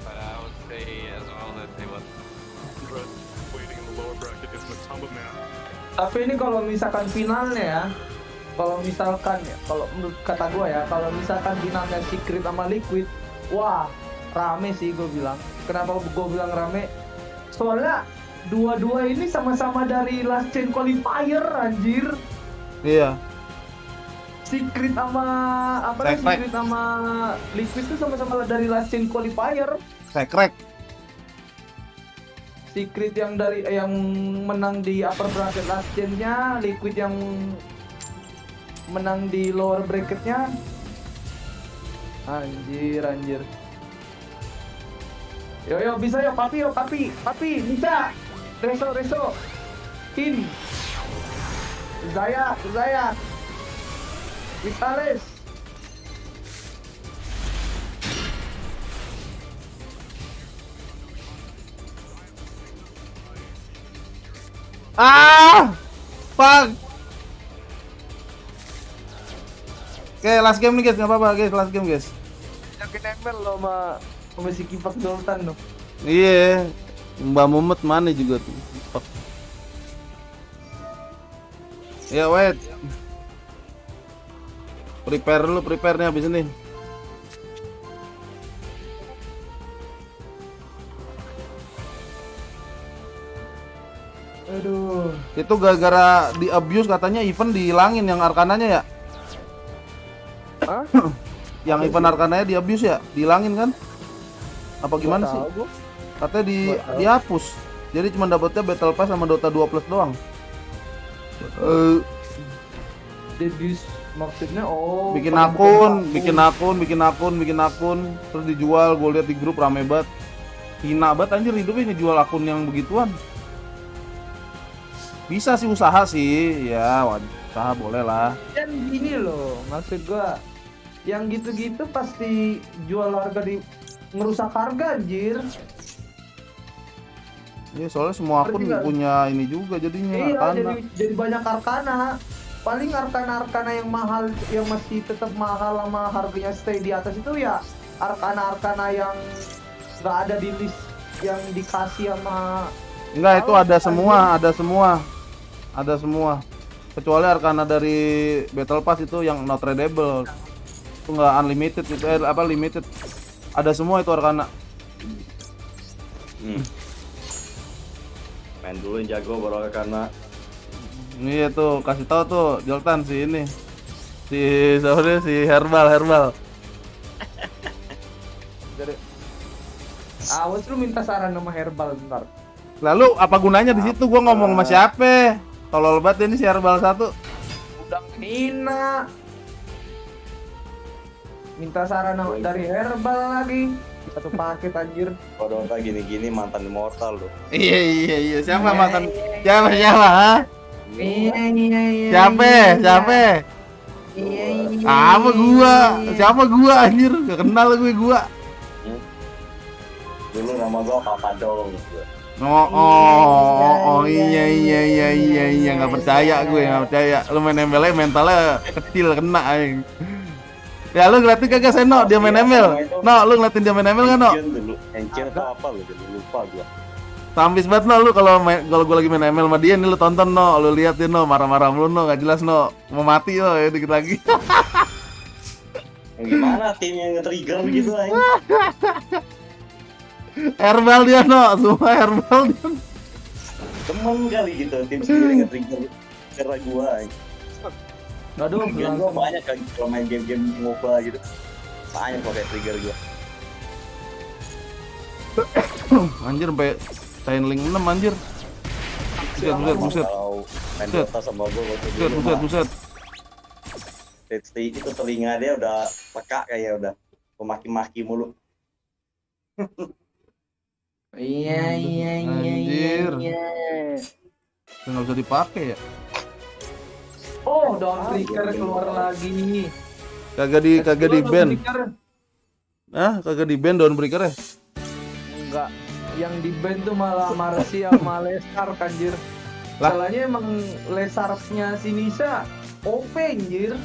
But I would say as well that they was Waiting in the lower bracket is Matamba Man. Tapi ini kalau misalkan finalnya ya, kalau misalkan ya, kalau menurut kata gue ya, kalau misalkan finalnya Secret sama Liquid, wah rame sih gue bilang. Kenapa gue bilang rame? Soalnya dua-dua ini sama-sama dari last chain qualifier, anjir. Iya. Secret sama apa nih? Secret sama Liquid tuh sama-sama dari last chain qualifier. Sekrek. Secret yang menang di upper bracket last chain-nya, Liquid yang menang di lower bracket-nya. Anjir. Yo bisa yo, papi bisa. Reso. Kin. Zaya. Vitalis. Fuck. Oke, last game nih guys, nggak apa-apa guys, last game guys. Yakin nempel lo sama si Kipak Sultan lo. Iya, Mbak Mumet mana juga tuh. Fuck. Ya wait. Prepare nih abis ini. Aduh. Itu gara-gara di abuse katanya event dihilangin yang arkananya ya. Hah? Yang event arkananya di abuse ya, dihilangin kan? Apa gimana sih? Katanya dihapus. Jadi cuma dapetnya Battle Pass sama Dota 2 Plus doang. Debus maksudnya bikin akun terus dijual. Gue lihat di grup rame banget. Hina banget anjir hidupnya ngejual akun yang begituan. Bisa sih usaha sih, ya usaha boleh lah. Dan gini loh, maksud gua yang gitu-gitu pasti jual harga ngerusak harga anjir. Iya soalnya semua akun punya ini juga jadinya. Iya jadi banyak arkana. Paling arkana yang mahal, yang masih tetap mahal sama harganya stay di atas itu ya arkana yang nggak ada di list yang dikasih sama. Enggak, itu ada semua kecuali arkana dari Battle Pass itu yang not tradable, itu nggak unlimited, itu limited. Ada semua itu arkana. Main dulu yang jago baru arkana. Iya tuh, kasih tahu tuh Joltan si herbal. Awas lu minta saran sama herbal bentar. Lalu apa gunanya di situ gua ngomong sama siapa? Tolol banget ini si herbal satu. Udah Nina. Minta saran dari herbal lagi. Satu paket anjir. Kalau Dota gini-gini mantan immortal loh. Iya. Siapa mantan? Siapa ha? Iya. Siapa? Siapa gua anjir? Gak kenal gua. Dulu nama gua Papa Dong. Iya nggak percaya lu main ML mentalnya kecil kena aing. Ya lu ngeliatin kagak Seno dia main ML? Lu ngeliatin dia main ML kan no? Encien atau apa lu jadi lupa gua. Tampis banget no lu kalau gua lagi main ML sama dia nih, lu tonton no, lu liatin no, marah-marah mulu no, nggak jelas no, mau mati no ya dikit lagi. Gimana tim yang nge-trigger gitu aing? Herbal dia no, semua herbal dia. Temen kali gitu, tim sendiri nge-trigger karena gua. Aduh, gua banyak kan kalau main game-game MOBA gitu. Banyak pakai trigger gua. Anjir sampai Tain link 6 anjir. Buset. Kalau main Dota sama gua Buset. Itu telinga dia udah peka kayak udah memaki-maki mulu. Iya. Nggak bisa dipakai ya. Oh, down trigger keluar lagi. Kagak di ban. Kagak di ban down breaker ya? Enggak. Yang di ban tuh malah Marsi sama Lesar anjir. Salahnya emang Lesarnya si Nisa OP anjir.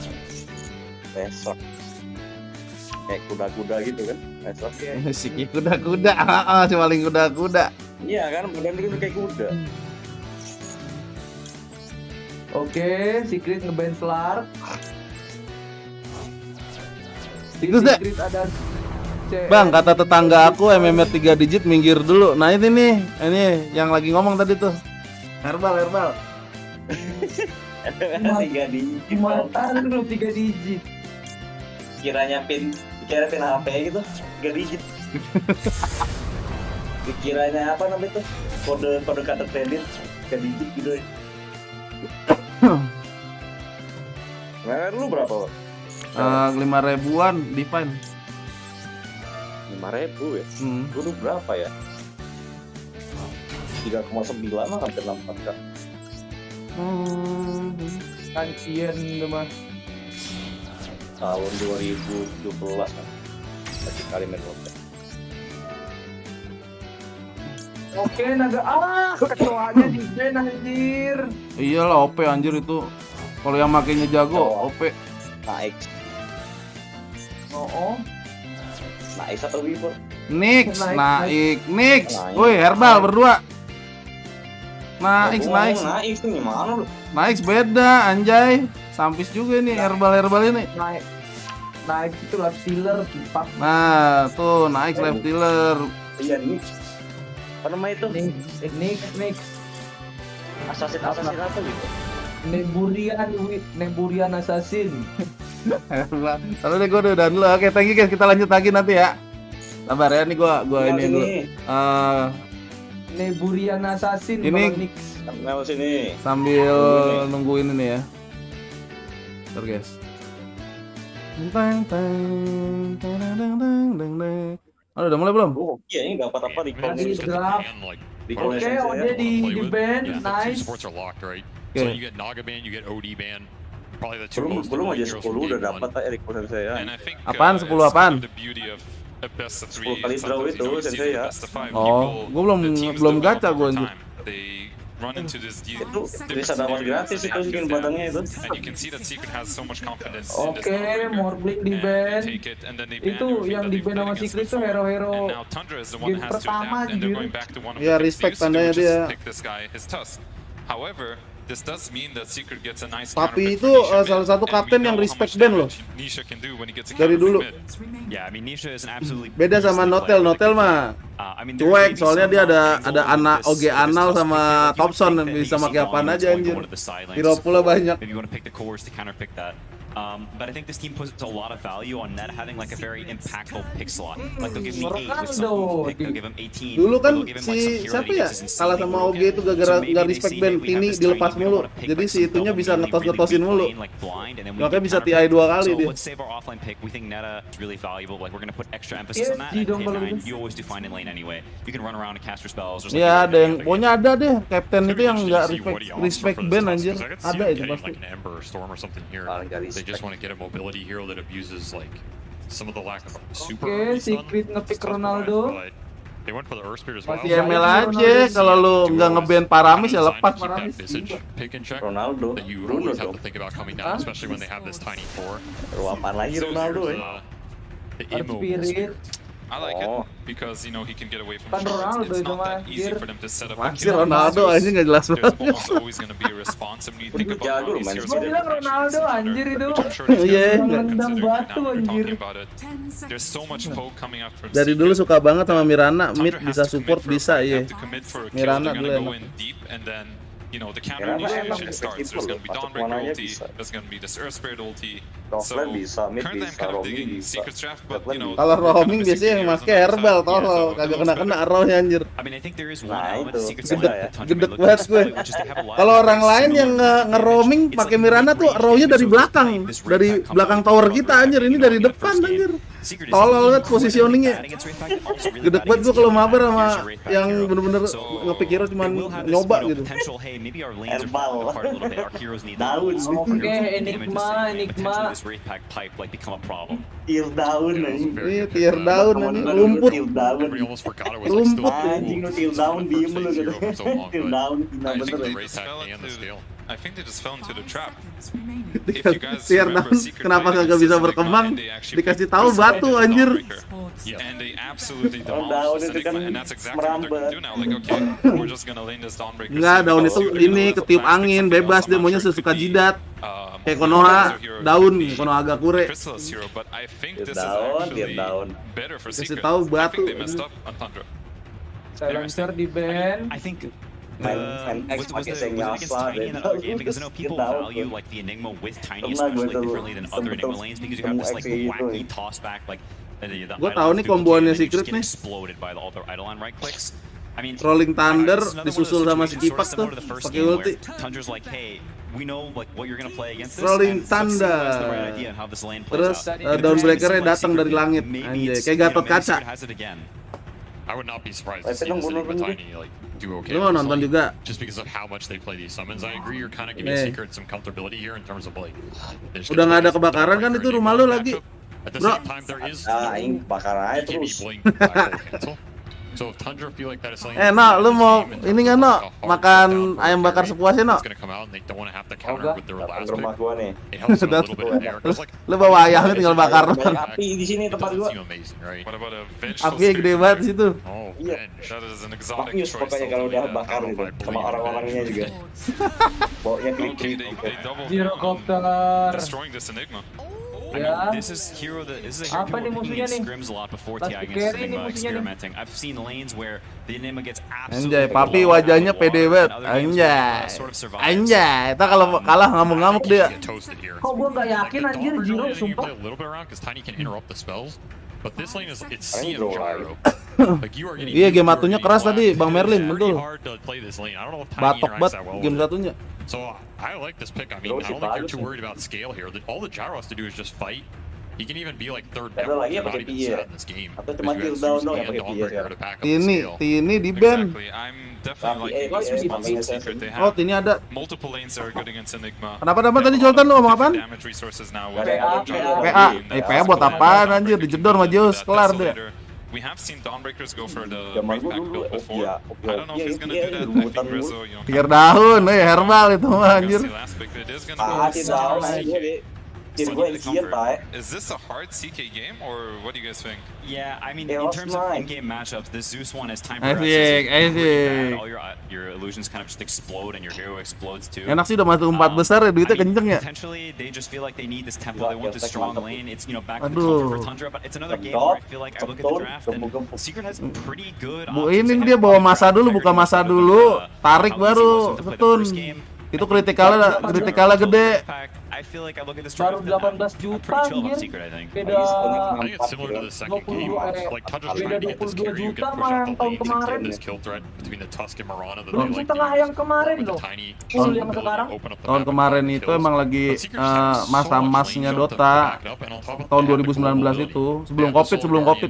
Lesar. Kayak kuda-kuda gitu kan. Lesar. Musiknya kuda-kuda. Si paling kuda-kuda. Iya kan, badan itu kayak kuda. Oke, Secret ngeban Slark. Tikus deh. Ada Bang, kata tetangga aku MMR 3 digit minggir dulu. Nah ini nih, ini yang lagi ngomong tadi tuh. Herbal. 3 digit. Mantan lu 3 digit. Kira pin HP gitu, 3 digit. Dikiranya apa namanya tuh? Kode kartu kredit 3 digit gitu. Lu berapa? 5.000-an define. 5.000 ya? Dulu berapa ya? 3,9 lah, hampir 4 kan. Kancian teman. Tahun 2017 kan. Kasih kali main Gopay. Oke, naga kecoanya di ban anjir. Iyalah OP anjir itu. Kalau yang makainya jago OP. Naik. Naik atau Wibo? Nix. Woi, herbal berdua. Naik. Naik tuh gimana lu? Naik beda anjay. Sampis juga ini herbal ini. Naik itu left dealer kipak. Nah, tuh naik left dealer. Iya nih. Apa namanya itu? Nix. Assassin apa gitu? Neburian Assassin. Lalu deh gue udah dulu. Oke, thank you guys. Kita lanjut lagi nanti ya. Sabar ya, nih gua ini dulu. Neburian Assassin. Ini sini. Sambil nungguin ini ya. Bentar guys. Udah mulai belum? Oh iya, ini dapat apa di draft. Oke, dia di band, nice. So you get Naga ban, you get OD ban. Probably the two most belum aja 10 udah dapat Erik saya. Apaan 10 apaan? 10 kali draw itu sensei ya. Oh, gua belum gacha gua anjir. Itu bisa dapat gratis itu skin batangnya itu. Oke, Morblik di band. Itu yang di band sama Secret itu hero-hero game pertama anjir. Ya respect tandanya dia. However, this does mean that Secret gets a nice. Tapi itu salah satu kapten yang respect band loh. Dari dulu. Beda sama Notel mah cuek, soalnya dia ada anak OG anal sama Thompson yang bisa pakai apaan aja anjir. Hero pula banyak. But I think this team puts a lot of value on Net having like a very impactful pick slot. Like they'll give me 8 with some pick, they'll give him 18. Dulu kan si siapa ya kalah sama OG itu gara-gara nggak respect band, ini dilepas mulu. Jadi si itunya bisa ngetos-ngetosin mulu. Makanya bisa TI 2 kali dia. Let's save our offline pick. We think Neta is really valuable. Like we're gonna put extra emphasis on that. And you always do fine in lane anyway. You can run around and cast your spells. Iya, ada yang pokoknya ada deh kapten itu yang nggak respect band anjir. Ada itu pasti. They just want to get a mobility hero that abuses like some of the lack of super. Oke, Secret ngepick Ronaldo. They went for the Earth Spirit as well. Masih ML aja, kalau lu nggak nge-ban Paramis ya lepas Paramis. Ronaldo. That you always have to think about coming down, especially when they have this tiny core. Apaan lagi Ronaldo ya? The immobile Spirit. I like it because you know he can get away from Ronaldo it's itu not that easy anjir. for them to set up. Masih Ronaldo aja nggak jelas banget. There's almost always going to be a response when you think about how these heroes Gua bilang Ronaldo anjir itu. Iya. Nendang batu anjir. There's so much poke coming up from Dari dulu suka banget sama Mirana, mid bisa support bisa iya. Mirana dulu enak. You know, the counter initiation starts. There's going to be Dawnbreaker ulti. There's going to be this Earth Spirit ulti. So currently I'm kind of digging Secret Draft, but you know. Kalau roaming biasanya yang pakai herbal tolol, kagak kena rohnya anjir. I mean, I think there is one element of Secret Draft. Gedek banget gue. Kalau orang lain yang nge-roaming pakai Mirana tuh rohnya dari belakang tower kita anjir, ini dari depan anjir. tolol banget positioningnya. Gede banget gue kalau mabar sama yang bener-bener ngepick hero cuman nyoba gitu. Herbal. Daun. Oke, enigma. Tier daun nih. Ini tier daun ini rumput. Rumput. Anjing lu tier daun diem lu gitu. Tier daun bener. I think they just fell into the trap. Tier daun kenapa nggak bisa berkembang? Dikasih tahu batu anjir. And they absolutely demolished this enigma, and that's exactly what they're gonna do now. Like, okay, we're just gonna lane this Dawnbreaker. Enggak, daun itu ini ketiup angin, bebas dia maunya sesuka jidat. Kayak Konoha, daun, Konoha agak kure. But I think this is Daun, actually daun. better for Kasih Secret. tahu I batu. think they messed up on Tundra. Silencer di band. I think was against Tiny in that other game, because I know people value like the Enigma with Tiny especially differently than other Enigma lanes, because you have this like wacky toss back like Gue tahu nih komboannya Secret nih. Exploded by all the Eidolon right clicks. I mean, Rolling Thunder disusul sama si Kipak tuh pakai ulti. Tundra's like, hey, we know like what you're gonna play against this. Rolling Thunder. Terus Dawnbreaker-nya datang dari langit. Anjay, kayak Gatot Kaca. I would not be surprised to see this Enigma Tiny like do okay. Lu mau nonton juga? Just because of how much they play these summons. I agree, you're kind of giving Secret some comfortability here in terms of like. Udah nggak ada kebakaran kan itu rumah lu lagi, bro? Aing bakar aja terus. So if Tundra feel like that is something Nah, lu mau ini nggak no? Makan ayam bakar sepuasnya no? Rumah gua nih. Lu bawa ayamnya tinggal bakar. Api di sini tempat gua. Apinya gede banget di situ. Iya. Bagus pokoknya kalau udah bakar gitu sama orang-orangnya juga. Baunya klik. Gyrocopter. Destroying this Enigma. I mean, this is a hero that scrims a lot before TI against Enigma experimenting. I've seen lanes where the Enigma gets Anjay, absolutely. Papi wajahnya pede banget. Anjay. Anjay, tak kalau kalah ngamuk-ngamuk dia. Kok gua nggak yakin anjir Jiro sumpah. But this lane is it's CM gyro. Like you are getting. Iya, game satunya keras tadi, Bang Merlin, betul. Batok banget game satunya. So I like this pick. I mean, I don't think you're too worried about scale here. All the gyro has to do is just fight. He can even be like third network. He's not even sad in this game. Tini di band. I'm definitely liking this Secret. They have Tini ada. multiple lanes that are good against Enigma. Kenapa tadi Joltan lu ngomong apaan? Damage resources now with PA buat apaan anjir, dijedor sama Zeus, kelar deh. We have seen Dawnbreakers go for the right back build before. I don't know if he's gonna do that. I think Rizzo, you know. Tiga daun, herbal itu mah anjir. Is this a hard CK game or what do you guys think? Yeah, I mean, in terms of in-game matchups, this Zeus one as time progresses, all your illusions kind of just explode and your hero explodes too. Enak sih udah masuk 4 besar ya, duitnya kenceng ya. Potentially, they just feel like they need this tempo. They want this strong lane. It's back to the culture for Tundra, but it's another game where I feel like I look at the draft and Secret has pretty good. Ini dia bawa masa dulu, buka masa dulu, tarik baru, setun. Itu kritikalnya gede. I feel like I look at this baru 18 juta anjir. Beda 22 juta mah yang tahun kemarin. Belum setengah yang kemarin loh. Full yang sekarang. Tahun kemarin itu emang lagi masa emasnya Dota. Tahun 2019 itu, sebelum Covid.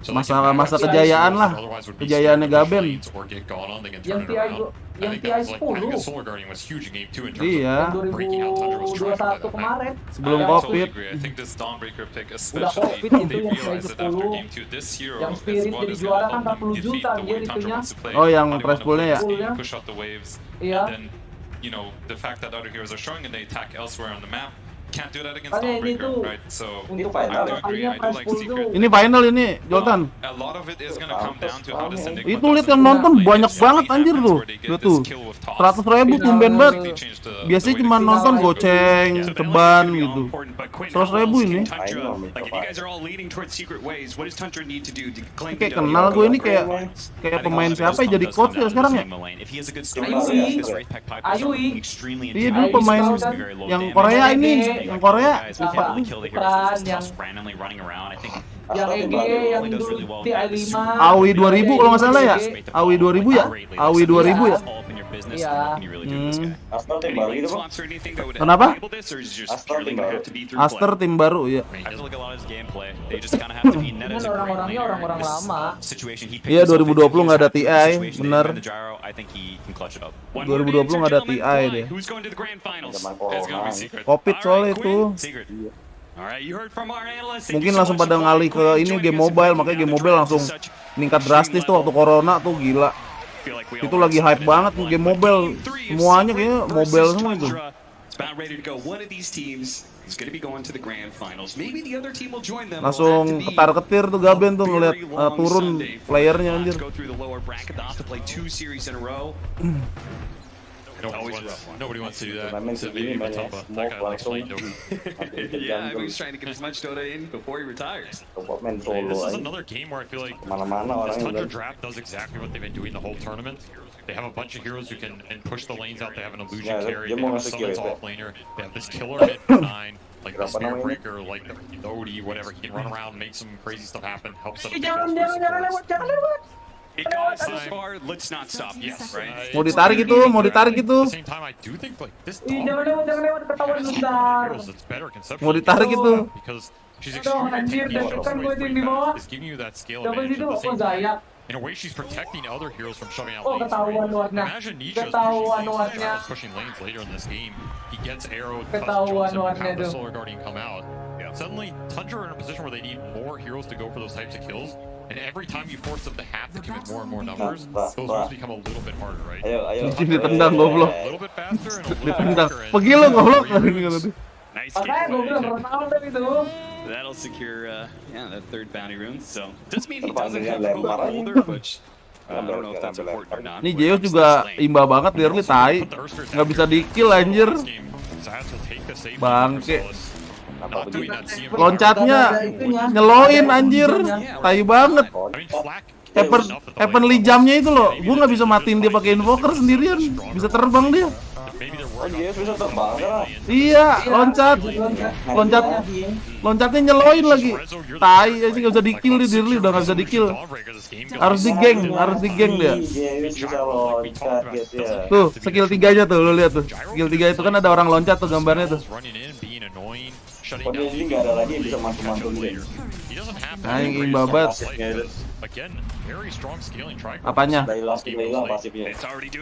Masa kejayaan lah, kejayaannya Gaben. Yang TI 10. Iya. 2021 kemarin. Sebelum Covid. Udah Covid itu yang TI 10. Yang Spirit jadi juara kan 40 juta dia itunya. Oh, yang prize pool-nya ya? Iya. You know, the fact that other heroes are showing and they attack elsewhere on the map. Can't do that against Dawnbreaker, right? So I do agree. I do like Secret. Ini final ini, Joltan. A lot of it is gonna come down to how this Enigma. Itu lihat yang nonton banyak banget anjir tuh. Lihat tuh. 100.000 tumben banget. Biasanya cuma nonton goceng, ceban gitu. 100.000 ini. Kayak kenal gue ini kayak pemain siapa ya jadi coach ya sekarang ya? Ayui. Iya dulu pemain yang Korea ini. Yang Korea yang EG yang TI 5 AWI 2000 kalau nggak salah ya. AWI 2000 ya. AWI 2000 ya. Just Iya. what can you really do to this guy? Astar tim Any baru lane itu, Bang. swaps or anything that would Kenapa? enable this, or is it just Astar purely tim gonna baru. have to be through Aster play? tim baru ya. I feel like a lot of his gameplay, they just kind of have to be net as a great Orang-orangnya laner. orang-orang This lama. situation he Iya, picked himself 2020 into, nggak ada he was TI, happy with the situation, bener. they ran the gyro, I think he can clutch it up. 2020 nggak ada TI deh. Who's going to the grand finals? Zaman It's gonna corona. be Secret. Covid soalnya Alright, itu. Quinn, Secret. Alright, you heard from our analyst. Thank Mungkin you so langsung much pada for ngalih ke joining ini us game and mobile, breaking makanya down game the mobile draft langsung to such meningkat extreme drastis tuh waktu level. corona tuh gila. Feel like we Itu all lagi were hype excited banget at that game one, but mobile, game 3 of semuanya Secret kayaknya versus mobile semua itu. Tundra. It's about ready to go. One of these teams is going to be going to the grand finals. Maybe the other team will join them. Langsung ketar-ketir tuh Gaben tuh ngeliat turun playernya anjir. Go through the lower bracket. They'll have to play 2 series in a row. Nobody wants to do that. Main So segini maybe mainnya Matumba. smoke That guy likes langsung. playing Dota. Yeah, I mean, he's trying to get as much Dota in before he retires. Coba main This solo is aja. another game where I feel like Kemana-mana this orangnya Tundra udah. draft does exactly what they've been doing the whole tournament. They have a bunch of heroes who can and push the lanes out. They have an illusion Yeah, carry. dia They mau have a ngasih summons kill itu. offlaner. They have this killer mid for 9, like the Berapa Spirit namanya? Breaker, like the Odie, whatever. He can run around, make some crazy stuff happen, help set up the Jangan kills for lewat, supports. jangan lewat. It got this far. Let's not stop. Yes, right. Mau ditarik itu, mau ditarik itu. At the same time, I do think like this Ih, dog jangan lewat, ketahuan bentar. heroes that's better conceptually. Mau ditarik itu. Because she's Aduh, extremely anjir, technical, dan she's kan gue always di way bawah. back, is giving you that scale Dapat advantage itu, at the oh same time. Zayak. In a way, she's protecting other heroes from shoving out Oh, lanes. ketahuan Right? luarnya. Imagine Nijo's Ketahuan pushing lanes, luarnya. Travis pushing lanes later in this game. He gets arrowed, Ketahuan jumps in, luarnya have the tuh. Solar Guardian come out. Suddenly, Tundra are in a position where they need more heroes to go for those types of kills. And every time you force them to have to commit more and more numbers, those moves become a little bit harder, right? Ayo. Ditendang goblok. A little bit faster and a little bit Ditendang. quicker. Pergi lo goblok. Nice Makanya gue bilang giveaway. Ronaldo itu. That'll secure, that third bounty rune. So doesn't mean he Terbang doesn't dengan have hope lempar aja. holder, which I don't know if that's important or not. Ini Yugioh juga imba banget di early tai. Nggak bisa di kill anjir. Zayas will take the save. Bangke. Not doing that CM. Loncatnya nyeloin anjir. Tai banget. I mean, Flack Happen jamnya itu loh. Gua nggak bisa matiin dia pakai invoker sendirian. Bisa terbang dia. Oh dia bisa terbang kan? Iya, loncatnya nyeloin lagi. Tai aja nggak bisa di kill dia Dirli, udah nggak bisa di kill. Harus di geng dia. Dia bisa loncat guys ya. Tuh, skill 3-nya tuh, lu lihat tuh. Skill 3 itu kan ada orang loncat tuh gambarnya tuh. Oh dia ini nggak ada lagi yang bisa mantu-mantu dia. Anjing babat. Apanya? Pasifnya.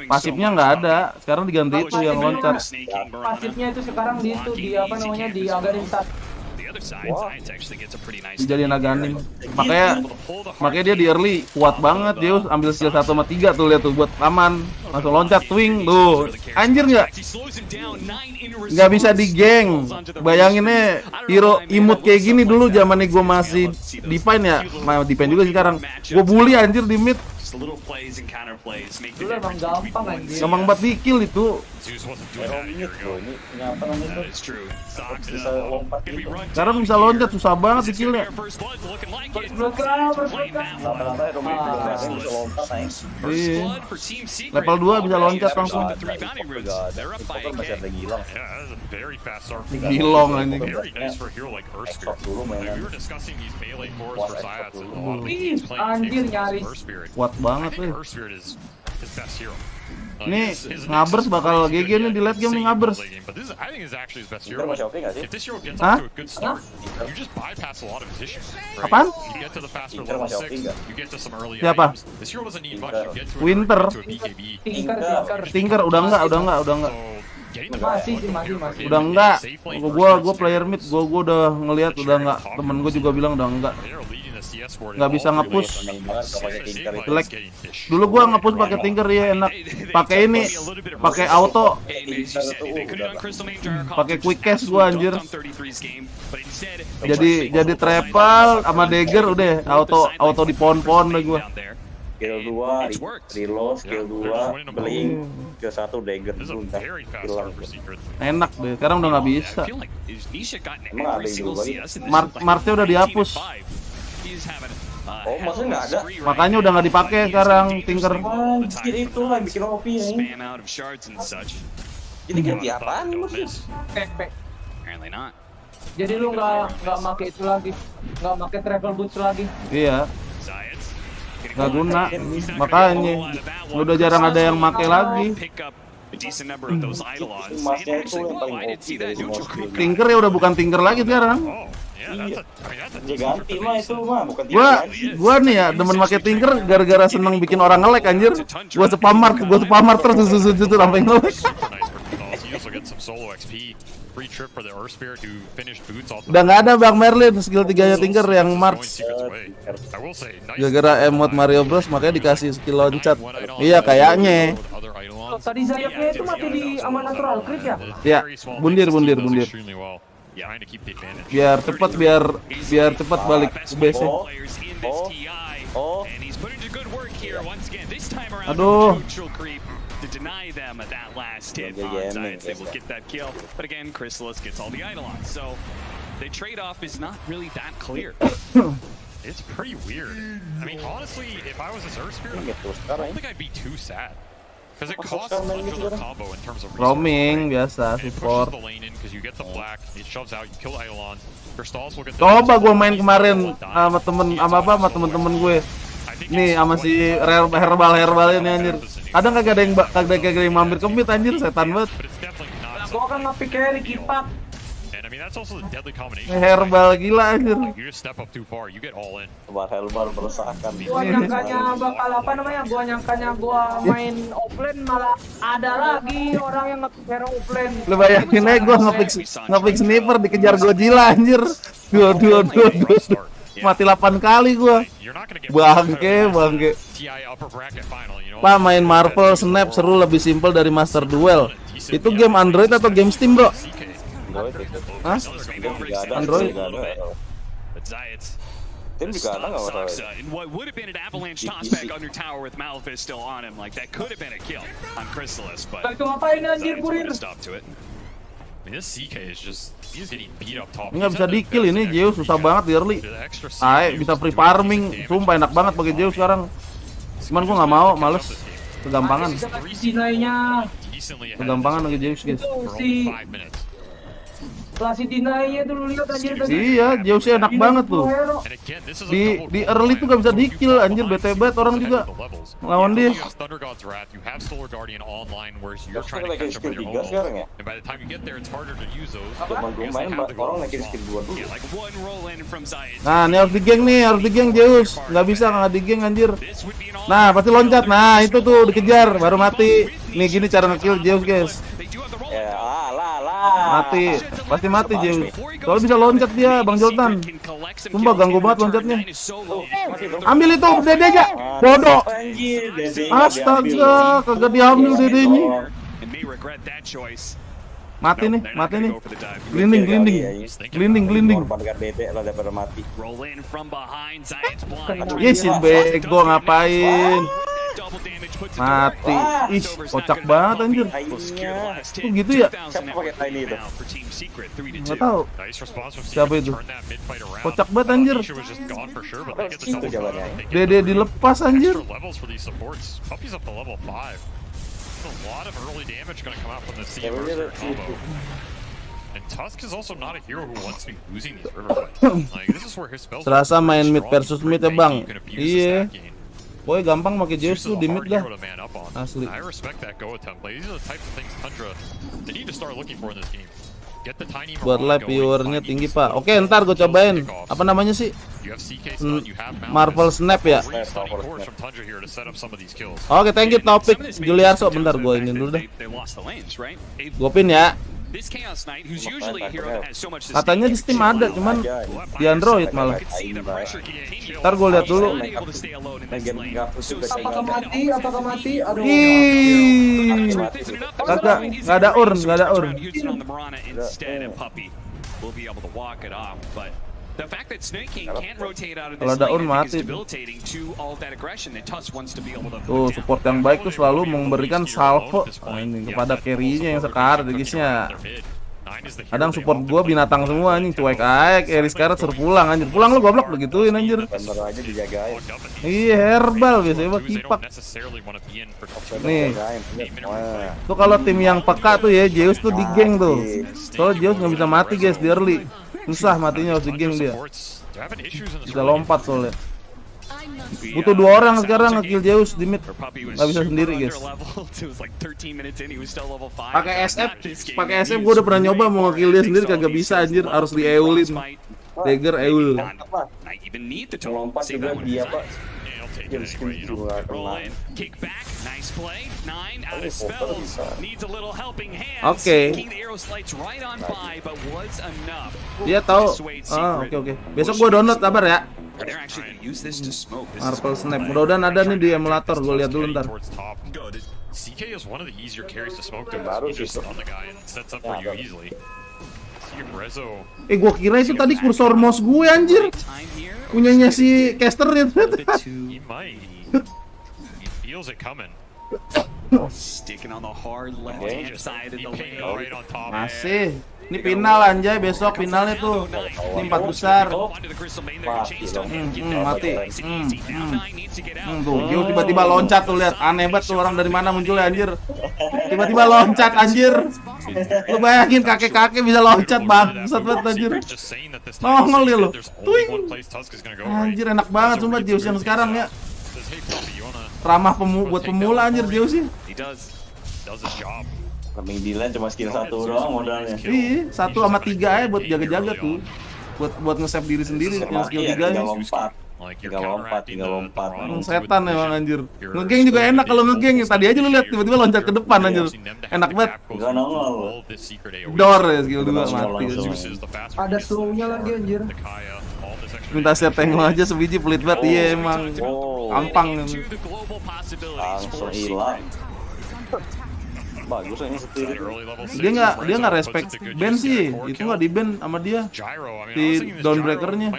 Pasifnya nggak ada. Sekarang diganti itu yang loncat. Pasifnya itu sekarang di itu di apa namanya di Agarin Sat. Dijadiin Aganin. Makanya dia di early kuat banget. Dia ambil skill 1 sama 3 tuh, lihat tuh buat aman. Langsung loncat twing tuh. Anjir nggak bisa di geng. Bayanginnya hero imut kayak gini dulu zamannya gue masih define ya. Define juga sekarang. Gue bully anjir di mid. Dulu emang gampang anjir. Gampang banget di kill itu. Sekarang bisa loncat susah banget di killnya. Iya. Level 2 bisa loncat langsung. Gilong anjing. Anjir nyaris. Kuat banget nih. Ini Ngabers bakal GG nih di late game nih Ngabers. Hah? Apaan? Siapa? Winter. Tinker udah enggak. Masih. Udah enggak. Gua player mid, gua udah ngelihat udah enggak. Temen gua juga bilang udah enggak. Nggak bisa nge-push. Jelek. Dulu gua nge-push pakai Tinker ya enak. Pakai ini, pakai auto. Pakai quick cash gua anjir. Jadi triple sama dagger udah auto di pohon-pohon deh gua. Skill 2, reload, skill 2, blink, skill 1, dagger, udah hilang. Enak deh, sekarang udah nggak bisa. Emang ada yang dulu lagi? Martnya udah dihapus. Oh maksudnya nggak ada? Makanya udah nggak dipakai sekarang Tinker. Anjir itu lah bikin OP ya. Jadi ganti apaan maksudnya? Backpack. Jadi lu nggak make itu lagi, nggak make travel boots lagi. Iya. Nggak guna. Makanya udah jarang ada yang make lagi. a decent number of those Eidolons. Emasnya And itu actually, yang paling I didn't see that. Neutral creep. Tinker ya udah bukan Tinker lagi sekarang. Ya ganti mah itu mah, bukan Tinker lagi. Gua nih ya demen pakai Tinker gara-gara seneng bikin orang nge-lag anjir. Gua spamart terus sampai nge-lag. You also get some solo XP. Free trip for the Earth Spirit who finished boots off. Udah nggak ada Bang Merlin skill 3-nya Tinker yang March. Gara-gara emot Mario Bros makanya dikasih skill loncat. Iya kayaknya. Tadi sayapnya itu mati di aman natural crit ya? Ya, bundir. Biar cepat balik ke base. Aduh. To deny them at that last hit on Science, they will get that kill. But again, Chrysalis gets all the Eidolons, so the trade-off is not really that clear. It's pretty weird. I mean, honestly, if I was a Earth Spirit, I don't think I'd be too sad. Because it costs another combo in terms of roaming biasa it pushes support. the lane in because you get the black, it shoves out, you kill Eidolons. Your stalls will get the Coba gue main kemarin sama temen-temen gue. Nih sama si herbal ini anjir. Kadang kagak ada yang mampir ke mid anjir, setan banget. Gua kan ngepick carry kipak. And I mean that's also the deadly combination. Herbal gila anjir. You just step up too far, you get all in. Herbal meresahkan. Gua nyangkanya bakal apa namanya? Gua main offlane malah ada lagi orang yang ngepick hero offlane. Lu bayangin aja gua ngepick sniper dikejar Godzilla anjir. Dua. Mati 8 kali gua. Bangke. Pak main Marvel Snap seru lebih simpel dari Master Duel. Itu game Android atau game Steam, Bro? Hah? Android. Tim juga ada nggak masalah. In what would have been an avalanche toss back under tower with Malphite still on him, like that could have been a kill on Chrysalis, but itu ngapain anjir kurir? Stop to it. I mean, this CK is just, he's getting beat up top. Nggak bisa di-kill ini, Yugioh susah banget di early. Bisa free farming, sumpah enak banget pakai Yugioh sekarang. Cuman gua nggak mau, males, kegampangan. Kegampangan pakai Yugioh guys. Klasik dinainya tuh lu lihat anjir tadi. Iya, Yugioh sih enak banget tuh. Di early tuh gak bisa di-kill anjir, bete banget orang juga lawan dia. Nah, ini harus di-geng Yugioh. Nggak bisa nggak di-geng anjir. Nah, pasti loncat. Nah, itu tuh dikejar baru mati. Nih gini cara nge-kill Yugioh guys. Pasti mati Yugioh. Soalnya bisa loncat dia, Bang Joltan. Sumpah ganggu banget loncatnya. Ambil itu, dede aja. Bodoh. Astaga, kagak diambil dedenya. Mati nih. Glinding. Yes, bego ngapain? Mati. Ih, kocak banget anjir. Kok gitu ya? Siapa pakai tiny itu? Nggak tahu. Siapa itu? Kocak banget anjir. Dede dilepas anjir. A lot of early damage going to come out from the sea versus combo. And Tusk is also not a hero who wants to be losing these river fights. Like this is where his spells. Serasa main mid versus mid ya bang. Iya. Boy gampang pakai Zeus tuh di mid dah. Asli. I respect that go attempt. Like, these are the types of things Tundra they need to start looking for in this game. Get the tiny buat live viewernya tinggi pak. Oke ntar gue cobain. Apa namanya sih? Marvel Snap ya. Oke thank you topik Juliarso. Bentar gue ini dulu deh. Gue pin ya. Katanya di Steam ada, cuman di Android malah. Ntar gue lihat dulu. Apakah mati? Aduh. Kagak, nggak ada urn. The fact that Snake King can't rotate out of this kalau ada urn lane mati. is debilitating to all of that aggression that Tusk wants to be able to. Tuh support yang baik tuh selalu memberikan salvo ini kepada carry-nya yang sekarang guysnya. Kadang support gua binatang semua anjing, cuek aja, carry sekarang suruh pulang anjir. Pulang lu goblok begituin anjir. Bener aja dijagain. Iya herbal biasanya mah kipak. Nih. Tuh kalau tim yang peka tuh ya, Zeus tuh di geng tuh. Soalnya Zeus nggak bisa mati guys di early. Susah matinya harus di geng dia. Bisa lompat soalnya. Butuh 2 orang sekarang nge-kill Zeus di mid. Nggak bisa sendiri, guys. Pakai SF gue udah pernah nyoba mau nge-kill dia sendiri kagak bisa anjir, harus di-eulin. Dagger eul. Melompat juga dia Pak. Oke. Dia tahu. Oke. Besok gua download kabar ya. Marvel Snap. Mudah-mudahan ada nih di emulator. Gua lihat dulu ntar. CK is one of the easier carries to smoke to. You just on the guy and sets up for you easily. Gua kira itu tadi kursor mouse gue anjir. Punyanya si caster ya. He might. He feels it coming. Sticking on the hard left hand side of the lane. Right on top. Masih. Ini final anjay, besok finalnya tuh. Ini 4 besar. Mati. Tuh, Gio tiba-tiba loncat tuh, lihat. Aneh banget tuh orang dari mana munculnya anjir. Tiba-tiba loncat anjir. Lu bayangin kakek-kakek bisa loncat bangsat banget anjir. Nongol dia lo. Tuing. Anjir enak banget sumpah Zeus yang sekarang ya. Ramah buat pemula anjir Zeus sih. Kambing Dilan cuma skill 1 doang modalnya. Iya, 1 sama 3 aja buat jaga-jaga tuh. Buat nge-save diri sendiri yang skill 3 nya. 3 lompat. Setan emang anjir. Ngegeng juga enak kalau ngegeng. Tadi aja lu lihat tiba-tiba loncat ke depan anjir. Enak banget. Enggak nongol. Door ya skill 2 mati. Ada slow-nya lagi anjir. Minta share tangle aja sebiji pelit banget. Iya emang. Gampang. Langsung hilang. Bagus ini setir. Dia nggak respect ban sih, itu nggak di ban sama dia di downbreakernya.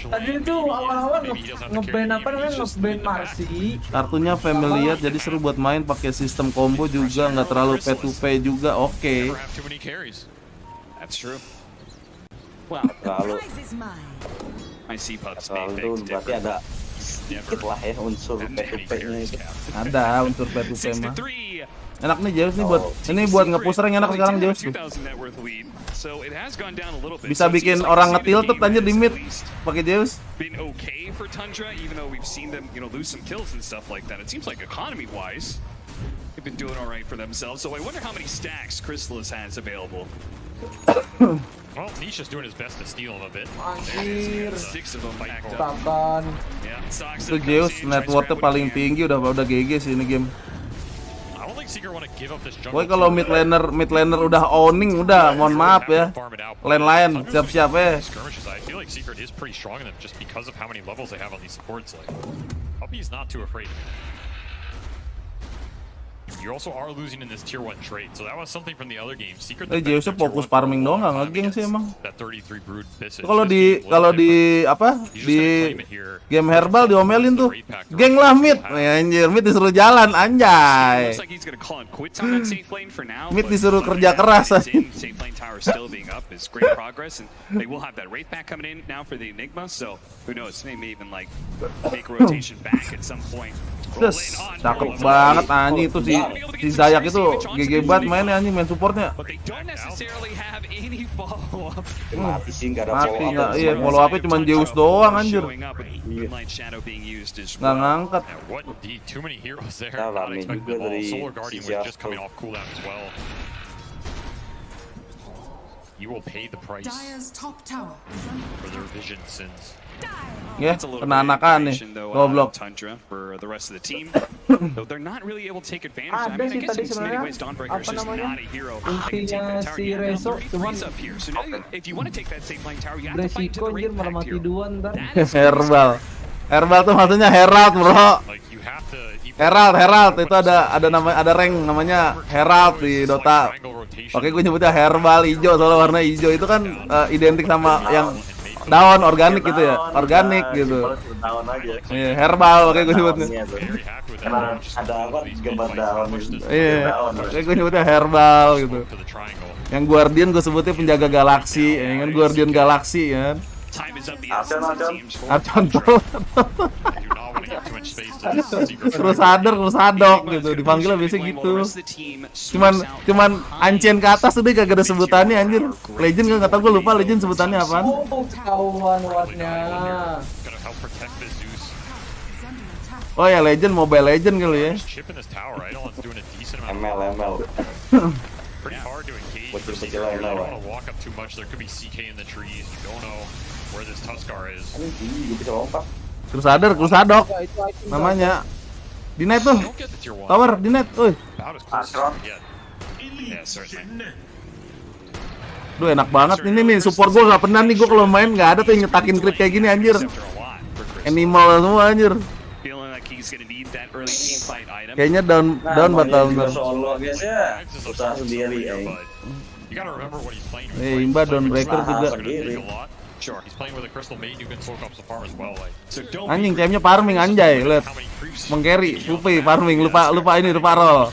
Tadi itu awal-awal nge-ban apa namanya, nge-ban Marcy. Kartunya familiar jadi seru buat main pakai sistem combo juga, nggak terlalu P2P juga. Oke. Lalu berarti ada sedikit lah ya unsur P2P-nya itu. Ada unsur P2P mah. Enak nih Zeus nih buat nge-push rank enak sekarang Zeus tuh. Bisa bikin orang nge-tilted anjir di mid pakai Zeus. Been okay for Tundra, even though we've seen them, lose some kills and stuff like that. It seems like economy-wise, they've been doing all right for themselves. So I wonder how many stacks Chrysalis has available. Well, Nisha's doing his best to steal him a bit. Anjir. 6 of them backed up. Takan. Itu Zeus networknya paling tinggi udah GG sih ini game. Woi kalau mid laner udah owning udah mohon maaf ya. Lane lain siap-siap ya. I feel like Secret is pretty strong in them just because of how many levels they have on these supports. Like, Puppy's not too afraid. You also are losing in this tier 1 trade, so that was something from the other game. Secret. Zeusnya fokus farming doang nggak ngegeng sih emang. That 33 brood visage. Kalau di apa di game herbal diomelin tuh, geng lah mid, anjir mid disuruh jalan anjay. Mid disuruh kerja keras. Still being up is great progress, and they will have that Wraith back coming in now for the Enigma. So who knows? They may even like make a rotation back at some point. Cakep banget anjing itu si Zayak itu GG banget mainnya anjing main supportnya. Mati sih nggak ada mati nggak, iya follow up-nya cuma Zeus doang anjir. Nggak ngangkat. Rame juga dari You will pay the price for their vision sins. Ya, kena anakan nih, goblok. For the rest of the team, though they're not really able to take advantage. I mean, I guess in many ways, Dawnbreaker is just not a hero. Intinya si Rezo cuman So now, if you want to take that safe line tower, you have to fight to the anjir malah mati duluan ntar. Herbal tuh maksudnya Herald bro. Herald itu ada rank namanya Herald di Dota. Oke gue nyebutnya herbal hijau soalnya warna hijau itu kan identik sama yang daun organik gitu ya, organik gitu. Iya, herbal oke gue nyebutnya. Ada apa gambar daun. Iya, oke gue nyebutnya herbal gitu. Yang Guardian gue sebutnya penjaga galaksi, ya kan Guardian galaksi ya. Acon tuh. much space to Secret. Crusader gitu, dipanggilnya biasanya gitu. Cuman Ancien ke atas udah kagak ada sebutannya anjir. Legend kan nggak tahu, gue lupa Legend sebutannya apaan. Ketahuan wardnya. Oh ya Legend, Mobile Legend kali ya. ML. Pretty hard to engage. You don't want to walk up too much. There could be CK in the trees. You don't know where this Tuskar is. Crusader namanya. Di net tuh. Tower di net, woi. Yeah, certainly. Duh enak banget ini nih, support gue nggak pernah nih, gue kalau main nggak ada tuh yang nyetakin klik kayak gini anjir. Animal semua anjir. Kayaknya down bakal solo guys ya. Susah sendiri ya. Imba down breaker juga. Anjing camnya farming anjay, lihat. Mengcarry, farming, lupa roll.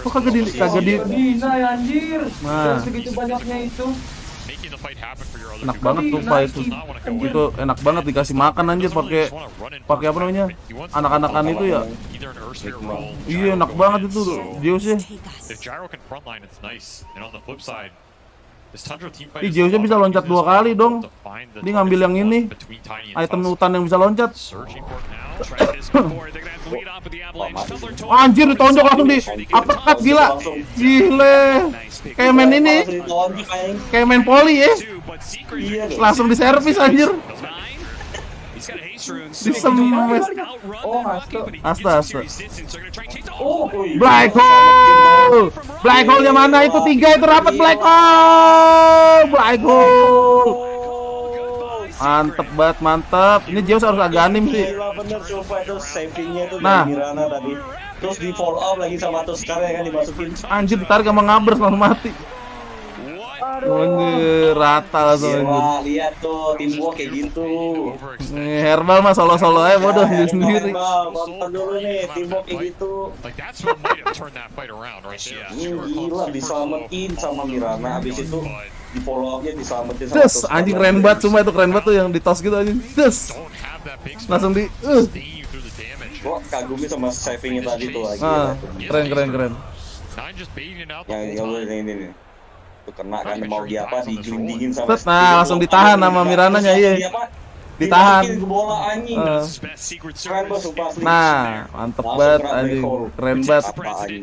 Kok kagak di Dina anjir. Nah. Segitu banyaknya itu. Enak banget tuh itu enak banget dikasih makan anjir pakai apa namanya anak-anakan itu ya. Iya enak banget itu Zeusnya. Zeusnya bisa loncat 2 kali dong. Dia ngambil yang ini item hutan yang bisa loncat. Anjir ditonjok langsung di uppercut gila. Gile. Kayak main ini. Kayak main poli ya. Langsung di servis anjir. Disemes. Asta. Black hole-nya mana itu 3 itu rapat black hole. Mantep. Ini Zeus harus agak anim sih. Bener coba itu savingnya tuh nah. dari Mirana tadi. Terus di follow up lagi sama Tuskar ya kan dimasukin. Anjir ditarik sama ngabers langsung mati. Anjir rata langsung anjir. Lihat tuh teamwork kayak gitu. Nih Herbal mah solo-solo aja bodoh sendiri. Nonton dulu nih teamwork kayak gitu. Gila diselamatin sama Mirana, abis itu di follow up-nya diselamatin sama Des, anjing keren banget, cuma itu keren banget tuh yang di toss gitu anjing. Des. Langsung di Gua kagumi sama savingnya tadi tuh lagi. Keren. Yang ini nih. Tuh kena kan mau di apa digelindingin sama. Nah, langsung ditahan sama Mirananya iya. Ditahan. Nah, mantep banget anjing. Keren banget.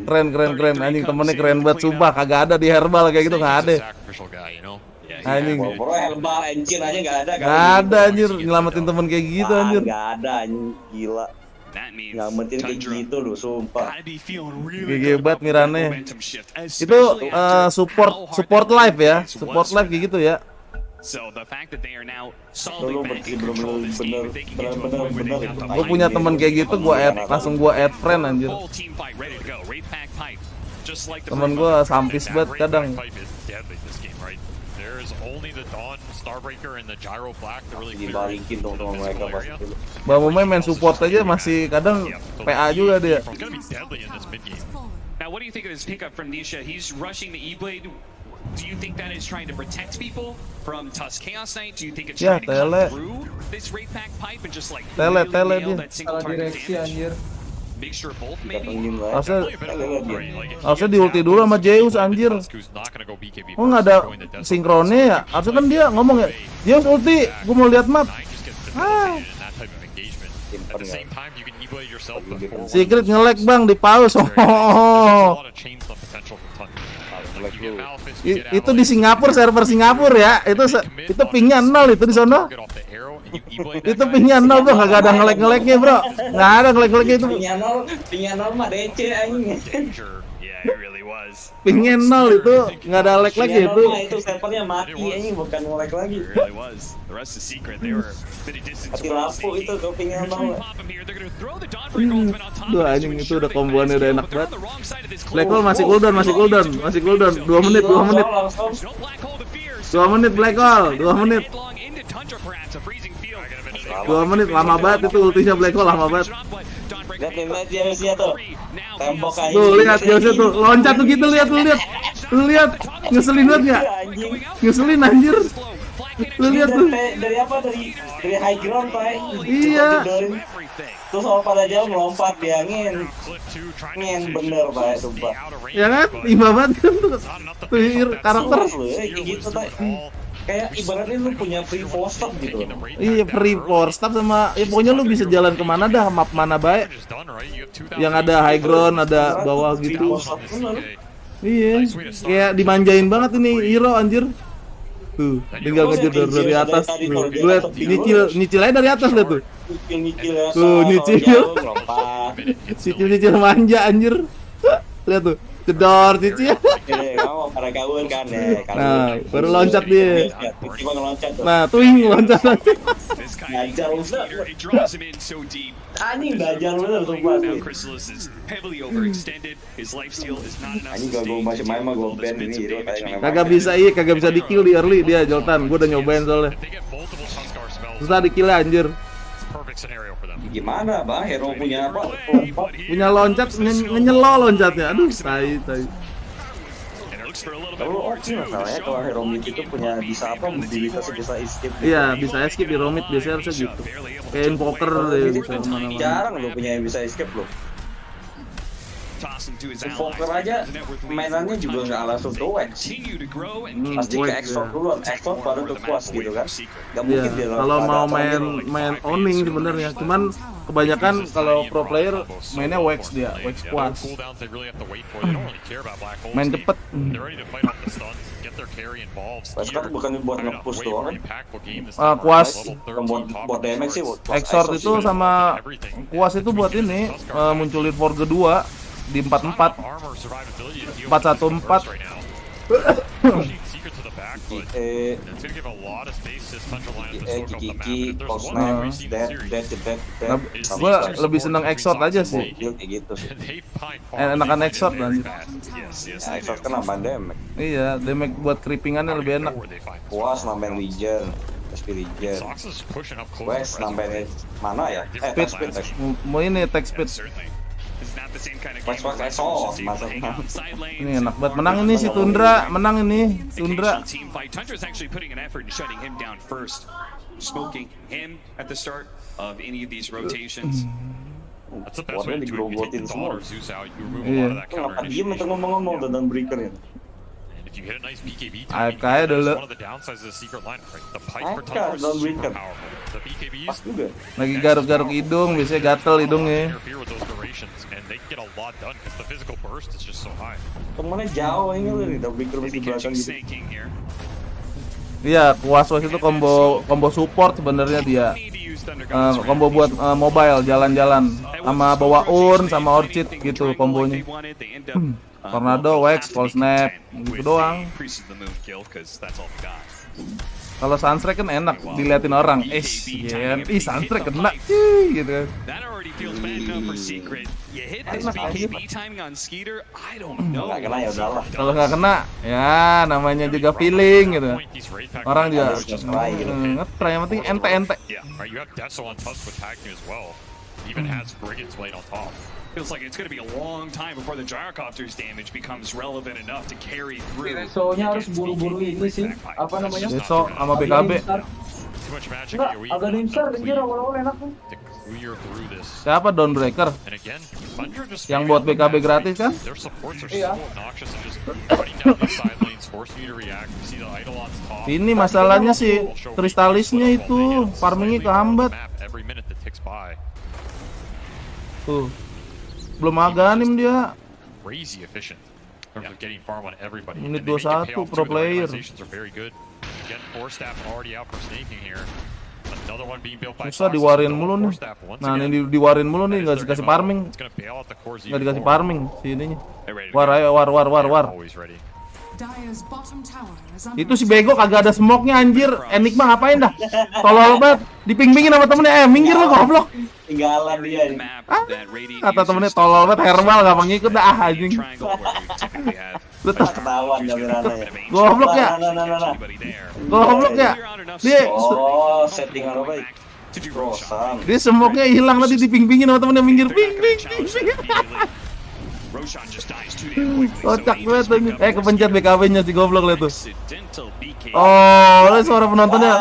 Keren anjing, temennya keren banget sumpah, kagak ada di Herbal kayak gitu, enggak ada. Anjing. Herbal engine aja enggak ada kan. Enggak ada anjir, nyelamatin temen kayak gitu anjir. Enggak ada anjing, gila. Nyelamatin kayak gitu loh, sumpah. Gede banget Mirane. Itu support live ya. Support live kayak gitu ya. Bener. Gue punya temen kayak gitu, langsung gue add friend anjir. Temen gue sampis banget kadang. Dibalikin dong sama mereka pasti. Bang Mumai main support aja masih kadang PA juga dia. Now what do you think of his pickup from Nisha? He's rushing the E-Blade. Do you think that is trying to protect people from Tusk Chaos Knight? Do you think it's trying to cut through this Wraith Pack pipe and just like really nail that single target damage? Mixture of both maybe? Harusnya di ulti dulu sama Zeus anjir. Oh nggak ada sinkronnya ya? Harusnya kan dia ngomong ya, Zeus ulti, gue mau lihat map. Secret nge-lag bang di pause. Itu di Singapura, server Singapura ya. Itu pingnya 0 itu di sono. Itu pingnya 0 bro, nggak ada nge-lag-nya bro. Nggak ada nge-lag-nya itu. Pingnya 0 mah DC anjing. Pingnya 0 itu nggak ada lag lagi itu. Itu servernya mati anjing, bukan nge-lag lagi. Mati lampu itu tuh pingnya 0. Duh anjing itu udah komboannya udah enak banget. Black hole masih cooldown. 2 menit. 2 menit Black hole, 2 menit. 2 menit lama banget itu ultinya Black hole lama banget. Lihat nih Zeusnya tuh. Tembok aja. Tuh lihat Zeusnya tuh loncat tuh gitu, lihat. Ngeselin banget enggak? Ngeselin anjir. Lu lihat tuh. Dari apa? Dari high ground, Pak. Iya. Terus orang pada jauh melompat dia ngin bener, Pak, sumpah. Ya kan? Imba banget kan tuh. Karakter. Kayak gitu, Pak. Kayak ibaratnya lu punya free force stop gitu. Iya, free force stop sama ya pokoknya lu bisa jalan kemana dah, map mana baik. Yang ada high ground, ada bawah gitu. Iya, kayak dimanjain banget ini hero anjir. Tuh, tinggal ngejar dari atas. Tuh, lihat nyicil aja dari atas lihat tuh. Tuh, nyicil. Nyicil manja anjir. Lihat tuh. Jedor cicil. Kamu para kawan kan ya. Nah, baru loncat dia. Tiba ngeloncat tuh. Nah, twing loncat lagi. Ngajar anjing belajar bener sumpah. Anjing kalau gue masih main mah gue ban ini hero kayak Kagak bisa di kill di early dia Joltan. Gue udah nyobain soalnya. Susah di kill anjir. Gimana, Bang? Hero punya apa? Punya loncat, nyelo loncatnya. Aduh, tai. Kalau oke masalahnya kalau hero mid itu punya bisa apa? Mobilitas bisa escape. Iya, bisa escape di romit biasanya harusnya gitu. Kayak invoker deh bisa kemana-mana. Jarang lo punya yang bisa escape lo. Invoker aja mainannya juga nggak langsung ke wax. Pasti ke export duluan, export baru ke kuas gitu kan. Gak mungkin dia kalau mau main owning sebenarnya, cuman kebanyakan kalau pro player mainnya wax dia, wax kuas. Main cepet. Wax kan bukan buat nge-push doang kan? Kuas buat damage sih. Exort itu sama kuas itu buat ini munculin forge 2 di 4-4 4-1-4. Gue lebih seneng exort aja sih. Enakan exort lah. Exort kan nambah damage. Iya, damage buat creepingannya lebih enak. Puas nambahin legion. Legion. West nambahin mana ya? Speed. Mau ini attack speed. Ini enak banget. Menang ini si Tundra, menang ini Tundra. Warnanya digerogotin semua. Iya. Kenapa dia ngomong-ngomong dan breaker ya? AFK dulu. Pas juga. Lagi garuk-garuk hidung, biasanya gatel hidungnya. Temennya jauh ini loh nih, breaker masih belakang gitu. Iya, kuas-kuas itu combo support sebenarnya dia. Combo buat mobile jalan-jalan sama bawa urn sama orchid gitu kombonya. Tornado, wax, cold snap, gitu doang. Kalau Sunstrike kan enak diliatin orang. Sunstrike kena, gitu kan. Nggak kena ya udahlah. Kalau nggak kena, ya namanya juga feeling gitu. Orang juga ngetry, yang penting ente-ente. Feels like it's going to be a long time before the gyrocopter's damage becomes relevant enough to carry through. Soalnya harus buru-buru ini sih. Apa namanya? Deso sama BKB. Enggak, agak dimsar anjir awal-awal enak tuh. Siapa Dawnbreaker? Yang buat BKB gratis kan? Iya. Ini masalahnya sih kristalisnya itu farmingnya kehambat. Tuh. Belum aganim dia. Menit 21 pro player. Susah diwarin mulu nih. Nah ini diwarin mulu nih, nggak dikasih farming. Nggak dikasih farming si ininya. War. Itu si bego kagak ada smoke-nya anjir. Enigma ngapain dah? Tolol banget. Diping-pingin sama temennya. Minggir lu goblok. Tinggalan dia. Kata temennya tolol banget, herbal gak ngikut dah anjing. Lu tau ketahuan kameranya. Goblok ya. Goblok ya. Dia settingan apa? Dia smoke-nya hilang tadi diping-pingin sama temennya minggir. Ping. Kocak banget ini. Kepencet BKB-nya si goblok lihat tuh. Oh, ini suara penontonnya.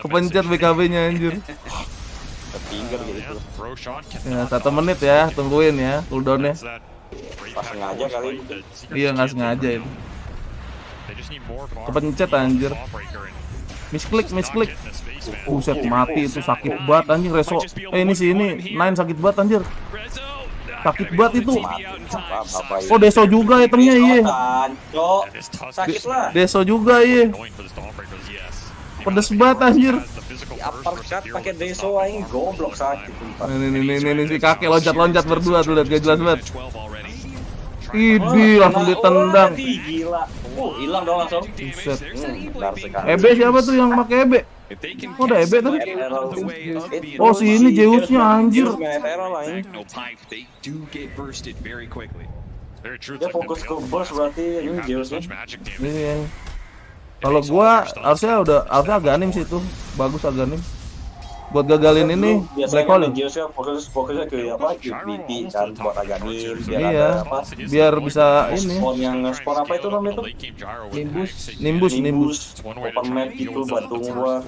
Kepencet BKB-nya anjir. Ya, 1 menit ya, tungguin ya cooldown-nya. Pas sengaja kali. Iya, nggak sengaja itu. Kepencet anjir. Misklik. Buset, mati itu sakit banget anjir Reso. Ini sih ini Nine sakit banget anjir. Sakit banget itu. Oh, Deso juga itemnya iya. Sakit lah. Deso juga iya. Pedes banget anjir. Uppercut pakai Deso aing goblok sakit. Ini si kakek loncat-loncat berdua tuh lihat gak jelas banget. Idi langsung ditendang. Gila. Hilang dong langsung. Buset. Ebe siapa tuh yang pakai Ebe? Oh, ada Ebe tadi. Oh, si ini Zeusnya anjir. Dia fokus ke boss berarti ini Zeusnya. Iya. Kalau gua harusnya Aganim sih itu. Bagus Aganim. Buat gagalin ini Black Hole. Fokusnya ke apa? QBT kan buat Aganim biar iya. ada apa? Biar bisa ini. Spawn apa itu namanya tuh? Nimbus. Open map gitu bantu gua.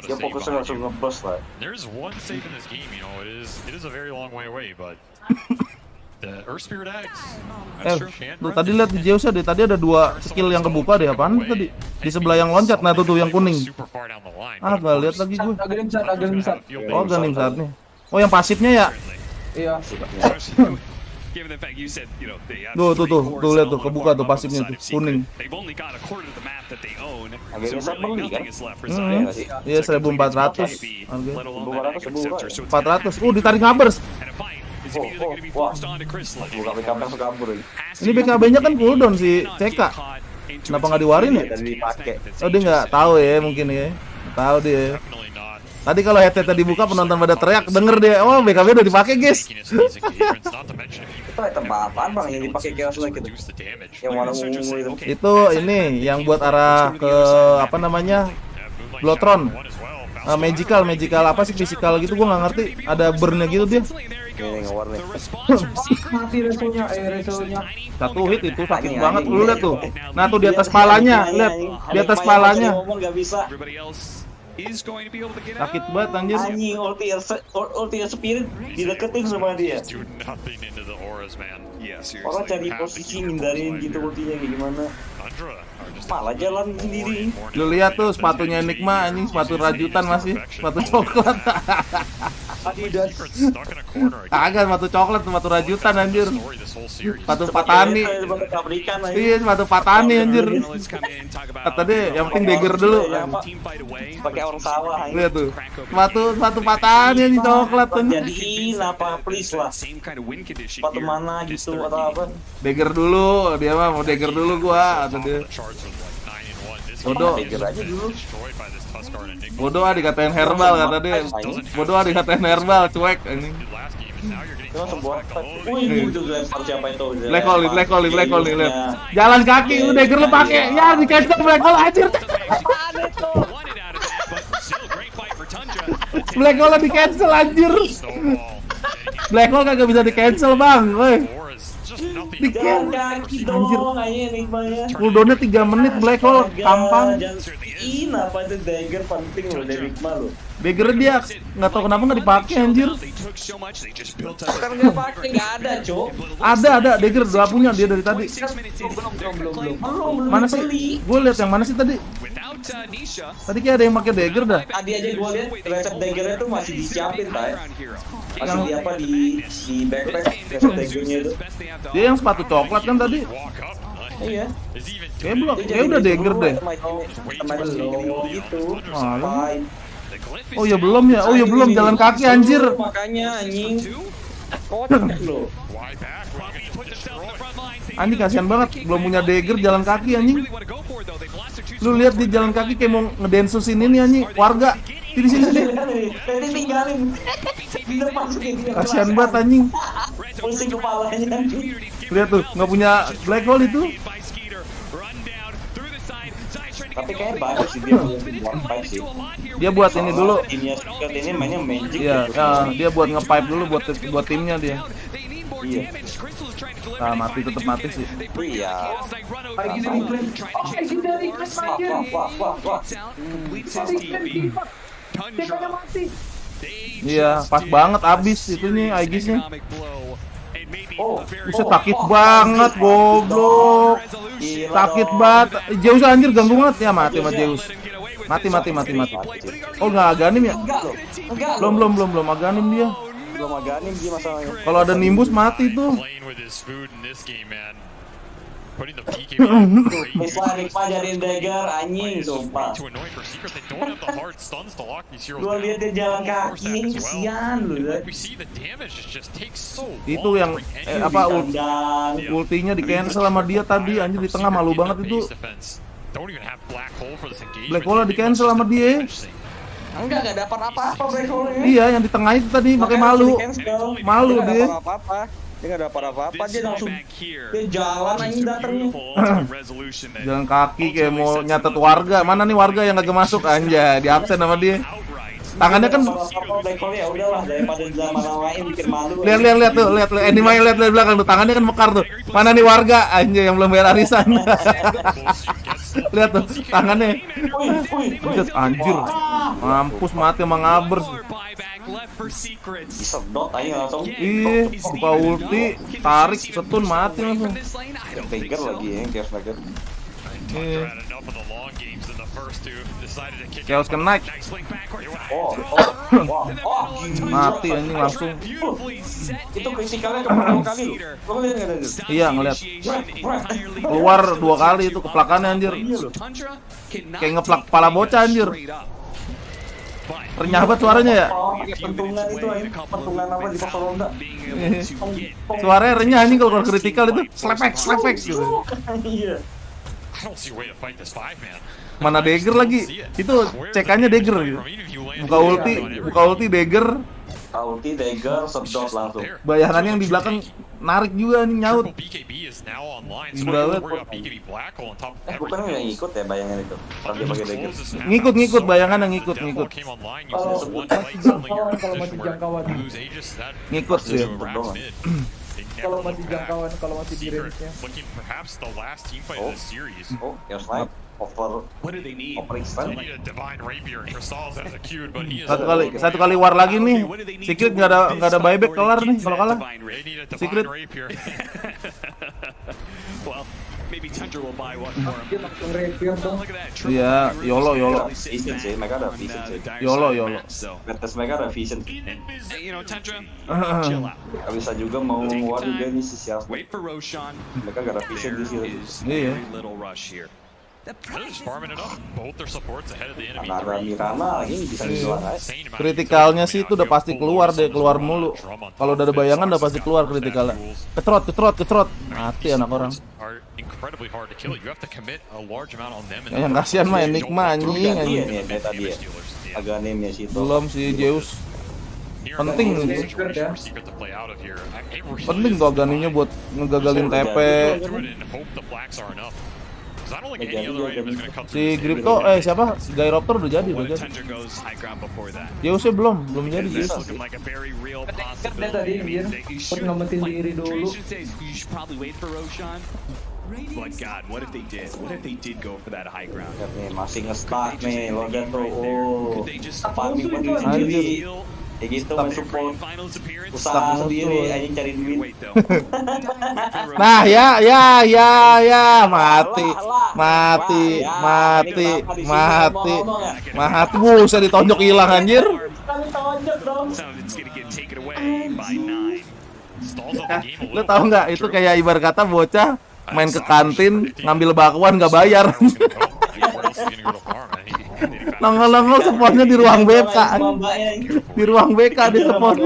Dia fokusnya langsung nge-boss lah. There's one save in this game, you know, it is a very long way away, but the Earth Spirit Eggs. Tuh tadi lihat di Zeusnya deh, tadi ada 2 skill yang kebuka deh, apaan tadi? Di sebelah yang loncat, nah tuh yang kuning. Nggak lihat lagi gue. Aganim besar. Oh, Aganim besar nih. Oh, yang pasifnya ya? Iya. Tuh lihat tuh kebuka tuh pasifnya tuh kuning. Agak bisa beli kan? Iya 1.400. 400. Ditarik ngabers. Wah, buka BKB langsung kabur lagi. Ini BKB-nya kan cooldown si CK. Kenapa nggak diwarin ya? Oh, dia nggak tahu ya mungkin ya. Tahu dia. Tadi kalau headset dibuka penonton pada teriak, denger dia, oh BKB udah dipakai guys. Itu item apaan bang yang dipakai chaos like itu? Yang warna ungu itu? Itu ini yang buat arah ke apa namanya? Blotron. Magical apa sih physical gitu gua nggak ngerti. Ada burn-nya gitu dia. Mati resonya. Satu hit itu sakit banget lu lihat tuh. Nah tuh di atas palanya, lihat di atas palanya. Sakit banget anjir. Anjing ulti spirit dideketin sama dia. Orang cari posisi ngindarin gitu ultinya kayak gimana. Malah jalan sendiri. Lu lihat tuh sepatunya Enigma anjing, sepatu rajutan masih, sepatu coklat. Kagak sepatu coklat, sepatu rajutan anjir. Sepatu patani. Iya, sepatu patani anjir. Kata dia yang penting dagger dulu. Pakai orang sawah. Lihat tuh. Sepatu patani anjing coklat anjing. Jadiin apa please lah. Sepatu mana gitu atau apa? Dagger dulu, dia mah mau dagger dulu gua atau dia. Bodoh dikatain herbal kata dia. Bodoh dikatain herbal cuek anjing. Black hole lihat. Jalan kaki lu dagger lu pakai. Ya di cancel black hole anjir. Black hole di cancel anjir. Black hole kagak bisa di cancel bang. Woi. Jalan kaki dong aja Enigmanya. Cooldownnya 3 menit Black Hole, tampang. Apa itu dagger penting loh dari Enigma lo. Dagger dia nggak tahu kenapa nggak dipakai anjir. Kan nggak pakai, nggak ada cok. Ada dagger udah punya dia dari tadi. Belum. Mana sih? Gue lihat yang mana sih tadi? Tadi kayak ada yang pakai dagger dah. Tadi aja gue lihat resep daggernya tuh masih disiapin tay. Masih di apa di backpack resep daggernya itu. Dia yang sepatu coklat kan tadi? Iya. Kayak belum, kayak udah dagger deh. Gitu. Oh ya belum ya, jalan kaki anjir. Makanya anjing. Kocak lo. Anjing kasihan banget, belum punya dagger jalan kaki anjing. Lu lihat di jalan kaki kayak mau ngedensusin ini anjing, warga. Sini. Tinggalin. Kasihan banget anjing. Pusing kepalanya. Lihat tuh, nggak punya black hole itu. Tapi kayaknya banyak sih dia buat pipe sih. Dia buat ini dulu. Timnya Secret ini mainnya Magic. Iya, dia buat nge-pipe dulu buat timnya dia. Iya. Nah, mati tetap mati sih. Iya. Iya, pas banget abis itunya Aegisnya. Buset, sakit banget, goblok. Sakit banget. Zeus anjir ganggu banget ya, mati sama Zeus. Mati. Oh, nggak Aganim ya? Belum Aganim dia. Belum Aganim dia masalahnya. Kalau ada Nimbus mati tuh. Misalnya Nikma jadiin dagger anjing sumpah. Gua lihat dia jalan kaki, kesian lu. Itu yang ultinya di cancel sama dia tadi anjir di tengah, malu banget itu. Black hole di cancel sama dia. Enggak dapat apa-apa Black hole-nya. Iya, yang di tengah itu tadi pakai malu. Malu dia. Dia nggak dapat apa-apa, dia langsung dia jalan anjing dateng. Jalan kaki kayak mau nyatet warga. Mana nih warga yang kagak masuk anjay, di absen sama dia. Tangannya kan Black hole ya udahlah daripada lama-lamain bikin malu. Lihat tuh, lihat anime lihat di belakang tuh, tangannya kan mekar tuh. Mana nih warga anjay yang belum bayar arisan. Lihat tuh tangannya. Buset anjir. Mampus mati sama ngaber. Disedot aja langsung. Iya, buka ulti, tarik, setun, mati langsung. Dagger lagi ya, Chaos Dagger. Chaos kena. Mati anjing langsung. Itu kritikalnya keberapa kali lu? Lu lihat enggak ada? Iya, ngeliat. Keluar 2 kali itu keplakannya anjir. Kayak ngeplak kepala bocah anjir. Renyah banget suaranya ya. Pakai pentungan itu aja. Pentungan apa di pasar ronda. Suaranya renyah anjing kalau kritikal itu. Slepek gitu. Iya. Mana dagger lagi? Itu cekannya dagger gitu. Buka ulti dagger. Ulti dagger sedot langsung. Bayangannya yang di belakang narik juga nih, nyaut. Bukan yang ngikut ya bayangan itu. Kalau dia pakai dagger. Ngikut bayangan yang ngikut. Kalau masih jangkauan. Ngikut sih. Kalau masih jangkauan, kalau masih di range-nya. Oh, yang slide over. Satu kali war lagi nih. Secret nggak ada buyback kelar nih kalau kalah. Secret. Iya, YOLO. Vision sih, mereka ada vision sih. YOLO. Atas mereka ada vision. Gak bisa juga mau war juga nih si siapa. Mereka gak ada vision di sini. Iya. Ada Mirana lagi bisa dijual guys. Kritikalnya sih itu udah pasti keluar mulu. Kalau udah ada bayangan udah pasti keluar kritikalnya. Kecerot. Mati anak orang. Yang kasihan mah Enigma anjing. Agak name-nya situ. Belum si Zeus. Penting tuh Aganinya buat ngegagalin TP. Si Gripto siapa? Gyraptor udah jadi. Zeusnya belum jadi Zeus. Dia tadi dia ngamatin diri dulu. But God, what if they did? What if they did go for that high ground? Masih nge-stuck nih, lo lihat tuh. Farming sendiri. Ya gitu mensupport usaha sendiri, aja cari duit. Nah ya mati. Bisa ditonjok hilang anjir. Lu tahu nggak itu kayak ibarat kata bocah main ke kantin ngambil bakwan nggak bayar. Nongol supportnya di ruang BK. Di ruang BK di support.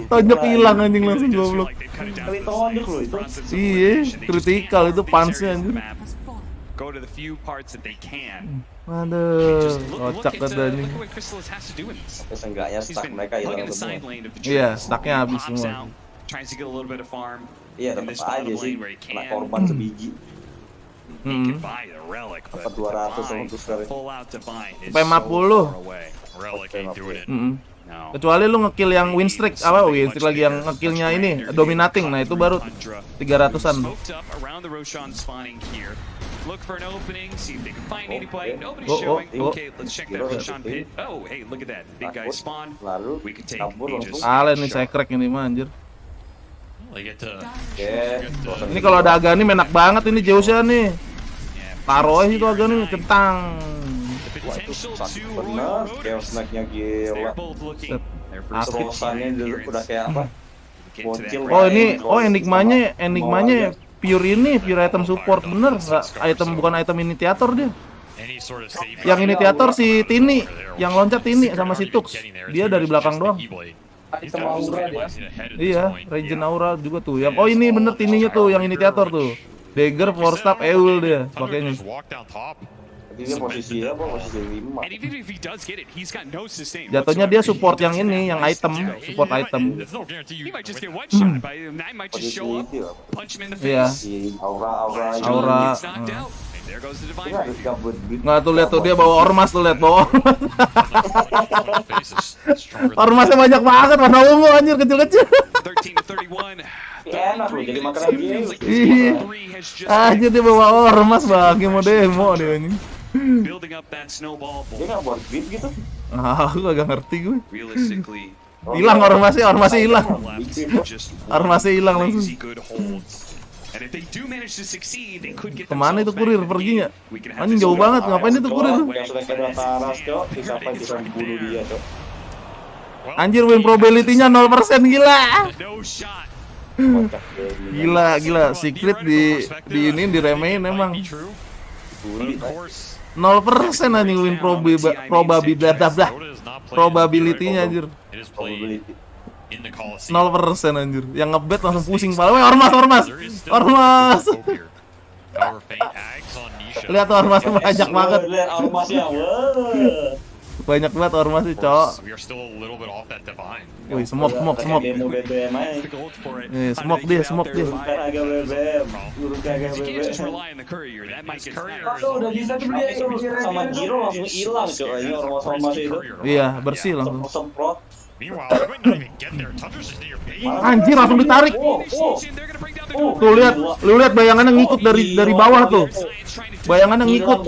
Tonjok hilang anjing langsung goblok. Kali tonjok lo itu. Iya, kritikal itu punch-nya anjing. Go to the few parts that they can. Aduh, kocak ada nih. Seenggaknya stack mereka hilang semua. Iya, stacknya habis semua. Tries to get a little bit of farm. Iya, tetap aja sih kena korban sebiji. He could buy the relic, but 200 untuk sekali. pull out Divine is Sampai 50. Relic ain't doing it. No. Kecuali lu ngekill yang win streak lagi yang ngekillnya ini dominating, nah itu baru 300-an. Smoked up around the Roshan spawning here. Look for an opening, see if they can find anybody. Nobody's showing. Okay, let's check that Roshan pit. Oh, hey, look at that. Big guy spawned. We can take Aegis. Kalian nih saya crack ini mah anjir. Ya, Ini kalau ada Agani enak banget ini Zeusnya nih. Taruh aja itu Agani centang. wah itu sakit bener, kayak snacknya gila. Terusannya dulu udah kayak apa? Bocil. Oh ini, enigmanya pure item support bener, bukan item initiator dia. Yang initiator si Tini, yang loncat Tini sama si Tux, dia dari belakang doang. Item aura dia. Iya, Regen aura juga tuh. Yang ini bener Tininya tuh, yang initiator tuh. Dagger, Force Staff, Eul dia pakainya. Dia posisi apa? Posisi 5. Jatuhnya dia support yang ini, yang item, support item. Iya. Aura. Nggak tuh lihat tuh dia bawa ormas tuh lihat bawa. Ormasnya banyak banget warna ungu anjir kecil-kecil. Enak loh jadi makanan dia. Iya. Anjir dia bawa ormas bagi mau demo dia ini. Building up that snowball. Dia nggak buat beat gitu. Aku agak ngerti gue. Realistically, Hilang ormasnya hilang. Ormasnya hilang langsung. Kemana itu kurir perginya? Anjing jauh banget, ngapain itu kurir? Yang sudah kena taras cok, sampai bisa bunuh dia cok. Anjir win probability-nya 0% gila. Gila, secret di ini diremehin emang. 0% anjing win probability-nya anjir. 0% anjir. Yang ngebet langsung pusing pala. Woi, ormas. Lihat tuh ormasnya banyak banget. Lihat ormasnya. Banyak banget ormasnya, Cok. Wih, smoke. Smoke dia. Agak BBM. Udah bisa tuh dia sama Giro langsung hilang cok. Ini ormas itu. Iya, bersih langsung. Anjir langsung ditarik. Tuh lihat, lu lihat bayangannya ngikut dari bawah tuh. Bayangannya ngikut.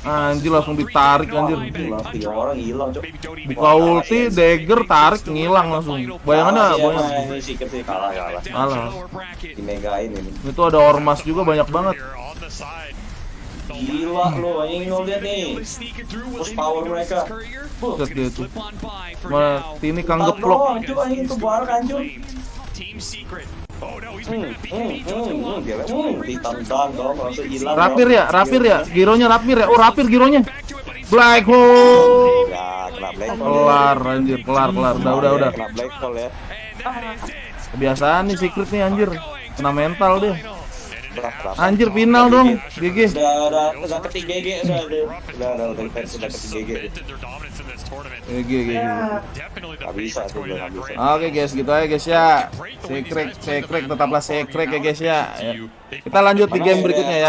Anjir langsung ditarik anjir. Orang hilang cok. Buka ulti, dagger tarik ngilang langsung. Bayangannya kalah. Dimegain ini. Itu ada ormas juga banyak banget. Gila lo, ini lo lihat nih. Push power mereka. Lihat dia tuh. Mana ini kang geplok. Anjir itu barak anjir. Ditendang dong, langsung hilang. Rapir ya. Gironya rapir ya. Oh, rapir gironya. Black hole. Ya, kena black hole. Kelar anjir, kelar. Udah. Kena black hole ya. Kebiasaan nih secret nih anjir. Kena mental deh. Anjir final dong, GG. Udah ketiga GG udah ketiga GG. Gak bisa tuh, gak bisa. Oke guys, gitu aja guys ya. Secret tetaplah secret ya guys ya. Kita lanjut di game berikutnya ya.